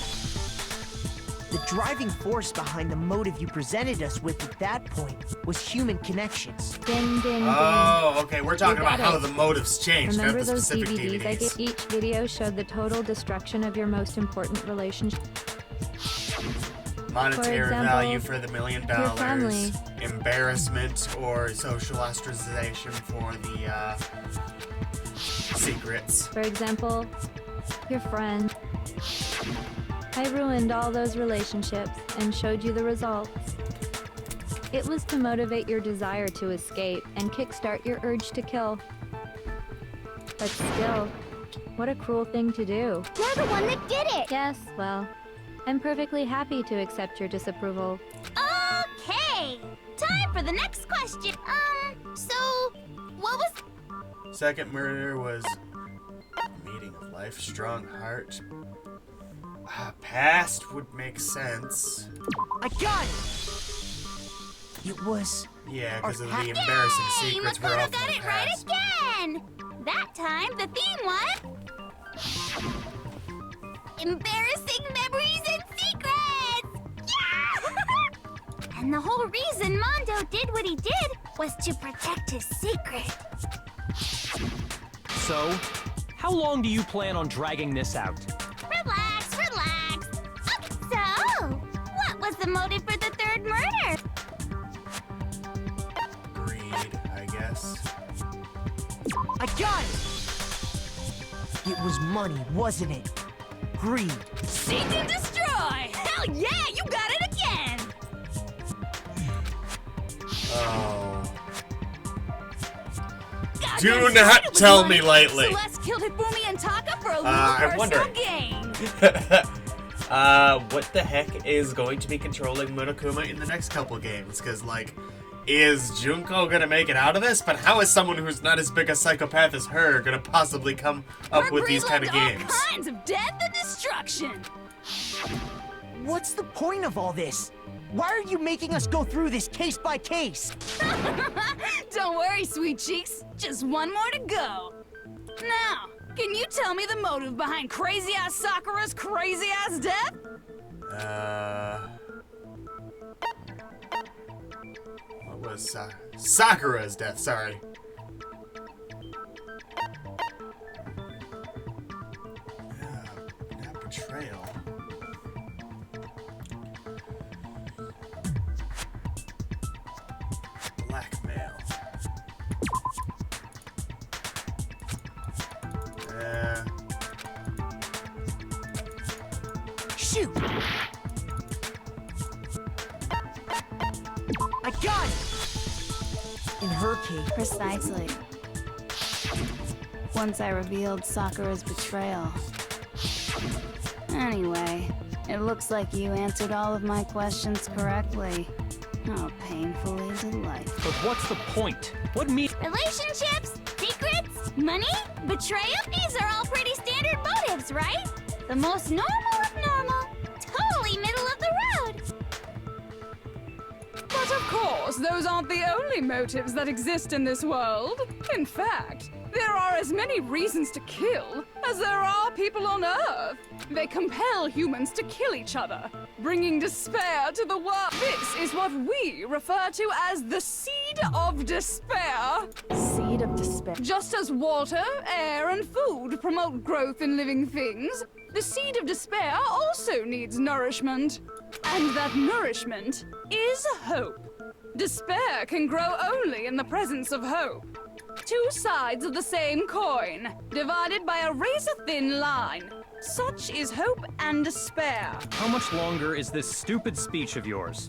The driving force behind the motive you presented us with at that point was human connections. Ding, ding, ding. Oh, okay. We're talking about how it. the motives changed, Remember not the those specific DVDs I DVDs. gave? Each video showed the total destruction of your most important relationship. Monetary example, value for the $1 million, your family. embarrassment or social ostracization for the secrets. For example, your friend. I ruined all those relationships and showed you the results. It was to motivate your desire to escape and kickstart your urge to kill. But still, what a cruel thing to do. You're the one that did it! Yes, well, I'm perfectly happy to accept your disapproval. Okay! Time for the next question. So, what was... Second murder was meeting of life, strong heart. Past would make sense. I got it! It was... Yeah, because of the embarrassing Yay! secrets were Makoto off got in the it right past. again! That time, the theme was... Embarrassing memories and secrets! Yeah! And the whole reason Mondo did what he did was to protect his secret. So, how long do you plan on dragging this out? Relax, relax. Okay, so, what was the motive for the third murder? Greed, I guess. I got it! It was money, wasn't it? Greed. Seek and destroy! Hell yeah, you got it again! Oh. God, Do that's not right, it was tell money. me lately. Celeste killed Hifumi and Taka for a little I'm personal wondering. gain. What the heck is going to be controlling Monokuma in the next couple games, because, like, is Junko gonna make it out of this? But how is someone who's not as big a psychopath as her gonna possibly come up with these kind of games? All kinds of death and destruction. What's the point of all this? Why are you making us go through this case by case? Don't worry, sweet cheeks. Just one more to go. Now, can you tell me the motive behind crazy-ass Sakura's crazy-ass death? What was Sakura's death? Sorry. Not betrayal. Blackmail. Shoot! I got it! In her case... Precisely. Once I revealed Sakura's betrayal. Anyway, it looks like you answered all of my questions correctly. How painfully delightful. But what's the point? What Relationships, secrets, money, betrayal? These are all pretty standard motives, right? The most normal of normal. Totally middle of the road. But of course, those aren't the only motives that exist in this world. In fact, there are as many reasons to kill as there are people on Earth. They compel humans to kill each other, bringing despair to the world. This is what we refer to as the seed of despair. Seed of despair. Just as water, air, and food promote growth in living things, the seed of despair also needs nourishment. And that nourishment is hope. Despair can grow only in the presence of hope. Two sides of the same coin, divided by a razor-thin line. Such is hope and despair. How much longer is this stupid speech of yours?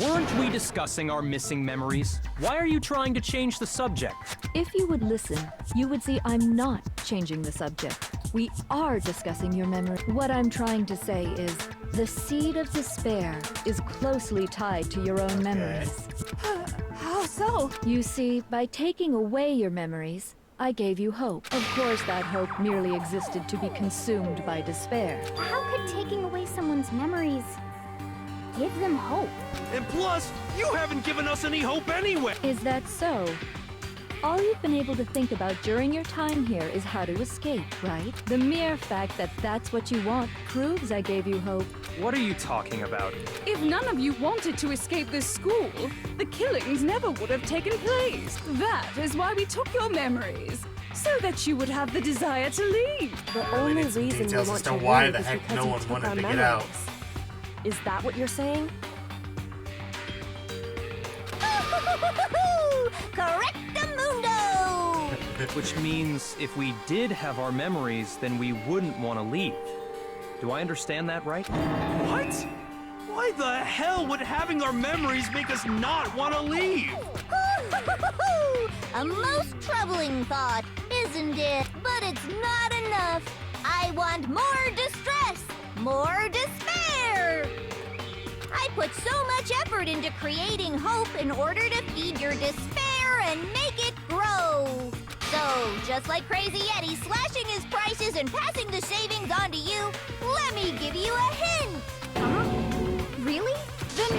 Weren't we discussing our missing memories? Why are you trying to change the subject? If you would listen, you would see I'm not changing the subject. We are discussing your memory. What I'm trying to say is, the seed of despair is closely tied to your own memories. How so? You see, by taking away your memories, I gave you hope. Of course, that hope merely existed to be consumed by despair. How could taking away someone's memories give them hope? And plus, you haven't given us any hope anyway! Is that so? All you've been able to think about during your time here is how to escape, right? The mere fact that that's what you want proves I gave you hope. What are you talking about? If none of you wanted to escape this school, the killings never would have taken place. That is why we took your memories, so that you would have the desire to leave. The only reason we details want as to to why leave the is heck because no you one took wanted our to get memories. out. Is that what you're saying? Correctamundo! Which means if we did have our memories, then we wouldn't want to leave. Do I understand that right? What? Why the hell would having our memories make us not want to leave? A most troubling thought, isn't it? But it's not enough. I want more distress, more despair. I put so much effort into creating hope in order to feed your despair and make it grow. So, just like Crazy Eddie slashing his prices and passing the savings on to you, let me give you a hint. Really? Then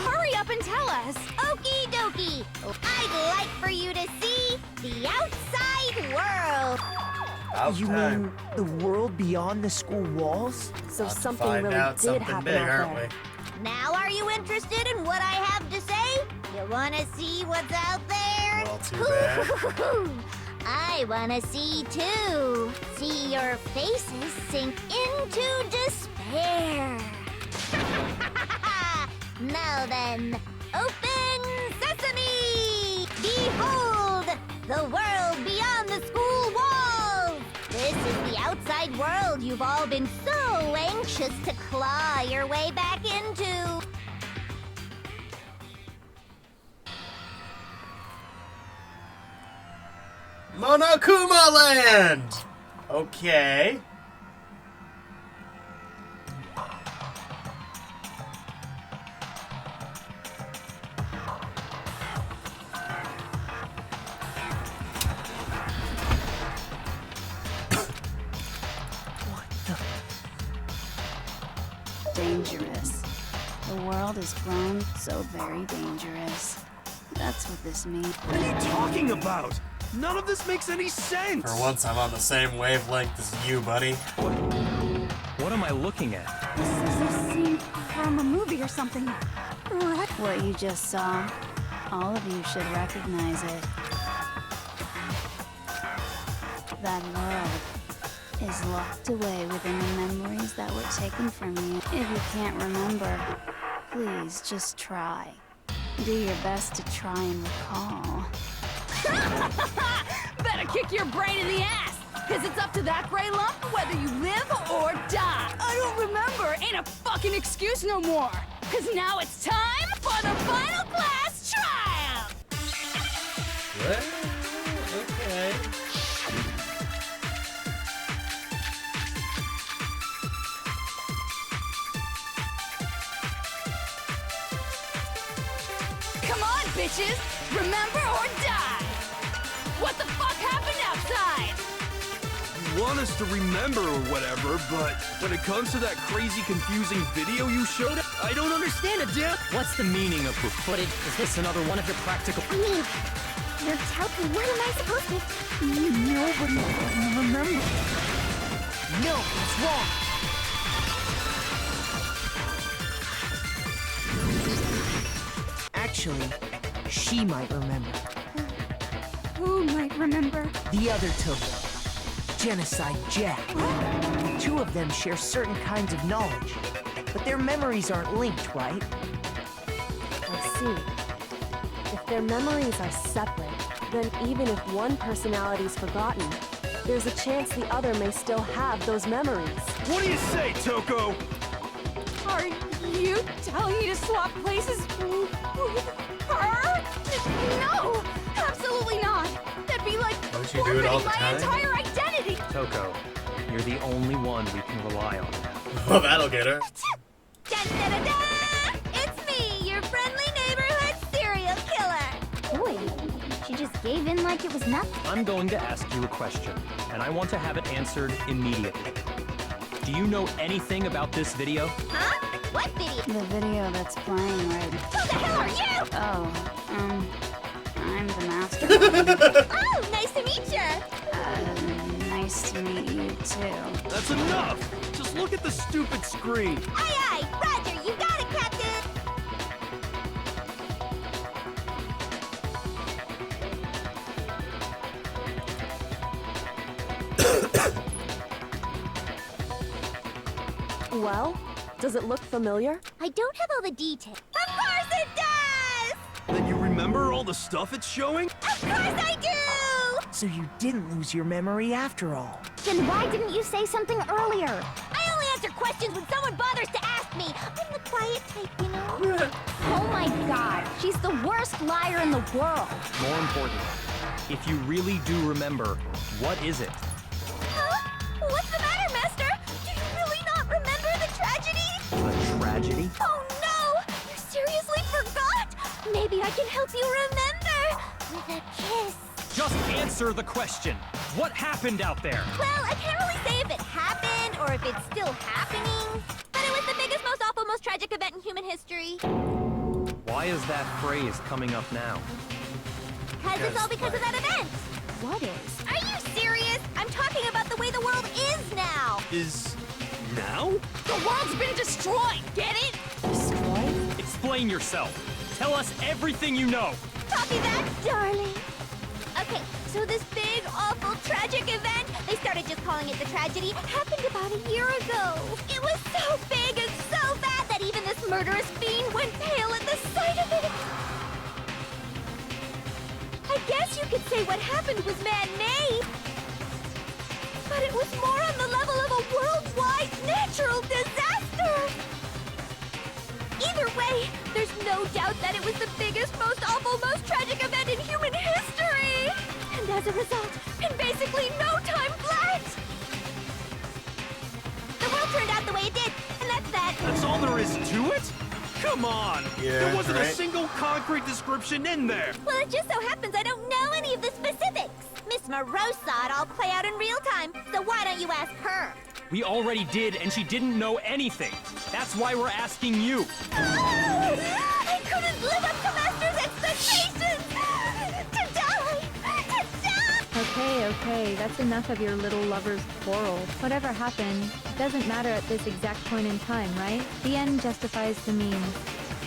hurry up and tell us. Okie dokie. I'd like for you to see the outside world. You mean the world beyond the school walls? So About to something find really out did something happen big, out aren't there. Now are you interested in what I have to say? You want to see what's out there? Well, too bad. I want to see too. See your faces sink into despair. Now then, open sesame! Behold, the world beyond the school walls! This is the outside world you've all been so anxious to claw your way back into. Monokuma Land! Okay. Dangerous. The world has grown so very dangerous. That's what this means. What are you talking about? None of this makes any sense! For once, I'm on the same wavelength as you, buddy. What am I looking at? This is a scene from a movie or something. Right? What you just saw, all of you should recognize it. That world is locked away within the memories that were taken from you. If you can't remember, please just try. Do your best to try and recall. Better kick your brain in the ass, because it's up to that gray lump whether you live or die. I don't remember. Ain't a fucking excuse no more. Because now it's time for the final class trial. Well, okay. Come on, bitches. Remember or die. What the fuck happened outside? You want us to remember or whatever, but when it comes to that crazy, confusing video you showed us, I don't understand it, Dan. What's the meaning of proof footage? Is this another one of your practical... I mean, you're telling what am I supposed to... Nobody can remember. No, it's wrong. Actually, she might remember. Who might remember? The other Toko, Genocide Jack. The two of them share certain kinds of knowledge, but their memories aren't linked, right? I see. If their memories are separate, then even if one personality's forgotten, there's a chance the other may still have those memories. What do you say, Toko? Are you telling me to swap places with her? No, absolutely not. That'd be like Don't you do it all forfeiting the my time? entire identity. Toko, You're the only one we can rely on. Well, that'll get her. Da-da-da-da! It's me, your friendly neighborhood serial killer. Boy, she just gave in like it was nothing. I'm going to ask you a question, and I want to have it answered immediately. Do you know anything about this video? Huh? What video? The video that's playing right. Who the hell are you? Oh, I'm the master. Oh, nice to meet you. Nice to meet you too. That's enough! Just look at the stupid screen. Aye, aye, Roger, you got it, Captain. Well, does it look familiar? I don't have all the details. Of course it does! Then you remember all the stuff it's showing? Of course I do! So you didn't lose your memory after all. Then why didn't you say something earlier? I only answer questions when someone bothers to ask me. I'm the quiet type, you know? Oh my god, she's the worst liar in the world. More importantly, if you really do remember, what is it? Huh? What's the matter, Master? Do you really not remember the tragedy? A tragedy? Oh no! You seriously forgot? Maybe I can help you remember with a kiss. Just answer the question. What happened out there? Well, I can't really say if it happened or if it's still happening, but it was the biggest, most awful, most tragic event in human history. Why is that phrase coming up now? Because it's all because of that event. What is? Are you serious? I'm talking about the way the world is now. Is... now? The world's been destroyed, get it? Destroyed? Explain yourself. Tell us everything you know. Copy that, darling. Okay, so this big, awful, tragic event, they started just calling it the tragedy, happened about a year ago. It was so big and so bad that even this murderous fiend went pale at the sight of it. I guess you could say what happened was man-made. But it was more on the level of a worldwide natural disaster. Either way, there's no doubt that it was the biggest, most awful, most tragic event in human history! And as a result, in basically no time flat! The world turned out the way it did, and that's that. That's all there is to it? Come on! Yeah, there wasn't a right? single concrete description in there! Well, it just so happens I don't know any of the specifics. Miss Moreau saw it all play out in real time, so why don't you ask her? We already did, and she didn't know anything. That's why we're asking you. I couldn't live up to Master's expectations! To die! Okay, that's enough of your little lover's quarrel. Whatever happened, it doesn't matter at this exact point in time, right? The end justifies the means.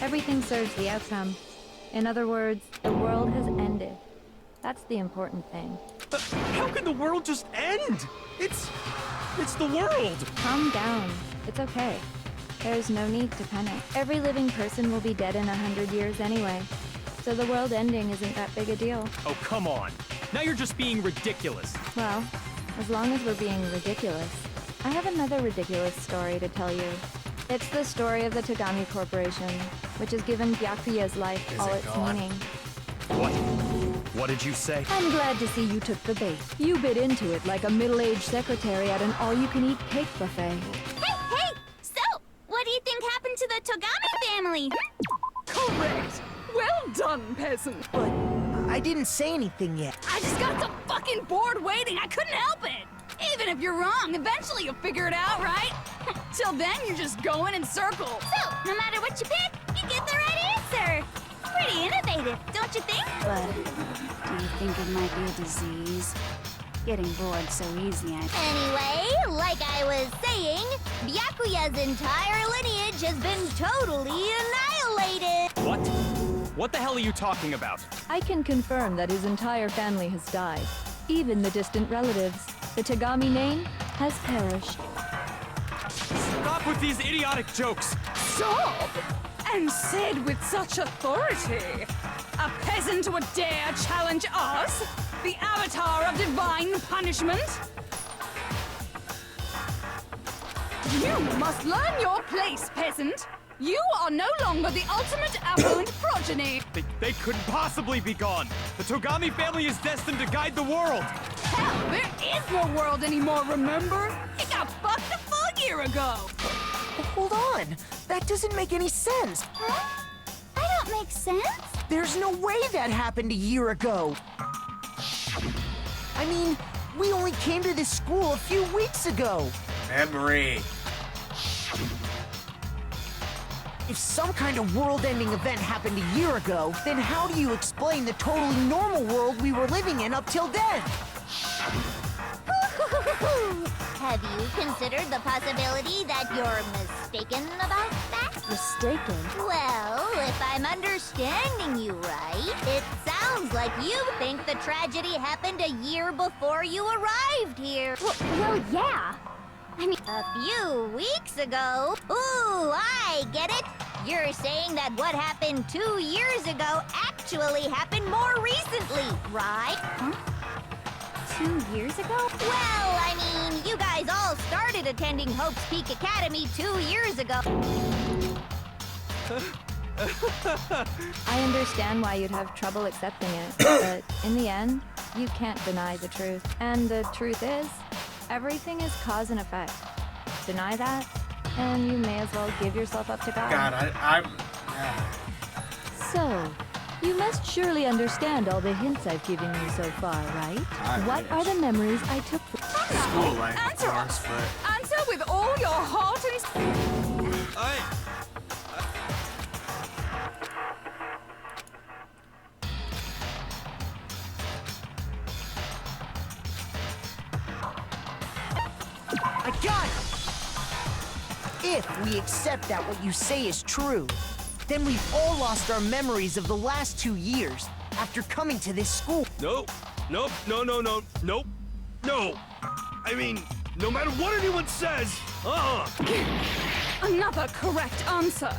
Everything serves the outcome. In other words, the world has ended. That's the important thing. How can the world just end? It's the world! Calm down. It's okay. There's no need to panic. Every living person will be dead in 100 years anyway. So the world ending isn't that big a deal. Oh, come on. Now you're just being ridiculous. Well, as long as we're being ridiculous, I have another ridiculous story to tell you. It's the story of the Tagami Corporation, which has given Byakuya's life all its meaning. What? What did you say? I'm glad to see you took the bait. You bit into it like a middle-aged secretary at an all-you-can-eat cake buffet. Hey! So, what do you think happened to the Togami family? Correct! Well done, peasant! But I didn't say anything yet. I just got so fucking bored waiting, I couldn't help it! Even if you're wrong, eventually you'll figure it out, right? Till then, you're just going in circles. So, no matter what you pick, you get the right answer. Pretty innovative, don't you think? But do you think it might be a disease? Getting bored so easy, Anyway, like I was saying, Byakuya's entire lineage has been totally annihilated. What? What the hell are you talking about? I can confirm that his entire family has died. Even the distant relatives. The Tagami name has perished. Stop with these idiotic jokes! Stop! And said with such authority. A peasant would dare challenge us? The avatar of divine punishment? You must learn your place, peasant. You are no longer the ultimate affluent progeny. They couldn't possibly be gone. The Togami family is destined to guide the world. Hell, there is no world anymore, remember? year ago! Hold on! That doesn't make any sense! Huh? I don't make sense. There's no way that happened a year ago! I mean, we only came to this school a few weeks ago! Memory. If some kind of world-ending event happened a year ago, then how do you explain the totally normal world we were living in up till then? Have you considered the possibility that you're mistaken about that? Mistaken? Well, if I'm understanding you right, it sounds like you think the tragedy happened a year before you arrived here. Well, yeah. I mean, a few weeks ago. Ooh, I get it. You're saying that what happened 2 years ago actually happened more recently, right? Huh? 2 years ago? Well, I mean, you guys all started attending Hope's Peak Academy 2 years ago. I understand why you'd have trouble accepting it, but in the end, you can't deny the truth. And the truth is, everything is cause and effect. Deny that, and you may as well give yourself up to God. God, I'm... So, you must surely understand all the hints I've given you so far, right? What are the memories I took from School life, of Answer course, but... Answer with all your heart and... I got it! If we accept that what you say is true, then we've all lost our memories of the last 2 years after coming to this school. Nope. Nope. No. Nope. No. I mean, no matter what anyone says, Another correct answer.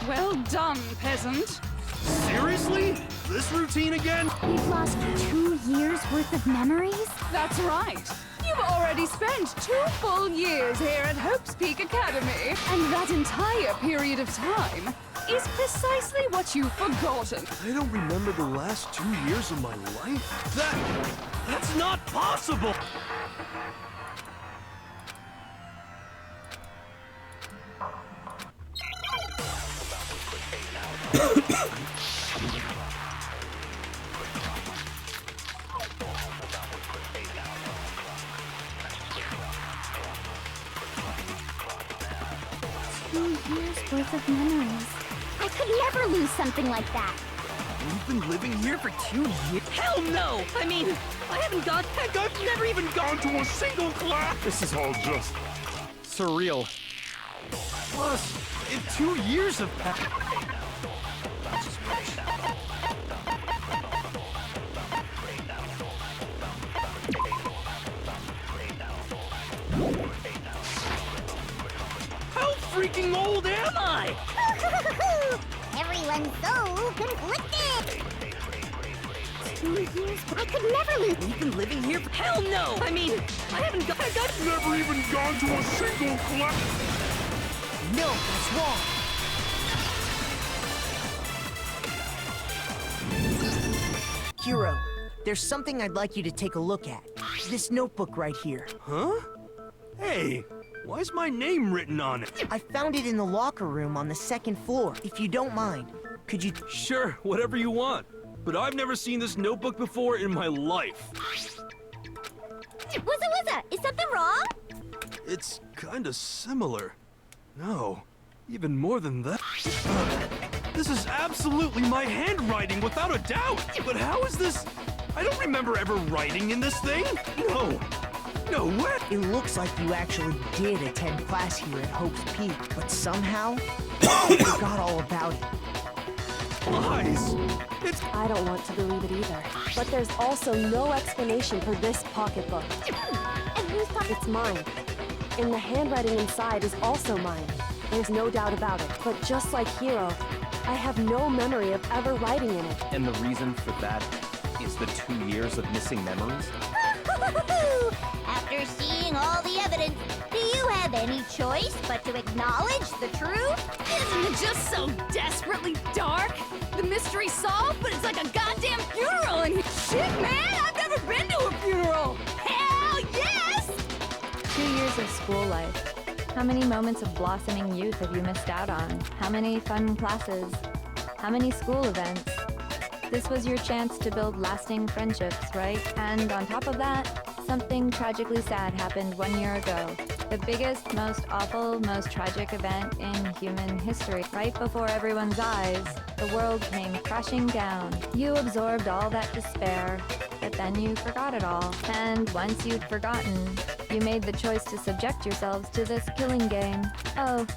Well done, peasant. Seriously? This routine again? You've lost 2 years worth of memories? That's right. You've already spent 2 full years here at Hope's Peak Academy, and that entire period of time is precisely what you've forgotten. I don't remember the last 2 years of my life? That's not possible! Years worth of memories. I could never lose something like that. You've been living here for 2 years? Hell no! I mean, I've never even gone to a single class! This is all just Surreal. Plus, if 2 years have passed... How freaking old am I? Everyone's so conflicted. 2 years? I could never lose. You've been living here for... Hell no! I mean, I've Never even gone to a single class. No, that's wrong. Hero, there's something I'd like you to take a look at. This notebook right here. Huh? Hey, why is my name written on it? I found it in the locker room on the 2nd floor. If you don't mind, could you... Sure, whatever you want. But I've never seen this notebook before in my life. Wuzza, is something wrong? It's kinda similar. No, even more than that. This is absolutely my handwriting, without a doubt! But how is this... I don't remember ever writing in this thing! No way! It looks like you actually did attend class here at Hope's Peak, but somehow, you forgot all about it. Lies! I don't want to believe it either. But there's also no explanation for this pocketbook. And whose pocket? It's mine. And the handwriting inside is also mine. There's no doubt about it. But just like Hiro, I have no memory of ever writing in it. And the reason for that is the 2 years of missing memories? After seeing all the evidence, do you have any choice but to acknowledge the truth? Isn't it just so desperately dark? The mystery solved, but it's like a goddamn funeral in here. Shit, man! I've never been to a funeral! Hell yes! 2 years of school life. How many moments of blossoming youth have you missed out on? How many fun classes? How many school events? This was your chance to build lasting friendships, right? And on top of that, something tragically sad happened 1 year ago. The biggest, most awful, most tragic event in human history. Right before everyone's eyes, the world came crashing down. You absorbed all that despair, but then you forgot it all. And once you'd forgotten, you made the choice to subject yourselves to this killing game. Oh,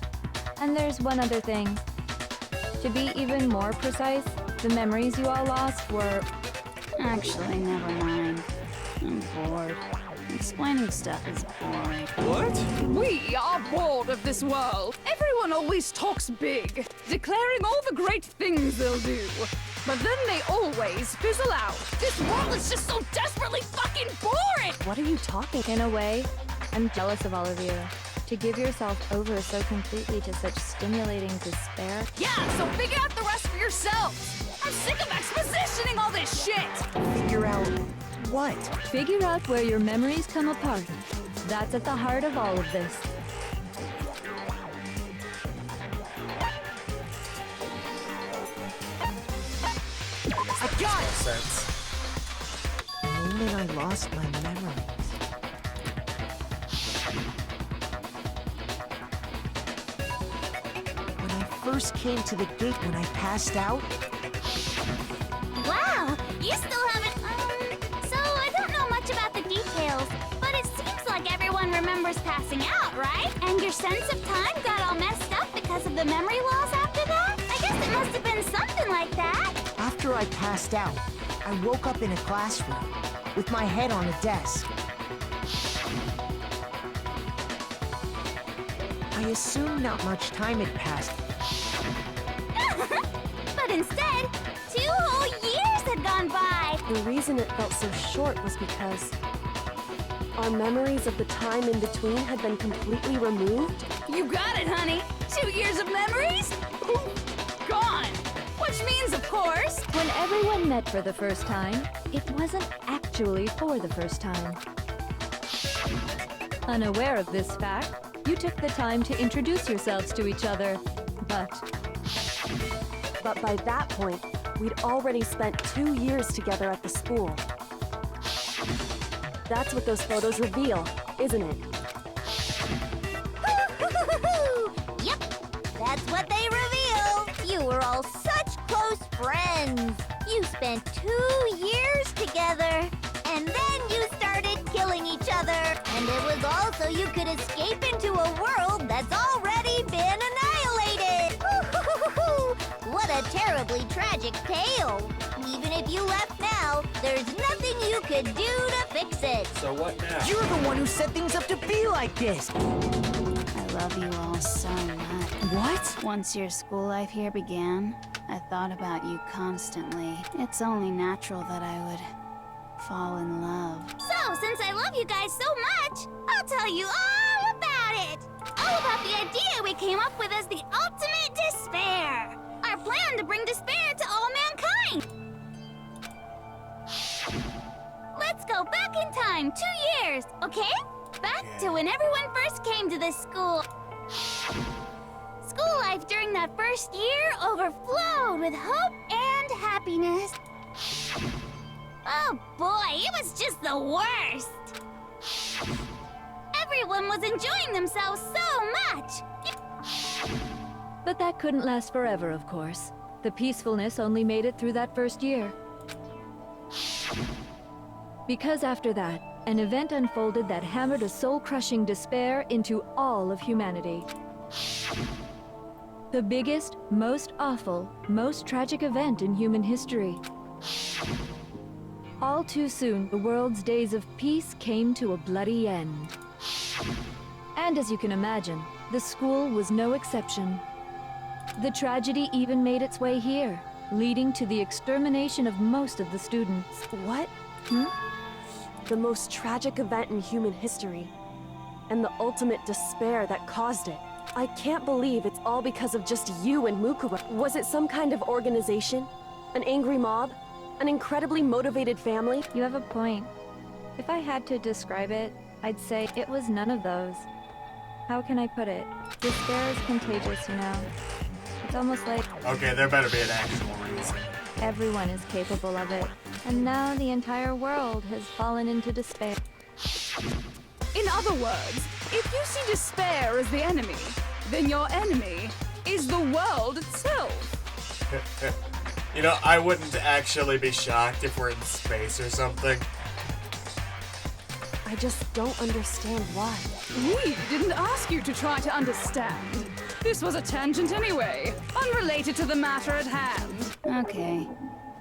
and there's one other thing. To be even more precise, the memories you all lost were... Actually, never mind. I'm bored. Explaining stuff is boring. What? We are bored of this world. Everyone always talks big, declaring all the great things they'll do. But then they always fizzle out. This world is just so desperately fucking boring! What are you talking? In a way, I'm jealous of all of you. To give yourself over so completely to such stimulating despair. Yeah, so figure out the rest for yourselves! I'm sick of expositioning all this shit! Figure out what? Figure out where your memories come apart. That's at the heart of all of this. I got it! Sense. The moment I lost my memories. When I first came to the gate when I passed out, Wow, you still haven't... So I don't know much about the details, but it seems like everyone remembers passing out, right? And your sense of time got all messed up because of the memory loss after that? I guess it must have been something like that. after I passed out, I woke up in a classroom with my head on a desk. I assumed not much time had passed. But instead, 2 whole years had gone by. The reason it felt so short was because our memories of the time in between had been completely removed. You got it, honey. 2 years of memories? Gone. Which means, of course... When everyone met for the first time, it wasn't actually for the first time. Unaware of this fact, you took the time to introduce yourselves to each other, But by that point, we'd already spent 2 years together at the school. That's what those photos reveal, isn't it? Yep, that's what they reveal. You were all such close friends. You spent 2 years together, and then you started killing each other. And it was all so you could escape into a world that's already been annihilated. What a terribly tragic tale. Even if you left now, there's nothing you could do to fix it. So what now? You're the one who set things up to be like this! I love you all so much. What? Once your school life here began, I thought about you constantly. It's only natural that I would fall in love. So, since I love you guys so much, I'll tell you all about it. All about the idea we came up with as the ultimate despair. Our plan to bring despair to all mankind. Let's go back in time 2 years, okay? Back to when everyone first came to this school. School life during that first year overflowed with hope and happiness. Oh boy, it was just the worst. Everyone was enjoying themselves so much. But that couldn't last forever, of course. The peacefulness only made it through that first year. Because after that, an event unfolded that hammered a soul-crushing despair into all of humanity. The biggest, most awful, most tragic event in human history. All too soon, the world's days of peace came to a bloody end. And as you can imagine, the school was no exception. The tragedy even made its way here, leading to the extermination of most of the students. What? The most tragic event in human history. And the ultimate despair that caused it. I can't believe it's all because of just you and Mukura. Was it some kind of organization? An angry mob? An incredibly motivated family? You have a point. If I had to describe it, I'd say it was none of those. How can I put it? Despair is contagious, you know. It's almost like Okay, there better be an actual reason. everyone is capable of it. And now the entire world has fallen into despair. In other words, if you see despair as the enemy, then your enemy is the world itself. You know, I wouldn't actually be shocked if we're in space or something. I just don't understand why. We didn't ask you to try to understand. This was a tangent anyway, unrelated to the matter at hand. Okay,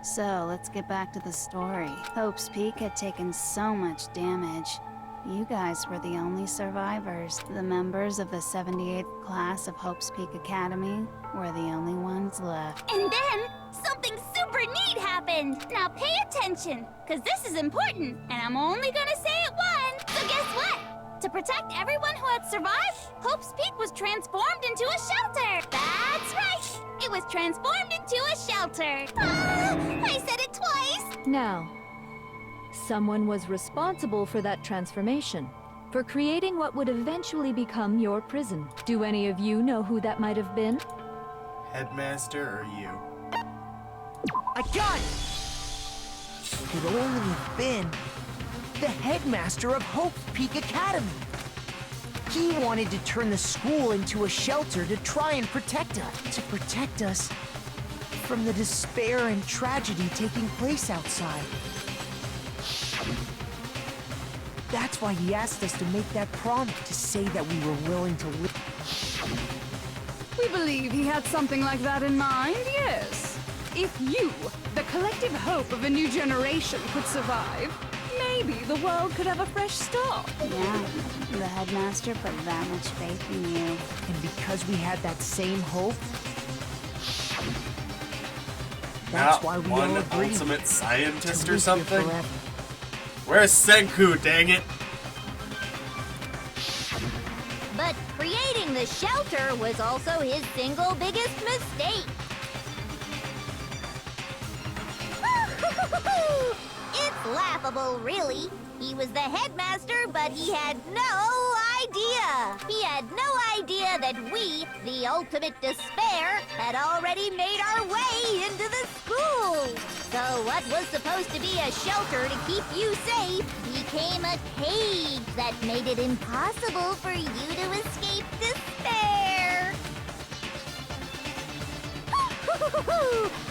so let's get back to the story. Hope's Peak had taken so much damage. You guys were the only survivors. The members of the 78th class of Hope's Peak Academy were the only ones left. And then, something super neat happened! Now pay attention, because this is important, and I'm only gonna say it once! So guess what? To protect everyone who had survived, Hope's Peak was transformed into a shelter! That's right! It was transformed into a shelter! Ah, I said it twice! Now, someone was responsible for that transformation, for creating what would eventually become your prison. Do any of you know who that might have been? Headmaster or you? I got it! Could only have been the headmaster of Hope's Peak Academy. He wanted to turn the school into a shelter to try and protect us. To protect us from the despair and tragedy taking place outside. That's why he asked us to make that promise, to say that we were willing to live. We believe he had something like that in mind, yes. If you, the collective hope of a new generation, could survive, maybe the world could have a fresh start. Yeah, the headmaster put that much faith in you. And because we had that same hope, Not why we one all agreed ultimate scientist to or live here something? forever. Where's Senku, dang it? But creating the shelter was also his single biggest mistake. It's laughable, really. He was the headmaster, but he had no idea. He had no idea that we, the ultimate despair, had already made our way into the school. So what was supposed to be a shelter to keep you safe became a cage that made it impossible for you to escape despair.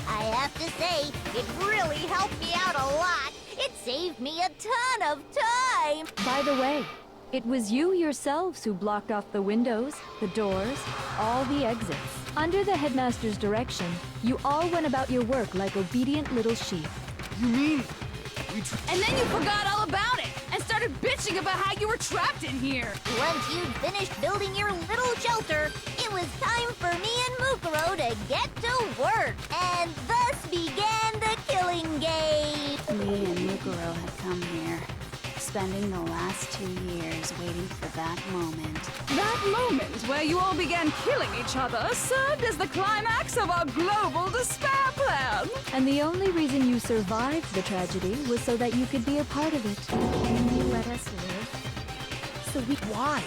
I have to say, it really helped me out a lot. It saved me a ton of time. By the way, it was you yourselves who blocked off the windows, the doors, all the exits. Under the headmaster's direction, you all went about your work like obedient little sheep. You mean And then you forgot all about it and started bitching about how you were trapped in here. Once you'd finished building your little shelter, it was time for me and Mukuro to get to work. And thus began the killing game. Me and Mukuro had come here, spending the last 2 years waiting for that moment. That moment where you all began killing each other served as the climax of our global despair plan. And the only reason you survived the tragedy was so that you could be a part of it. And you let us live. So why?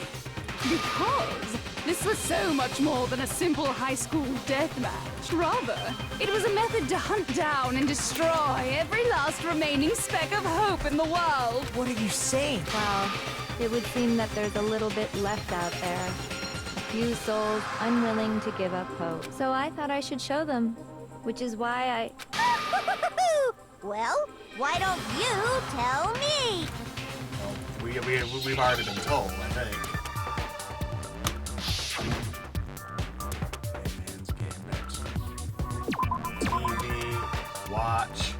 Because this was so much more than a simple high school death match. Rather, it was a method to hunt down and destroy every last remaining speck of hope in the world. What are you saying? Well, it would seem that there's a little bit left out there. A few souls unwilling to give up hope. So I thought I should show them, which is why Well, why don't you tell me? We've already been told, I think. TV, watch.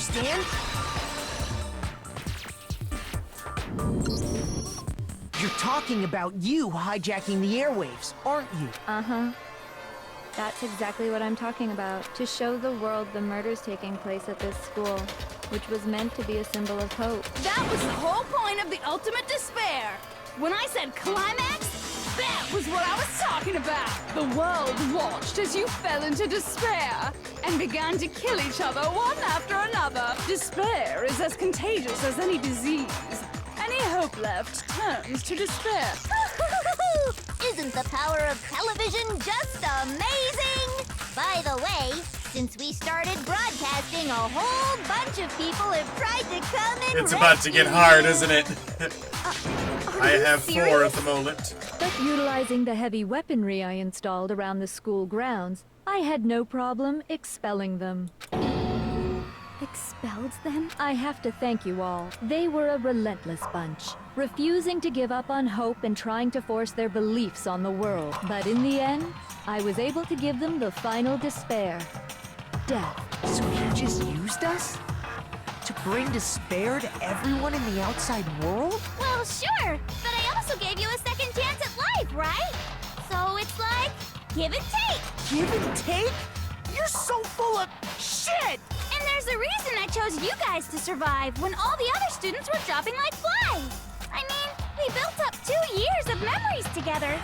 understand? You're talking about you hijacking the airwaves, aren't you? Uh-huh. That's exactly what I'm talking about. To show the world the murders taking place at this school, which was meant to be a symbol of hope. That was the whole point of the ultimate despair. When I said climax, that was what I was talking about. The world watched as you fell into despair and began to kill each other one after another. Despair is as contagious as any disease. Any hope left turns to despair. Isn't the power of television just amazing? By the way, since we started broadcasting, a whole bunch of people have tried to come and It's about to get hard, isn't it? I you have 4 at serious? the moment. But utilizing the heavy weaponry I installed around the school grounds, I had no problem expelling them. Expelled them? I have to thank you all. They were a relentless bunch, refusing to give up on hope and trying to force their beliefs on the world. But in the end, I was able to give them the final despair. Death. So you just used us? To bring despair to everyone in the outside world? Well, sure, but I also gave you a second chance at life, right? So it's like, give and take. Give and take? You're so full of shit! And there's a reason I chose you guys to survive when all the other students were dropping like flies. I mean, we built up 2 years of memories together.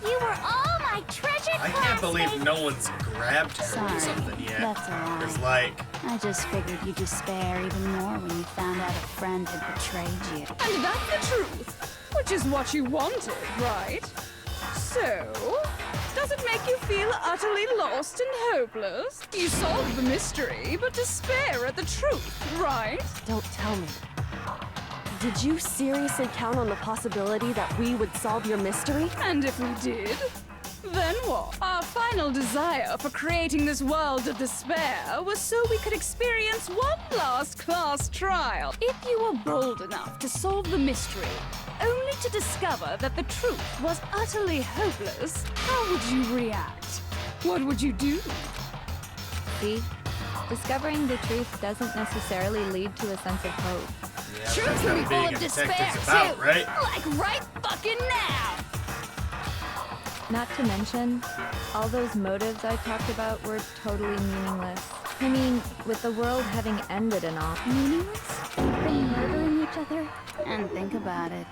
You were all my treasured I can't believe classmates. no one's grabbed her Sorry, or something yet. that's alright. It's like, I just figured you'd despair even more when you found out a friend had betrayed you. And that's the truth, which is what you wanted, right? So, does it make you feel utterly lost and hopeless? You solved the mystery, but despair at the truth, right? Don't tell me. Did you seriously count on the possibility that we would solve your mystery? And if we did, then what? Our final desire for creating this world of despair was so we could experience one last class trial. If you were bold enough to solve the mystery, only to discover that the truth was utterly hopeless, how would you react? What would you do? See? Discovering the truth doesn't necessarily lead to a sense of hope. yeah, Truth that's can be how full being of a despair, detective's about, too. right? Like right fucking now! Not to mention, all those motives I talked about were totally meaningless. I mean, with the world having ended and all. Meaningless? Been murdering each other? And think about it.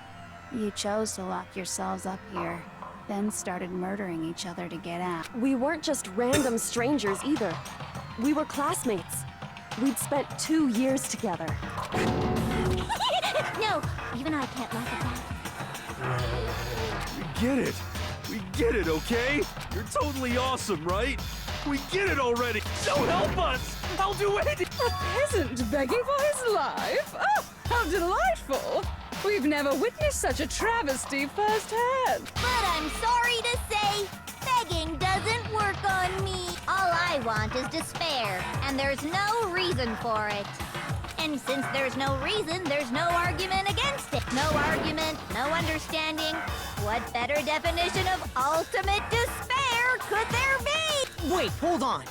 You chose to lock yourselves up here, then started murdering each other to get out. We weren't just random strangers either. We were classmates. We'd spent 2 years together. No, even I can't laugh at that. We get it. We get it, okay? You're totally awesome, right? We get it already. So help us. I'll do anything. A peasant begging for his life? Oh, how delightful! We've never witnessed such a travesty firsthand. But I'm sorry to say, begging doesn't work on me. All I want is despair, and there's no reason for it. And since there's no reason, there's no argument against it. No argument, no understanding. What better definition of ultimate despair could there be? Wait, hold on.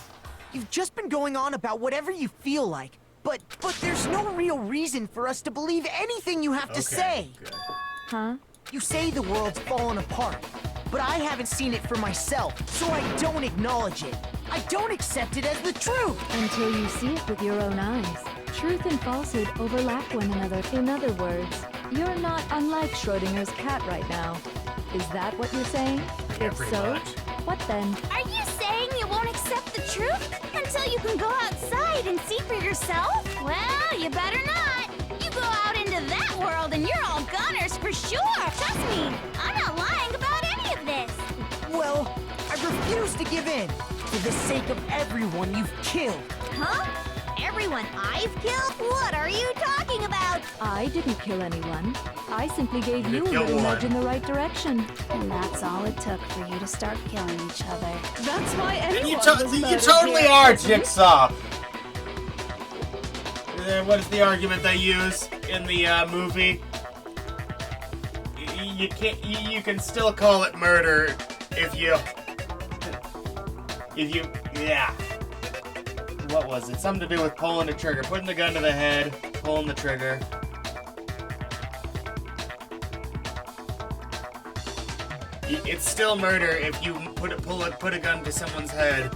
You've just been going on about whatever you feel like. But there's no real reason for us to believe anything you have to say. Good. Huh? You say the world's fallen apart, but I haven't seen it for myself, so I don't acknowledge it. I don't accept it as the truth. Until you see it with your own eyes. Truth and falsehood overlap one another. In other words, you're not unlike Schrodinger's cat right now. Is that what you're saying? Yeah, If pretty so, much. what then? Are you saying you won't accept the truth until you can go outside and see for yourself? Well, you better not. You go out into that world and you're all gunners for sure. Trust me, I'm not lying about any of this. Well, I refuse to give in. For the sake of everyone you've killed. Huh? Everyone I've killed? What are you talking about? I didn't kill anyone. I simply gave You you a killed little one. nudge in the right direction. And that's all it took for you to start killing each other. That's why anyone You, was you murdered totally here. are, Jigsaw. What is the argument they use in the movie? You can't. You can still call it murder if you. Yeah. what was it? Something to do with pulling the trigger. Putting the gun to the head, pulling the trigger. It's still murder if you put a gun to someone's head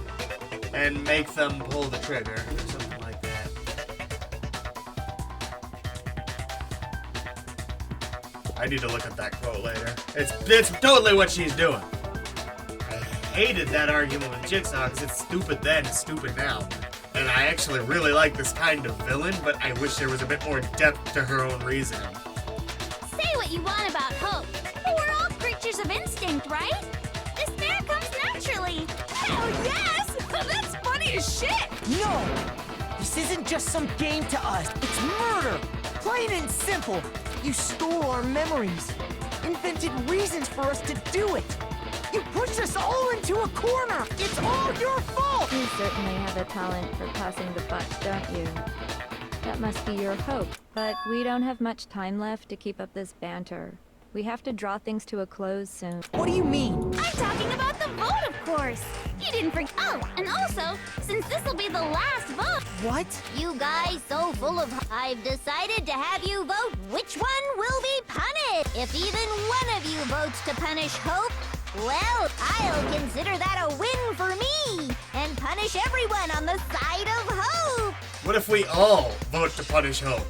and make them pull the trigger or something like that. I need to look at that quote later. It's totally what she's doing. I hated that argument with Jigsaw because it's stupid then, it's stupid now. And I actually really like this kind of villain, but I wish there was a bit more depth to her own reasoning. Say what you want about hope, but we're all creatures of instinct, right? Despair comes naturally. Hell yes! That's funny as shit! No! This isn't just some game to us. It's murder! Plain and simple. You stole our memories. Invented reasons for us to do it. You pushed us all into a corner! It's all your fault! You certainly have a talent for passing the buck, don't you? That must be your hope. But we don't have much time left to keep up this banter. We have to draw things to a close soon. What do you mean? I'm talking about the vote, of course. You didn't forget. Oh, and also, since this will be the last vote. What? You guys so full of. I've decided to have you vote which one will be punished. If even one of you votes to punish Hope, well, I'll consider that a win for me and punish everyone on the side of Hope. What if we all vote to punish Hope?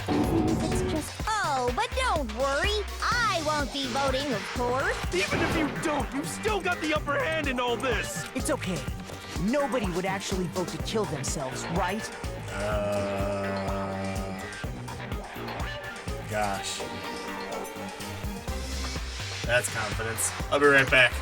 It's just. Oh, but don't worry. I won't be voting, of course. Even if you don't, you've still got the upper hand in all this. It's okay. Nobody would actually vote to kill themselves, right? Gosh. That's confidence. I'll be right back.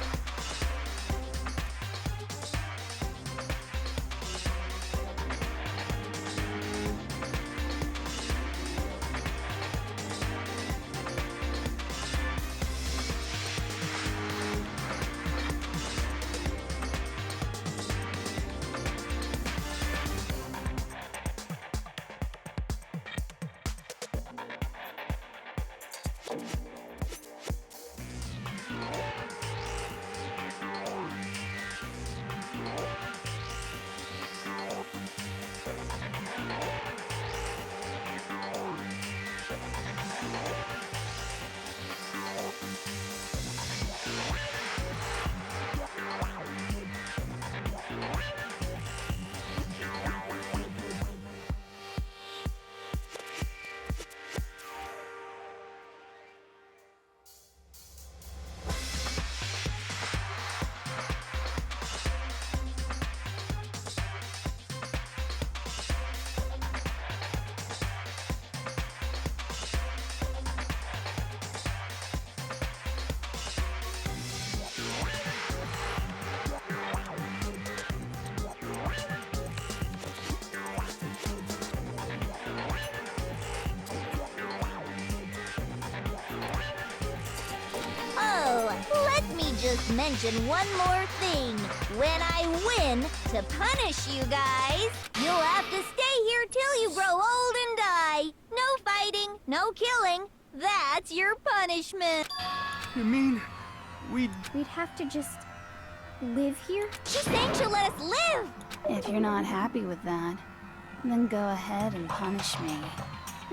Just mention one more thing. When I win to punish you guys, you'll have to stay here till you grow old and die. No fighting, no killing. That's your punishment. You mean We'd have to just live here? She's saying she'll let us live. If you're not happy with that, then go ahead and punish me.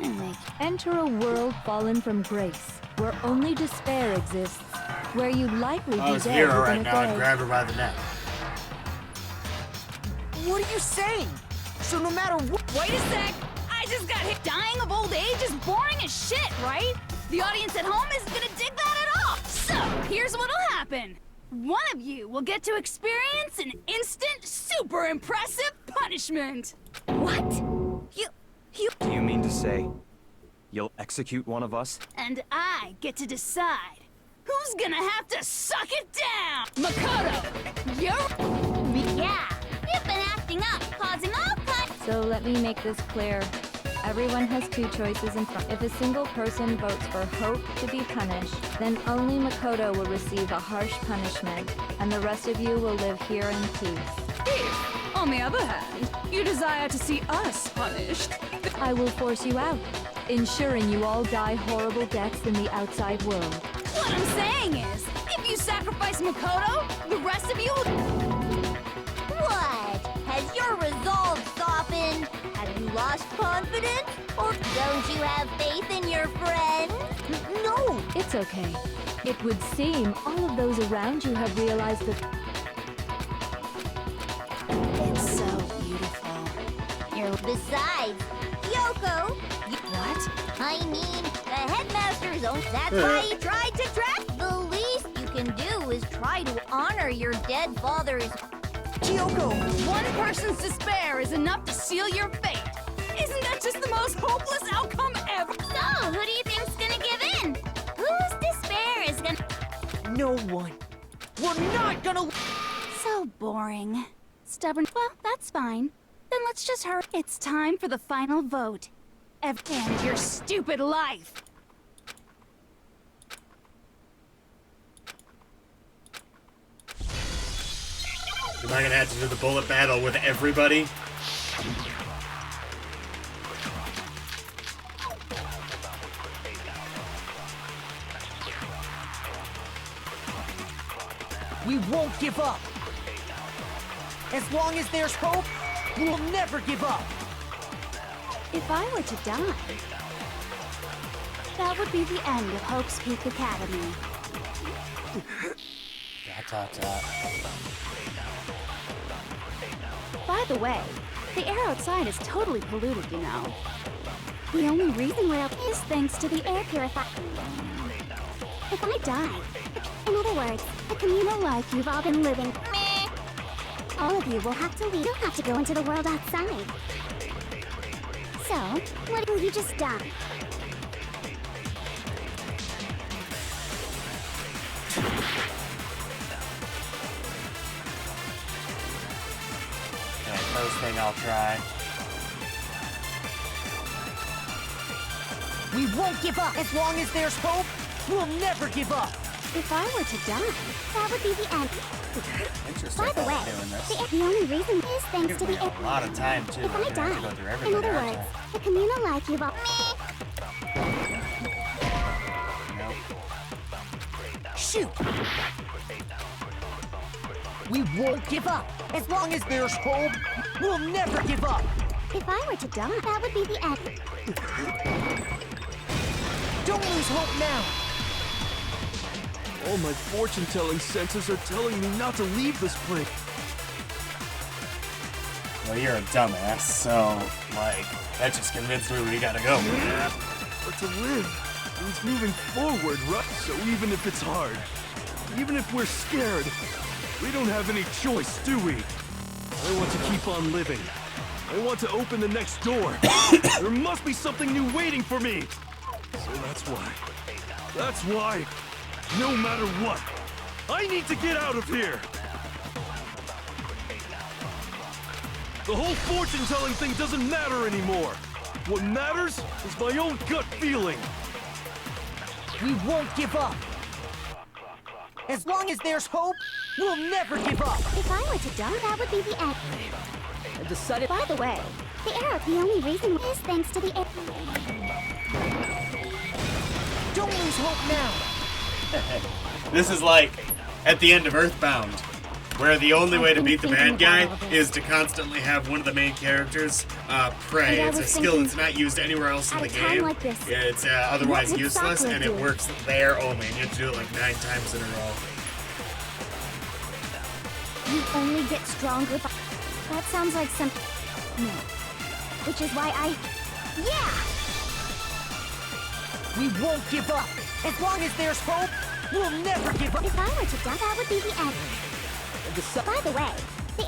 And make Enter a world fallen from grace, where only despair exists, where you'd likely I be was dead here within right a now. I'd day. grab her by the neck. What are you saying? So no matter what... Wait a sec! I just got hit. Dying of old age is boring as shit, right? The audience at home isn't gonna dig that at all. So, here's what'll happen. One of you will get to experience an instant, super impressive punishment. What? You... Do you mean to say you'll execute one of us? And I get to decide who's gonna have to suck it down. Makoto, you're... Yeah, you've been acting up, causing all kinds... So let me make this clear. Everyone has two choices in front. If a single person votes for Hope to be punished, then only Makoto will receive a harsh punishment, and the rest of you will live here in peace. If, on the other hand, you desire to see us punished, I will force you out, ensuring you all die horrible deaths in the outside world. what I'm saying is, if you sacrifice Makoto, the rest of you... What? Has your resolve confidence? Or don't you have faith in your friend? No! It's okay. It would seem all of those around you have realized that It's so beautiful. Besides, Yoko. What? I mean, the headmaster's own. That's why he tried to trap. The least you can do is try to honor your dead father's. Kyoko! One person's despair is enough to seal your fate. Isn't that just the most hopeless outcome ever? So, who do you think's gonna give in? Whose despair is gonna? No one. We're not gonna. So boring. Stubborn. Well, that's fine. Then let's just hurry. It's time for the final vote. And your stupid life. Am I gonna have to do the bullet battle with everybody? We won't give up. As long as there's hope, we'll never give up. If I were to die, that would be the end of Hope's Peak Academy. By the way, the air outside is totally polluted, you know. The only reason we're up is thanks to the air purifier. If I die, in other words, the communal life you've all been living, meh, all of you will have to leave. You'll have to go into the world outside. So, what will you just die? Okay, first thing I'll try. We won't give up. As long as there's hope, we'll never give up. If I were to die, that would be the end. Interesting. By the way, doing this. the only reason is thanks to the air. A lot of time too. If I I'm gonna have to die, go through in everything, other aren't words, I? the communal life you've all. Nope. Shoot! We won't give up. As long as there's hope, we'll never give up. If I were to die, that would be the end. Don't lose hope now. All my fortune-telling senses are telling me not to leave this place. Well, you're a dumbass, so, like, that just convinced me we gotta go. But to live means moving forward, right? So even if it's hard, even if we're scared, we don't have any choice, do we? I want to keep on living. I want to open the next door. There must be something new waiting for me. So that's why, no matter what, I need to get out of here. The whole fortune-telling thing doesn't matter anymore. What matters is my own gut feeling. We won't give up. As long as there's hope, we'll never give up. If I were to die, that would be the end. I decided. By the way, the air, the only reason is thanks to the air. Don't lose hope now. This is like at the end of Earthbound, where the only way to beat the bad guy is to constantly have one of the main characters pray. It's a skill that's not used anywhere else in the game. It's otherwise useless, and it works there only, and you have to do it like 9 times in a row. You only get stronger by... That sounds like some... No. Which is why I... Yeah! We won't give up. As long as there's hope, we'll never give up. If I were to die, that would be the end. By the way,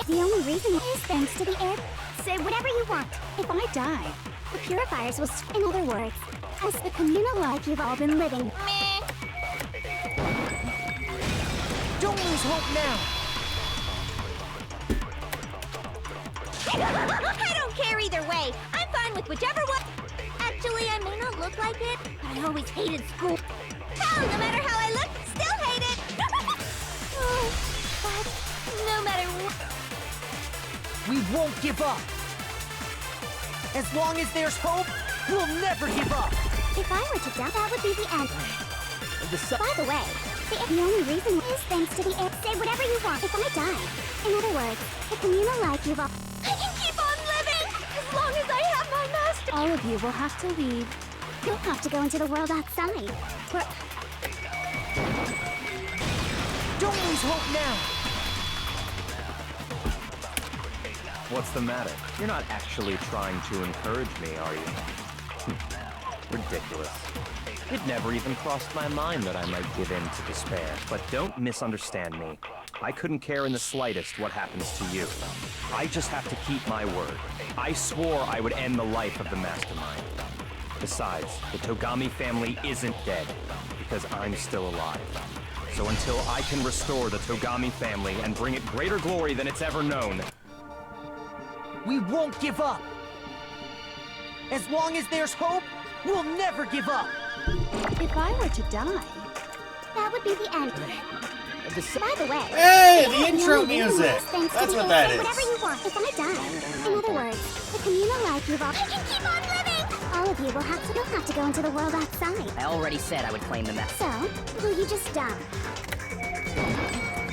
the only reason is thanks to the air. Say whatever you want. If I die, the purifiers will... In other words, as the communal life you've all been living. Meh. Don't lose hope now. I don't care either way. I'm fine with whichever one. Actually, I may not look like it, but I always hated school. Hell, no matter how I look, still hate it. Oh, but no matter what. We won't give up. As long as there's hope, we'll never give up. If I were to die, that would be the end. By the way, the only reason is thanks to the air. Say whatever you want. If I die, in other words, the communal life you've all... I can keep on living as long as I have my master. All of you will have to leave. You'll have to go into the world outside. But Don't lose hope now! What's the matter? You're not actually trying to encourage me, are you? Ridiculous. It never even crossed my mind that I might give in to despair. But don't misunderstand me. I couldn't care in the slightest what happens to you. I just have to keep my word. I swore I would end the life of the Mastermind. Besides, the Togami family isn't dead, because I'm still alive. So until I can restore the Togami family and bring it greater glory than it's ever known, We won't give up! As long as there's hope, we'll never give up! if I were to die, that would be the end. By the way, Hey, you the have intro no music. rules thanks to That's the what game. that Say is. whatever you want. If I die, in other words, the communal life you've all. I can keep on living. All of you will have to. You'll have to go into the world outside. I already said I would claim the mess. So, will you just die?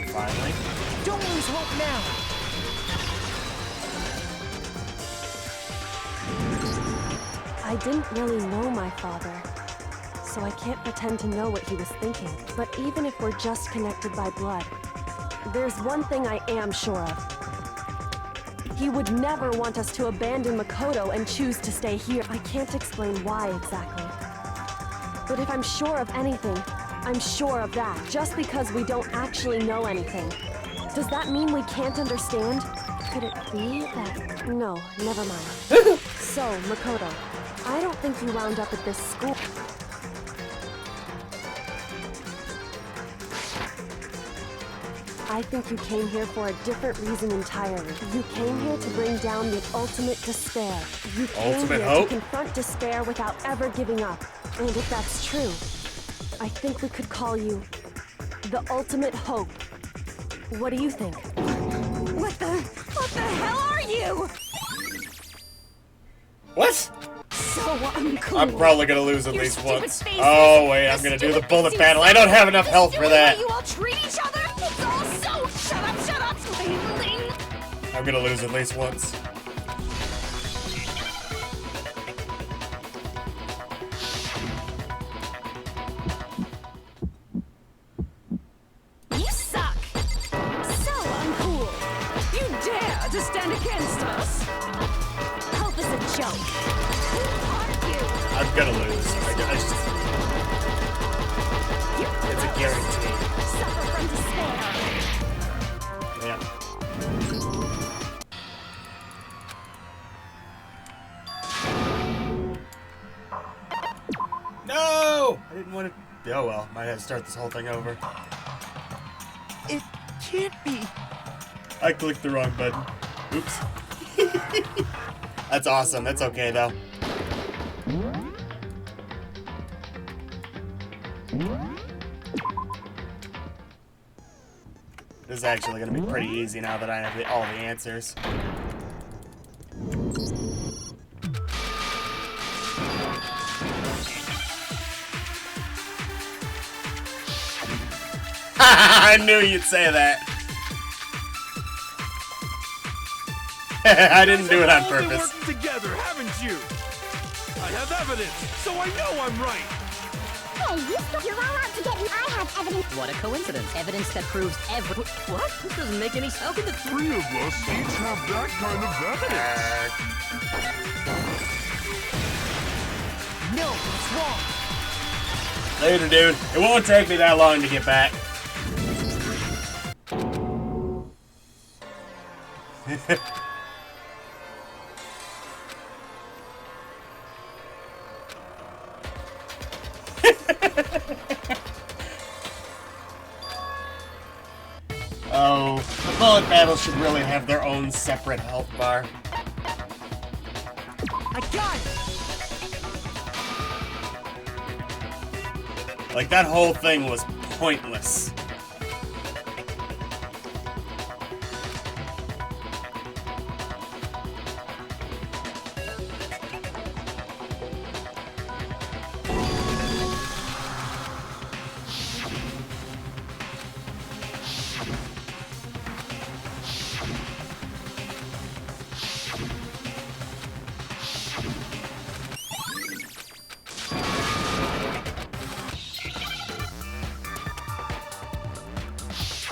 Finally. Don't lose hope now! I didn't really know my father, so I can't pretend to know what he was thinking. But even if we're just connected by blood, there's one thing I am sure of. He would never want us to abandon Makoto and choose to stay here. I can't explain why exactly. But if I'm sure of anything, I'm sure of that. Just because we don't actually know anything, does that mean we can't understand? Could it be that... No, never mind. So, Makoto, I don't think you wound up at this school. I think you came here for a different reason entirely. You came here to bring down the ultimate despair. You came Ultimate here hope? to confront despair without ever giving up. And if that's true, I think we could call you the ultimate hope. What do you think? What the hell are you? What? So uncool. I'm probably gonna lose at Your least stupid once. faces, Oh wait, I'm gonna do the stupid bullet faces, battle. I don't have enough the health for stupid that. way you all treat each other. It's all so shut up, failing. I'm gonna lose at least once. You suck. So uncool. You dare to stand against us? Hope is a joke. Who are you? I'm gonna lose. I just, it's a guarantee. Suffer from despair. Yeah. No! I didn't want to. Oh well, might have to start this whole thing over. It can't be. I clicked the wrong button. Oops. That's awesome. That's okay though. This is actually gonna be pretty easy now that I have all the answers. I knew you'd say that. I didn't do it on You've all been purpose. working together, haven't you? I have evidence, so I know I'm right. Hey, you're all out to get me. I have evidence. What a coincidence. Evidence that proves every... What? This doesn't make any sense. How can the Three of us each have that kind of evidence. No, it's wrong. Later, dude. It won't take me that long to get back. Oh, the bullet battles should really have their own separate health bar. I got it! Like, that whole thing was pointless.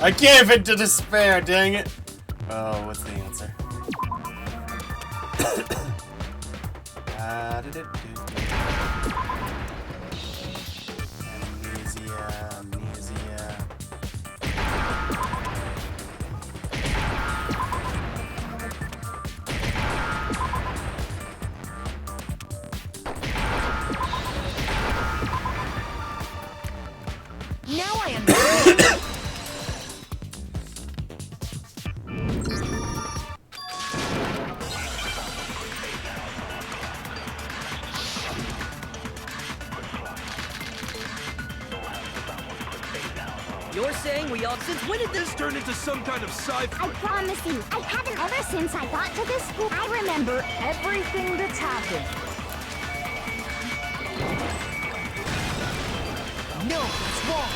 I gave it to despair, dang it! Oh, what's the answer? Amnesia. Now I understand. You're saying we all... Since when did this turn into some kind of sci-fi? I promise you, I haven't ever since I got to this school. I remember everything that's happened. No, it's wrong.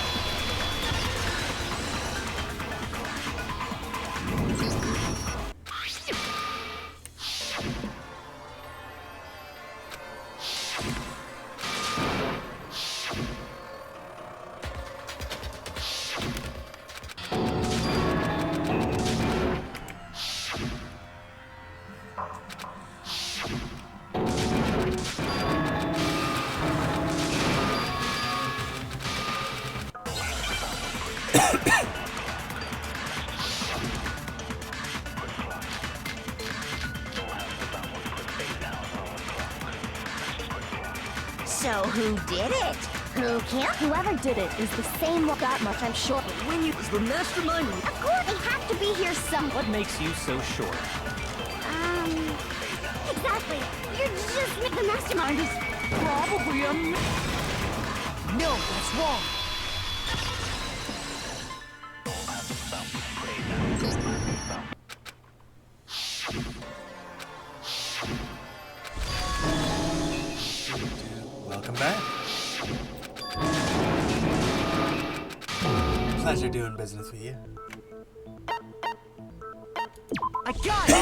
So who did it? Who killed? Whoever did it is the same one. That much I'm sure. When you... is the mastermind... Of course, they have to be here somewhere. What makes you so sure? Exactly. You're just the mastermind is probably a... No, that's wrong. Welcome back. Pleasure doing business with you. I got it!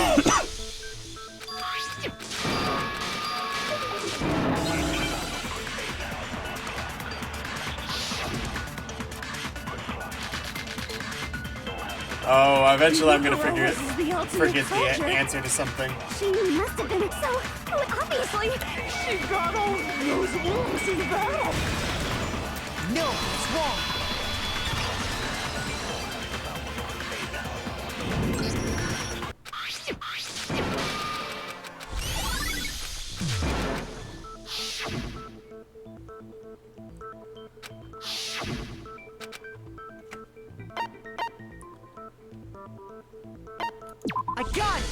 Oh, eventually I'm gonna This forget is the ultimate the soldier. answer to something. She must have been so... Obviously, she got all those wounds in the battle. No, it's wrong. I got it!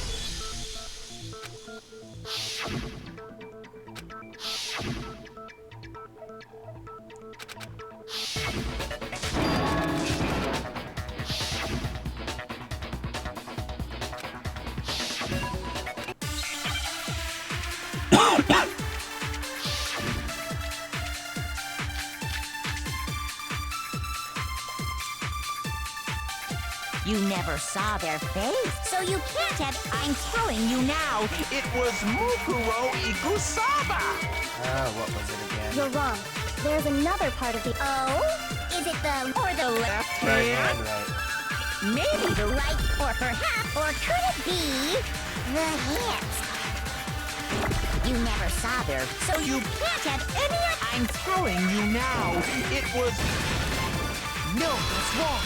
You never saw their face, so you can't have... I'm telling you now. It was Mukuro Ikusaba! What was it again? You're wrong. There's another part of the... Oh? Is it the... Or the left Right hand? hand, right. Maybe the right, or perhaps... Or could it be... the hands? You never saw their... So you can't have any of... I'm telling you now. It was... No, that's wrong.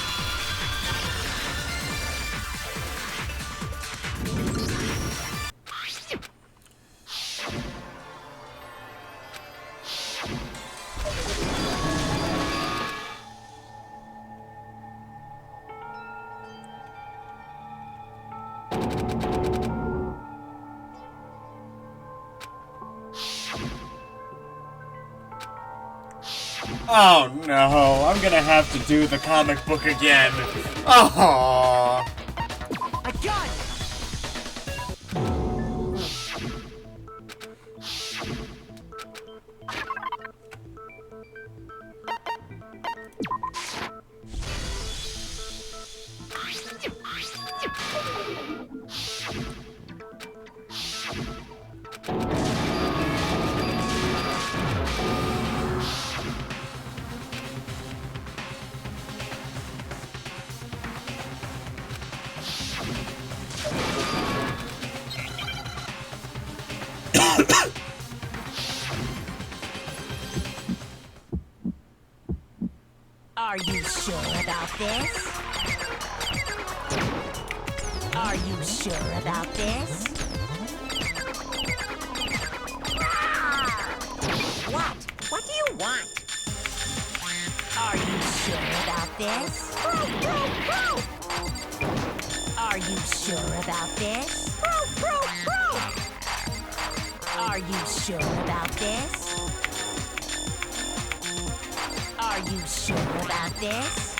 Oh no, I'm gonna have to do the comic book again. Oh. I got it! this? Are you sure about this? What? What do you want? Are you sure about this? Are you sure about this? Are you sure about this? Are you sure about this?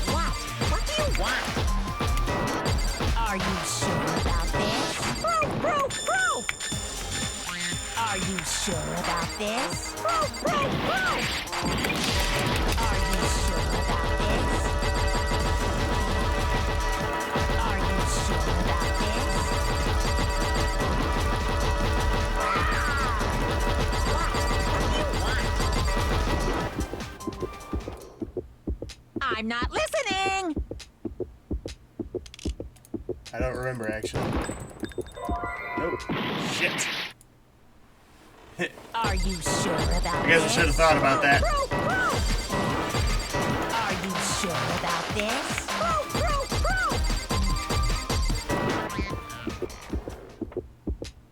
What? What do you want? Are you sure about this? Are you sure about this? Are you sure about this? Are you sure about this? I'm not listening! I don't remember, actually. Nope. Shit. Are you sure about I guess I should have thought about that. Are you sure about this?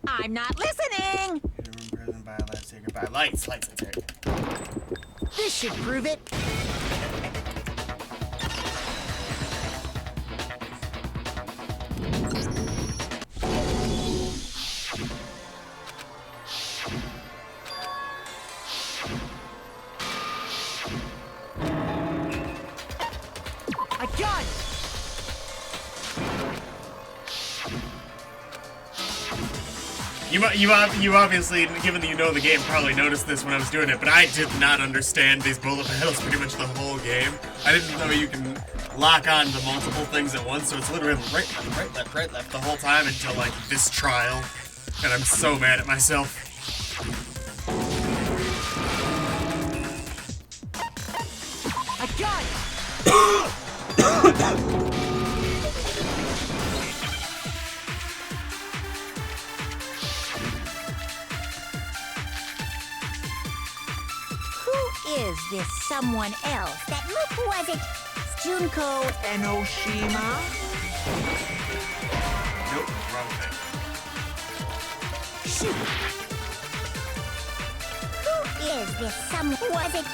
I'm not listening! Imprisoned by a lightsaber. By lights. Lights, that's right. This should prove it. I got it! You obviously, given that you know the game, probably noticed this when I was doing it, but I did not understand these bullet battles pretty much the whole game. I didn't know you can lock on to multiple things at once, so it's literally right left the whole time until, like, this trial. And I'm so mad at myself. I got it! Is this someone else? That look, was it Junko Enoshima? Nope, wrong thing. Shoot. Who is this someone? Was it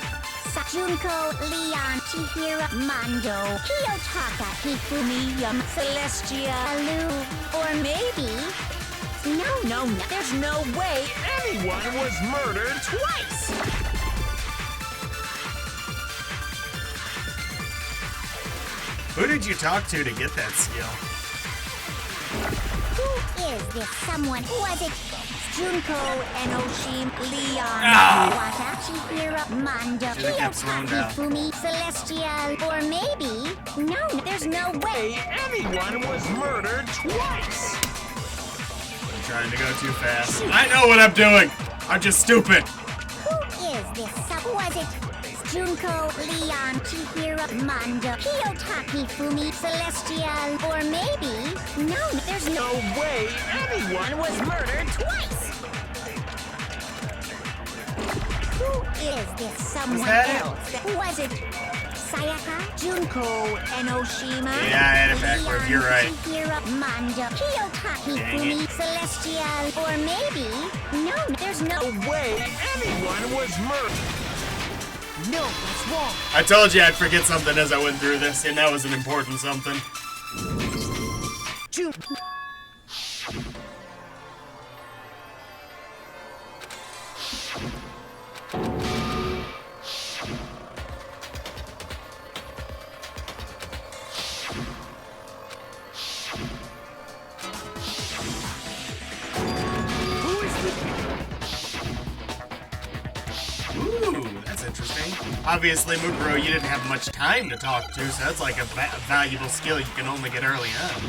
Junko, Leon, Chihiro, Mondo, Kiyotaka, Hifumi, Celestia, Lu, or maybe... No, there's no way Anyone was murdered twice! Who did you talk to get that skill? Who is this someone? Was it Junko, Enoshima, Leon, Iwata, Chihiro, Mondo, Kiyotaka, Hifumi, Celestial, or maybe... No, there's no way anyone was murdered twice! I'm trying to go too fast. I know what I'm doing! I'm just stupid! Who is this someone? Was it Junko, Leon, Chihiro, Mondo, Kiyotaki, Fumi, Celestial, or maybe... No, there's no way anyone was murdered twice! Who is this someone else? Was it Sayaka, Junko, Enoshima? Yeah, I had it backwards, you're right. Chihiro, Mondo, Kiyotaki, Fumi, Celestial, or maybe... No, there's no way anyone was murdered! No, that's wrong. I told you I'd forget something as I went through this, and that was an important something. Obviously, Mukuro, you didn't have much time to talk to, so that's like a valuable skill you can only get early on.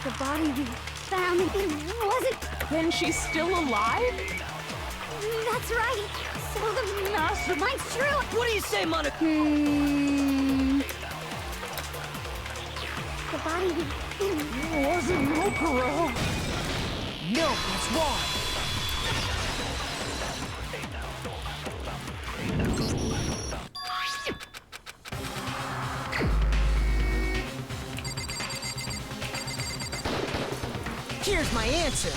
The body we found, it wasn't... Then she's still alive? That's right. So the mastermind's true. What do you say, Monica? The body we... It wasn't Mukuro. milk is warm. Here's my answer.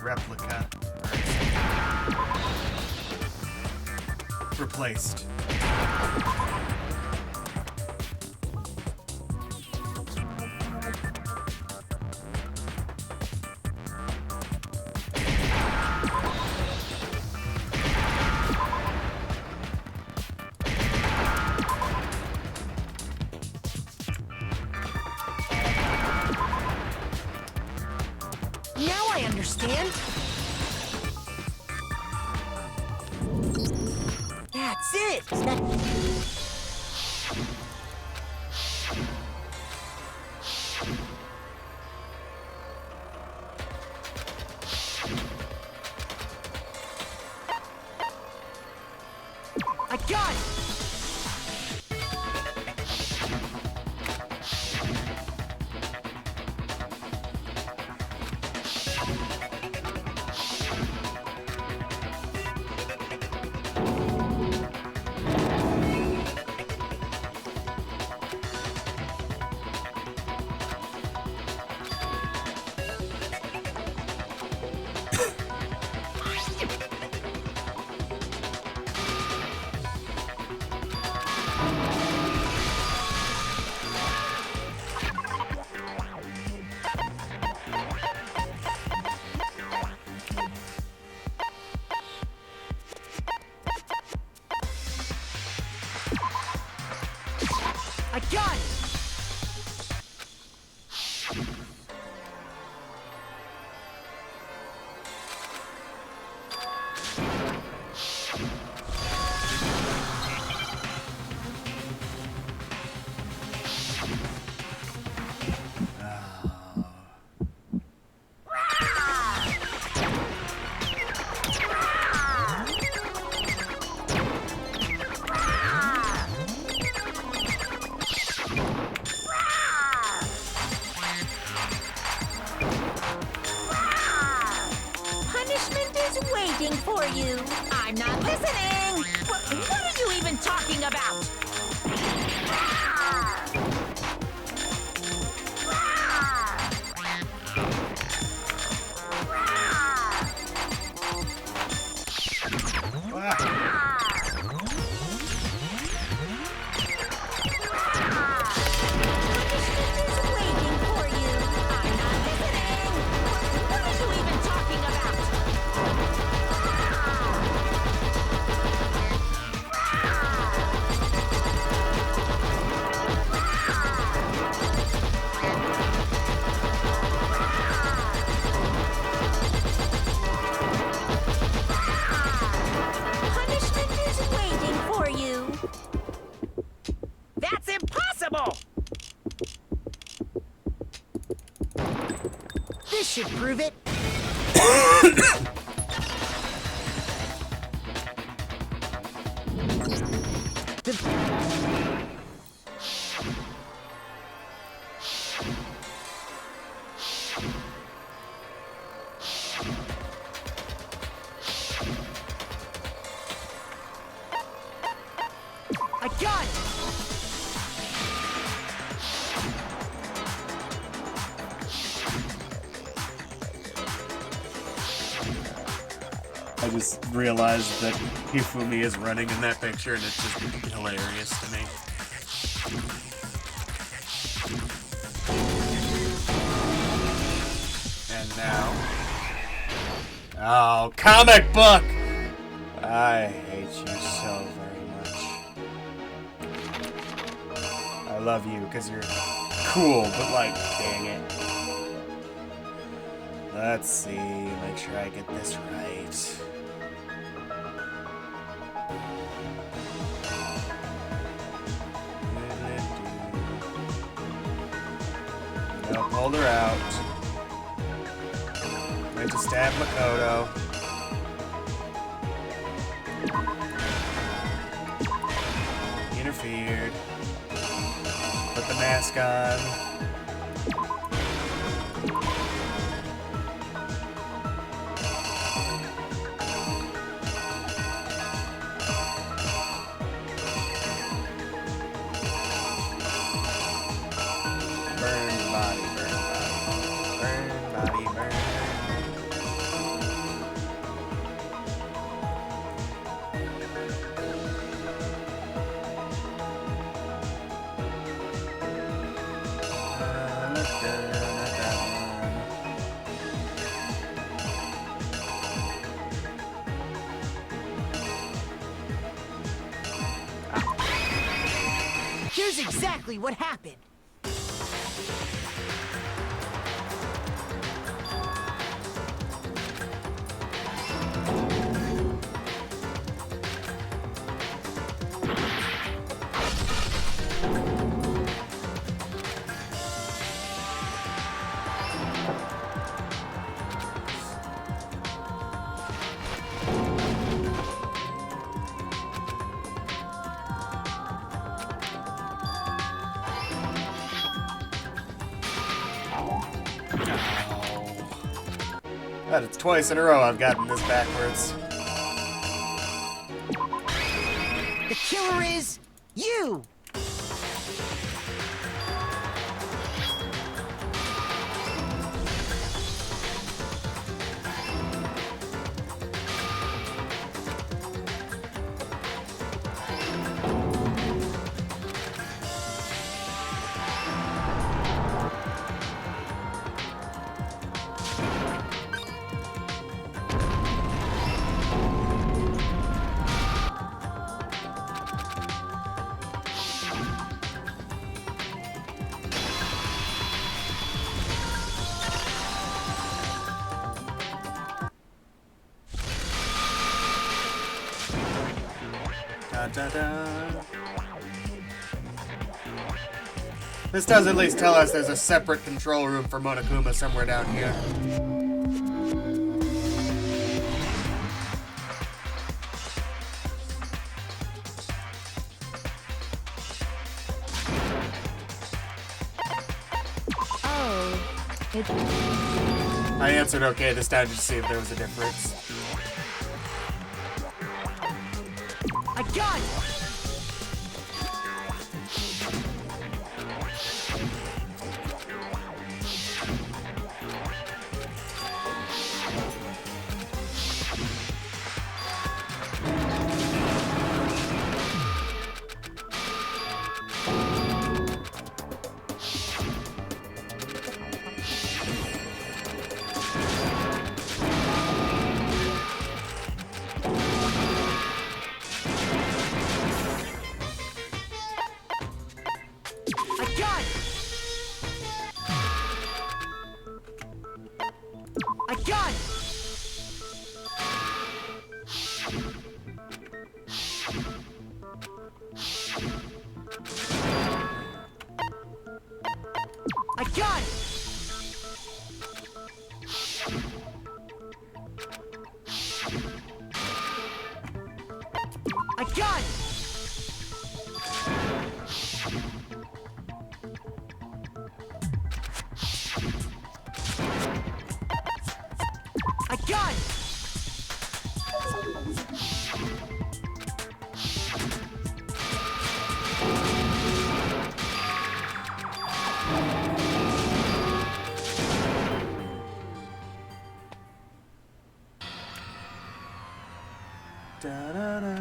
Replica. Replaced. Now I understand. That's it. I got it. I got it! Punishment is waiting for you. I'm not listening. What are you even talking about? That's impossible! This should prove it. I got it! I just realized that Hifumi is running in that picture, and it's just hilarious to me. And now... Oh, comic book! I hate you so very much. I love you, because you're cool, but like, dang it. Let's see, make sure I get this right. No, pulled her out. Went to stab Makoto. Interfered. Put the mask on. Burn body, burn body. Burn body, burn. Here's exactly what happened. God, it's twice in a row I've gotten this backwards. The killer is you! Da, da. This does at least tell us there's a separate control room for Monokuma somewhere down here. Oh, it's... I answered okay this time just to see if there was a difference. I got it! I got it! I got it! I got it! Da, da, da.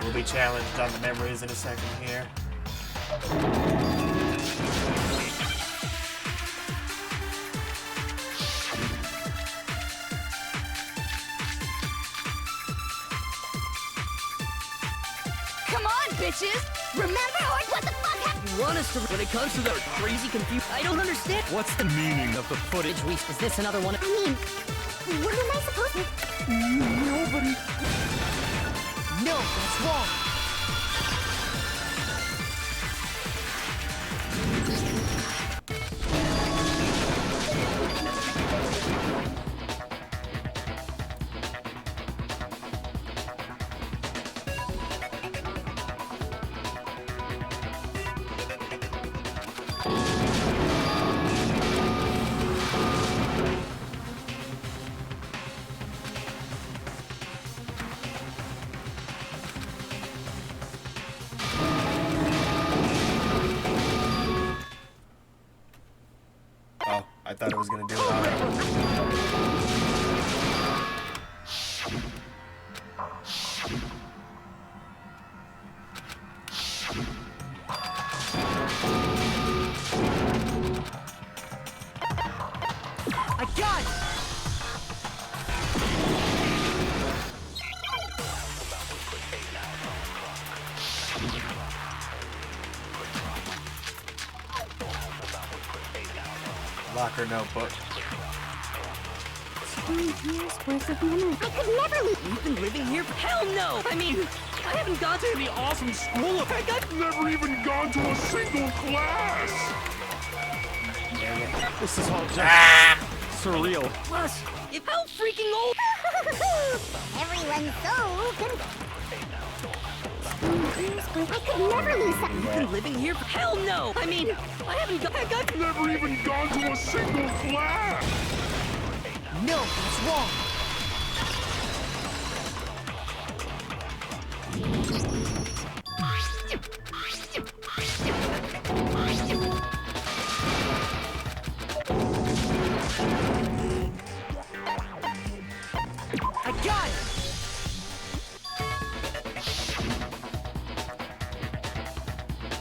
We'll be challenged on the memories in a second here. bitches! Remember? What the fuck happened? You want us to, when it comes to the crazy confused, I don't understand. What's the meaning of the footage we... Is this another one? I mean, what am I supposed to... Nobody. No, that's wrong. Oh, I thought it was gonna do it already. I got it! Locker notebook. 2 years worth of memory. I could never leave. You've been living here? Hell no! I mean, I haven't gone to the awesome school. Heck, I've Never even gone to a single class. This is all just surreal. Plus, if how freaking old. Everyone's so good. 2 years worth. I could never lose that. You've been living here? Hell no! I mean, I haven't gone. Heck, I've Never even gone to a single class. No, that's wrong. I got it!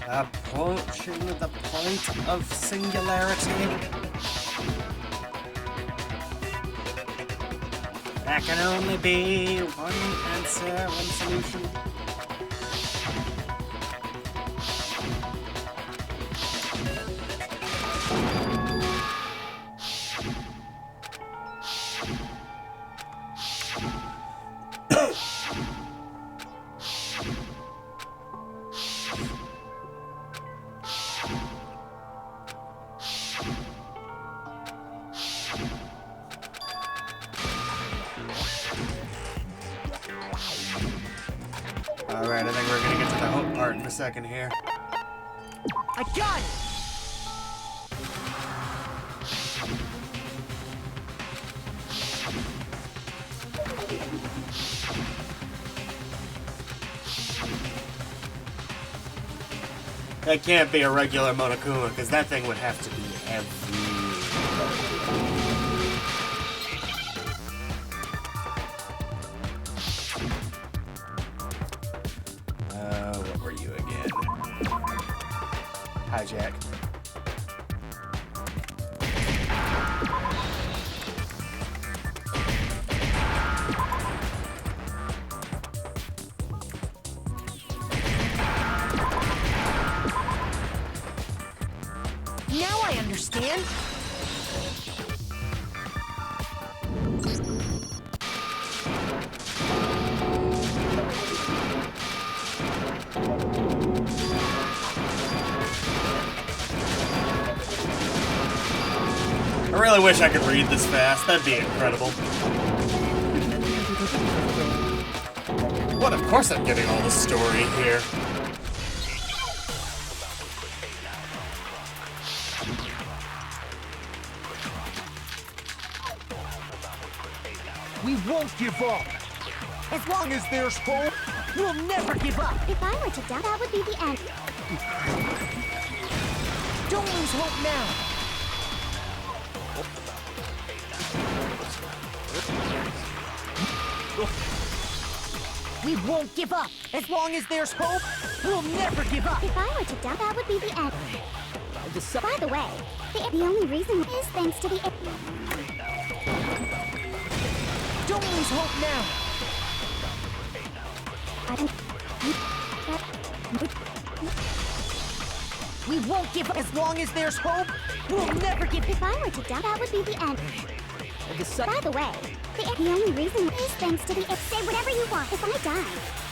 Approaching the point of singularity. There can only be one answer, one solution. Alright, I think we're gonna get to the hope part in a second here. I got it! That can't be a regular Monokuma, because that thing would have to be heavy. What were you again? Hijack. Now I understand. I really wish I could read this fast. That'd be incredible. What? Of course I'm getting all the story here. We won't give up. As long as there's hope, we'll never give up. If I were to die, that would be the end. Don't lose hope now. We won't give up. As long as there's hope, we'll never give up. If I were to die, that would be the end. By the way, the only reason is thanks to the... Don't lose hope now. We won't give up as long as there's hope. We'll never give. If I were to die, that would be the end. By the way, the only reason is thanks to the say whatever you want if I die.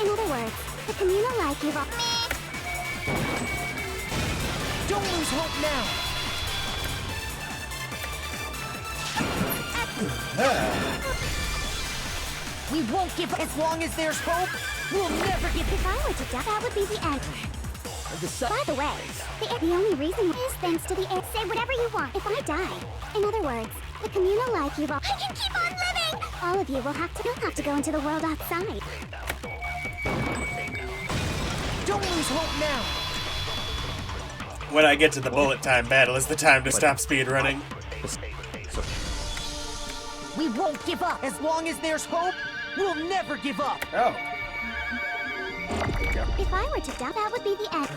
In other words, the communal life you've all... Don't lose hope now. We won't give up as long as there's hope. We'll never give. If I were to die, that would be the end. By the way, the only reason is thanks to the say whatever you want if I die. In other words, the communal life you've all... I can keep on living! All of you will have to go into the world outside. Don't lose hope now. When I get to the bullet time battle is the time to stop speedrunning. We won't give up as long as there's hope. We'll never give up. Oh. If I were to die, that would be the end.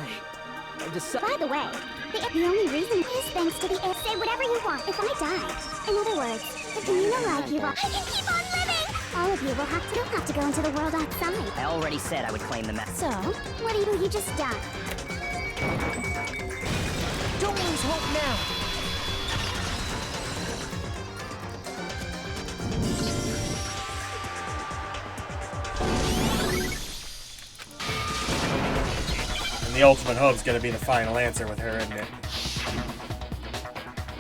By the way, the only reason is thanks to the say whatever you want if I die. In other words, the communal life you've all... I can keep on living! All of you will have to go into the world outside. I already said I would claim the mess. So, what do you just die? Don't lose hope now. The ultimate hope's gonna be the final answer with her, isn't it?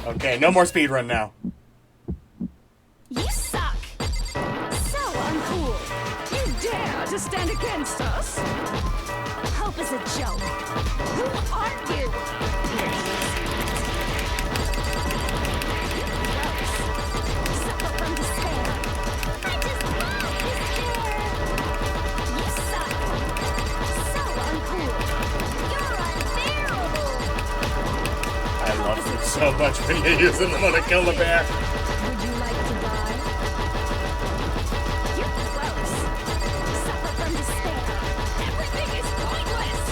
Okay, no more speedrun now. You suck! So uncool! You dare to stand against us? Hope is a joke. Who are you? Suffer from despair. I just love despair! You suck! So uncool! I love you so much when you're using them to kill the bear. Would you like to die? You're gross. Suffer from despair. Everything is pointless.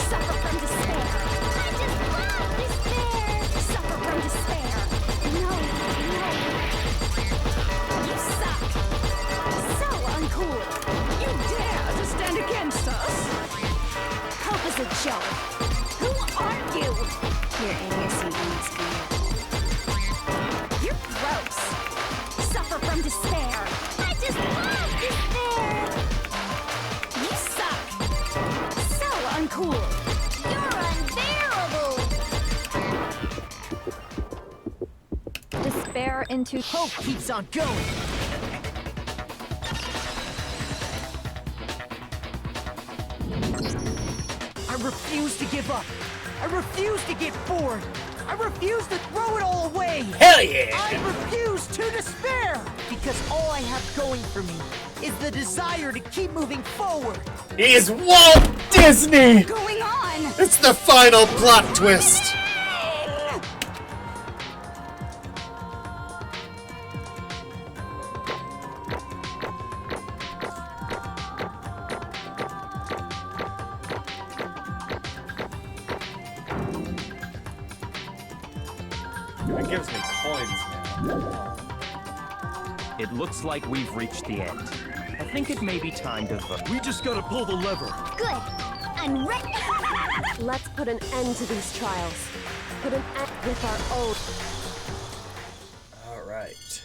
Suffer from despair. I just love despair. Suffer from despair. No. You suck. So uncool. You dare to stand against us? Hope is a joke. Who are you? Your idiocy is good. You're gross. Suffer from despair. I just love despair. You suck. So uncool. You're unbearable. Despair into hope keeps on going. I refuse to give up. I refuse to get bored. I refuse to throw it all away. Hell yeah! I refuse to despair. Because all I have going for me is the desire to keep moving forward. He is Walt Disney! What's going on? It's the final plot twist. It gives me coins now. It looks like we've reached the end. I think it may be time to vote. We just gotta pull the lever. Good. I'm ready. Let's put an end to these trials. Put an end with our own. All right.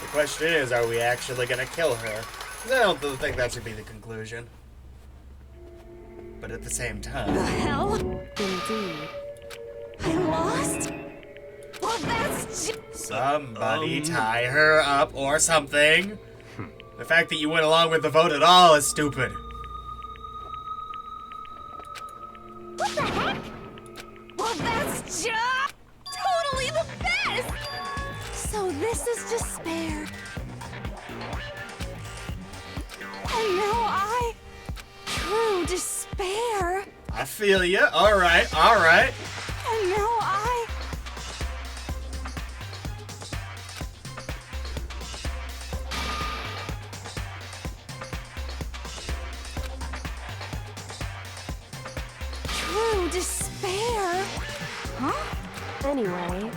The question is, are we actually gonna kill her? 'Cause I don't think that should be the conclusion. But at the same time... The hell? Indeed. I lost? Well, that's Somebody tie her up or something. The fact that you went along with the vote at all is stupid. What the heck? Well, that's just totally the best! So this is despair. And now true despair. I feel you. All right, all right. And now true despair? Huh? Anyway,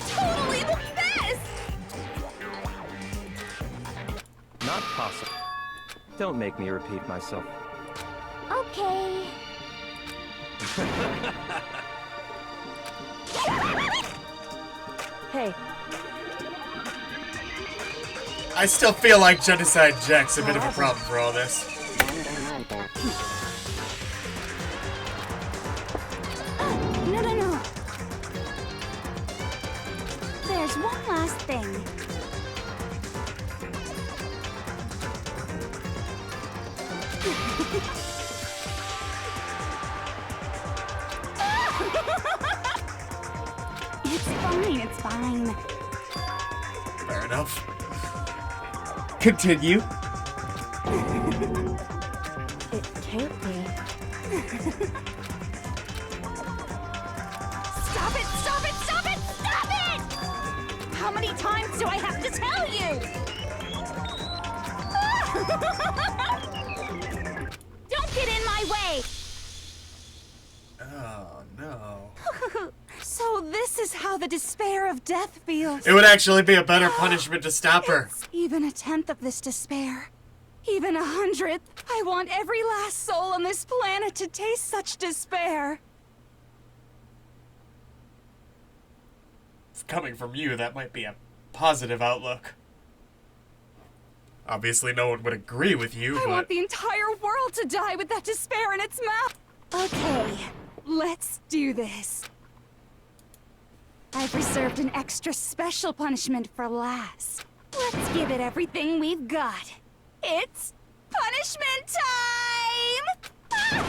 Totally the best! Not possible. Don't make me repeat myself. Okay. hey, I still feel like Genocide Jack's a bit of a problem for all this. No. There's one last thing. It's fine. Fair enough. Continue. it can't be. Stop it! How many times do I have to tell you? Don't get in my way! Oh, no. So this is how the despair of death feels. It would actually be a better punishment to stop her. Even 1/10 of this despair. Even 100th. I want every last soul on this planet to taste such despair. Coming from you, that might be a positive outlook. Obviously, no one would agree with you, I but... want the entire world to die with that despair in its mouth. Okay, let's do this. I've reserved an extra special punishment for last. Let's give it everything we've got. It's punishment time!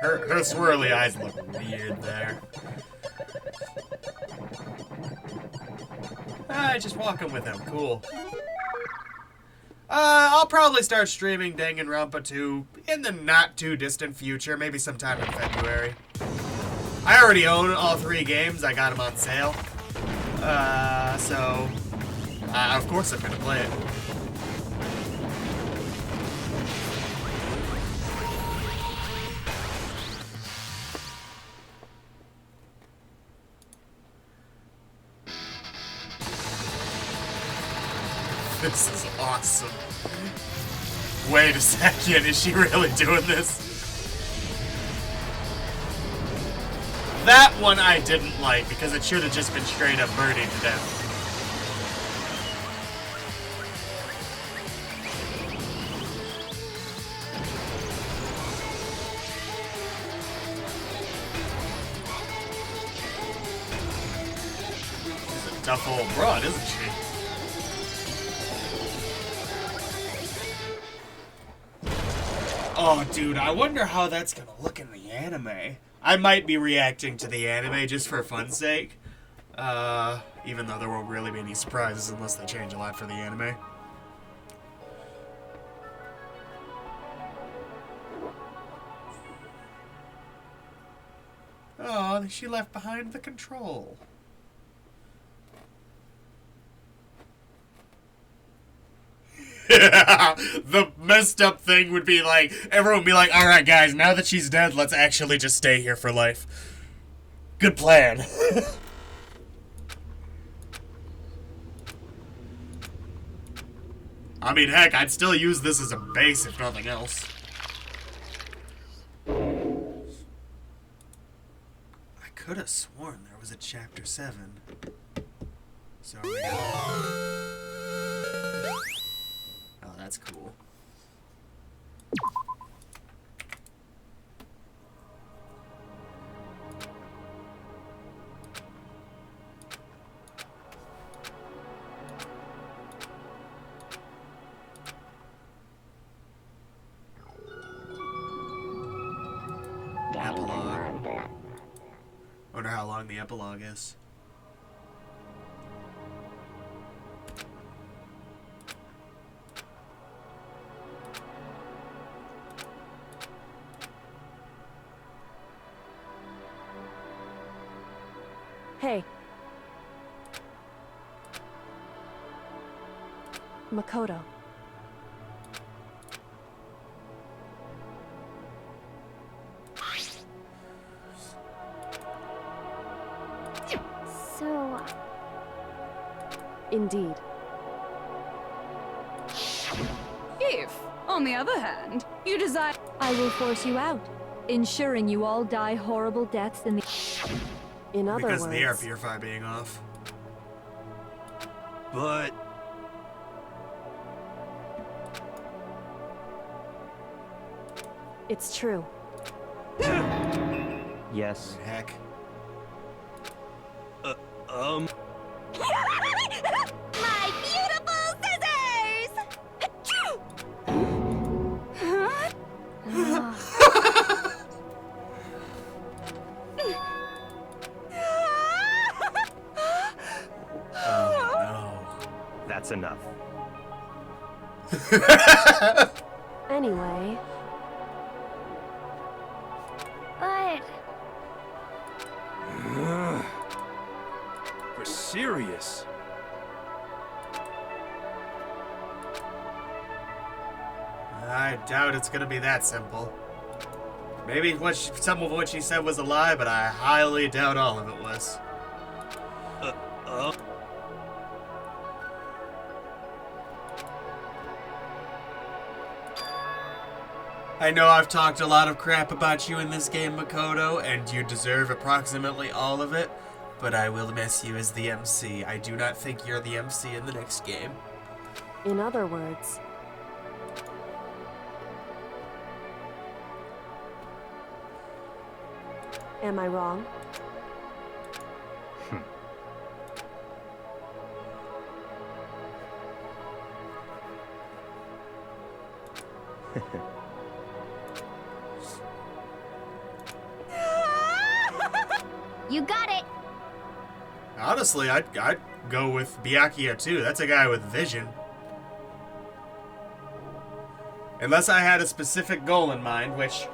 Her swirly eyes look weird there. Just walking with him. Cool. I'll probably start streaming Danganronpa 2 in the not-too-distant future, maybe sometime in February. I already own all 3 games. I got them on sale. So... of course I'm gonna play it. This is awesome. Wait a second, is she really doing this? That one I didn't like because it should have just been straight up burning to death. She's a tough old broad, isn't she? Oh, dude, I wonder how that's gonna look in the anime. I might be reacting to the anime just for fun's sake. Even though there won't really be any surprises unless they change a lot for the anime. Oh, she left behind the control. The messed up thing would be like, everyone would be like, alright guys, now that she's dead, let's actually just stay here for life. Good plan. I mean, heck, I'd still use this as a base if nothing else. I could have sworn there was a chapter 7. So we go. Oh, that's cool. Epilogue. Wonder how long the epilogue is. Hey. Makoto. So, Indeed. If, on the other hand, you desire... I will force you out, ensuring you all die horrible deaths in the... In other Because words... of the air purifier being off. But... It's true. Yes. Heck. My beautiful scissors! That's enough. Anyway... but For serious? I doubt it's gonna be that simple. Maybe some of what she said was a lie, but I highly doubt all of it was. I know I've talked a lot of crap about you in this game, Makoto, and you deserve approximately all of it, but I will miss you as the MC. I do not think you're the MC in the next game. In other words... Am I wrong? You got it! Honestly, I'd go with Byakuya too. That's a guy with vision. Unless I had a specific goal in mind, which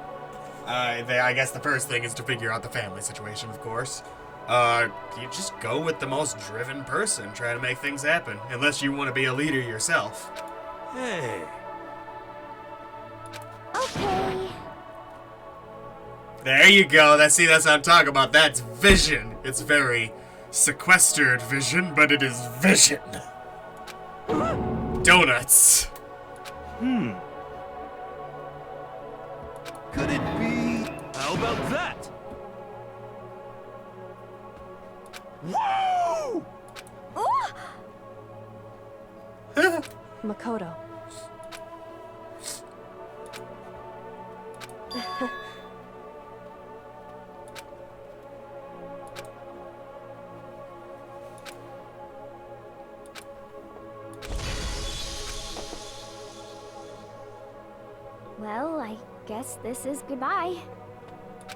I guess the first thing is to figure out the family situation, of course. You just go with the most driven person, try to make things happen. Unless you want to be a leader yourself. Hey. Okay. There you go. That's what I'm talking about. That's vision. It's very sequestered vision, but it is vision. Donuts. Could it be... How about that? Whoa! Makoto. well, I guess this is goodbye.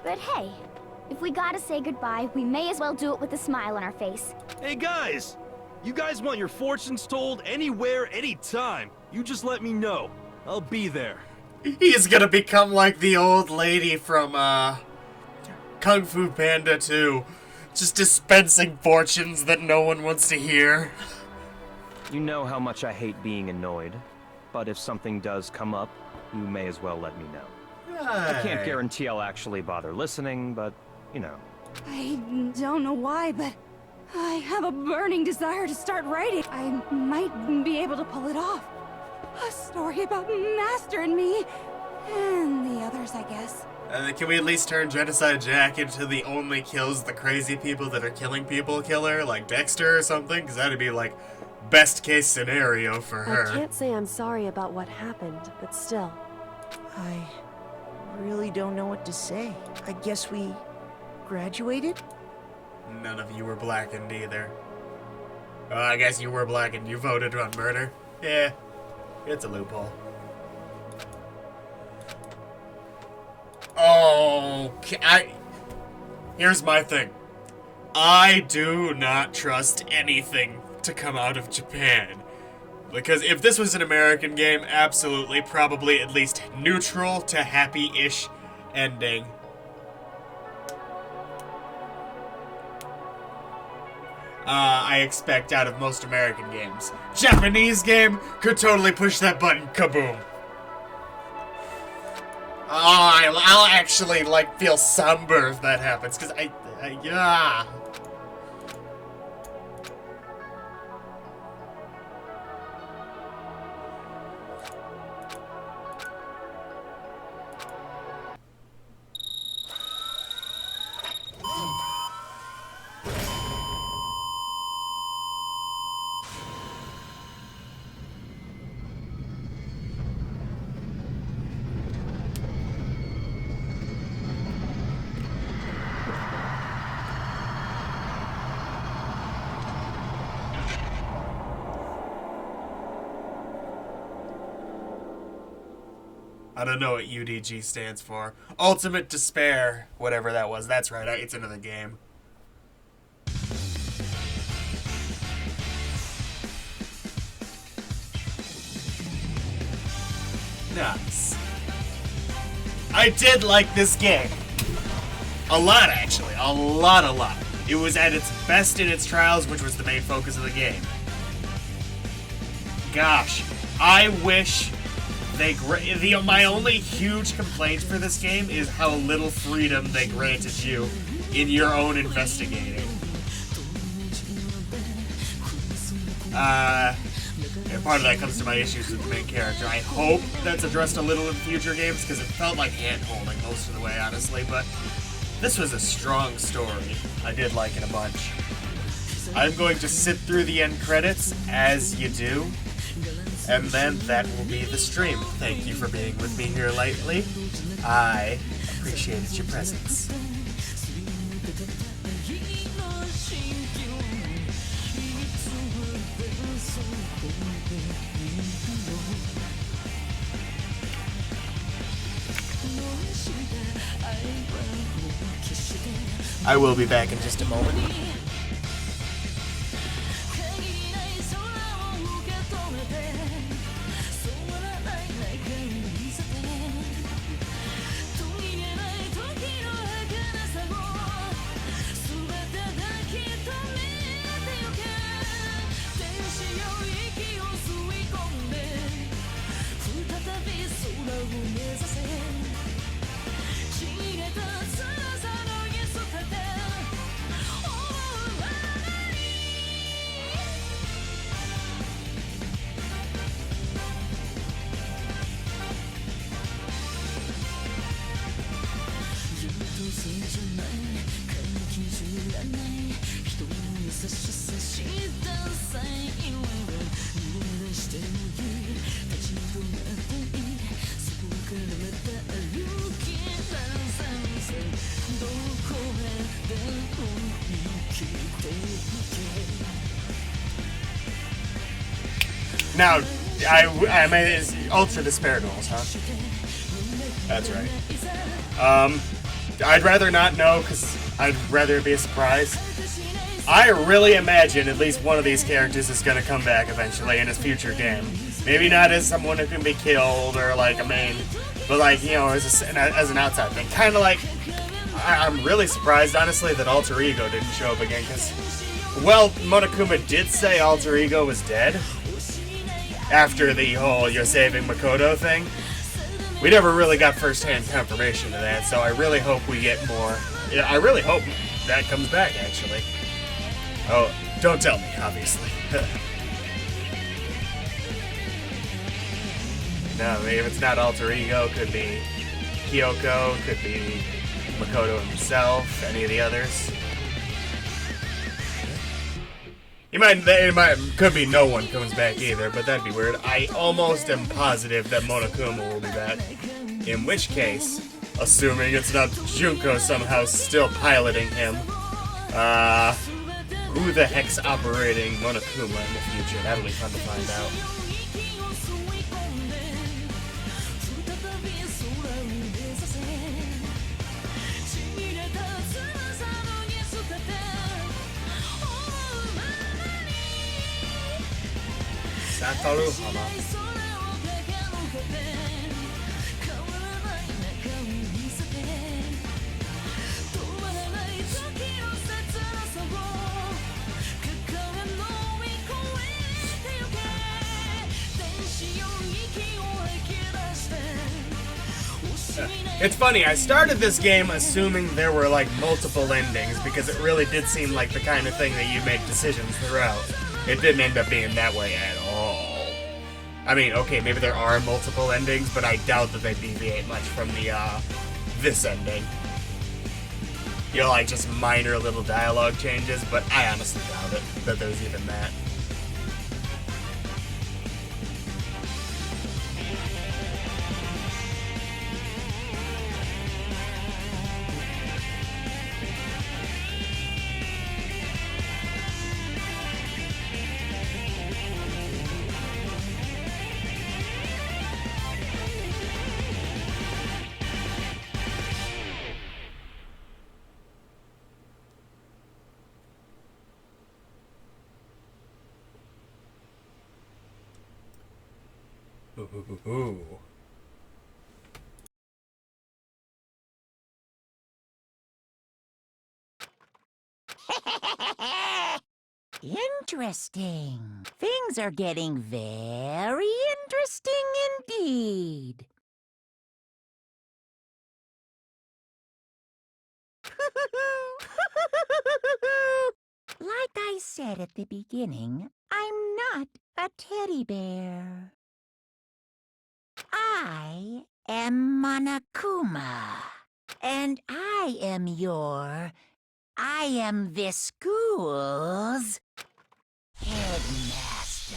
But hey, if we gotta say goodbye, we may as well do it with a smile on our face. Hey guys! You guys want your fortunes told anywhere, anytime. You just let me know. I'll be there. He's gonna become like the old lady from Kung Fu Panda 2. Just dispensing fortunes that no one wants to hear. You know how much I hate being annoyed, but if something does come up, you may as well let me know. I can't Hey. guarantee I'll actually bother listening, but, you know. I don't know why, but I have a burning desire to start writing. I might be able to pull it off. A story about Master and me, and the others, I guess. Can we at least turn Genocide Jack into the only kills the crazy people that are killing people killer, like Dexter or something? Because that'd be like best case scenario for her. I can't say I'm sorry about what happened, but still. I really don't know what to say. I guess we graduated? None of you were blackened either. Oh, I guess you were blackened. You voted on murder. Yeah, it's a loophole. Okay, here's my thing. I do not trust anything to come out of Japan. Because if this was an American game, absolutely, probably at least neutral to happy-ish ending. I expect out of most American games. Japanese game could totally push that button, kaboom. Oh, I'll actually, like, feel somber if that happens, because yeah. I don't know what UDG stands for. Ultimate Despair, whatever that was. That's right, it's another game. Nice. I did like this game. A lot, actually. A lot. It was at its best in its trials, which was the main focus of the game. Gosh, I wish they... my only huge complaint for this game is how little freedom they granted you in your own investigating. And part of that comes to my issues with the main character. I hope that's addressed a little in future games, because it felt like hand-holding most of the way, honestly, but this was a strong story. I did like it a bunch. I'm going to sit through the end credits, as you do, and then that will be the stream. Thank you for being with me here lately. I appreciated your presence. I will be back in just a moment. Now, I mean, Ultra Despair Dolls, huh? That's right. I'd rather not know, because I'd rather it be a surprise. I really imagine at least one of these characters is going to come back eventually in his future game. Maybe not as someone who can be killed or like a main, but like, you know, as an outside thing. Kind of like, I'm really surprised, honestly, that Alter Ego didn't show up again, because, well, Monokuma did say Alter Ego was dead after the whole "you're saving Makoto" thing. We never really got first-hand confirmation of that, so I really hope we get more. Yeah, I really hope that comes back, actually. Oh, don't tell me, obviously. No, maybe if it's not Alter Ego, could be Kyoko, could be Makoto himself, any of the others. Could be no one comes back either, but that'd be weird. I almost am positive that Monokuma will be back. In which case, assuming it's not Junko somehow still piloting him, who the heck's operating Monokuma in the future? That'll be fun to find out. Satoru Hama. It's funny, I started this game assuming there were like multiple endings because it really did seem like the kind of thing that you make decisions throughout. It didn't end up being that way at all. I mean, okay, maybe there are multiple endings, but I doubt that they deviate much from the, this ending. You know, like just minor little dialogue changes, but I honestly doubt it, that there's even that. Ooh. Interesting. Things are getting very interesting indeed. Like I said at the beginning, I'm not a teddy bear. I am Monokuma. And I am this school's headmaster.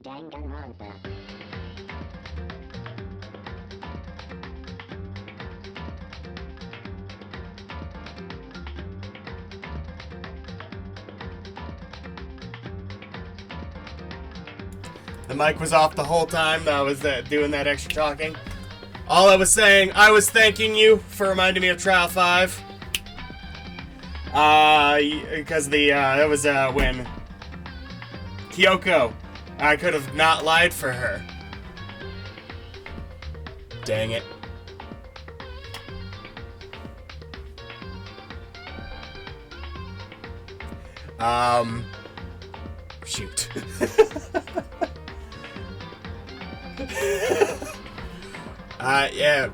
Danganronpa. The mic was off the whole time that I was doing that extra talking. All I was saying, I was thanking you for reminding me of Trial 5. Because it was when Kyoko, I could have not lied for her. Dang it. Shoot. Yeah.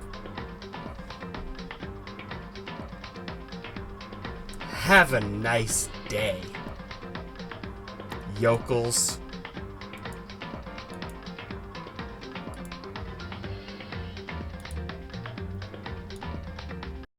Have a nice day, yokels.